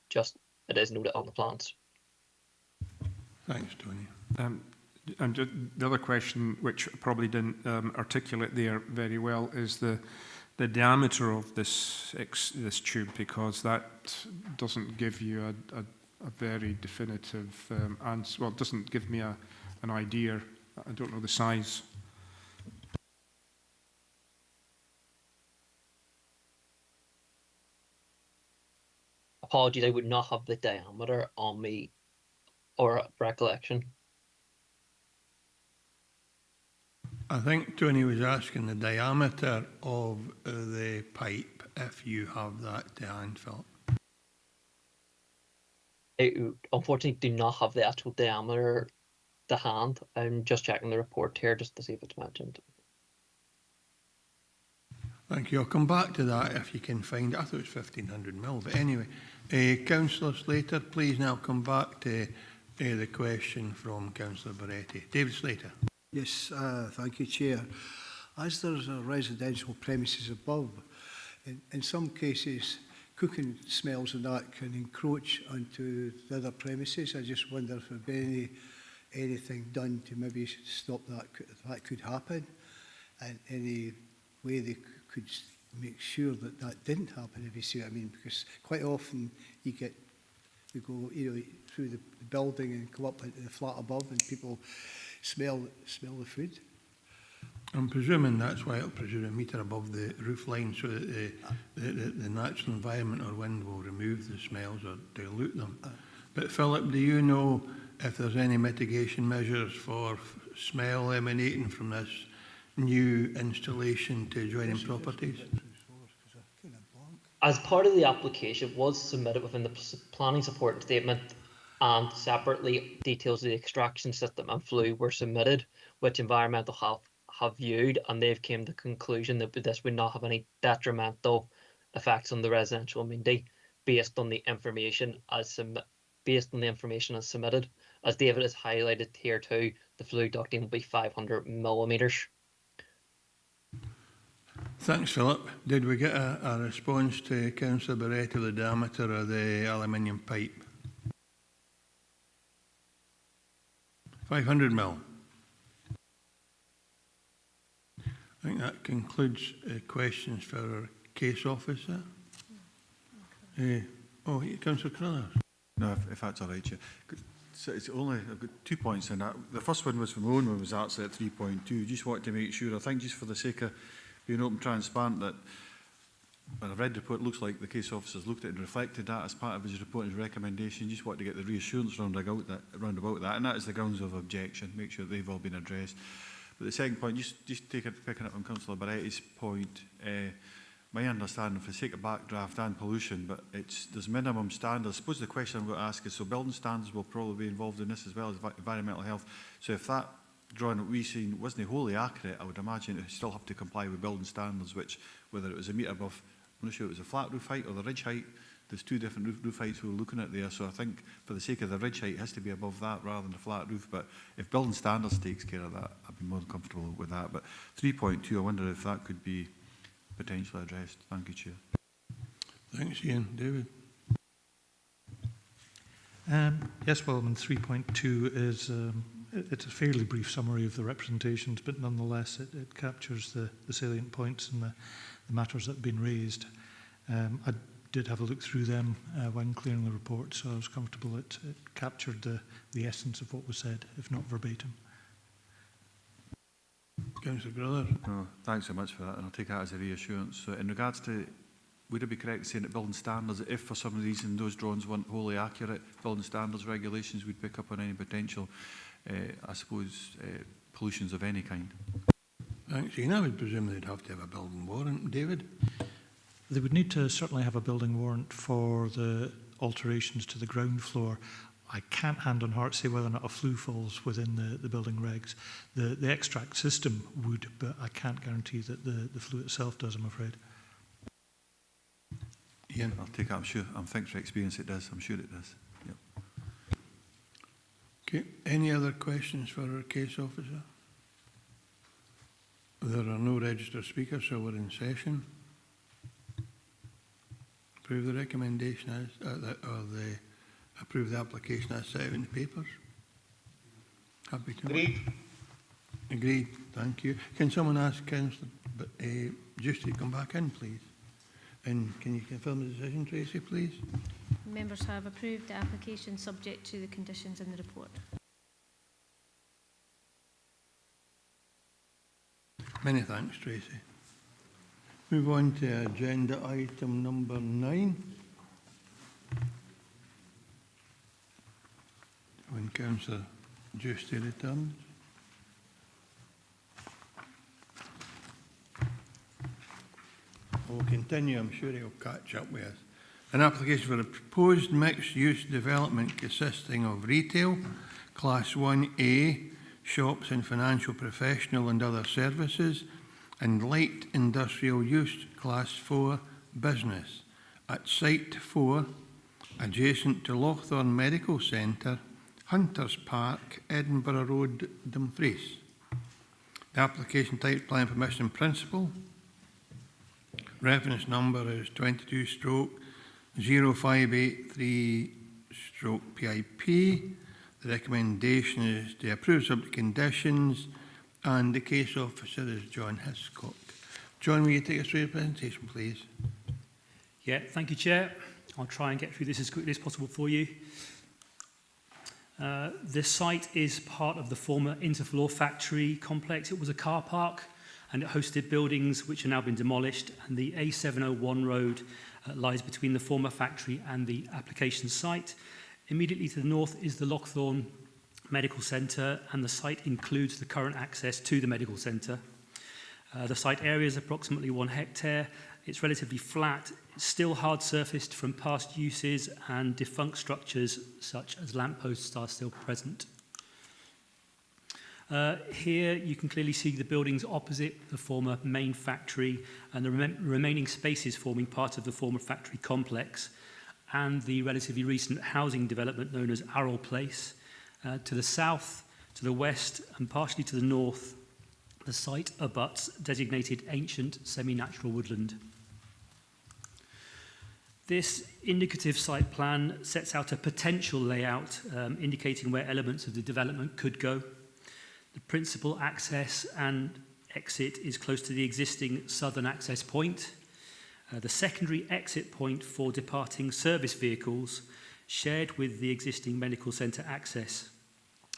Just it is noted on the plans. Thanks, Tony. And the other question, which I probably didn't articulate there very well, is the diameter of this tube, because that doesn't give you a very definitive answer. Well, it doesn't give me an idea. I don't know the size. Apologies, I would not have the diameter on me or recollection. I think Tony was asking the diameter of the pipe, if you have that to hand, Philip. I unfortunately do not have the actual diameter to hand. I'm just checking the report here just to see if it's mentioned. Thank you. I'll come back to that if you can find it. I thought it was 1,500 mil, but anyway. Councillor Slater, please now come back to the question from Councillor Barretti. David Slater. Yes, thank you, Chair. As there's a residential premises above, in some cases, cooking smells and that can encroach onto the other premises. I just wonder if there'd be anything done to maybe stop that could happen, and any way they could make sure that that didn't happen, if you see what I mean, because quite often you go through the building and go up into the flat above and people smell the food. I'm presuming that's why it'll presume a metre above the roof line, so that the natural environment or wind will remove the smells or dilute them. But Philip, do you know if there's any mitigation measures for smell emanating from this new installation to adjoining properties? As part of the application was submitted within the planning support statement, and separately details of the extraction system and flue were submitted, which environmental health have viewed, and they've came to the conclusion that this would not have any detrimental effects on the residential amenity based on the information as submitted. As David has highlighted here too, the flue ducting will be 500 millimetres. Thanks, Philip. Did we get a response to Councillor Barretti of the diameter of the aluminium pipe? 500 mil. I think that concludes questions for our case officer. Councillor Carruthers. No, if that's all right, Chair. So it's only, I've got 2 points in that. The first one was from Owen, one was actually at 3.2. Just wanted to make sure, I think just for the sake of being open and transparent, that When I've read the report, it looks like the case officer's looked at it and reflected that as part of his report and his recommendation. Just want to get the reassurance round about that, and that is the grounds of objection. Make sure they've all been addressed. But the second point, picking up on Councillor Barretti's point, my understanding, for the sake of backdraft and pollution, but there's minimum standards. I suppose the question I'm going to ask is, so building standards will probably be involved in this as well as environmental health. So if that drawing that we've seen wasn't wholly accurate, I would imagine it would still have to comply with building standards, which, whether it was a metre above, I'm not sure it was a flat roof height or the ridge height, there's two different roof heights we were looking at there. So I think for the sake of the ridge height, it has to be above that rather than the flat roof. But if building standards takes care of that, I'd be more than comfortable with that. But 3.2, I wonder if that could be potentially addressed. Thank you, Chair. Thanks, Ian. David? Yes, well, 3.2 is it's a fairly brief summary of the representations, but nonetheless it captures the salient points and the matters that have been raised. I did have a look through them when clearing the report, so I was comfortable it captured the essence of what was said, if not verbatim. Councillor Griller. No, thanks so much for that, and I'll take that as a reassurance. So in regards to, would it be correct saying that building standards, if for some reason those drawings weren't wholly accurate, building standards regulations would pick up on any potential, I suppose, pollutions of any kind? Thanks, Ian. I would presume they'd have to have a building warrant. David? They would need to certainly have a building warrant for the alterations to the ground floor. I can't hand on heart say whether or not a flue falls within the building regs. The extract system would, but I can't guarantee that the flue itself does, I'm afraid. Ian? I'll take it, I'm sure. I'm thinking for experience it does. I'm sure it does. Yep. Okay. Any other questions for our case officer? There are no registered speakers, so we're in session. Approve the recommendation as, approve the application as set out in the papers. Happy to. Agreed. Agreed. Thank you. Can someone ask Councillor Juicy to come back in, please? And can you confirm the decision, Tracy, please? Members have approved the application subject to the conditions in the report. Many thanks, Tracy. Move on to agenda item number 9. When Councillor Juicy returns. We'll continue, I'm sure he'll catch up with us. An application for a proposed mixed-use development consisting of retail, Class 1A, shops and financial, professional and other services, and light industrial use, Class 4, business, at Site 4, adjacent to Lochthorn Medical Centre, Hunters Park, Edinburgh Road, Dumfries. The application type, plan permission in principle. Reference number is 22/0583/PIP. The recommendation is to approve subject conditions, and the case officer is John Hiscock. John, will you take us through your presentation, please? Yeah, thank you, Chair. I'll try and get through this as quickly as possible for you. This site is part of the former Interfloor factory complex. It was a car park and it hosted buildings which have now been demolished, and the A701 road lies between the former factory and the application site. Immediately to the north is the Lochthorn Medical Centre, and the site includes the current access to the medical centre. The site area is approximately 1 hectare. It's relatively flat. It's still hard surfaced from past uses, and defunct structures such as lampposts are still present. Here you can clearly see the buildings opposite the former main factory and the remaining spaces forming part of the former factory complex, and the relatively recent housing development known as Arrol Place. To the south, to the west and partially to the north, the site abuts designated ancient semi-natural woodland. This indicative site plan sets out a potential layout indicating where elements of the development could go. The principal access and exit is close to the existing southern access point. The secondary exit point for departing service vehicles, shared with the existing medical centre access,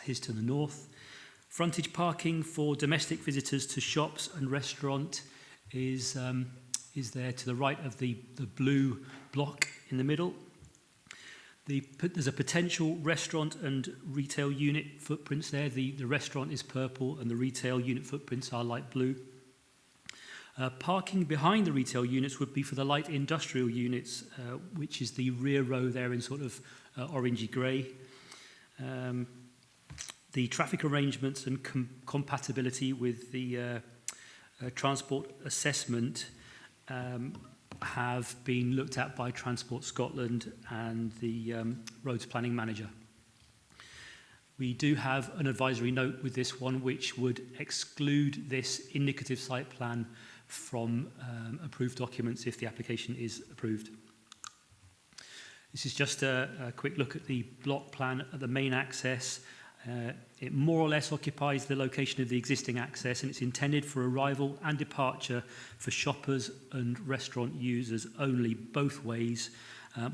is to the north. Frontage parking for domestic visitors to shops and restaurant is is there to the right of the blue block in the middle. There's a potential restaurant and retail unit footprints there. The restaurant is purple and the retail unit footprints are light blue. Parking behind the retail units would be for the light industrial units, which is the rear row there in sort of orangey grey. The traffic arrangements and compatibility with the transport assessment have been looked at by Transport Scotland and the roads planning manager. We do have an advisory note with this one which would exclude this indicative site plan from approved documents if the application is approved. This is just a quick look at the block plan at the main access. It more or less occupies the location of the existing access, and it's intended for arrival and departure for shoppers and restaurant users only, both ways,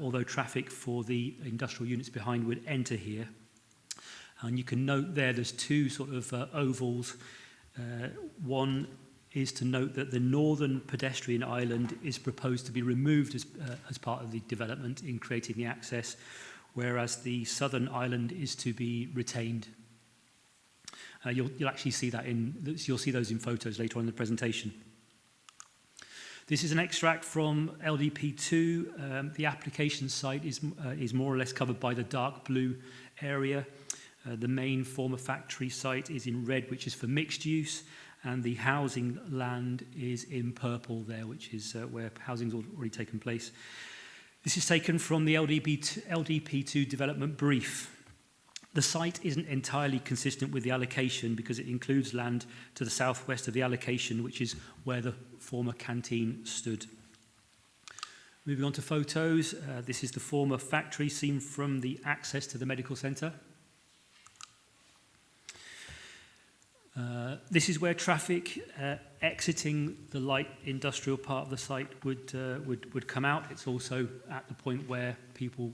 although traffic for the industrial units behind would enter here. And you can note there's two sort of ovals. One is to note that the northern pedestrian island is proposed to be removed as part of the development in creating the access, whereas the southern island is to be retained. You'll actually see that you'll see those in photos later on in the presentation. This is an extract from LDP2. The application site is more or less covered by the dark blue area. The main former factory site is in red, which is for mixed use, and the housing land is in purple there, which is where housing's already taken place. This is taken from the LDP2 development brief. The site isn't entirely consistent with the allocation because it includes land to the southwest of the allocation, which is where the former canteen stood. Moving on to photos, this is the former factory seen from the access to the medical centre. This is where traffic exiting the light industrial part of the site would come out. It's also at the point where people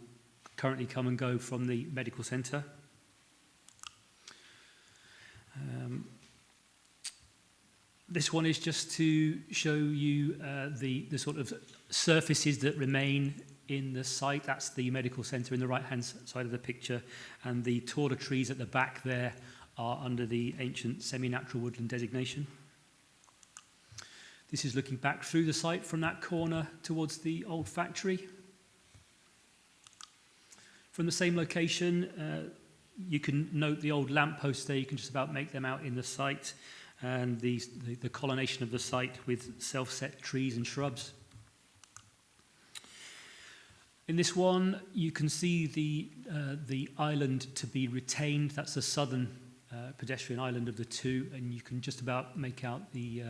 currently come and go from the medical centre. This one is just to show you the sort of surfaces that remain in the site. That's the medical centre in the right-hand side of the picture, and the taller trees at the back there are under the ancient semi-natural woodland designation. This is looking back through the site from that corner towards the old factory. From the same location, you can note the old lampposts there. You can just about make them out in the site, and the colonnation of the site with self-set trees and shrubs. In this one, you can see the island to be retained. That's the southern pedestrian island of the two, and you can just about make out the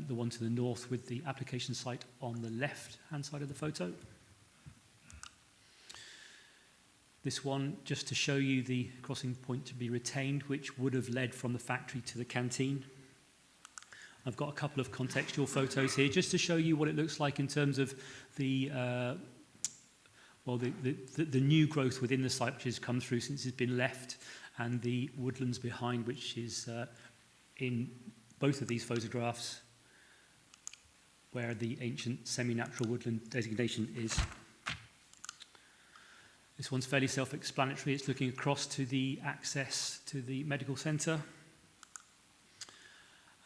one to the north with the application site on the left-hand side of the photo. This one, just to show you the crossing point to be retained, which would have led from the factory to the canteen. I've got a couple of contextual photos here, just to show you what it looks like in terms of the new growth within the site, which has come through since it's been left, and the woodlands behind, which is in both of these photographs where the ancient semi-natural woodland designation is. This one's fairly self-explanatory. It's looking across to the access to the medical centre.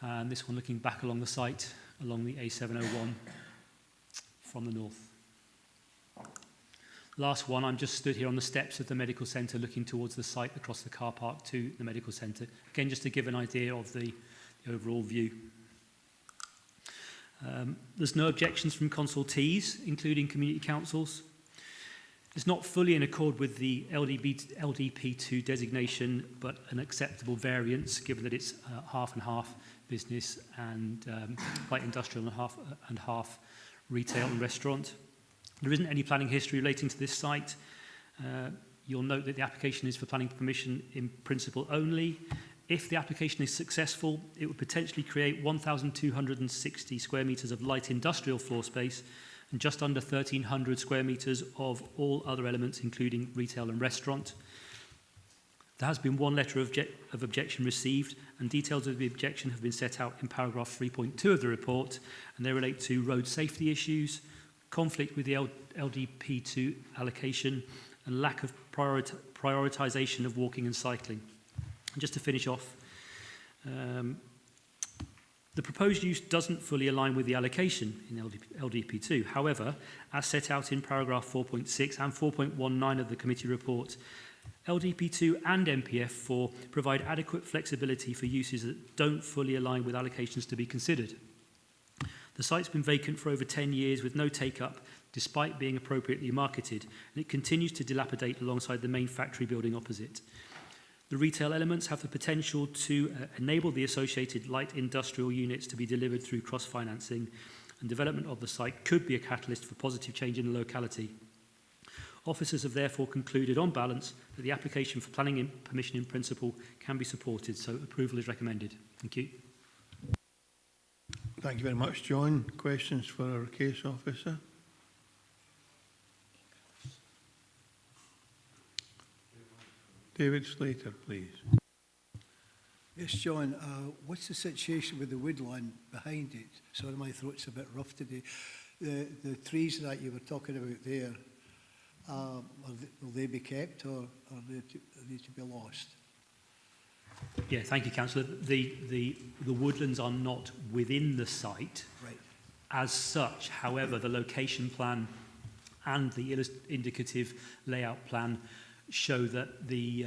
And this one looking back along the site, along the A701 from the north. Last one, I'm just stood here on the steps of the medical centre looking towards the site across the car park to the medical centre. Again, just to give an idea of the overall view. There's no objections from consultees, including community councils. It's not fully in accord with the LDP2 designation, but an acceptable variance given that it's half and half business and light industrial and half retail and restaurant. There isn't any planning history relating to this site. You'll note that the application is for planning permission in principle only. If the application is successful, it would potentially create 1,260 square metres of light industrial floor space and just under 1,300 square metres of all other elements, including retail and restaurant. There has been one letter of objection received, and details of the objection have been set out in paragraph 3.2 of the report, and they relate to road safety issues, conflict with the LDP2 allocation, and lack of prioritisation of walking and cycling. And just to finish off, the proposed use doesn't fully align with the allocation in LDP2. However, as set out in paragraph 4.6 and 4.19 of the committee report, LDP2 and MPF4 provide adequate flexibility for uses that don't fully align with allocations to be considered. The site's been vacant for over 10 years with no take-up, despite being appropriately marketed, and it continues to dilapidate alongside the main factory building opposite. The retail elements have the potential to enable the associated light industrial units to be delivered through cross-financing, and development of the site could be a catalyst for positive change in the locality. Officers have therefore concluded, on balance, that the application for planning and permission in principle can be supported, so approval is recommended. Thank you. Thank you very much, John. Questions for our case officer? David Slater, please. Yes, John, what's the situation with the woodland behind it? Sorry, my throat's a bit rough today. The trees that you were talking about there, will they be kept, or are they to be lost? Yeah, thank you, Councillor. The woodlands are not within the site as such. However, the location plan and the indicative layout plan show that the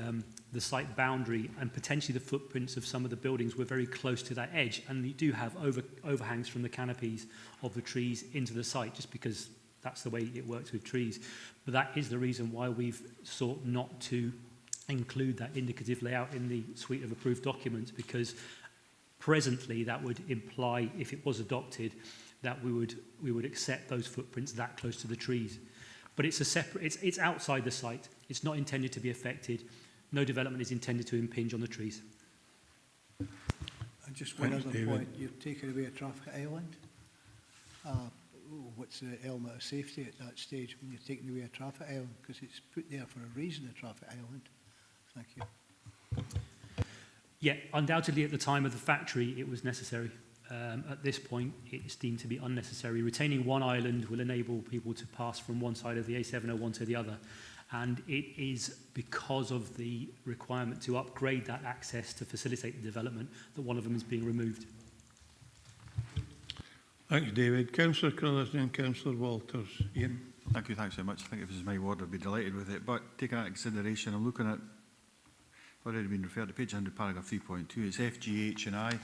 site boundary and potentially the footprints of some of the buildings were very close to that edge, and you do have overhangs from the canopies of the trees into the site, just because that's the way it works with trees. But that is the reason why we've sought not to include that indicative layout in the suite of approved documents, because presently that would imply, if it was adopted, that we would accept those footprints that close to the trees. But it's a separate, it's outside the site. It's not intended to be affected. No development is intended to impinge on the trees. And just one other point, you've taken away a traffic island. What's the element of safety at that stage when you're taking away a traffic island? Because it's put there for a reason, a traffic island. Thank you. Yeah, undoubtedly at the time of the factory it was necessary. At this point it's deemed to be unnecessary. Retaining one island will enable people to pass from one side of the A701 to the other, and it is because of the requirement to upgrade that access to facilitate the development that one of them is being removed. Thanks, David. Councillor Carruthers and Councillor Walters. Ian. Thank you, thanks very much. I think if this is my ward, I'd be delighted with it. But taking that into consideration, I'm looking at, already been referred to page 100, paragraph 3.2. It's FGH and I.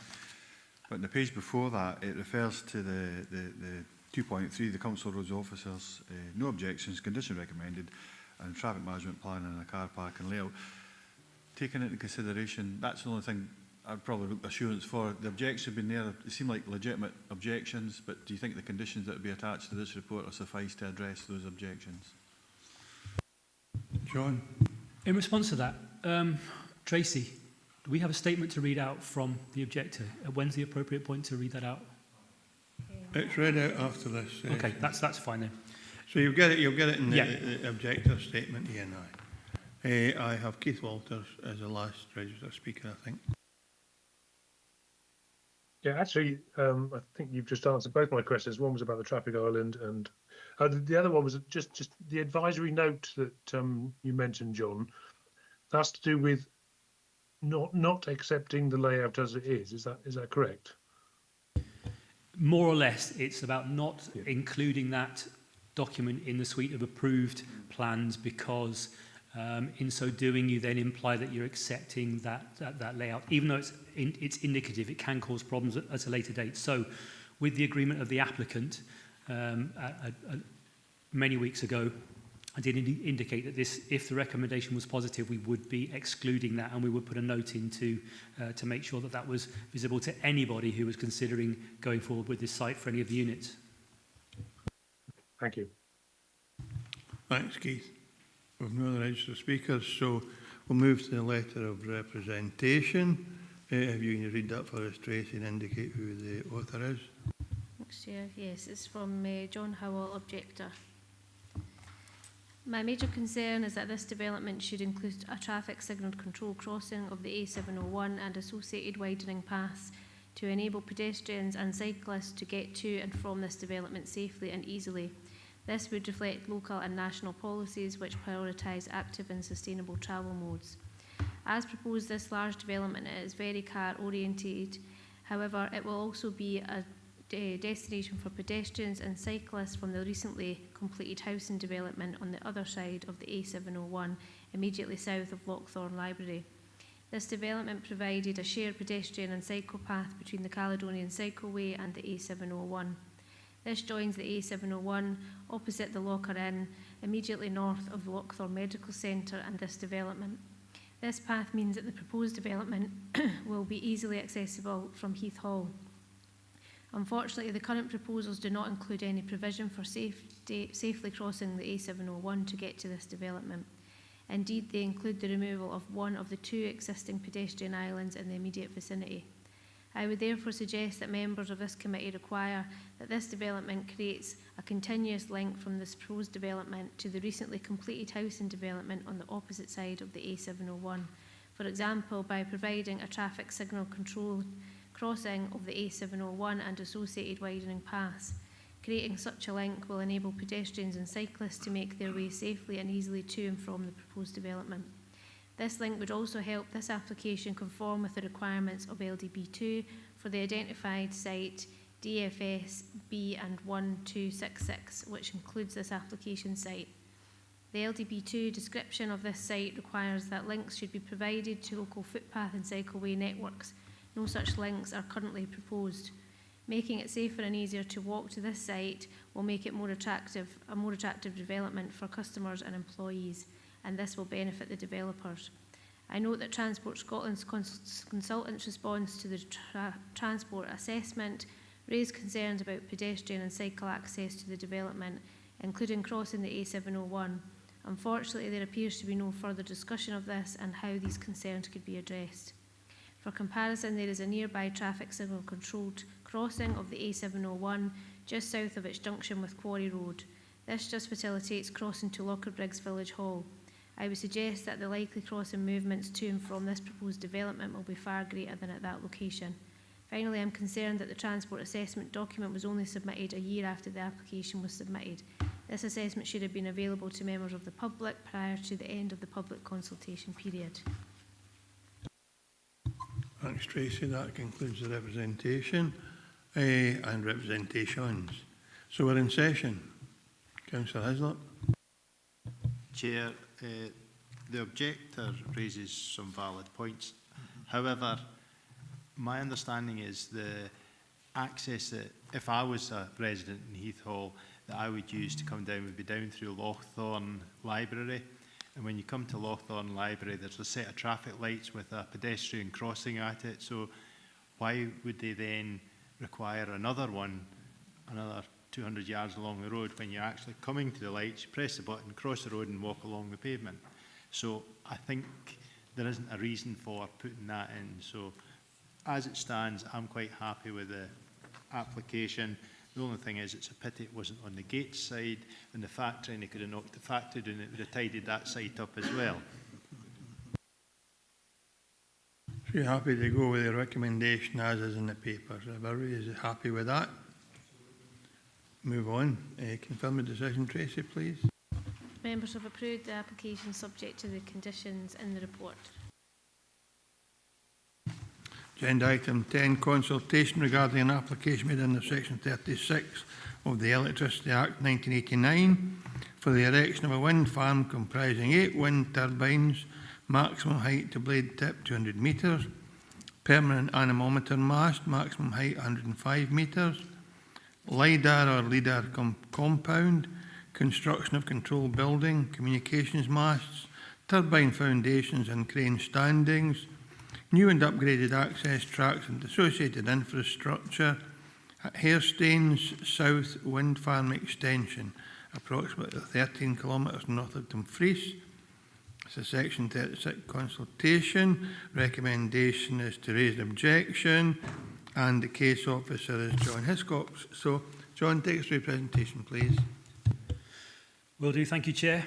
But in the page before that, it refers to the 2.3, the council roads officers, no objections, condition recommended, and traffic management plan and a car park and layout. Taking into consideration, that's the only thing I'd probably look assurance for. The objections have been there. They seem like legitimate objections, but do you think the conditions that would be attached to this report are suffice to address those objections? John? In response to that, Tracy, do we have a statement to read out from the objector? When's the appropriate point to read that out? It's read out after this. Okay, that's fine then. So you'll get it in the objector statement, Ian. I have Keith Walters as the last registered speaker, I think. Yeah, actually, I think you've just answered both my questions. One was about the traffic island, and the other one was just the advisory note that you mentioned, John. That's to do with not accepting the layout as it is. Is that correct? More or less, it's about not including that document in the suite of approved plans, because in so doing you then imply that you're accepting that layout. Even though it's indicative, it can cause problems at a later date. So with the agreement of the applicant many weeks ago, I did indicate that if the recommendation was positive, we would be excluding that, and we would put a note in to make sure that was visible to anybody who was considering going forward with this site for any of the units. Thank you. Thanks, Keith. We've no other registered speakers, so we'll move to the letter of representation. If you can read that for us, Tracy, and indicate who the author is. Thanks, Chair. Yes, it's from John Howell, objector. My major concern is that this development should include a traffic signal control crossing of the A701 and associated widening paths to enable pedestrians and cyclists to get to and from this development safely and easily. This would reflect local and national policies which prioritise active and sustainable travel modes. As proposed, this large development is very car oriented. However, it will also be a destination for pedestrians and cyclists from the recently completed housing development on the other side of the A701, immediately south of Lochthorne Library. This development provided a shared pedestrian and cycle path between the Caledonian Cycleway and the A701. This joins the A701 opposite the Locker Inn, immediately north of the Lochthorne Medical Centre and this development. This path means that the proposed development will be easily accessible from Heath Hall. Unfortunately, the current proposals do not include any provision for safely crossing the A701 to get to this development. Indeed, they include the removal of one of the 2 existing pedestrian islands in the immediate vicinity. I would therefore suggest that members of this committee require that this development creates a continuous link from this proposed development to the recently completed housing development on the opposite side of the A701. For example, by providing a traffic signal control crossing of the A701 and associated widening paths. Creating such a link will enable pedestrians and cyclists to make their way safely and easily to and from the proposed development. This link would also help this application conform with the requirements of LDB2 for the identified site DFS B and 1266, which includes this application site. The LDB2 description of this site requires that links should be provided to local footpath and cycleway networks. No such links are currently proposed. Making it safer and easier to walk to this site will make it a more attractive development for customers and employees, and this will benefit the developers. I note that Transport Scotland's consultant's response to the transport assessment raised concerns about pedestrian and cycle access to the development, including crossing the A701. Unfortunately, there appears to be no further discussion of this and how these concerns could be addressed. For comparison, there is a nearby traffic signal controlled crossing of the A701 just south of its junction with Quarry Road. This just facilitates crossing to Lockerbriggs Village Hall. I would suggest that the likely crossing movements to and from this proposed development will be far greater than at that location. Finally, I am concerned that the transport assessment document was only submitted a year after the application was submitted. This assessment should have been available to members of the public prior to the end of the public consultation period. Thanks, Tracy. That concludes the representation and representations. So we're in session. Councillor Hislop. Chair, the objector raises some valid points. However, my understanding is the access that, if I was a resident in Heath Hall, that I would use to come down would be down through Lochthorne Library. And when you come to Lochthorne Library, there's a set of traffic lights with a pedestrian crossing at it. So why would they then require another one, another 200 yards along the road, when you're actually coming to the lights, you press the button, cross the road and walk along the pavement? So I think there isn't a reason for putting that in. So as it stands, I'm quite happy with the application. The only thing is, it's a pity it wasn't on the Gates side and the factory, and they could have knocked the factory down, and it would have tidied that site up as well. So you're happy to go with the recommendation as is in the papers? Everybody is happy with that? Move on. Confirm the decision, Tracy, please. Members have approved the application subject to the conditions in the report. Agenda item 10, consultation regarding an application made under section 36 of the Electricity Act 1989 for the erection of a wind farm comprising 8 wind turbines, maximum height to blade tip 200 metres, permanent anemometer mast, maximum height 105 metres, LiDAR or LIDAR compound, construction of control building, communications masts, turbine foundations and crane standings, new and upgraded access tracks and associated infrastructure at Hairstains South Wind Farm Extension, approximately 13 kilometres north of Dumfries. It's a section 36 consultation. Recommendation is to raise an objection, and the case officer is John Hiscox. So, John, take us through your presentation, please. Will do. Thank you, Chair.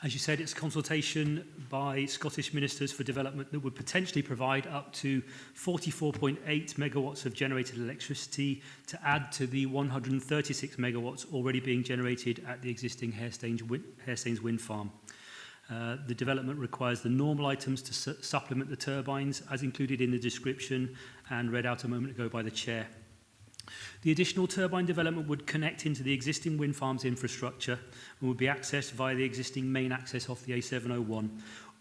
As you said, it's a consultation by Scottish Ministers for Development that would potentially provide up to 44.8 megawatts of generated electricity to add to the 136 megawatts already being generated at the existing Hairstains wind farm. The development requires the normal items to supplement the turbines, as included in the description and read out a moment ago by the Chair. The additional turbine development would connect into the existing wind farm's infrastructure and would be accessed via the existing main access off the A701,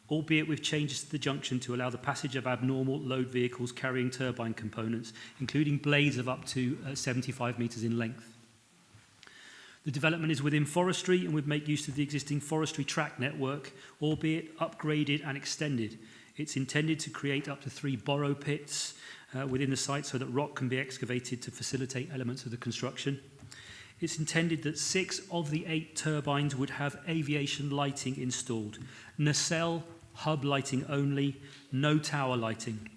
albeit with changes to the junction to allow the passage of abnormal load vehicles carrying turbine components, including blades of up to 75 metres in length. The development is within forestry and would make use of the existing forestry track network, albeit upgraded and extended. It's intended to create up to 3 borrow pits within the site so that rock can be excavated to facilitate elements of the construction. It's intended that 6 of the 8 turbines would have aviation lighting installed. Nacelle hub lighting only, no tower lighting.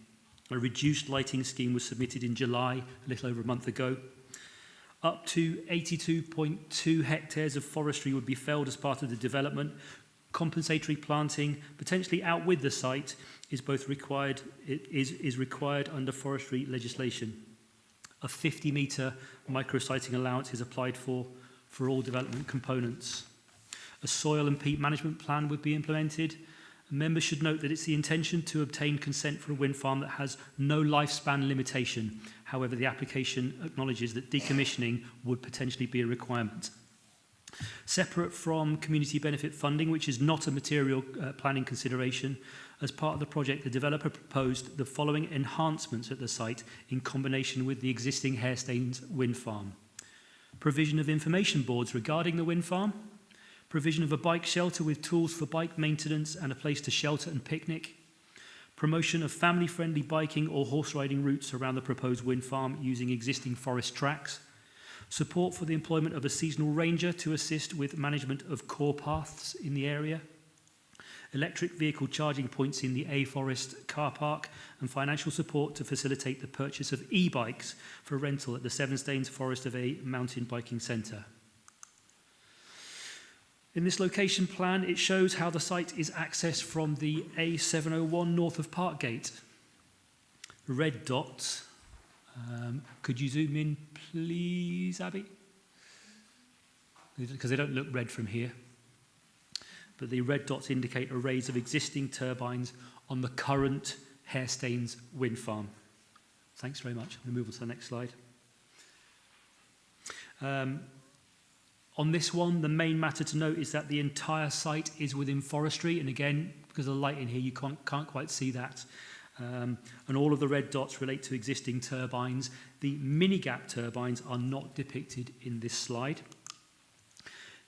A reduced lighting scheme was submitted in July, a little over a month ago. Up to 82.2 hectares of forestry would be felled as part of the development. Compensatory planting, potentially out with the site, is required under forestry legislation. A 50-metre micro-siting allowance is applied for all development components. A soil and peat management plan would be implemented. Members should note that it's the intention to obtain consent for a wind farm that has no lifespan limitation. However, the application acknowledges that decommissioning would potentially be a requirement. Separate from community benefit funding, which is not a material planning consideration, as part of the project, the developer proposed the following enhancements at the site in combination with the existing Hairstains wind farm. Provision of information boards regarding the wind farm, provision of a bike shelter with tools for bike maintenance and a place to shelter and picnic, promotion of family-friendly biking or horse riding routes around the proposed wind farm using existing forest tracks, support for the employment of a seasonal ranger to assist with management of core paths in the area, electric vehicle charging points in the A Forest car park, and financial support to facilitate the purchase of e-bikes for rental at the Sevenstains Forest of A mountain biking centre. In this location plan, it shows how the site is accessed from the A701 north of Parkgate. The red dots. Could you zoom in, please, Abby? Because they don't look red from here. But the red dots indicate arrays of existing turbines on the current Hairstains wind farm. Thanks very much. We'll move on to the next slide. On this one, the main matter to note is that the entire site is within forestry. And again, because of the light in here, you can't quite see that. And all of the red dots relate to existing turbines. The mini-gap turbines are not depicted in this slide.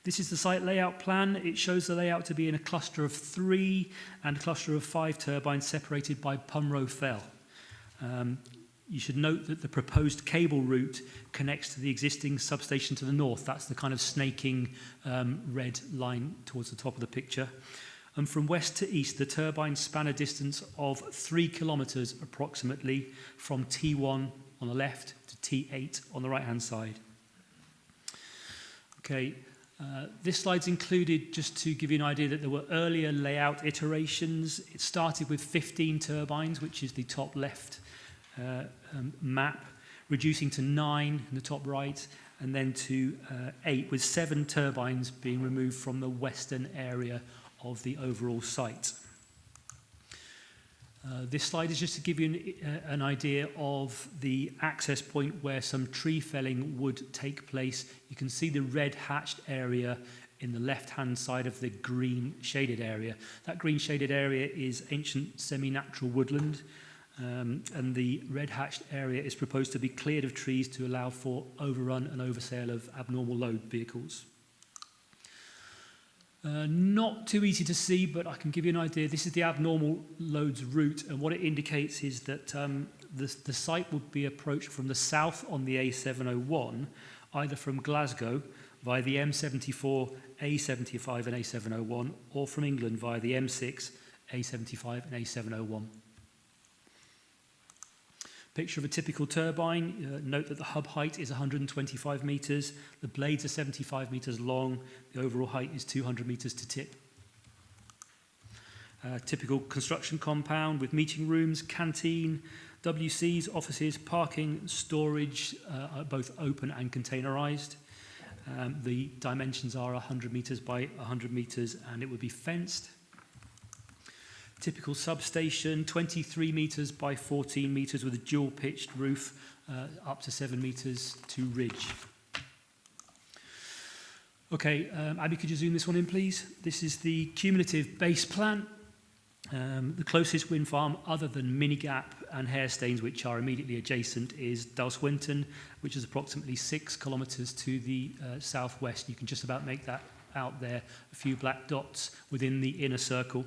This is the site layout plan. It shows the layout to be in a cluster of 3 and a cluster of 5 turbines separated by Pumroe Fell. You should note that the proposed cable route connects to the existing substation to the north. That's the kind of snaking red line towards the top of the picture. And from west to east, the turbines span a distance of 3 kilometres approximately from T1 on the left to T8 on the right-hand side. Okay, this slide's included just to give you an idea that there were earlier layout iterations. It started with 15 turbines, which is the top left map, reducing to 9 in the top right, and then to 8, with 7 turbines being removed from the western area of the overall site. This slide is just to give you an idea of the access point where some tree felling would take place. You can see the red hatched area in the left-hand side of the green shaded area. That green shaded area is ancient semi-natural woodland, and the red hatched area is proposed to be cleared of trees to allow for overrun and oversale of abnormal load vehicles. Not too easy to see, but I can give you an idea. This is the abnormal loads route, and what it indicates is that the site would be approached from the south on the A701, either from Glasgow via the M74, A75 and A701, or from England via the M6, A75 and A701. Picture of a typical turbine. Note that the hub height is 125 metres. The blades are 75 metres long. The overall height is 200 metres to tip. Typical construction compound with meeting rooms, canteen, WCs, offices, parking, storage, are both open and containerised. The dimensions are 100 metres by 100 metres, and it would be fenced. Typical substation, 23 metres by 14 metres with a dual pitched roof, up to 7 metres to ridge. Okay, Abby, could you zoom this one in, please? This is the cumulative base plan. The closest wind farm, other than Minigap and Hairstains, which are immediately adjacent, is Dalswinton, which is approximately 6 kilometres to the southwest. You can just about make that out there, a few black dots within the inner circle.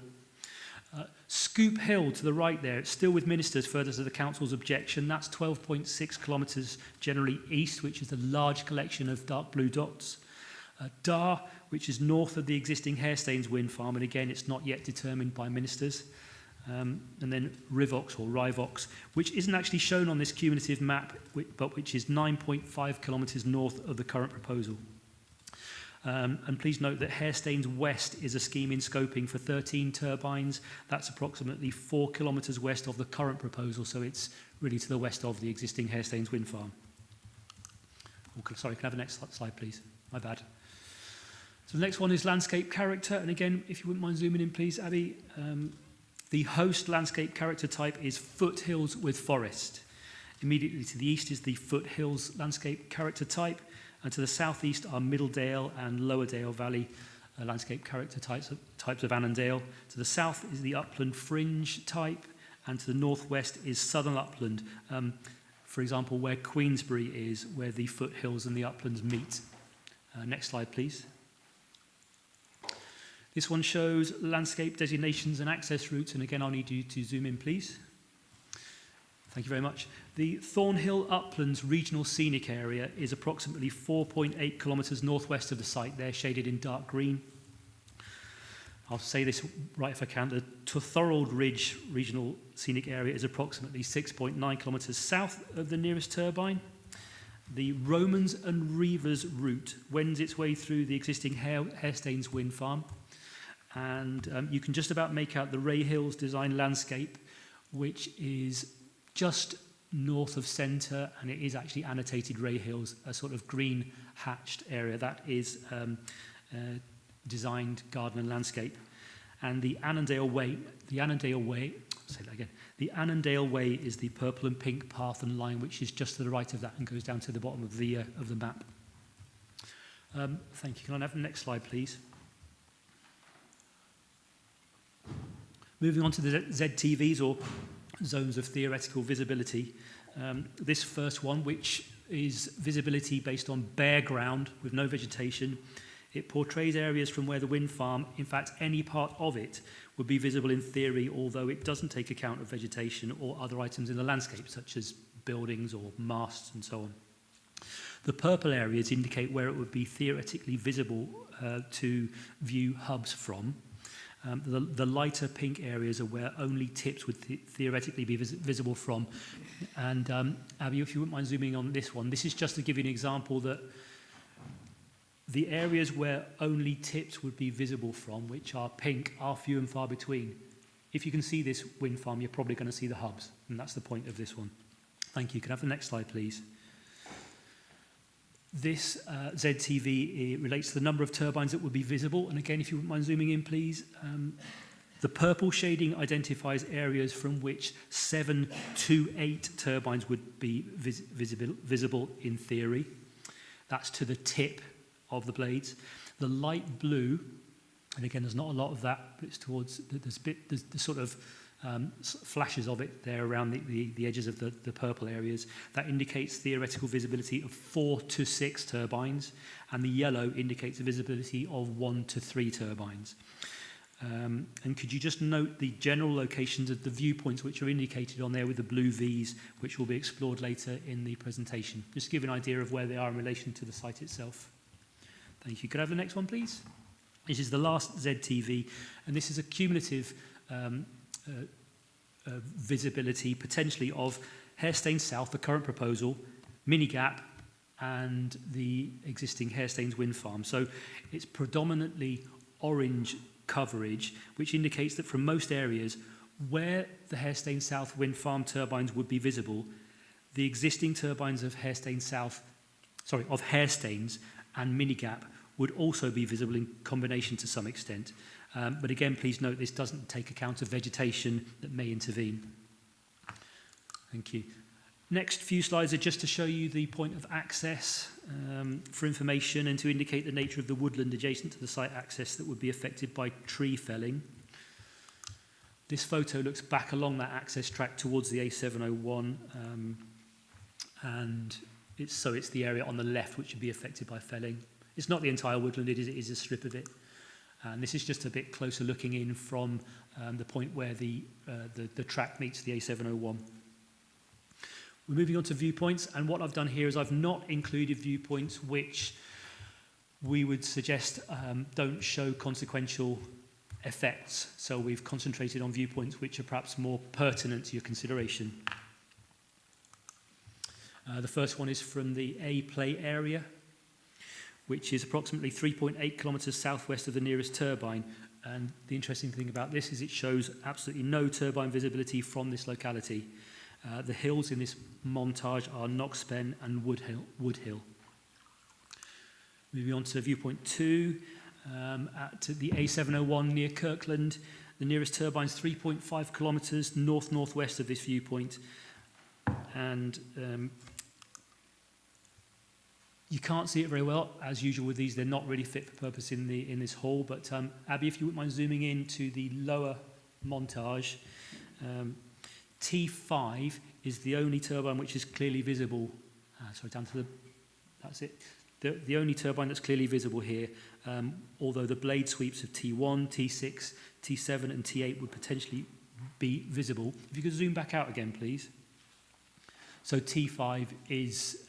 Scoop Hill to the right there, it's still with ministers further to the council's objection. That's 12.6 kilometres generally east, which is a large collection of dark blue dots. Dar, which is north of the existing Hairstains wind farm, and again, it's not yet determined by ministers. And then Rivox or Rivox, which isn't actually shown on this cumulative map, but which is 9.5 kilometres north of the current proposal. And please note that Hairstains West is a scheme in scoping for 13 turbines. That's approximately 4 kilometres west of the current proposal, so it's really to the west of the existing Hairstains wind farm. Oh, sorry, can I have the next slide, please? My bad. So the next one is landscape character, and again, if you wouldn't mind zooming in, please, Abby. The host landscape character type is foothills with forest. Immediately to the east is the foothills landscape character type, and to the southeast are Middledale and Lowerdale Valley landscape character types of Annandale. To the south is the upland fringe type, and to the northwest is southern upland. For example, where Queensbury is, where the foothills and the uplands meet. Next slide, please. This one shows landscape designations and access routes, and again, I'll need you to zoom in, please. Thank you very much. The Thornhill Uplands Regional Scenic Area is approximately 4.8 kilometres northwest of the site. They're shaded in dark green. I'll say this right if I can. The Thorold Ridge Regional Scenic Area is approximately 6.9 kilometres south of the nearest turbine. The Romans and Reivers route wends its way through the existing Hairstains wind farm. And you can just about make out the Ray Hills design landscape, which is just north of centre, and it is actually annotated Ray Hills, a sort of green hatched area. That is designed garden and landscape. And the Annandale Way, the Annandale Way is the purple and pink path and line, which is just to the right of that and goes down to the bottom of the map. Thank you. Can I have the next slide, please? Moving on to the ZTVs, or zones of theoretical visibility. This first one, which is visibility based on bare ground with no vegetation, it portrays areas from where the wind farm, in fact any part of it, would be visible in theory, although it doesn't take account of vegetation or other items in the landscape, such as buildings or masts and so on. The purple areas indicate where it would be theoretically visible to view hubs from. The lighter pink areas are where only tips would theoretically be visible from. And Abby, if you wouldn't mind zooming on this one, this is just to give you an example that the areas where only tips would be visible from, which are pink, are few and far between. If you can see this wind farm, you're probably going to see the hubs, and that's the point of this one. Thank you. Can I have the next slide, please? This ZTV relates to the number of turbines that would be visible. And again, if you wouldn't mind zooming in, please. The purple shading identifies areas from which 7 to 8 turbines would be visible in theory. That's to the tip of the blades. The light blue, and again, there's not a lot of that, but it's towards, there's the sort of flashes of it there around the edges of the purple areas. That indicates theoretical visibility of 4 to 6 turbines, and the yellow indicates a visibility of 1 to 3 turbines. And could you just note the general locations of the viewpoints which are indicated on there with the blue Vs, which will be explored later in the presentation. Just to give an idea of where they are in relation to the site itself. Thank you. Could I have the next one, please? This is the last ZTV, and this is a cumulative visibility potentially of Hairstains South, the current proposal, Minigap, and the existing Hairstains wind farm. So it's predominantly orange coverage, which indicates that from most areas where the Hairstane South wind farm turbines would be visible, the existing turbines of Hairstane Hairstanes and Minigap would also be visible in combination to some extent. But again, please note this doesn't take account of vegetation that may intervene. Thank you. Next few slides are just to show you the point of access for information and to indicate the nature of the woodland adjacent to the site access that would be affected by tree felling. This photo looks back along that access track towards the A701 and it's the area on the left which would be affected by felling. It's not the entire woodland, it is a strip of it. And this is just a bit closer looking in from the point where the track meets the A701. We're moving on to viewpoints, and what I've done here is I've not included viewpoints which we would suggest don't show consequential effects. So we've concentrated on viewpoints which are perhaps more pertinent to your consideration. The first one is from the A play area, which is approximately 3.8 kilometres southwest of the nearest turbine. And the interesting thing about this is it shows absolutely no turbine visibility from this locality. The hills in this montage are Knoxpen and Wood Hill. Moving on to viewpoint 2, at the A701 near Kirkland, the nearest turbine is 3.5 kilometres north-northwest of this viewpoint. And you can't see it very well. As usual with these, they're not really fit for purpose in this hall. But Abby, if you wouldn't mind zooming in to the lower montage. T5 is the only turbine which is clearly visible. That's it. The only turbine that's clearly visible here, although the blade sweeps of T1, T6, T7 and T8 would potentially be visible. If you could zoom back out again, please. So T5 is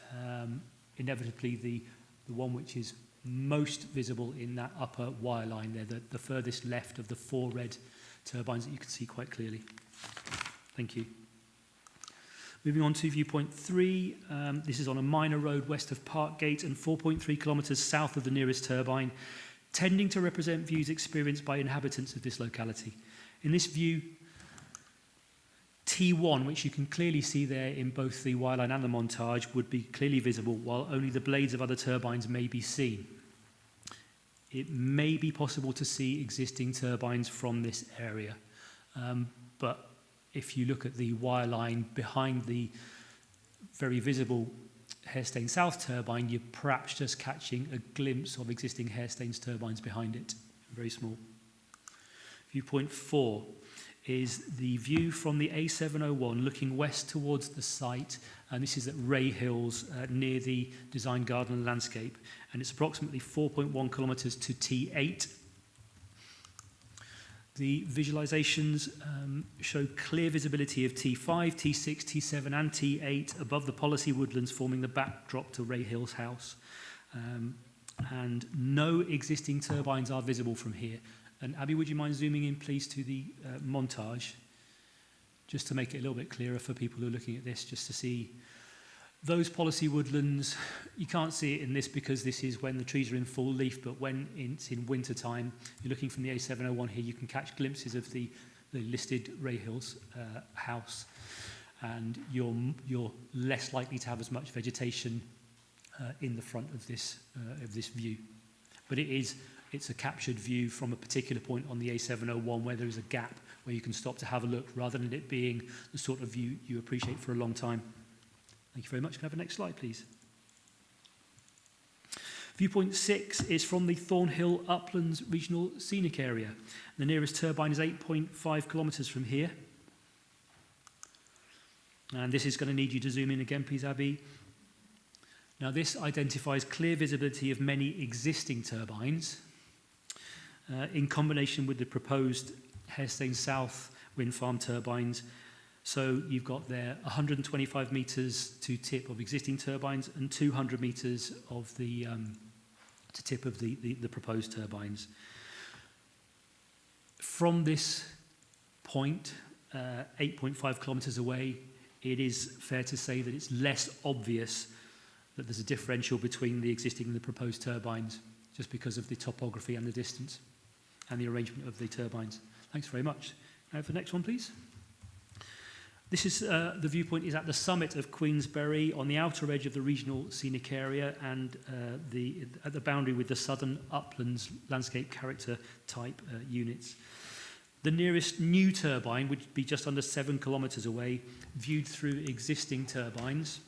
inevitably the one which is most visible in that upper wire line there, the furthest left of the 4 red turbines that you can see quite clearly. Thank you. Moving on to viewpoint 3, this is on a minor road west of Parkgate and 4.3 kilometres south of the nearest turbine, tending to represent views experienced by inhabitants of this locality. In this view, T1, which you can clearly see there in both the wireline and the montage, would be clearly visible, while only the blades of other turbines may be seen. It may be possible to see existing turbines from this area, but if you look at the wireline behind the very visible Hairstane South turbine, you're perhaps just catching a glimpse of existing Hairstane's turbines behind it, very small. Viewpoint 4 is the view from the A701 looking west towards the site, and this is at Ray Hills near the Design Garden and Landscape, and it's approximately 4.1 kilometres to T8. The visualizations show clear visibility of T5, T6, T7 and T8 above the policy woodlands forming the backdrop to Ray Hill's house. And no existing turbines are visible from here. And Abby, would you mind zooming in please to the montage, just to make it a little bit clearer for people who are looking at this, just to see those policy woodlands. You can't see it in this because this is when the trees are in full leaf, but when it's in winter time, you're looking from the A701 here, you can catch glimpses of the listed Ray Hills house, and you're less likely to have as much vegetation in the front of this view. But it's a captured view from a particular point on the A701 where there is a gap where you can stop to have a look, rather than it being the sort of view you appreciate for a long time. Thank you very much. Can I have a next slide, please? Viewpoint 6 is from the Thornhill Uplands Regional Scenic Area. The nearest turbine is 8.5 kilometres from here. And this is going to need you to zoom in again, please, Abby. Now, this identifies clear visibility of many existing turbines in combination with the proposed Hairstane South wind farm turbines. So you've got there 125 metres to tip of existing turbines and 200 metres of the to tip of the proposed turbines. From this point, 8.5 kilometres away, it is fair to say that it's less obvious that there's a differential between the existing and the proposed turbines, just because of the topography and the distance. and the arrangement of the turbines. Thanks very much. Now for the next one, please. This is the viewpoint is at the summit of Queensberry on the outer edge of the regional scenic area and at the boundary with the southern uplands landscape character type units. The nearest new turbine would be just under 7 kilometres away, viewed through existing turbines.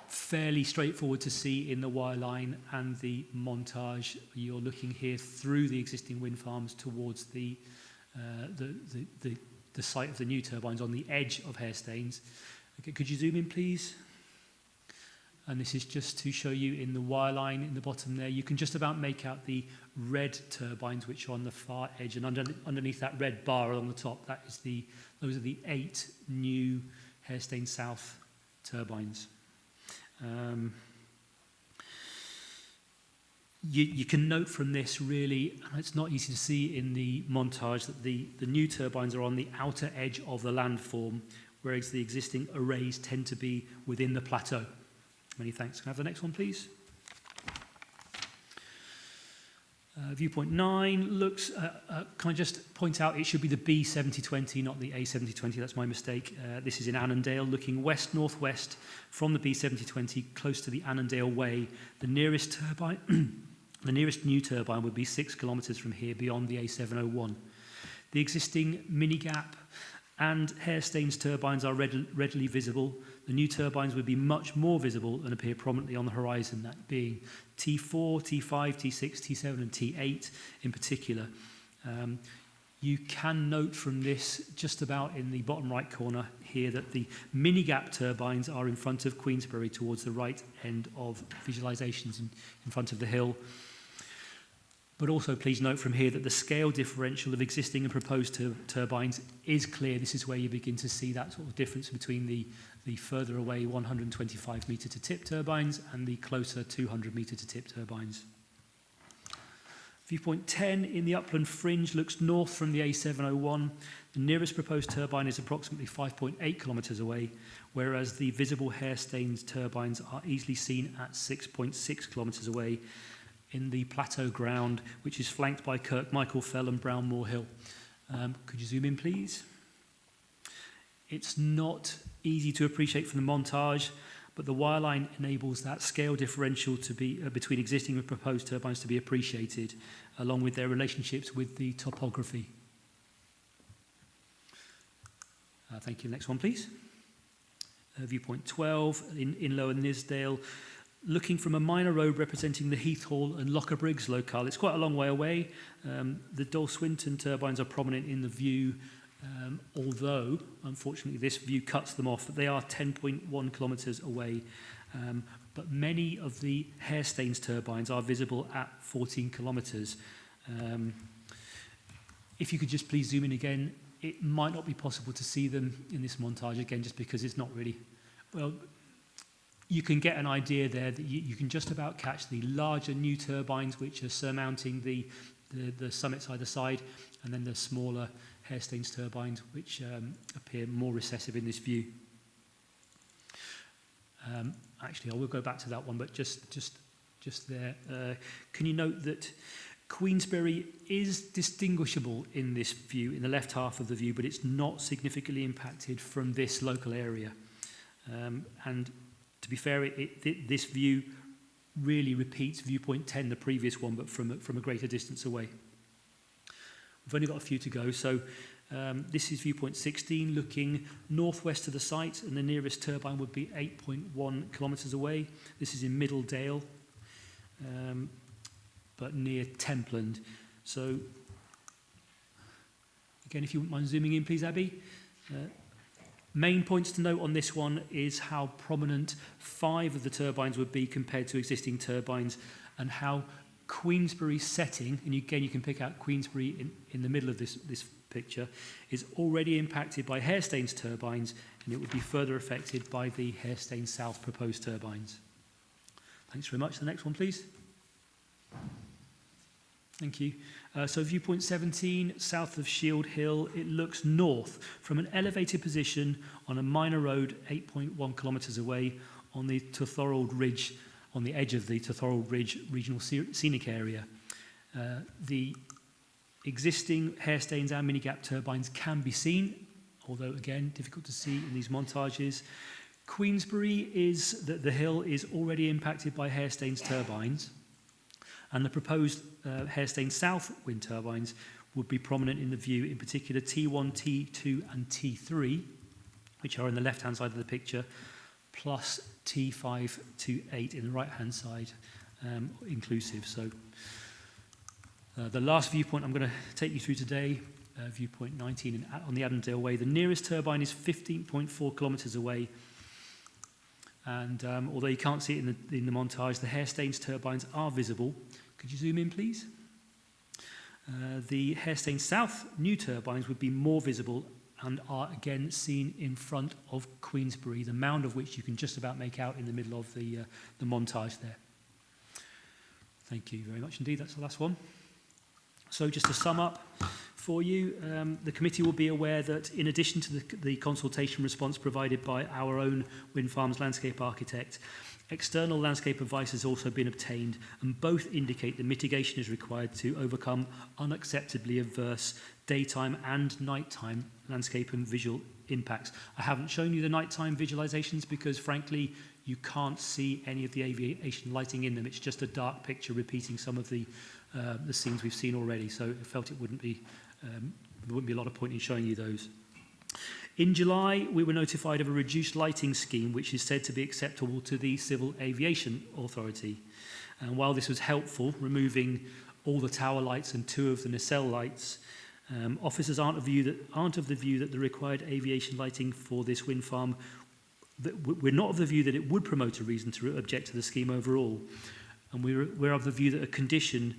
Fairly straightforward to see in the wireline and the montage. You're looking here through the existing wind farms towards the site of the new turbines on the edge of Hairstains. Okay, could you zoom in, please? And this is just to show you in the wireline in the bottom there. You can just about make out the red turbines, which are on the far edge, and underneath that red bar along the top, those are the 8 new Hairstains South turbines. You can note from this really, and it's not easy to see in the montage, that the new turbines are on the outer edge of the landform, whereas the existing arrays tend to be within the plateau. Many thanks. Can I have the next one, please? Viewpoint 9 looks, can I just point out, it should be the B7020, not the A7020, that's my mistake. This is in Annandale, looking west-northwest from the B7020, close to the Annandale Way. The nearest turbine, the nearest new turbine would be 6 kilometres from here, beyond the A701. The existing mini-gap and Hairstains turbines are readily visible. The new turbines would be much more visible and appear prominently on the horizon, that being T4, T5, T6, T7 and T8 in particular. You can note from this, just about in the bottom right corner here, that the mini-gap turbines are in front of Queensberry towards the right end of visualisations in front of the hill. But also please note from here that the scale differential of existing and proposed turbines is clear. This is where you begin to see that sort of difference between the further away 125 metre to tip turbines and the closer 200 metre to tip turbines. Viewpoint 10 in the upland fringe looks north from the A701. The nearest proposed turbine is approximately 5.8 kilometres away, whereas the visible Hairstains turbines are easily seen at 6.6 kilometres away in the plateau ground, which is flanked by Kirkmichael Fell and Brownmoor Hill. Could you zoom in, please? It's not easy to appreciate from the montage, but the wireline enables that scale differential to be between existing and proposed turbines to be appreciated, along with their relationships with the topography. Thank you. Next one, please. Viewpoint 12 in Lower Nisdale. Looking from a minor road representing the Heath Hall and Lockerbriggs locale. It's quite a long way away. The Dol-Swinton turbines are prominent in the view, although, unfortunately, this view cuts them off. But they are 10.1 kilometres away. But many of the Hairstains turbines are visible at 14 kilometres. If you could just please zoom in again, it might not be possible to see them in this montage again, just because it's not really, well, you can get an idea there that you can just about catch the larger new turbines which are surmounting the summits either side, and then the smaller Hairstains turbines which appear more recessive in this view. Actually, I will go back to that one, but just there. Can you note that Queensberry is distinguishable in this view, in the left half of the view, but it's not significantly impacted from this local area. And to be fair, this view really repeats viewpoint 10, the previous one, but from a greater distance away. We've only got a few to go, so this is viewpoint 16, looking northwest of the site, and the nearest turbine would be 8.1 kilometres away. This is in Middledale, but near Templand. So, again, if you wouldn't mind zooming in, please, Abby. Main points to note on this one is how prominent 5 of the turbines would be compared to existing turbines, and how Queensberry's setting, and again you can pick out Queensberry in the middle of this picture, is already impacted by Hairstains turbines, and it would be further affected by the Hairstains South proposed turbines. Thanks very much. The next one, please. Thank you. So viewpoint 17, south of Shield Hill, it looks north from an elevated position on a minor road 8.1 kilometres away on the Torthorald Ridge, on the edge of the Torthorald Ridge Regional Scenic Area. The existing Hairstains and mini-gap turbines can be seen, although again difficult to see in these montages. Queensbury is that the hill is already impacted by Hairstains turbines, and the proposed Hairstains South wind turbines would be prominent in the view, in particular T1, T2 and T3, which are on the left-hand side of the picture, plus T5 to 8 in the right-hand side, inclusive. So the last viewpoint I'm going to take you through today, viewpoint 19 on the Adamsdale Way. The nearest turbine is 15.4 kilometres away. And although you can't see it in the montage, the Hairstains turbines are visible. Could you zoom in, please? The Hairstains South new turbines would be more visible and are again seen in front of Queensbury, the mound of which you can just about make out in the middle of the montage there. Thank you very much indeed. That's the last one. So just to sum up for you, the committee will be aware that in addition to the consultation response provided by our own Wind Farms landscape architect, external landscape advice has also been obtained, and both indicate that mitigation is required to overcome unacceptably adverse daytime and nighttime landscape and visual impacts. I haven't shown you the nighttime visualizations because, frankly, you can't see any of the aviation lighting in them. It's just a dark picture repeating some of the scenes we've seen already, so I felt there wouldn't be a lot of point in showing you those. In July, we were notified of a reduced lighting scheme which is said to be acceptable to the Civil Aviation Authority. And while this was helpful, removing all the tower lights and 2 of the nacelle lights, officers aren't of the view that the required aviation lighting for this wind farm, we're not of the view that it would promote a reason to object to the scheme overall. And we're of the view that a condition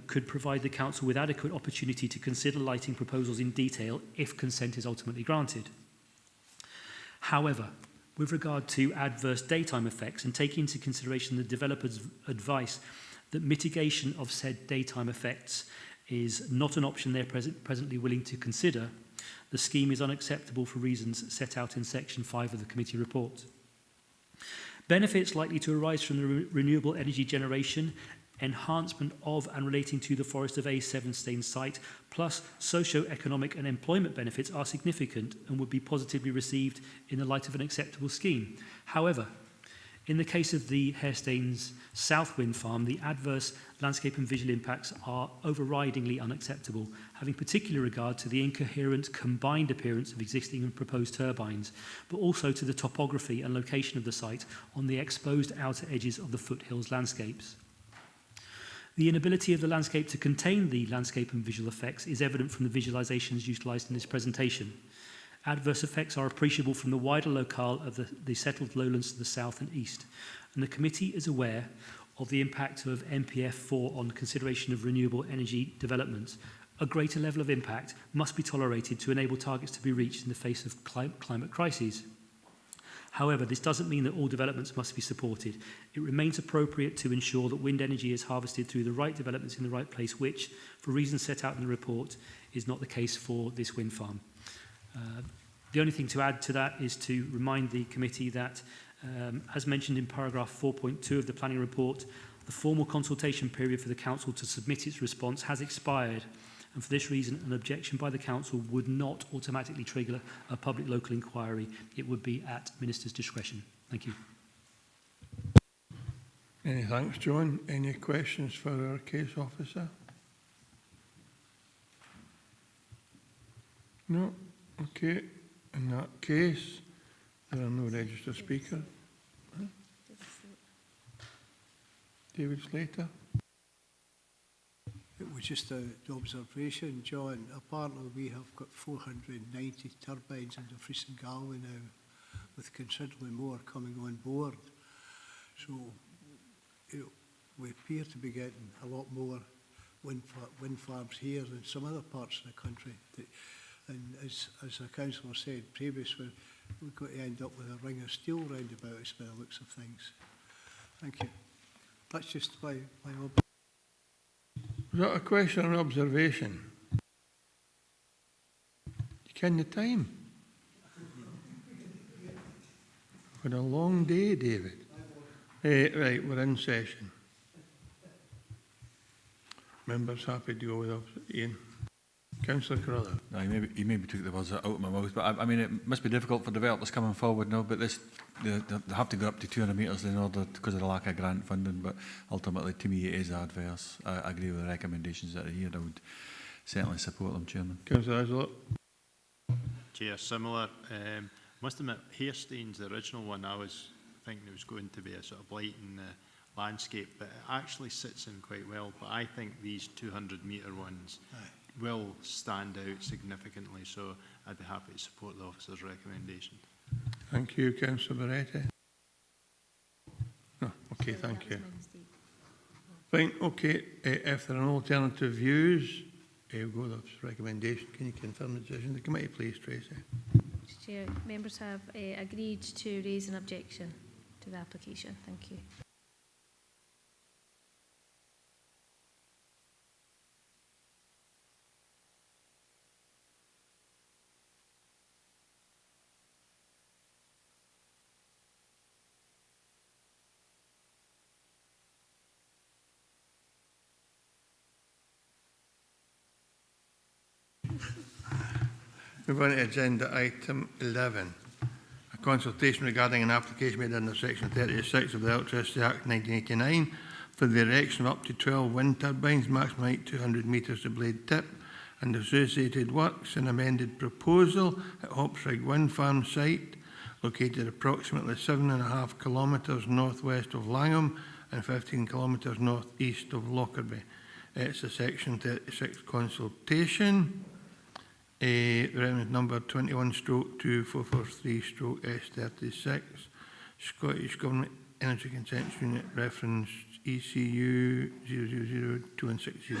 could provide the council with adequate opportunity to consider lighting proposals in detail if consent is ultimately granted. However, with regard to adverse daytime effects and taking into consideration the developer's advice that mitigation of said daytime effects is not an option they're presently willing to consider, the scheme is unacceptable for reasons set out in section 5 of the committee report. Benefits likely to arise from the renewable energy generation, enhancement of and relating to the Forest of A7 Staines site, plus socio-economic and employment benefits are significant and would be positively received in the light of an acceptable scheme. However, in the case of the Hairstains South Wind Farm, the adverse landscape and visual impacts are overridingly unacceptable, having particular regard to the incoherent combined appearance of existing and proposed turbines, but also to the topography and location of the site on the exposed outer edges of the foothills landscapes. The inability of the landscape to contain the landscape and visual effects is evident from the visualizations utilised in this presentation. Adverse effects are appreciable from the wider locale of the settled lowlands to the south and east, and the committee is aware of the impact of MPF4 on consideration of renewable energy developments. A greater level of impact must be tolerated to enable targets to be reached in the face of climate crises. However, this doesn't mean that all developments must be supported. It remains appropriate to ensure that wind energy is harvested through the right developments in the right place, which, for reasons set out in the report, is not the case for this wind farm. The only thing to add to that is to remind the committee that, as mentioned in paragraph 4.2 of the planning report, the formal consultation period for the council to submit its response has expired, and for this reason an objection by the council would not automatically trigger a public local inquiry. It would be at Minister's discretion. Thank you. Many thanks, John. Any questions for our case officer? No? Okay. In that case, there are no registered speakers. Huh? David Slater. It was just an observation, John. Apparently we have got 490 turbines in the Fries and Galway now, with considerably more coming on board. So we appear to be getting a lot more wind farms here than some other parts of the country. And as the councillor said previously, we've got to end up with a ring of steel round about us by the looks of things. Thank you. That's just my Was that a question or observation? You ken the time? Had a long day, David. Right, we're in session. Members happy to go with opposite? Ian? Councillor Carruthers? No, you maybe took the words out of my mouth, but I mean, it must be difficult for developers coming forward now, but this, they have to go up to 200 metres in order, because of the lack of grant funding, but ultimately, to me, it is adverse. I agree with the recommendations that are here. I would certainly support them, Chairman. Councillor Haslett? Chair, similar. Must admit, Hairstain's the original one, I was thinking it was going to be a sort of blight in the landscape, but it actually sits in quite well. But I think these 200-metre ones will stand out significantly, so I'd be happy to support the officer's recommendation. Thank you, Councillor Moretti. No, okay, thank you. Fine, okay. If there are no alternative views, we'll go with the recommendation. Can you confirm the decision of the committee, please, Tracy? Chair, members have agreed to raise an objection to the application. Thank you. Move on to agenda item 11. A consultation regarding an application made under section 36 of the Electricity Act 1989 for the erection of up to 12 wind turbines, maximum height 200 metres to blade tip, and associated works. An amended proposal at Hopsrig Wind Farm site, located approximately 7.5 kilometres northwest of Langham and 15 kilometres northeast of Lockerbie. It's a section 36 consultation. Reference number 21/2443/S36, Scottish Government Energy Consent Unit, reference ECU 000260.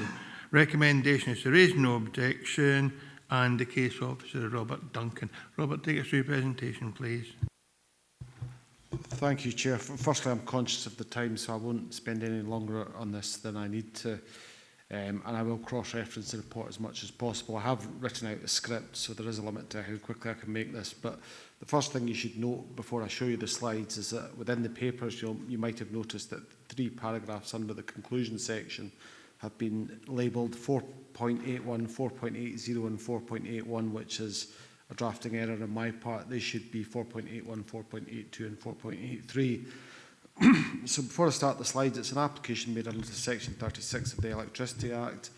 Recommendation is to raise no objection, and the case officer Robert Duncan. Robert, take us through your presentation, please. Thank you, Chair. Firstly, I'm conscious of the time, so I won't spend any longer on this than I need to. And I will cross-reference the report as much as possible. I have written out a script, so there is a limit to how quickly I can make this. But the first thing you should note before I show you the slides is that within the papers, you might have noticed that 3 paragraphs under the conclusion section have been labelled 4.81, 4.80 and 4.81, which is a drafting error on my part. They should be 4.81, 4.82 and 4.83. So before I start the slides, it's an application made under section 36 of the Electricity Act.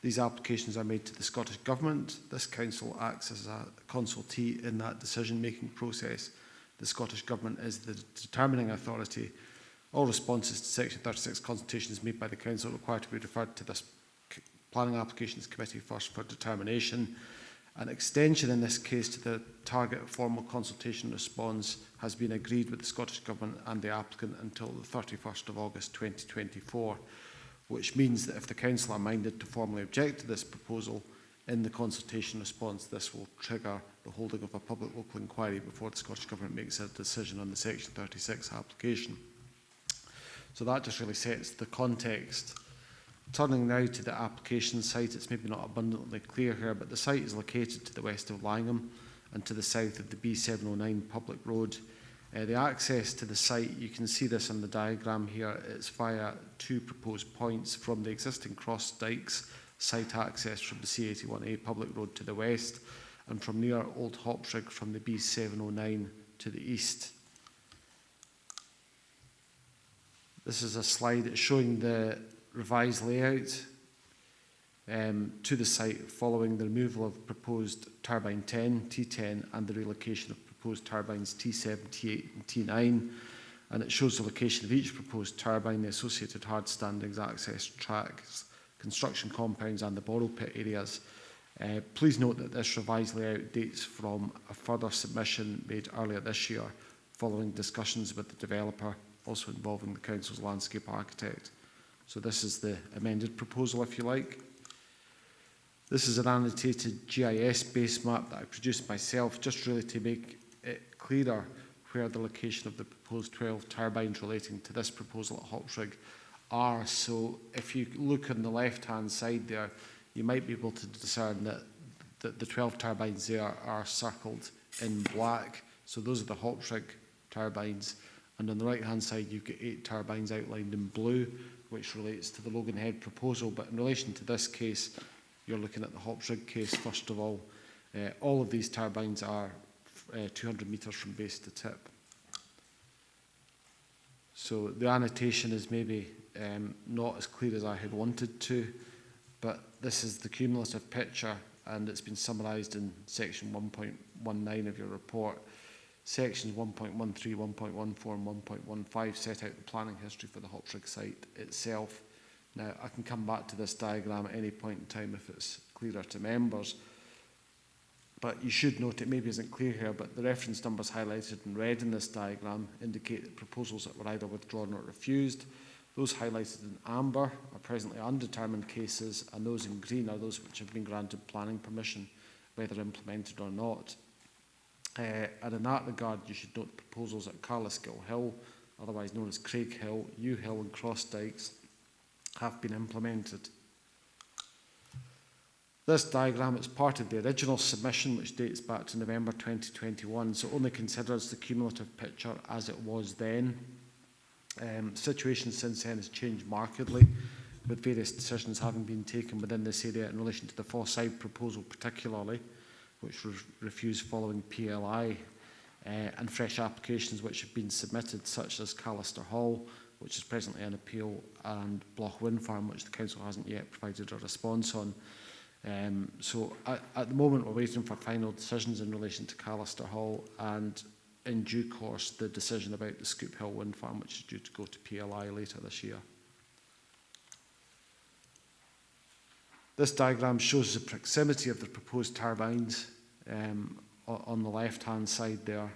These applications are made to the Scottish Government. This council acts as a consultee in that decision-making process. The Scottish Government is the determining authority. All responses to section 36 consultations made by the council require to be referred to this Planning Applications Committee first for determination. An extension in this case to the target formal consultation response has been agreed with the Scottish Government and the applicant until the 31st of August 2024, which means that if the Council are minded to formally object to this proposal in the consultation response, this will trigger the holding of a public local inquiry before the Scottish Government makes a decision on the Section 36 application. So that just really sets the context. Turning now to the application site, it's maybe not abundantly clear here, but the site is located to the west of Langham and to the south of the B709 public road. The access to the site, you can see this on the diagram here, it's via 2 proposed points from the existing cross dikes, site access from the C81A public road to the west, and from near Old Hopsrig from the B709 to the east. This is a slide showing the revised layout to the site following the removal of proposed turbine 10, T10, and the relocation of proposed turbines T7, T8 and T9. And it shows the location of each proposed turbine, the associated hard standings, access tracks, construction compounds and the borrow pit areas. Please note that this revised layout dates from a further submission made earlier this year following discussions with the developer, also involving the Council's landscape architect. So this is the amended proposal, if you like. This is an annotated GIS base map that I produced myself, just really to make it clearer where the location of the proposed 12 turbines relating to this proposal at Hopsrig are. So if you look on the left-hand side there, you might be able to discern that the 12 turbines there are circled in black. So those are the Hopsrig turbines, And on the right-hand side, you've got 8 turbines outlined in blue, which relates to the Logan Head proposal. But in relation to this case, you're looking at the Hopsrig case, first of all. All of these turbines are 200 metres from base to tip. So the annotation is maybe not as clear as I had wanted to, but this is the cumulative picture, and it's been summarised in section 1.19 of your report. Sections 1.13, 1.14 and 1.15 set out the planning history for the Hopsrig site itself. Now, I can come back to this diagram at any point in time if it's clearer to members, but you should note it maybe isn't clear here, but the reference numbers highlighted in red in this diagram indicate that proposals that were either withdrawn or refused. Those highlighted in amber are presently undetermined cases, and those in green are those which have been granted planning permission, whether implemented or not. And in that regard, you should note the proposals at Carlisgill Hill, otherwise known as Craig Hill, New Hill and Cross Dykes, have been implemented. This diagram is part of the original submission, which dates back to November 2021, so only considers the cumulative picture as it was then. Situation since then has changed markedly, with various decisions having been taken within this area in relation to the Forsyth proposal particularly, which was refused following PLI, and fresh applications which have been submitted, such as Callister Hall, which is presently in appeal, and Bloch Wind Farm, which the Council hasn't yet provided a response on. So at the moment we're waiting for final decisions in relation to Callister Hall, and in due course the decision about the Scoop Hill Wind Farm, which is due to go to PLI later this year. This diagram shows the proximity of the proposed turbines on the left-hand side there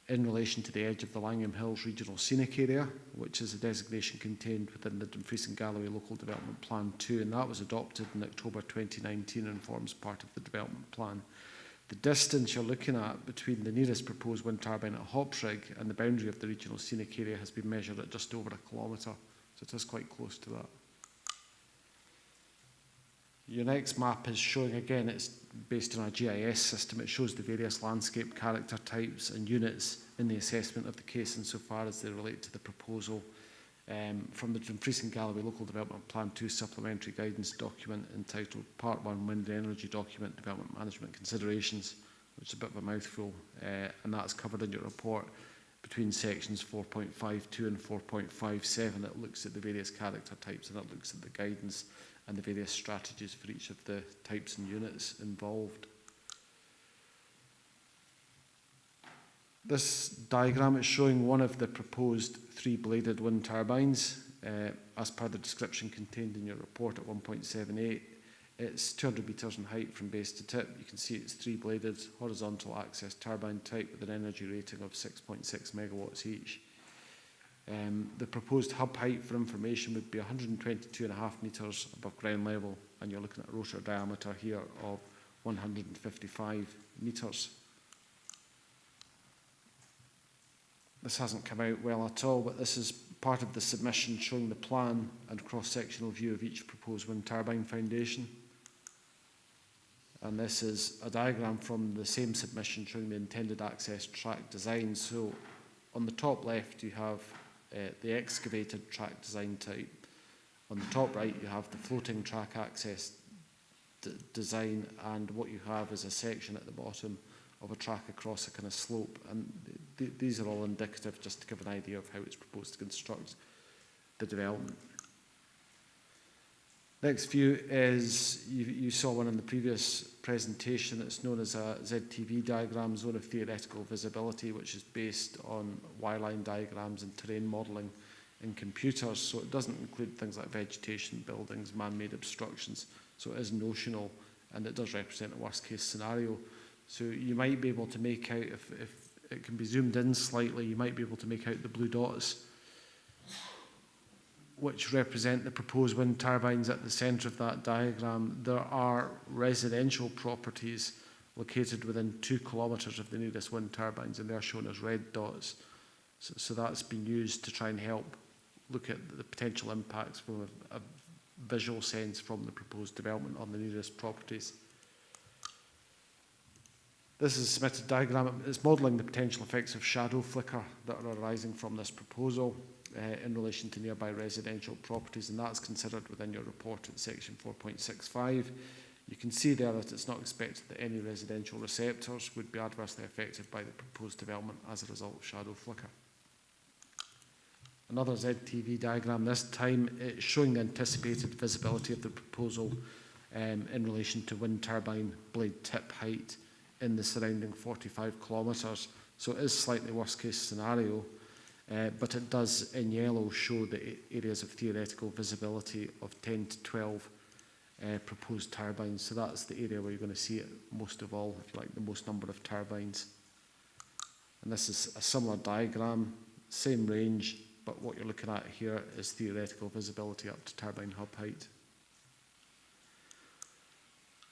in relation to the edge of the Langham Hills Regional Scenic Area, which is a designation contained within the Dumfries and Galloway Local Development Plan 2, and that was adopted in October 2019 and forms part of the development plan. The distance you're looking at between the nearest proposed wind turbine at Hopsrig and the boundary of the Regional Scenic Area has been measured at just over 1 kilometre, so it is quite close to that. Your next map is showing, again, it's based on a GIS system. It shows the various landscape character types and units in the assessment of the case insofar as they relate to the proposal from the Dumfries and Galloway Local Development Plan 2 Supplementary Guidance Document entitled Part 1 Wind Energy Document Development Management Considerations, which is a bit of a mouthful, and that's covered in your report between sections 4.52 and 4.57. It looks at the various character types and it looks at the guidance and the various strategies for each of the types and units involved. This diagram is showing one of the proposed 3-bladed wind turbines. As per the description contained in your report at 1.78, it's 200 metres in height from base to tip. You can see it's 3-bladed horizontal axis turbine type with an energy rating of 6.6 megawatts each. The proposed hub height for information would be 122.5 metres above ground level, and you're looking at a rotor diameter here of 155 metres. This hasn't come out well at all, but this is part of the submission showing the plan and cross-sectional view of each proposed wind turbine foundation. And this is a diagram from the same submission showing the intended access track design. So on the top left you have the excavated track design type. On the top right you have the floating track access design, and what you have is a section at the bottom of a track across a kind of slope, and these are all indicative just to give an idea of how it's proposed to construct the development. Next view is, you saw one in the previous presentation, it's known as a ZTV diagram, zone of theoretical visibility, which is based on wireline diagrams and terrain modelling in computers, so it doesn't include things like vegetation, buildings, man-made obstructions, so it is notional and it does represent a worst-case scenario. So you might be able to make out, if it can be zoomed in slightly, you might be able to make out the blue dots, which represent the proposed wind turbines at the centre of that diagram. There are residential properties located within 2 kilometres of the nearest wind turbines, and they're shown as red dots. So that's been used to try and help look at the potential impacts from a visual sense from the proposed development on the nearest properties. This is a submitted diagram. It's modelling the potential effects of shadow flicker that are arising from this proposal in relation to nearby residential properties, and that's considered within your report at section 4.65. You can see there that it's not expected that any residential receptors would be adversely affected by the proposed development as a result of shadow flicker. Another ZTV diagram, this time it's showing the anticipated visibility of the proposal in relation to wind turbine blade tip height in the surrounding 45 kilometres. So it is slightly worst case scenario, but it does in yellow show the areas of theoretical visibility of 10 to 12 proposed turbines. So that's the area where you're going to see it most of all, if you like, the most number of turbines. And this is a similar diagram, same range, but what you're looking at here is theoretical visibility up to turbine hub height.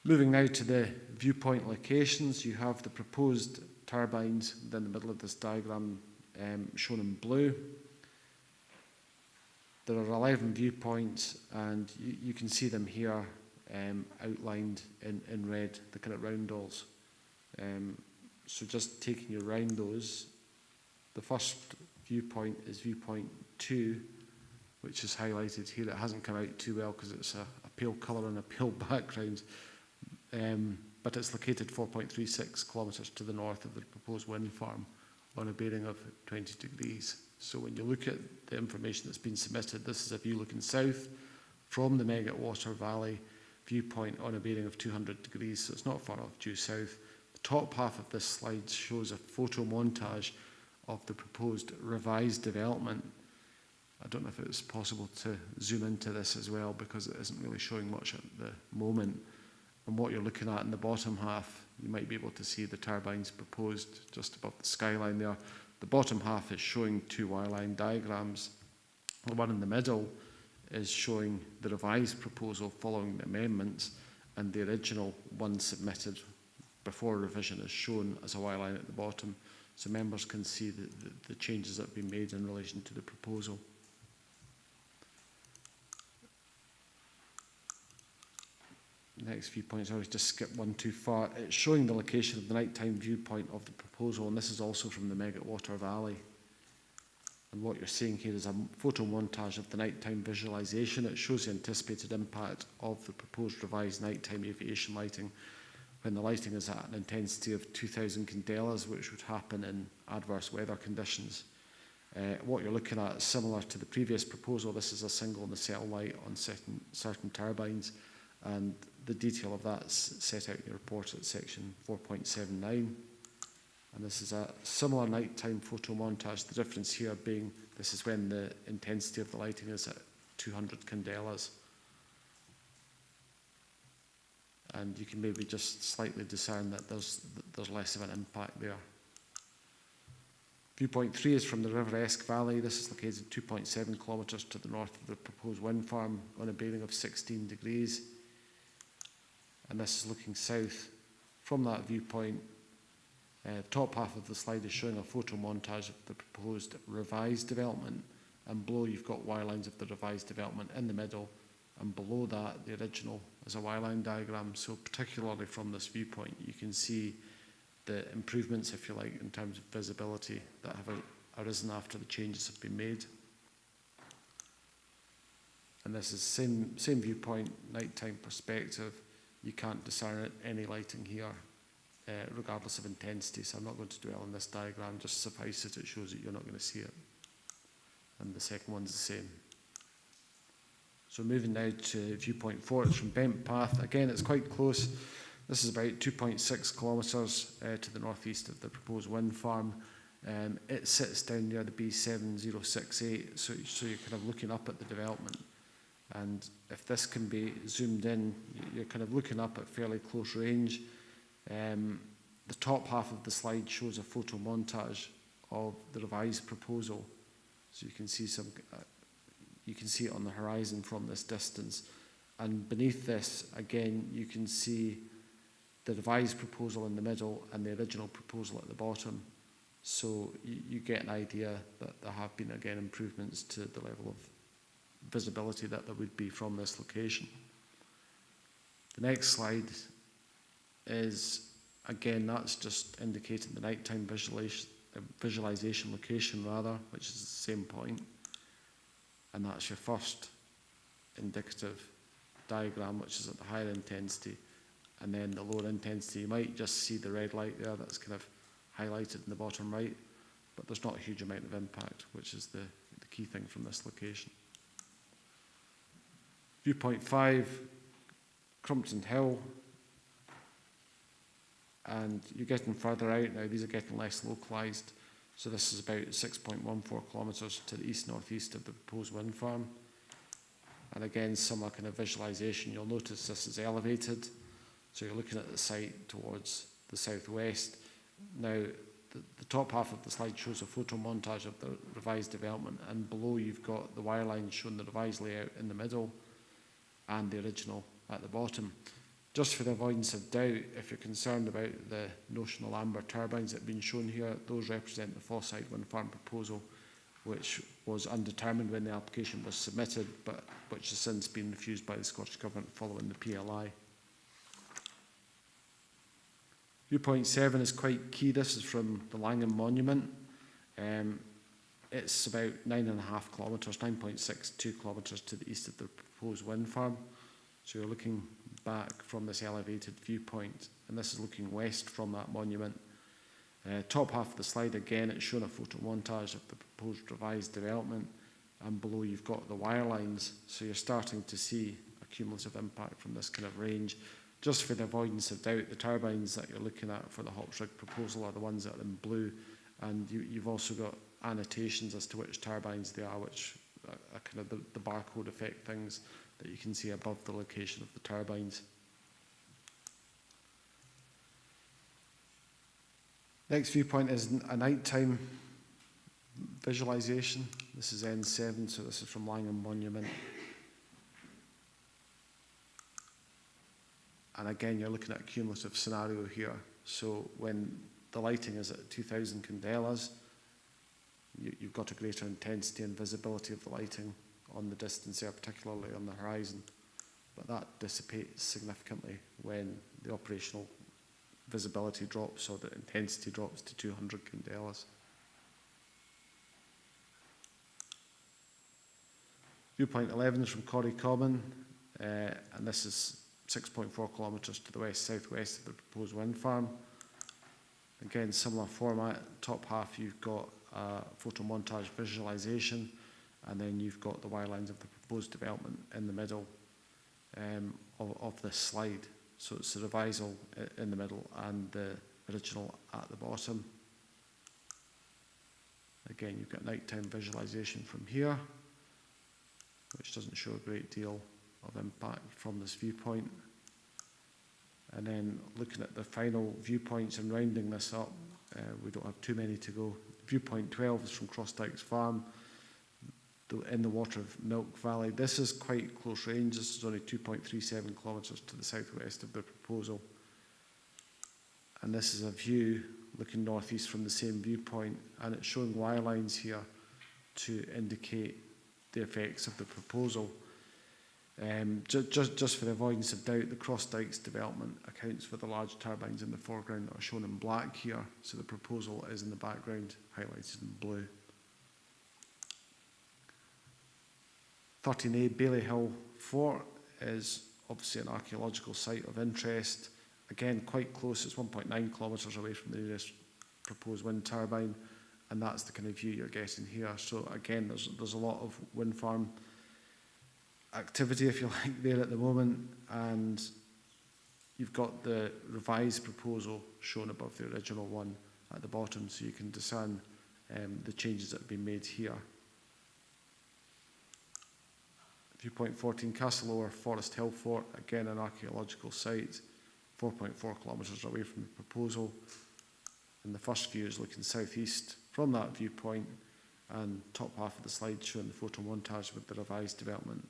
Moving now to the viewpoint locations, you have the proposed turbines within the middle of this diagram shown in blue. There are 11 viewpoints, and you can see them here outlined in red, the kind of roundels. So just taking you around those, the first viewpoint is viewpoint 2, which is highlighted here. It hasn't come out too well because it's a pale colour and a pale background. But it's located 4.36 kilometres to the north of the proposed wind farm on a bearing of 20 degrees. So when you look at the information that's been submitted, this is a view looking south from the Megwater Valley viewpoint on a bearing of 200 degrees, so it's not far off due south. The top half of this slide shows a photo montage of the proposed revised development. I don't know if it's possible to zoom into this as well because it isn't really showing much at the moment. And what you're looking at in the bottom half, you might be able to see the turbines proposed just above the skyline there. The bottom half is showing two wireline diagrams. The one in the middle is showing the revised proposal following the amendments, and the original one submitted before revision is shown as a wireline at the bottom, so members can see the changes that have been made in relation to the proposal. Next few points, I always just skip one too far. It's showing the location of the nighttime viewpoint of the proposal, and this is also from the Megwater Valley. And what you're seeing here is a photo montage of the nighttime visualisation. It shows the anticipated impact of the proposed revised nighttime aviation lighting when the lighting is at an intensity of 2,000 candelas, which would happen in adverse weather conditions. What you're looking at is similar to the previous proposal. This is a single nacelle light on certain turbines, and the detail of that is set out in your report at section 4.79. And this is a similar nighttime photo montage, the difference here being this is when the intensity of the lighting is at 200 candelas. And you can maybe just slightly discern that there's less of an impact there. Viewpoint 3 is from the River Esk Valley. This is located 2.7 kilometres to the north of the proposed wind farm on a bearing of 16 degrees. And this is looking south from that viewpoint. The top half of the slide is showing a photo montage of the proposed revised development, and below you've got wirelines of the revised development in the middle, and below that the original is a wireline diagram. So particularly from this viewpoint you can see the improvements, if you like, in terms of visibility that have arisen after the changes have been made. And this is same viewpoint, nighttime perspective. You can't discern any lighting here, regardless of intensity, so I'm not going to dwell on this diagram, just suffice it, it shows that you're not going to see it. And the second one's the same. So moving now to viewpoint 4, it's from Bent Path. Again, it's quite close. This is about 2.6 kilometres to the northeast of the proposed wind farm. It sits down near the B7068, so you're kind of looking up at the development. And if this can be zoomed in, you're kind of looking up at fairly close range. The top half of the slide shows a photo montage of the revised proposal. So you can see you can see it on the horizon from this distance. And beneath this, again, you can see the revised proposal in the middle and the original proposal at the bottom. So you get an idea that there have been, again, improvements to the level of visibility that there would be from this location. The next slide is Again, that's just indicating the nighttime visualization location rather, which is the same point. And that's your first indicative diagram, which is at the higher intensity. And then the lower intensity, you might just see the red light there that's kind of highlighted in the bottom right, but there's not a huge amount of impact, which is the key thing from this location. Viewpoint 5, Crumpton Hill. And you're getting further out now, these are getting less localised. So this is about 6.14 kilometres to the east-northeast of the proposed wind farm. And again, similar kind of visualisation, you'll notice this is elevated. So you're looking at the site towards the southwest. Now, the top half of the slide shows a photo montage of the revised development, and below you've got the wireline showing the revised layout in the middle and the original at the bottom. Just for the avoidance of doubt, if you're concerned about the notional amber turbines that have been shown here, those represent the Fosside Wind Farm proposal, which was undetermined when the application was submitted, but which has since been refused by the Scottish Government following the PLI. Viewpoint 7 is quite key. This is from the Langham Monument. It's about 9.5 kilometres, 9.62 kilometres to the east of the proposed wind farm. So you're looking back from this elevated viewpoint, and this is looking west from that monument. Top half of the slide, again, it's shown a photo montage of the proposed revised development, and below you've got the wire lines, so you're starting to see a cumulative impact from this kind of range. Just for the avoidance of doubt, the turbines that you're looking at for the Hopsrig proposal are the ones that are in blue, and you've also got annotations as to which turbines they are, which are kind of the barcode effect things that you can see above the location of the turbines. Next viewpoint is a nighttime visualisation. This is N7, so this is from Langham Monument. And again, you're looking at a cumulative scenario here. So when the lighting is at 2000 candelas, you've got a greater intensity and visibility of the lighting on the distance there, particularly on the horizon. But that dissipates significantly when the operational visibility drops or the intensity drops to 200 candelas. Viewpoint 11 is from Corrie Common, and this is 6.4 kilometres to the west-southwest of the proposed wind farm. Again, similar format. Top half you've got a photo montage visualisation, and then you've got the wire lines of the proposed development in the middle of this slide. So it's the revisal in the middle and the original at the bottom. Again, you've got nighttime visualisation from here, which doesn't show a great deal of impact from this viewpoint. And then looking at the final viewpoints and rounding this up, we don't have too many to go. Viewpoint 12 is from Crossdykes Farm, in the water of Milk Valley. This is quite close range. This is only 2.37 kilometres to the southwest of the proposal. And this is a view looking northeast from the same viewpoint, and it's showing wire lines here to indicate the effects of the proposal. Just for the avoidance of doubt, the Crossdykes development accounts for the large turbines in the foreground that are shown in black here, so the proposal is in the background highlighted in blue. 13A Bailey Hill Fort is obviously an archaeological site of interest. Again, quite close, it's 1.9 kilometres away from the nearest proposed wind turbine, and that's the kind of view you're getting here. So again, there's a lot of wind farm activity, if you like, there at the moment, and you've got the revised proposal shown above the original one at the bottom, so you can discern the changes that have been made here. Viewpoint 14, Castlelower Forest Hill Fort, again an archaeological site, 4.4 kilometres away from the proposal. And the first view is looking southeast from that viewpoint, and top half of the slide showing the photo montage with the revised development.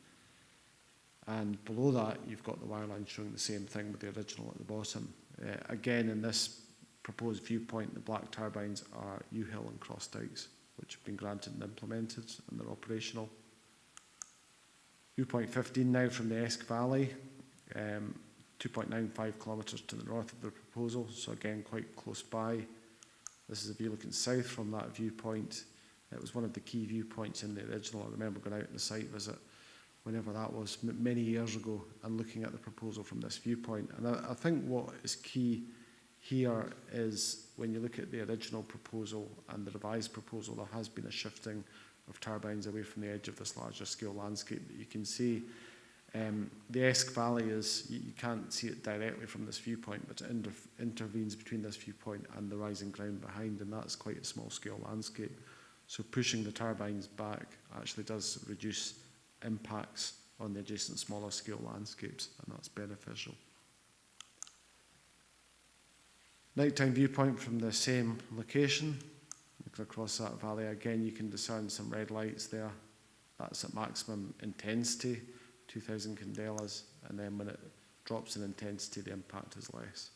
And below that, you've got the wireline showing the same thing with the original at the bottom. Again, in this proposed viewpoint, the black turbines are U-Hill and Crossdykes, which have been granted and implemented, and they're operational. Viewpoint 15 now from the Esk Valley, 2.95 kilometres to the north of the proposal, so again quite close by. This is if you're looking south from that viewpoint. It was one of the key viewpoints in the original. I remember going out on the site visit, whenever that was, many years ago, and looking at the proposal from this viewpoint. And I think what is key here is when you look at the original proposal and the revised proposal, there has been a shifting of turbines away from the edge of this larger scale landscape that you can see. The Esk Valley is, you can't see it directly from this viewpoint, but it intervenes between this viewpoint and the rising ground behind, and that's quite a small scale landscape. So pushing the turbines back actually does reduce impacts on the adjacent smaller scale landscapes, and that's beneficial. Nighttime viewpoint from the same location. Looking across that valley again, you can discern some red lights there. That's at maximum intensity, 2000 candelas, and then when it drops in intensity, the impact is less.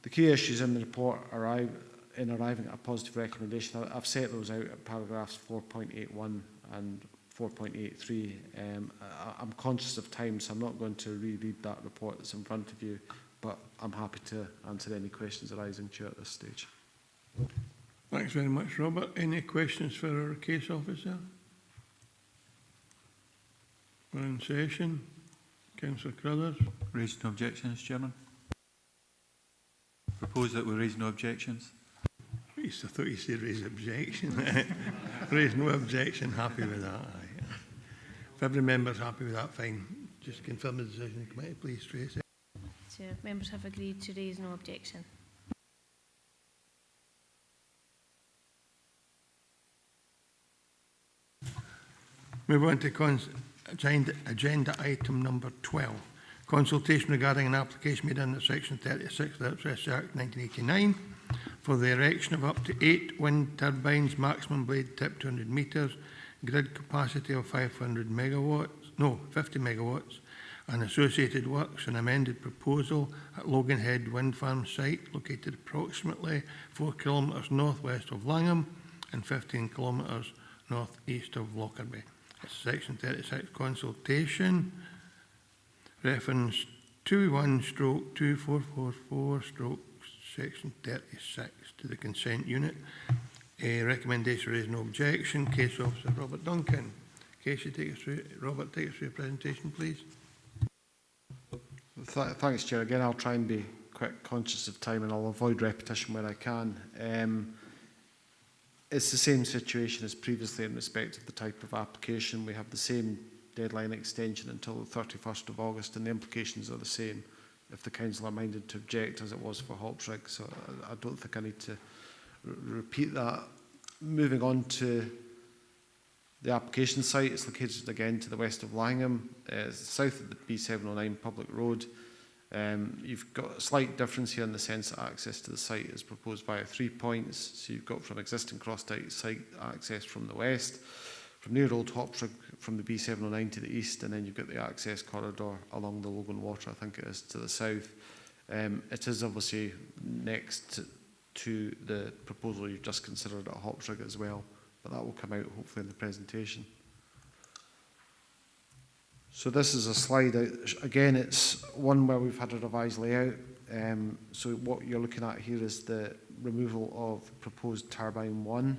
The key issues in the report in arriving at a positive recommendation, I've set those out at paragraphs 4.81 and 4.83. I'm conscious of time, so I'm not going to reread that report that's in front of you, but I'm happy to answer any questions arising, Chair, at this stage. Thanks very much, Robert. Any questions for our case officer? We're in session. Councillor Crothers. Raise no objections, Chairman. Propose that we raise no objections. I thought you said raise objection. Raise no objection. Happy with that. Aye. If every member's happy with that, fine. Just confirm the decision of the committee, please, Tracy. So members have agreed to raise no objection. Move on to agenda item number 12. Consultation regarding an application made under Section 36 of the Electricity Act 1989 for the erection of up to 8 wind turbines, maximum blade tip 200 metres, grid capacity of 50 megawatts, and associated works, an amended proposal at Logan Head Wind Farm site located approximately 4 kilometres northwest of Langham and 15 kilometres northeast of Lockerbie. It's Section 36 consultation. Reference 21/2444/Section 36 to the consent unit. A recommendation is no objection. Case officer Robert Duncan. Casey, Robert, take us through your presentation, please. Thanks, Chair. Again, I'll try and be quite conscious of time, and I'll avoid repetition where I can. It's the same situation as previously in respect of the type of application. We have the same deadline extension until the 31st of August, and the implications are the same if the council are minded to object as it was for Hoptrig. So I don't think I need to repeat that. Moving on to the application site, it's located again to the west of Langham, south of the B709 public road. You've got a slight difference here in the sense that access to the site is proposed via 3 points. So you've got from existing cross-site site access from the west, from near Old Hoptrig from the B709 to the east, and then you've got the access corridor along the Logan Water, I think it is, to the south. It is obviously next to the proposal you've just considered at Hoptrig as well, but that will come out hopefully in the presentation. So this is a slide, again it's one where we've had a revised layout. So what you're looking at here is the removal of proposed turbine 1.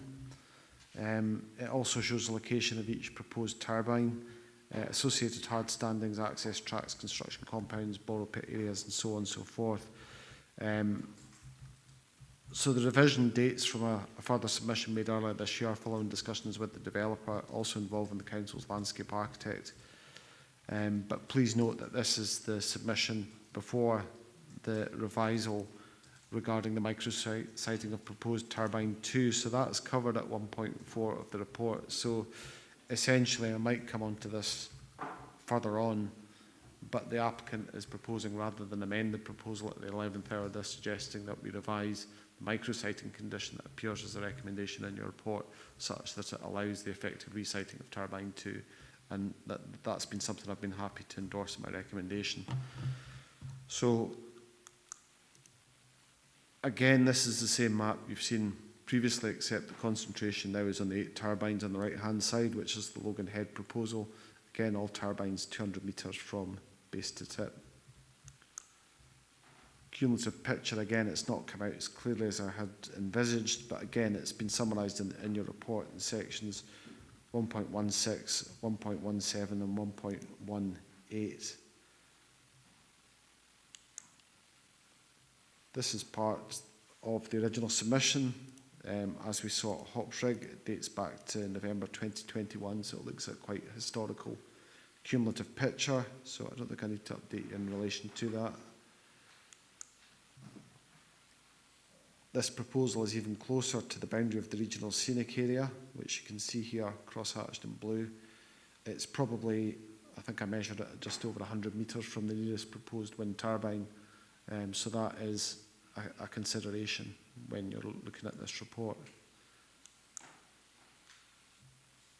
It also shows the location of each proposed turbine, associated hard standings, access tracks, construction compounds, borrow pit areas, and so on and so forth. So the revision dates from a further submission made earlier this year following discussions with the developer, also involving the council's landscape architect. But please note that this is the submission before the revisal regarding the micro-siting of proposed turbine 2. So that's covered at 1.4 of the report. So essentially, I might come on to this further on, but the applicant is proposing, rather than amend the proposal at the 11th hour, they're suggesting that we revise the micro-siting condition that appears as a recommendation in your report, such that it allows the effective resiting of turbine 2. And that's been something I've been happy to endorse in my recommendation. So again, this is the same map you've seen previously, except the concentration now is on the 8 turbines on the right-hand side, which is the Logan Head proposal. Again, all turbines 200 metres from base to tip. cumulative picture, again, it's not come out as clearly as I had envisaged, but again, it's been summarised in your report in sections 1.16, 1.17 and 1.18. This is part of the original submission. As we saw at Hopsrig, it dates back to November 2021, so it looks at quite a historical cumulative picture, so I don't think I need to update you in relation to that. This proposal is even closer to the boundary of the regional scenic area, which you can see here cross-hatched in blue. It's probably, I think I measured it at just over 100 metres from the nearest proposed wind turbine, so that is a consideration when you're looking at this report.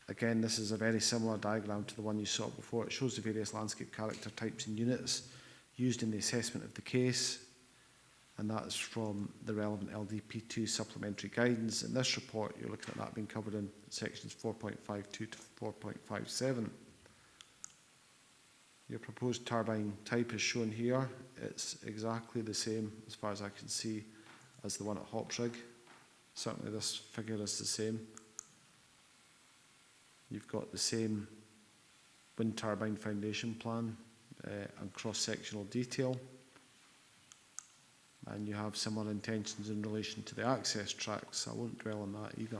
Again, this is a very similar diagram to the one you saw before. It shows the various landscape character types and units used in the assessment of the case, and that's from the relevant LDP2 supplementary guidance. In this report, you're looking at that being covered in sections 4.52 to 4.57. Your proposed turbine type is shown here. It's exactly the same, as far as I can see, as the one at Hopsrig. Certainly this figure is the same. You've got the same wind turbine foundation plan and cross-sectional detail. And you have similar intentions in relation to the access tracks. I won't dwell on that either.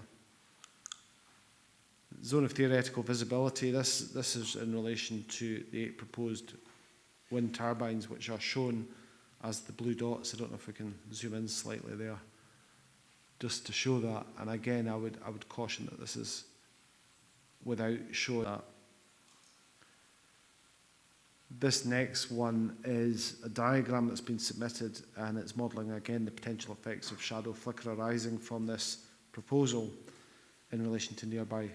Zone of theoretical visibility, this is in relation to the 8 proposed wind turbines, which are shown as the blue dots. I don't know if we can zoom in slightly there, just to show that. And again, I would caution that this is without showing that. This next one is a diagram that's been submitted, and it's modelling again the potential effects of shadow flicker arising from this proposal in relation to nearby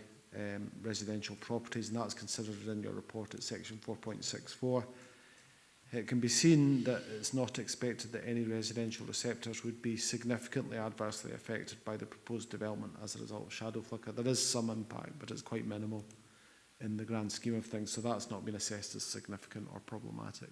residential properties, and that's considered in your report at section 4.64. It can be seen that it's not expected that any residential receptors would be significantly adversely affected by the proposed development as a result of shadow flicker. There is some impact, but it's quite minimal in the grand scheme of things, so that's not been assessed as significant or problematic.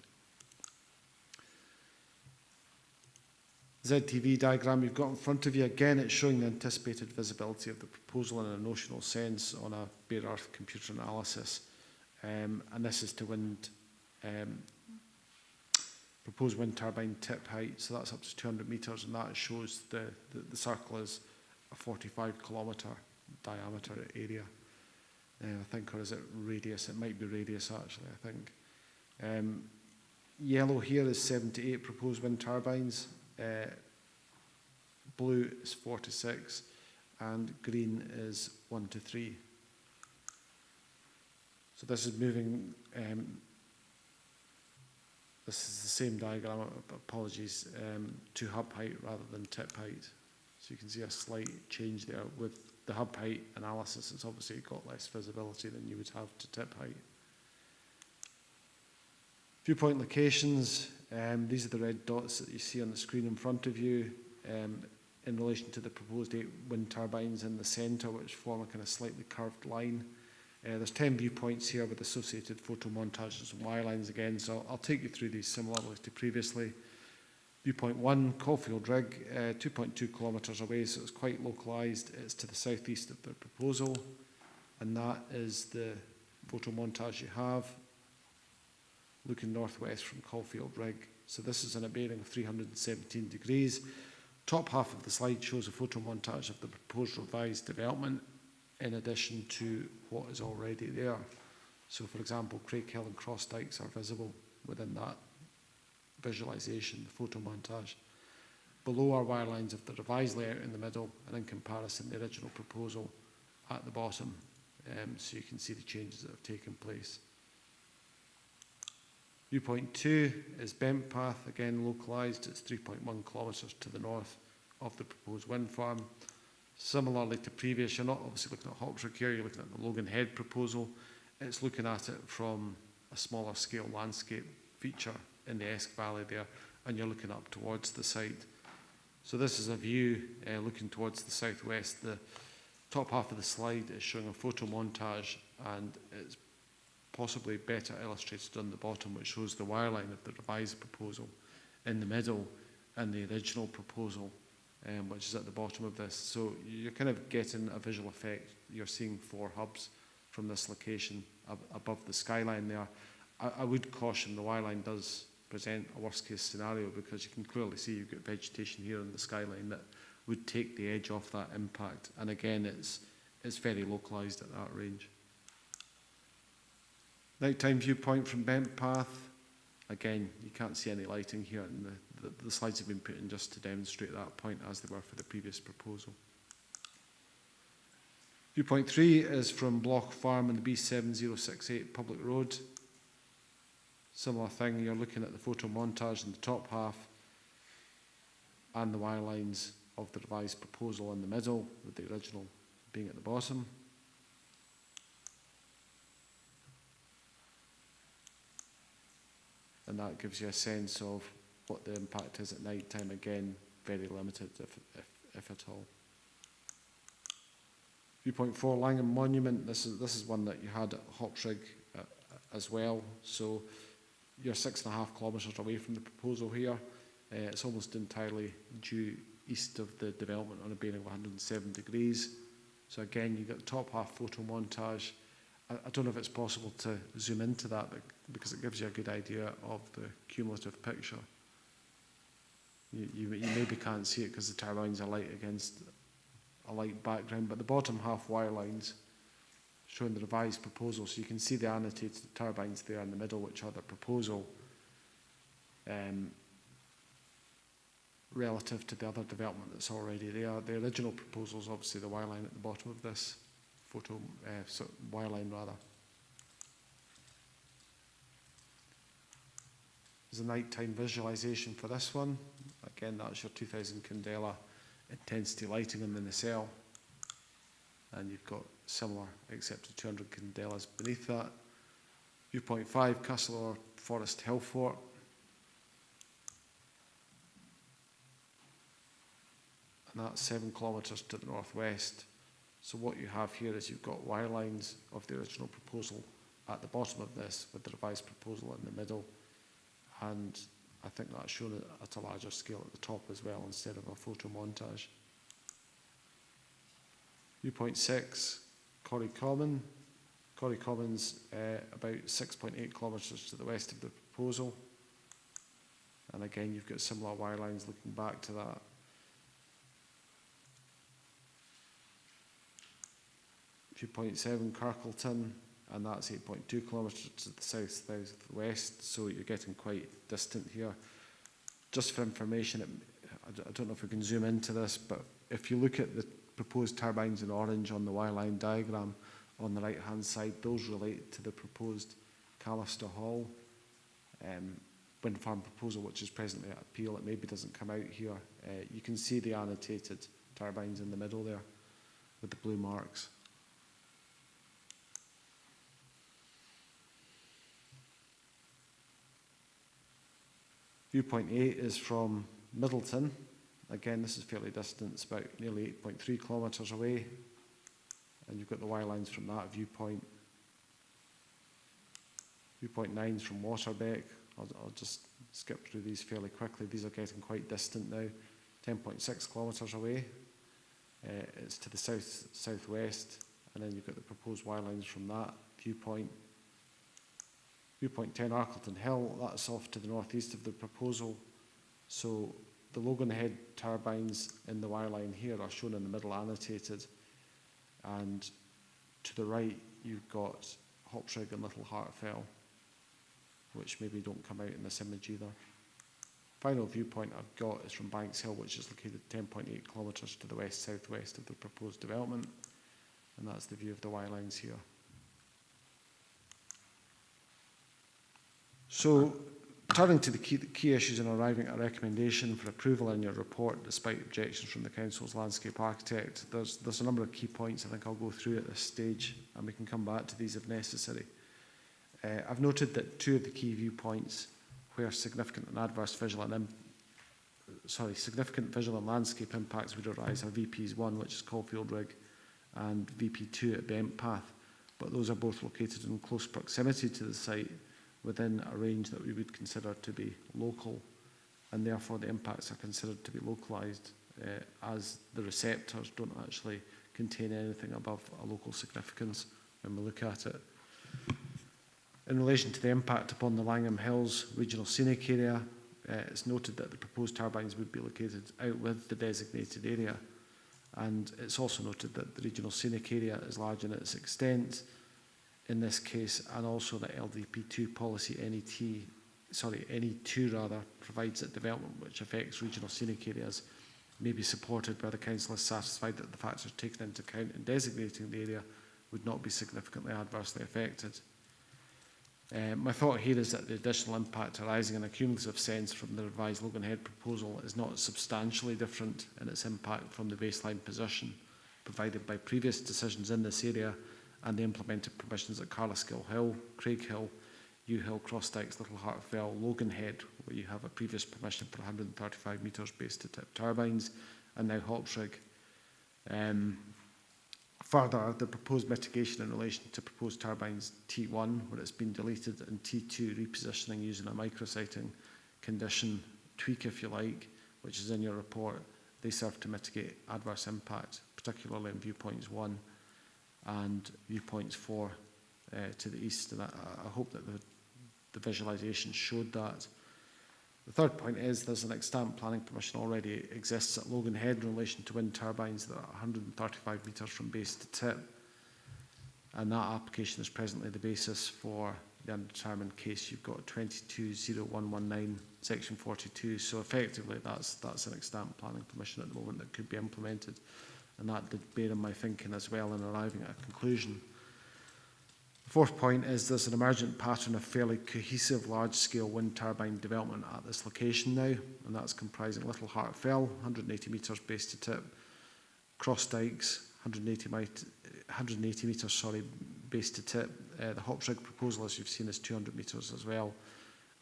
ZTV diagram you've got in front of you, again it's showing the anticipated visibility of the proposal in a notional sense on a bare earth computer analysis, and this is to proposed wind turbine tip height, so that's up to 200 metres, and that shows the circle is a 45 kilometre diameter area. I think, or is it radius? It might be radius actually, I think. Yellow here is 78 proposed wind turbines, blue is 46, and green is 1 to 3. So this is moving, this is the same diagram, apologies, to hub height rather than tip height. So you can see a slight change there. With the hub height analysis, it's obviously got less visibility than you would have to tip height. Viewpoint locations, these are the red dots that you see on the screen in front of you in relation to the proposed 8 wind turbines in the centre, which form a kind of slightly curved line. There's 10 viewpoints here with associated photo montages and wirelines again, so I'll take you through these similarly to previously. Viewpoint 1, Caulfield Rig, 2.2 kilometres away, so it's quite localised. It's to the southeast of the proposal, and that is the photo montage you have, looking northwest from Caulfield Rig. So this is in a bearing of 317 degrees. Top half of the slide shows a photo montage of the proposed revised development in addition to what is already there. So for example, Craighill and Cross Dykes are visible within that visualisation, the photo montage. Below are wirelines of the revised layout in the middle, and in comparison the original proposal at the bottom, so you can see the changes that have taken place. Viewpoint 2 is Bent Path, again localised. It's 3.1 kilometres to the north of the proposed wind farm. Similarly to previous, you're not obviously looking at Hopsrig here, you're looking at the Logan Head proposal. It's looking at it from a smaller scale landscape feature in the Esk Valley there, and you're looking up towards the site. So this is a view looking towards the southwest. The top half of the slide is showing a photo montage, and it's possibly better illustrated on the bottom, which shows the wireline of the revised proposal in the middle, in the original proposal, which is at the bottom of this. So you're kind of getting a visual effect. You're seeing 4 hubs from this location above the skyline there. I would caution the Y-line does present a worst case scenario, because you can clearly see you've got vegetation here in the skyline that would take the edge off that impact. And again, it's very localised at that range. Nighttime viewpoint from Bent Path. Again, you can't see any lighting here, and the slides have been put in just to demonstrate that point, as they were for the previous proposal. Viewpoint 3 is from Block Farm and the B7068 public road. Similar thing, you're looking at the photo montage in the top half and the Y lines of the revised proposal in the middle, with the original being at the bottom. And that gives you a sense of what the impact is at night time. Again, very limited, if at all. Viewpoint 4, Langham Monument. This is one that you had at Hoptrig as well. So you're 6.5 kilometres away from the proposal here. It's almost entirely due east of the development on a bearing of 107 degrees. So again, you've got the top half photo montage. I don't know if it's possible to zoom into that, because it gives you a good idea of the cumulative picture. You maybe can't see it because the turbines are light against a light background, but the bottom half wire lines showing the revised proposal, so you can see the annotated turbines there in the middle, which are the proposal, relative to the other development that's already there. The original proposal is obviously the wire line at the bottom of this photo, wire line rather. There's a nighttime visualisation for this one. Again, that's your 2000 candela intensity lighting in the nacelle. And you've got similar, except to 200 candelas beneath that. Viewpoint 5, Castleor Forest Hill Fort. And that's 7 kilometres to the northwest. So what you have here is you've got wire lines of the original proposal at the bottom of this, with the revised proposal in the middle. And I think that's shown at a larger scale at the top as well, instead of a photo montage. Viewpoint 6, Corrie Common. Corrie Common's about 6.8 kilometres to the west of the proposal. And again, you've got similar wire lines looking back to that. Viewpoint 7, Kirkleton, and that's 8.2 kilometres to the south-southwest, so you're getting quite distant here. Just for information, I don't know if we can zoom into this, but if you look at the proposed turbines in orange on the Y-line diagram on the right-hand side, those relate to the proposed Callister Hall wind farm proposal, which is presently at appeal. It maybe doesn't come out here. You can see the annotated turbines in the middle there with the blue marks. Viewpoint 8 is from Middleton. Again, this is fairly distant. It's about nearly 8.3 kilometres away. And you've got the wire lines from that viewpoint. Viewpoint 9 is from Waterbeck. I'll just skip through these fairly quickly. These are getting quite distant now. 10.6 kilometres away. It's to the south-southwest. And then you've got the proposed wire lines from that viewpoint. Viewpoint 10, Arkleton Hill, that's off to the northeast of the proposal. So the Logan Head turbines in the wire line here are shown in the middle annotated. And to the right, you've got Hoptrig and Little Hartfell, which maybe don't come out in this image either. Final viewpoint I've got is from Banks Hill, which is located 10.8 kilometres to the west-southwest of the proposed development. And that's the view of the wire lines here. So, turning to the key issues in arriving at a recommendation for approval in your report, despite objections from the Council's landscape architect, there's a number of key points I think I'll go through at this stage, and we can come back to these if necessary. I've noted that 2 of the key viewpoints where significant visual and landscape impacts would arise are VPs 1, which is Caulfield Rig, and VP2 at Bent Path, but those are both located in close proximity to the site, within a range that we would consider to be local and therefore the impacts are considered to be localised, as the receptors don't actually contain anything above a local significance when we look at it. In relation to the impact upon the Langham Hills Regional Scenic Area, it's noted that the proposed turbines would be located out with the designated area, and it's also noted that the Regional Scenic Area is large in its extent in this case, and also that LDP2 policy NE2 rather, provides that development which affects regional scenic areas may be supported where the council is satisfied that the factors taken into account in designating the area would not be significantly adversely affected. My thought here is that the additional impact arising in a cumulative sense from the revised Logan Head proposal is not substantially different in its impact from the baseline position provided by previous decisions in this area and the implemented permissions at Carlisle Hill, Craig Hill, U Hill, Cross Dykes, Little Hartfell, Logan Head, where you have a previous permission for 135 metres base to tip turbines, and now Hopsrig. Further, the proposed mitigation in relation to proposed turbines T1, where it's been deleted, and T2 repositioning using a micrositing condition tweak, if you like, which is in your report, they serve to mitigate adverse impact, particularly in viewpoints 1 and viewpoints 4 to the east. And I hope that the visualisation showed that. The third point is there's an extant planning permission already exists at Logan Head in relation to wind turbines that are 135 metres from base to tip, and that application is presently the basis for the undetermined case. You've got 220119 section 42, so effectively that's an extant planning permission at the moment that could be implemented, and that did bear in my thinking as well in arriving at a conclusion. The fourth point is there's an emergent pattern of fairly cohesive large-scale wind turbine development at this location now, and that's comprising Little Hartfell, 180 metres base to tip, Cross Dykes, 180 metres base to tip. The Hopsrig proposal, as you've seen, is 200 metres as well,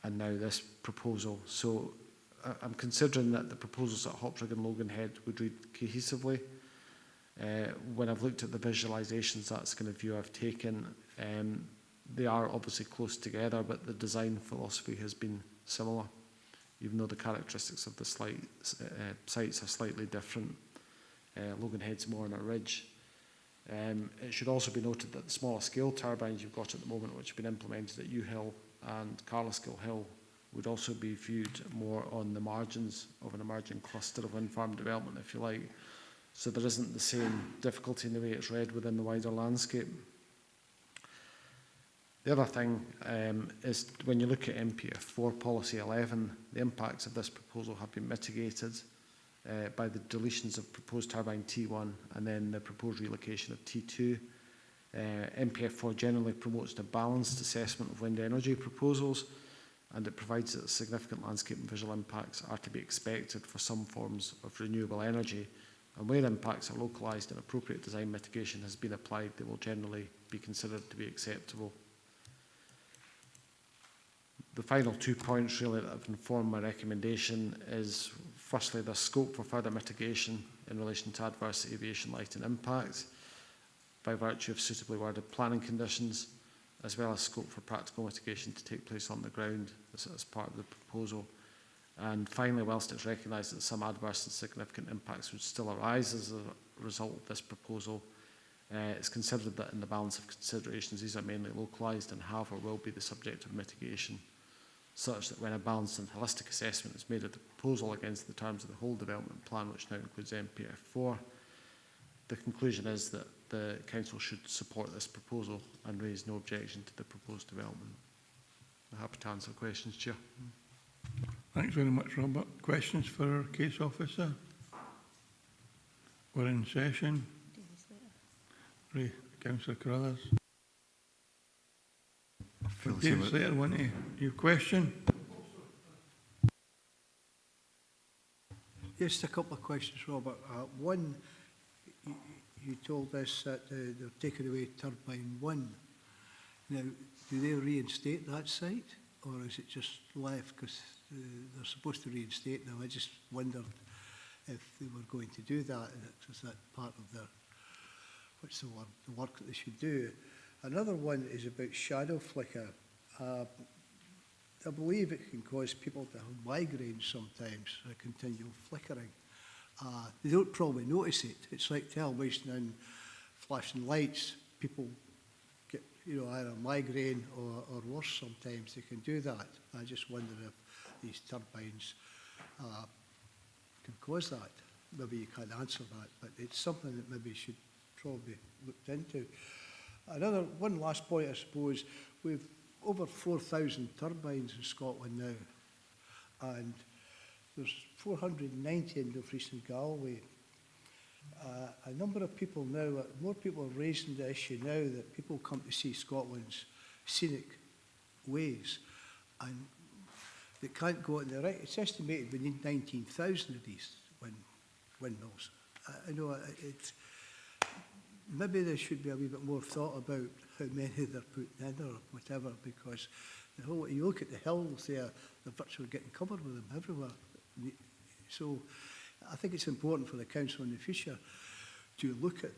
and now this proposal. So I'm considering that the proposals at Hopsrig and Logan Head would read cohesively. When I've looked at the visualisations, that's the kind of view I've taken. They are obviously close together, but the design philosophy has been similar, even though the characteristics of the sites are slightly different. Logan Head's more on a ridge. It should also be noted that the smaller scale turbines you've got at the moment, which have been implemented at U Hill and Carlisle Hill, would also be viewed more on the margins of an emerging cluster of wind farm development, if you like. So there isn't the same difficulty in the way it's read within the wider landscape. The other thing is when you look at MPF 4 Policy 11, the impacts of this proposal have been mitigated by the deletions of proposed turbine T1 and then the proposed relocation of T2. MPF 4 generally promotes a balanced assessment of wind energy proposals, and it provides that significant landscape and visual impacts are to be expected for some forms of renewable energy. And where impacts are localised and appropriate design mitigation has been applied, they will generally be considered to be acceptable. The final 2 points really that have informed my recommendation is firstly the scope for further mitigation in relation to adverse aviation lighting impacts by virtue of suitably worded planning conditions, as well as scope for practical mitigation to take place on the ground as part of the proposal. And finally, whilst it's recognised that some adverse and significant impacts would still arise as a result of this proposal, it's considered that in the balance of considerations these are mainly localised and have or will be the subject of mitigation, such that when a balanced and holistic assessment is made of the proposal against the terms of the whole development plan, which now includes MPF 4, the conclusion is that the Council should support this proposal and raise no objection to the proposed development. I'm happy to answer questions, Chair. Thanks very much, Robert. Questions for our case officer? We're in session. Councillor Carruthers. David Slater, want to your question? Just a couple of questions, Robert. One, you told us that they're taking away turbine 1. Now, do they reinstate that site, or is it just left because they're supposed to reinstate them? I just wondered if they were going to do that, and is that part of their, what's the word, the work that they should do. Another one is about shadow flicker. I believe it can cause people to have migraines sometimes, a continual flickering. They don't probably notice it. It's like television and flashing lights. People get, either a migraine or worse sometimes. They can do that. I just wonder if these turbines can cause that. Maybe you can't answer that, but it's something that maybe should probably be looked into. One last point, I suppose. We've over 4,000 turbines in Scotland now, and there's 490 in Dumfries and Galway. A number of people now, more people are raising the issue now that people come to see Scotland's scenic ways, and they can't go in the right. It's estimated we need 19,000 of these windmills. I know maybe there should be a wee bit more thought about how many they're putting in or whatever, because the whole, you look at the hills there, they're virtually getting covered with them everywhere. So I think it's important for the council in the future to look at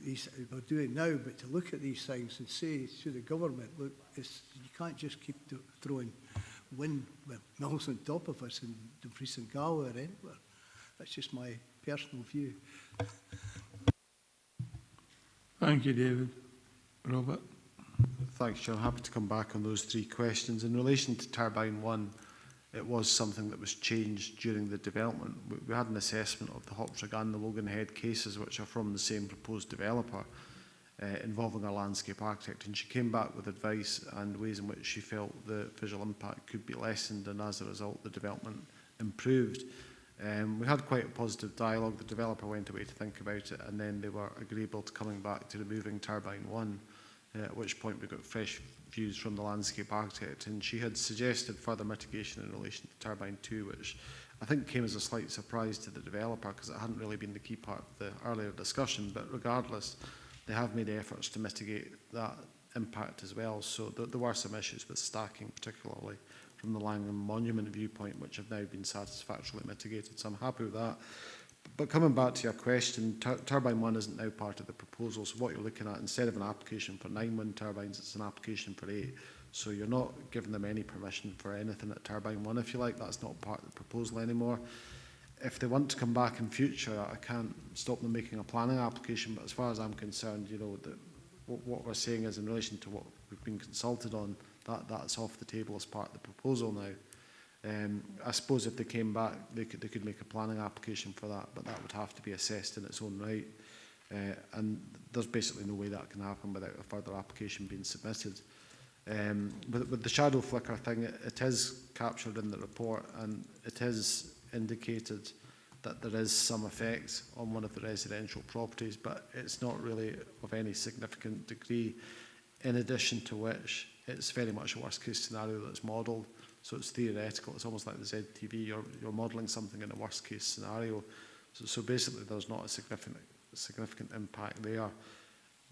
these, we're doing now, but to look at these things and say to the government, look, you can't just keep throwing windmills on top of us in Dumfries and Galway or anywhere. That's just my personal view. Thank you, David. Robert? Thanks, Chair. I'm happy to come back on those three questions. In relation to Turbine 1, it was something that was changed during the development. We had an assessment of the Hoptrig and the Logan Head cases, which are from the same proposed developer, involving a landscape architect, and she came back with advice and ways in which she felt the visual impact could be lessened, and as a result the development improved. We had quite a positive dialogue. The developer went away to think about it, and then they were agreeable to coming back to removing Turbine 1, at which point we got fresh views from the landscape architect, and she had suggested further mitigation in relation to Turbine 2, which I think came as a slight surprise to the developer because it hadn't really been the key part of the earlier discussion, but regardless, they have made efforts to mitigate that impact as well. So there were some issues with stacking, particularly from the Langham Monument viewpoint, which have now been satisfactorily mitigated, so I'm happy with that. But coming back to your question, Turbine 1 isn't now part of the proposal, so what you're looking at, instead of an application for 9 wind turbines, it's an application for 8. So you're not giving them any permission for anything at Turbine 1, if you like. That's not part of the proposal anymore. If they want to come back in future, I can't stop them making a planning application, but as far as I'm concerned, what we're saying is in relation to what we've been consulted on, that's off the table as part of the proposal now. I suppose if they came back, they could make a planning application for that, but that would have to be assessed in its own right. And there's basically no way that can happen without a further application being submitted. With the shadow flicker thing, it is captured in the report, and it is indicated that there is some effect on one of the residential properties, but it's not really of any significant degree, in addition to which it's very much a worst case scenario that's modelled. So it's theoretical. It's almost like the ZTV. You're modelling something in a worst case scenario. So basically there's not a significant impact there.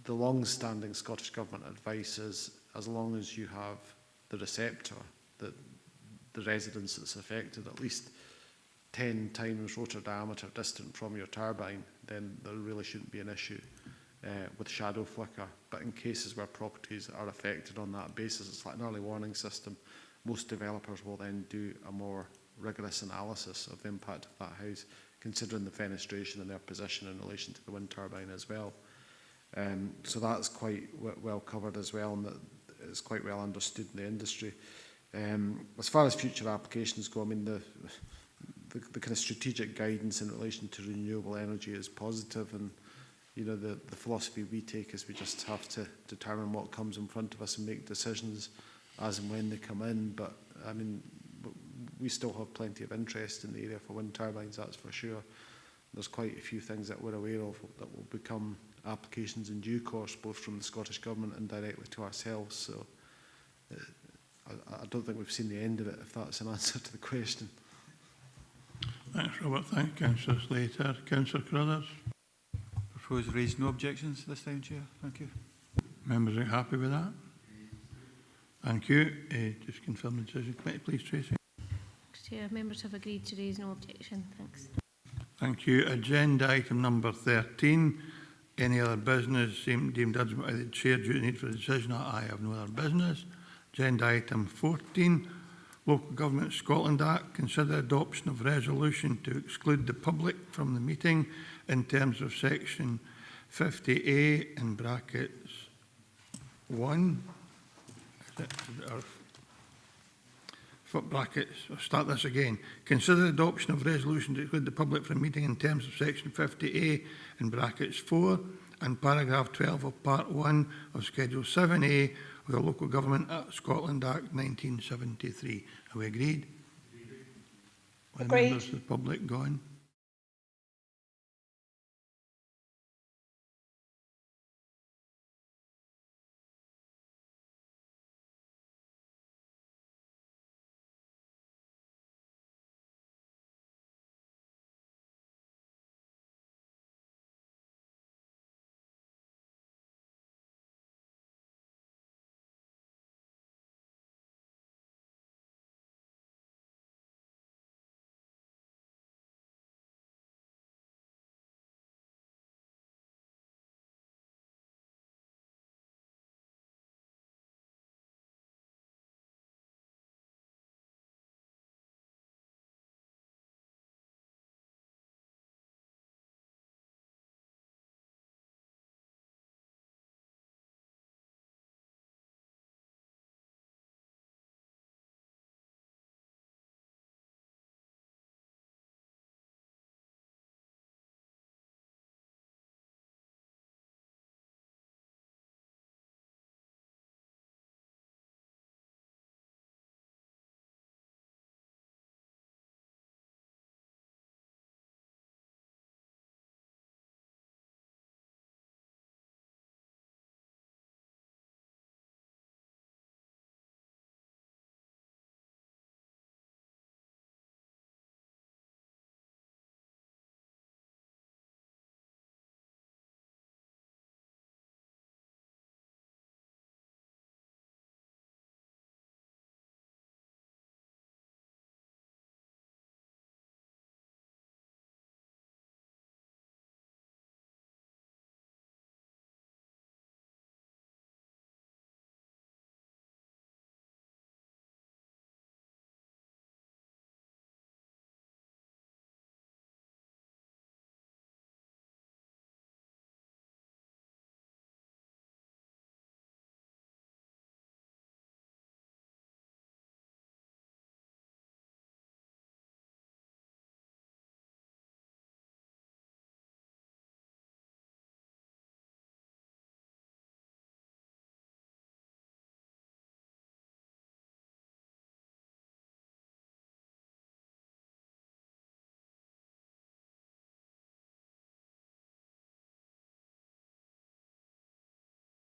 The long-standing Scottish Government advice is as long as you have the receptor, the residence that's affected, at least 10 times rotor diameter distant from your turbine, then there really shouldn't be an issue with shadow flicker. But in cases where properties are affected on that basis, it's like an early warning system. Most developers will then do a more rigorous analysis of the impact of that house, considering the fenestration and their position in relation to the wind turbine as well. So that's quite well covered as well, and that it's quite well understood in the industry. As far as future applications go, I mean, the kind of strategic guidance in relation to renewable energy is positive, and the philosophy we take is we just have to determine what comes in front of us and make decisions as and when they come in. But I mean, we still have plenty of interest in the area for wind turbines, that's for sure. There's quite a few things that we're aware of that will become applications in due course, both from the Scottish Government and directly to ourselves. So I don't think we've seen the end of it, if that's an answer to the question. Thanks, Robert. Thank you, Councillor Slater. Councillor Carruthers? Propose to raise no objections this time, Chair. Thank you. Members are happy with that? Thank you. Just confirm the decision committee, please, Tracy. Thanks, Chair. Members have agreed to raise no objection. Thanks. Thank you. Agenda item number 13. Any other business deemed urgent by the Chair due to the need for a decision? I have no other business. Agenda item 14. Local Government Scotland Act, consider adoption of resolution to exclude the public from the meeting in terms of section 50A in brackets 1. Foot brackets, I'll start this again. Consider adoption of resolution to exclude the public from meeting in terms of section 50A in brackets 4 and paragraph 12 of part 1 of schedule 7A of the Local Government Scotland Act 1973. Are we agreed? Are the Agreed. members of the public gone?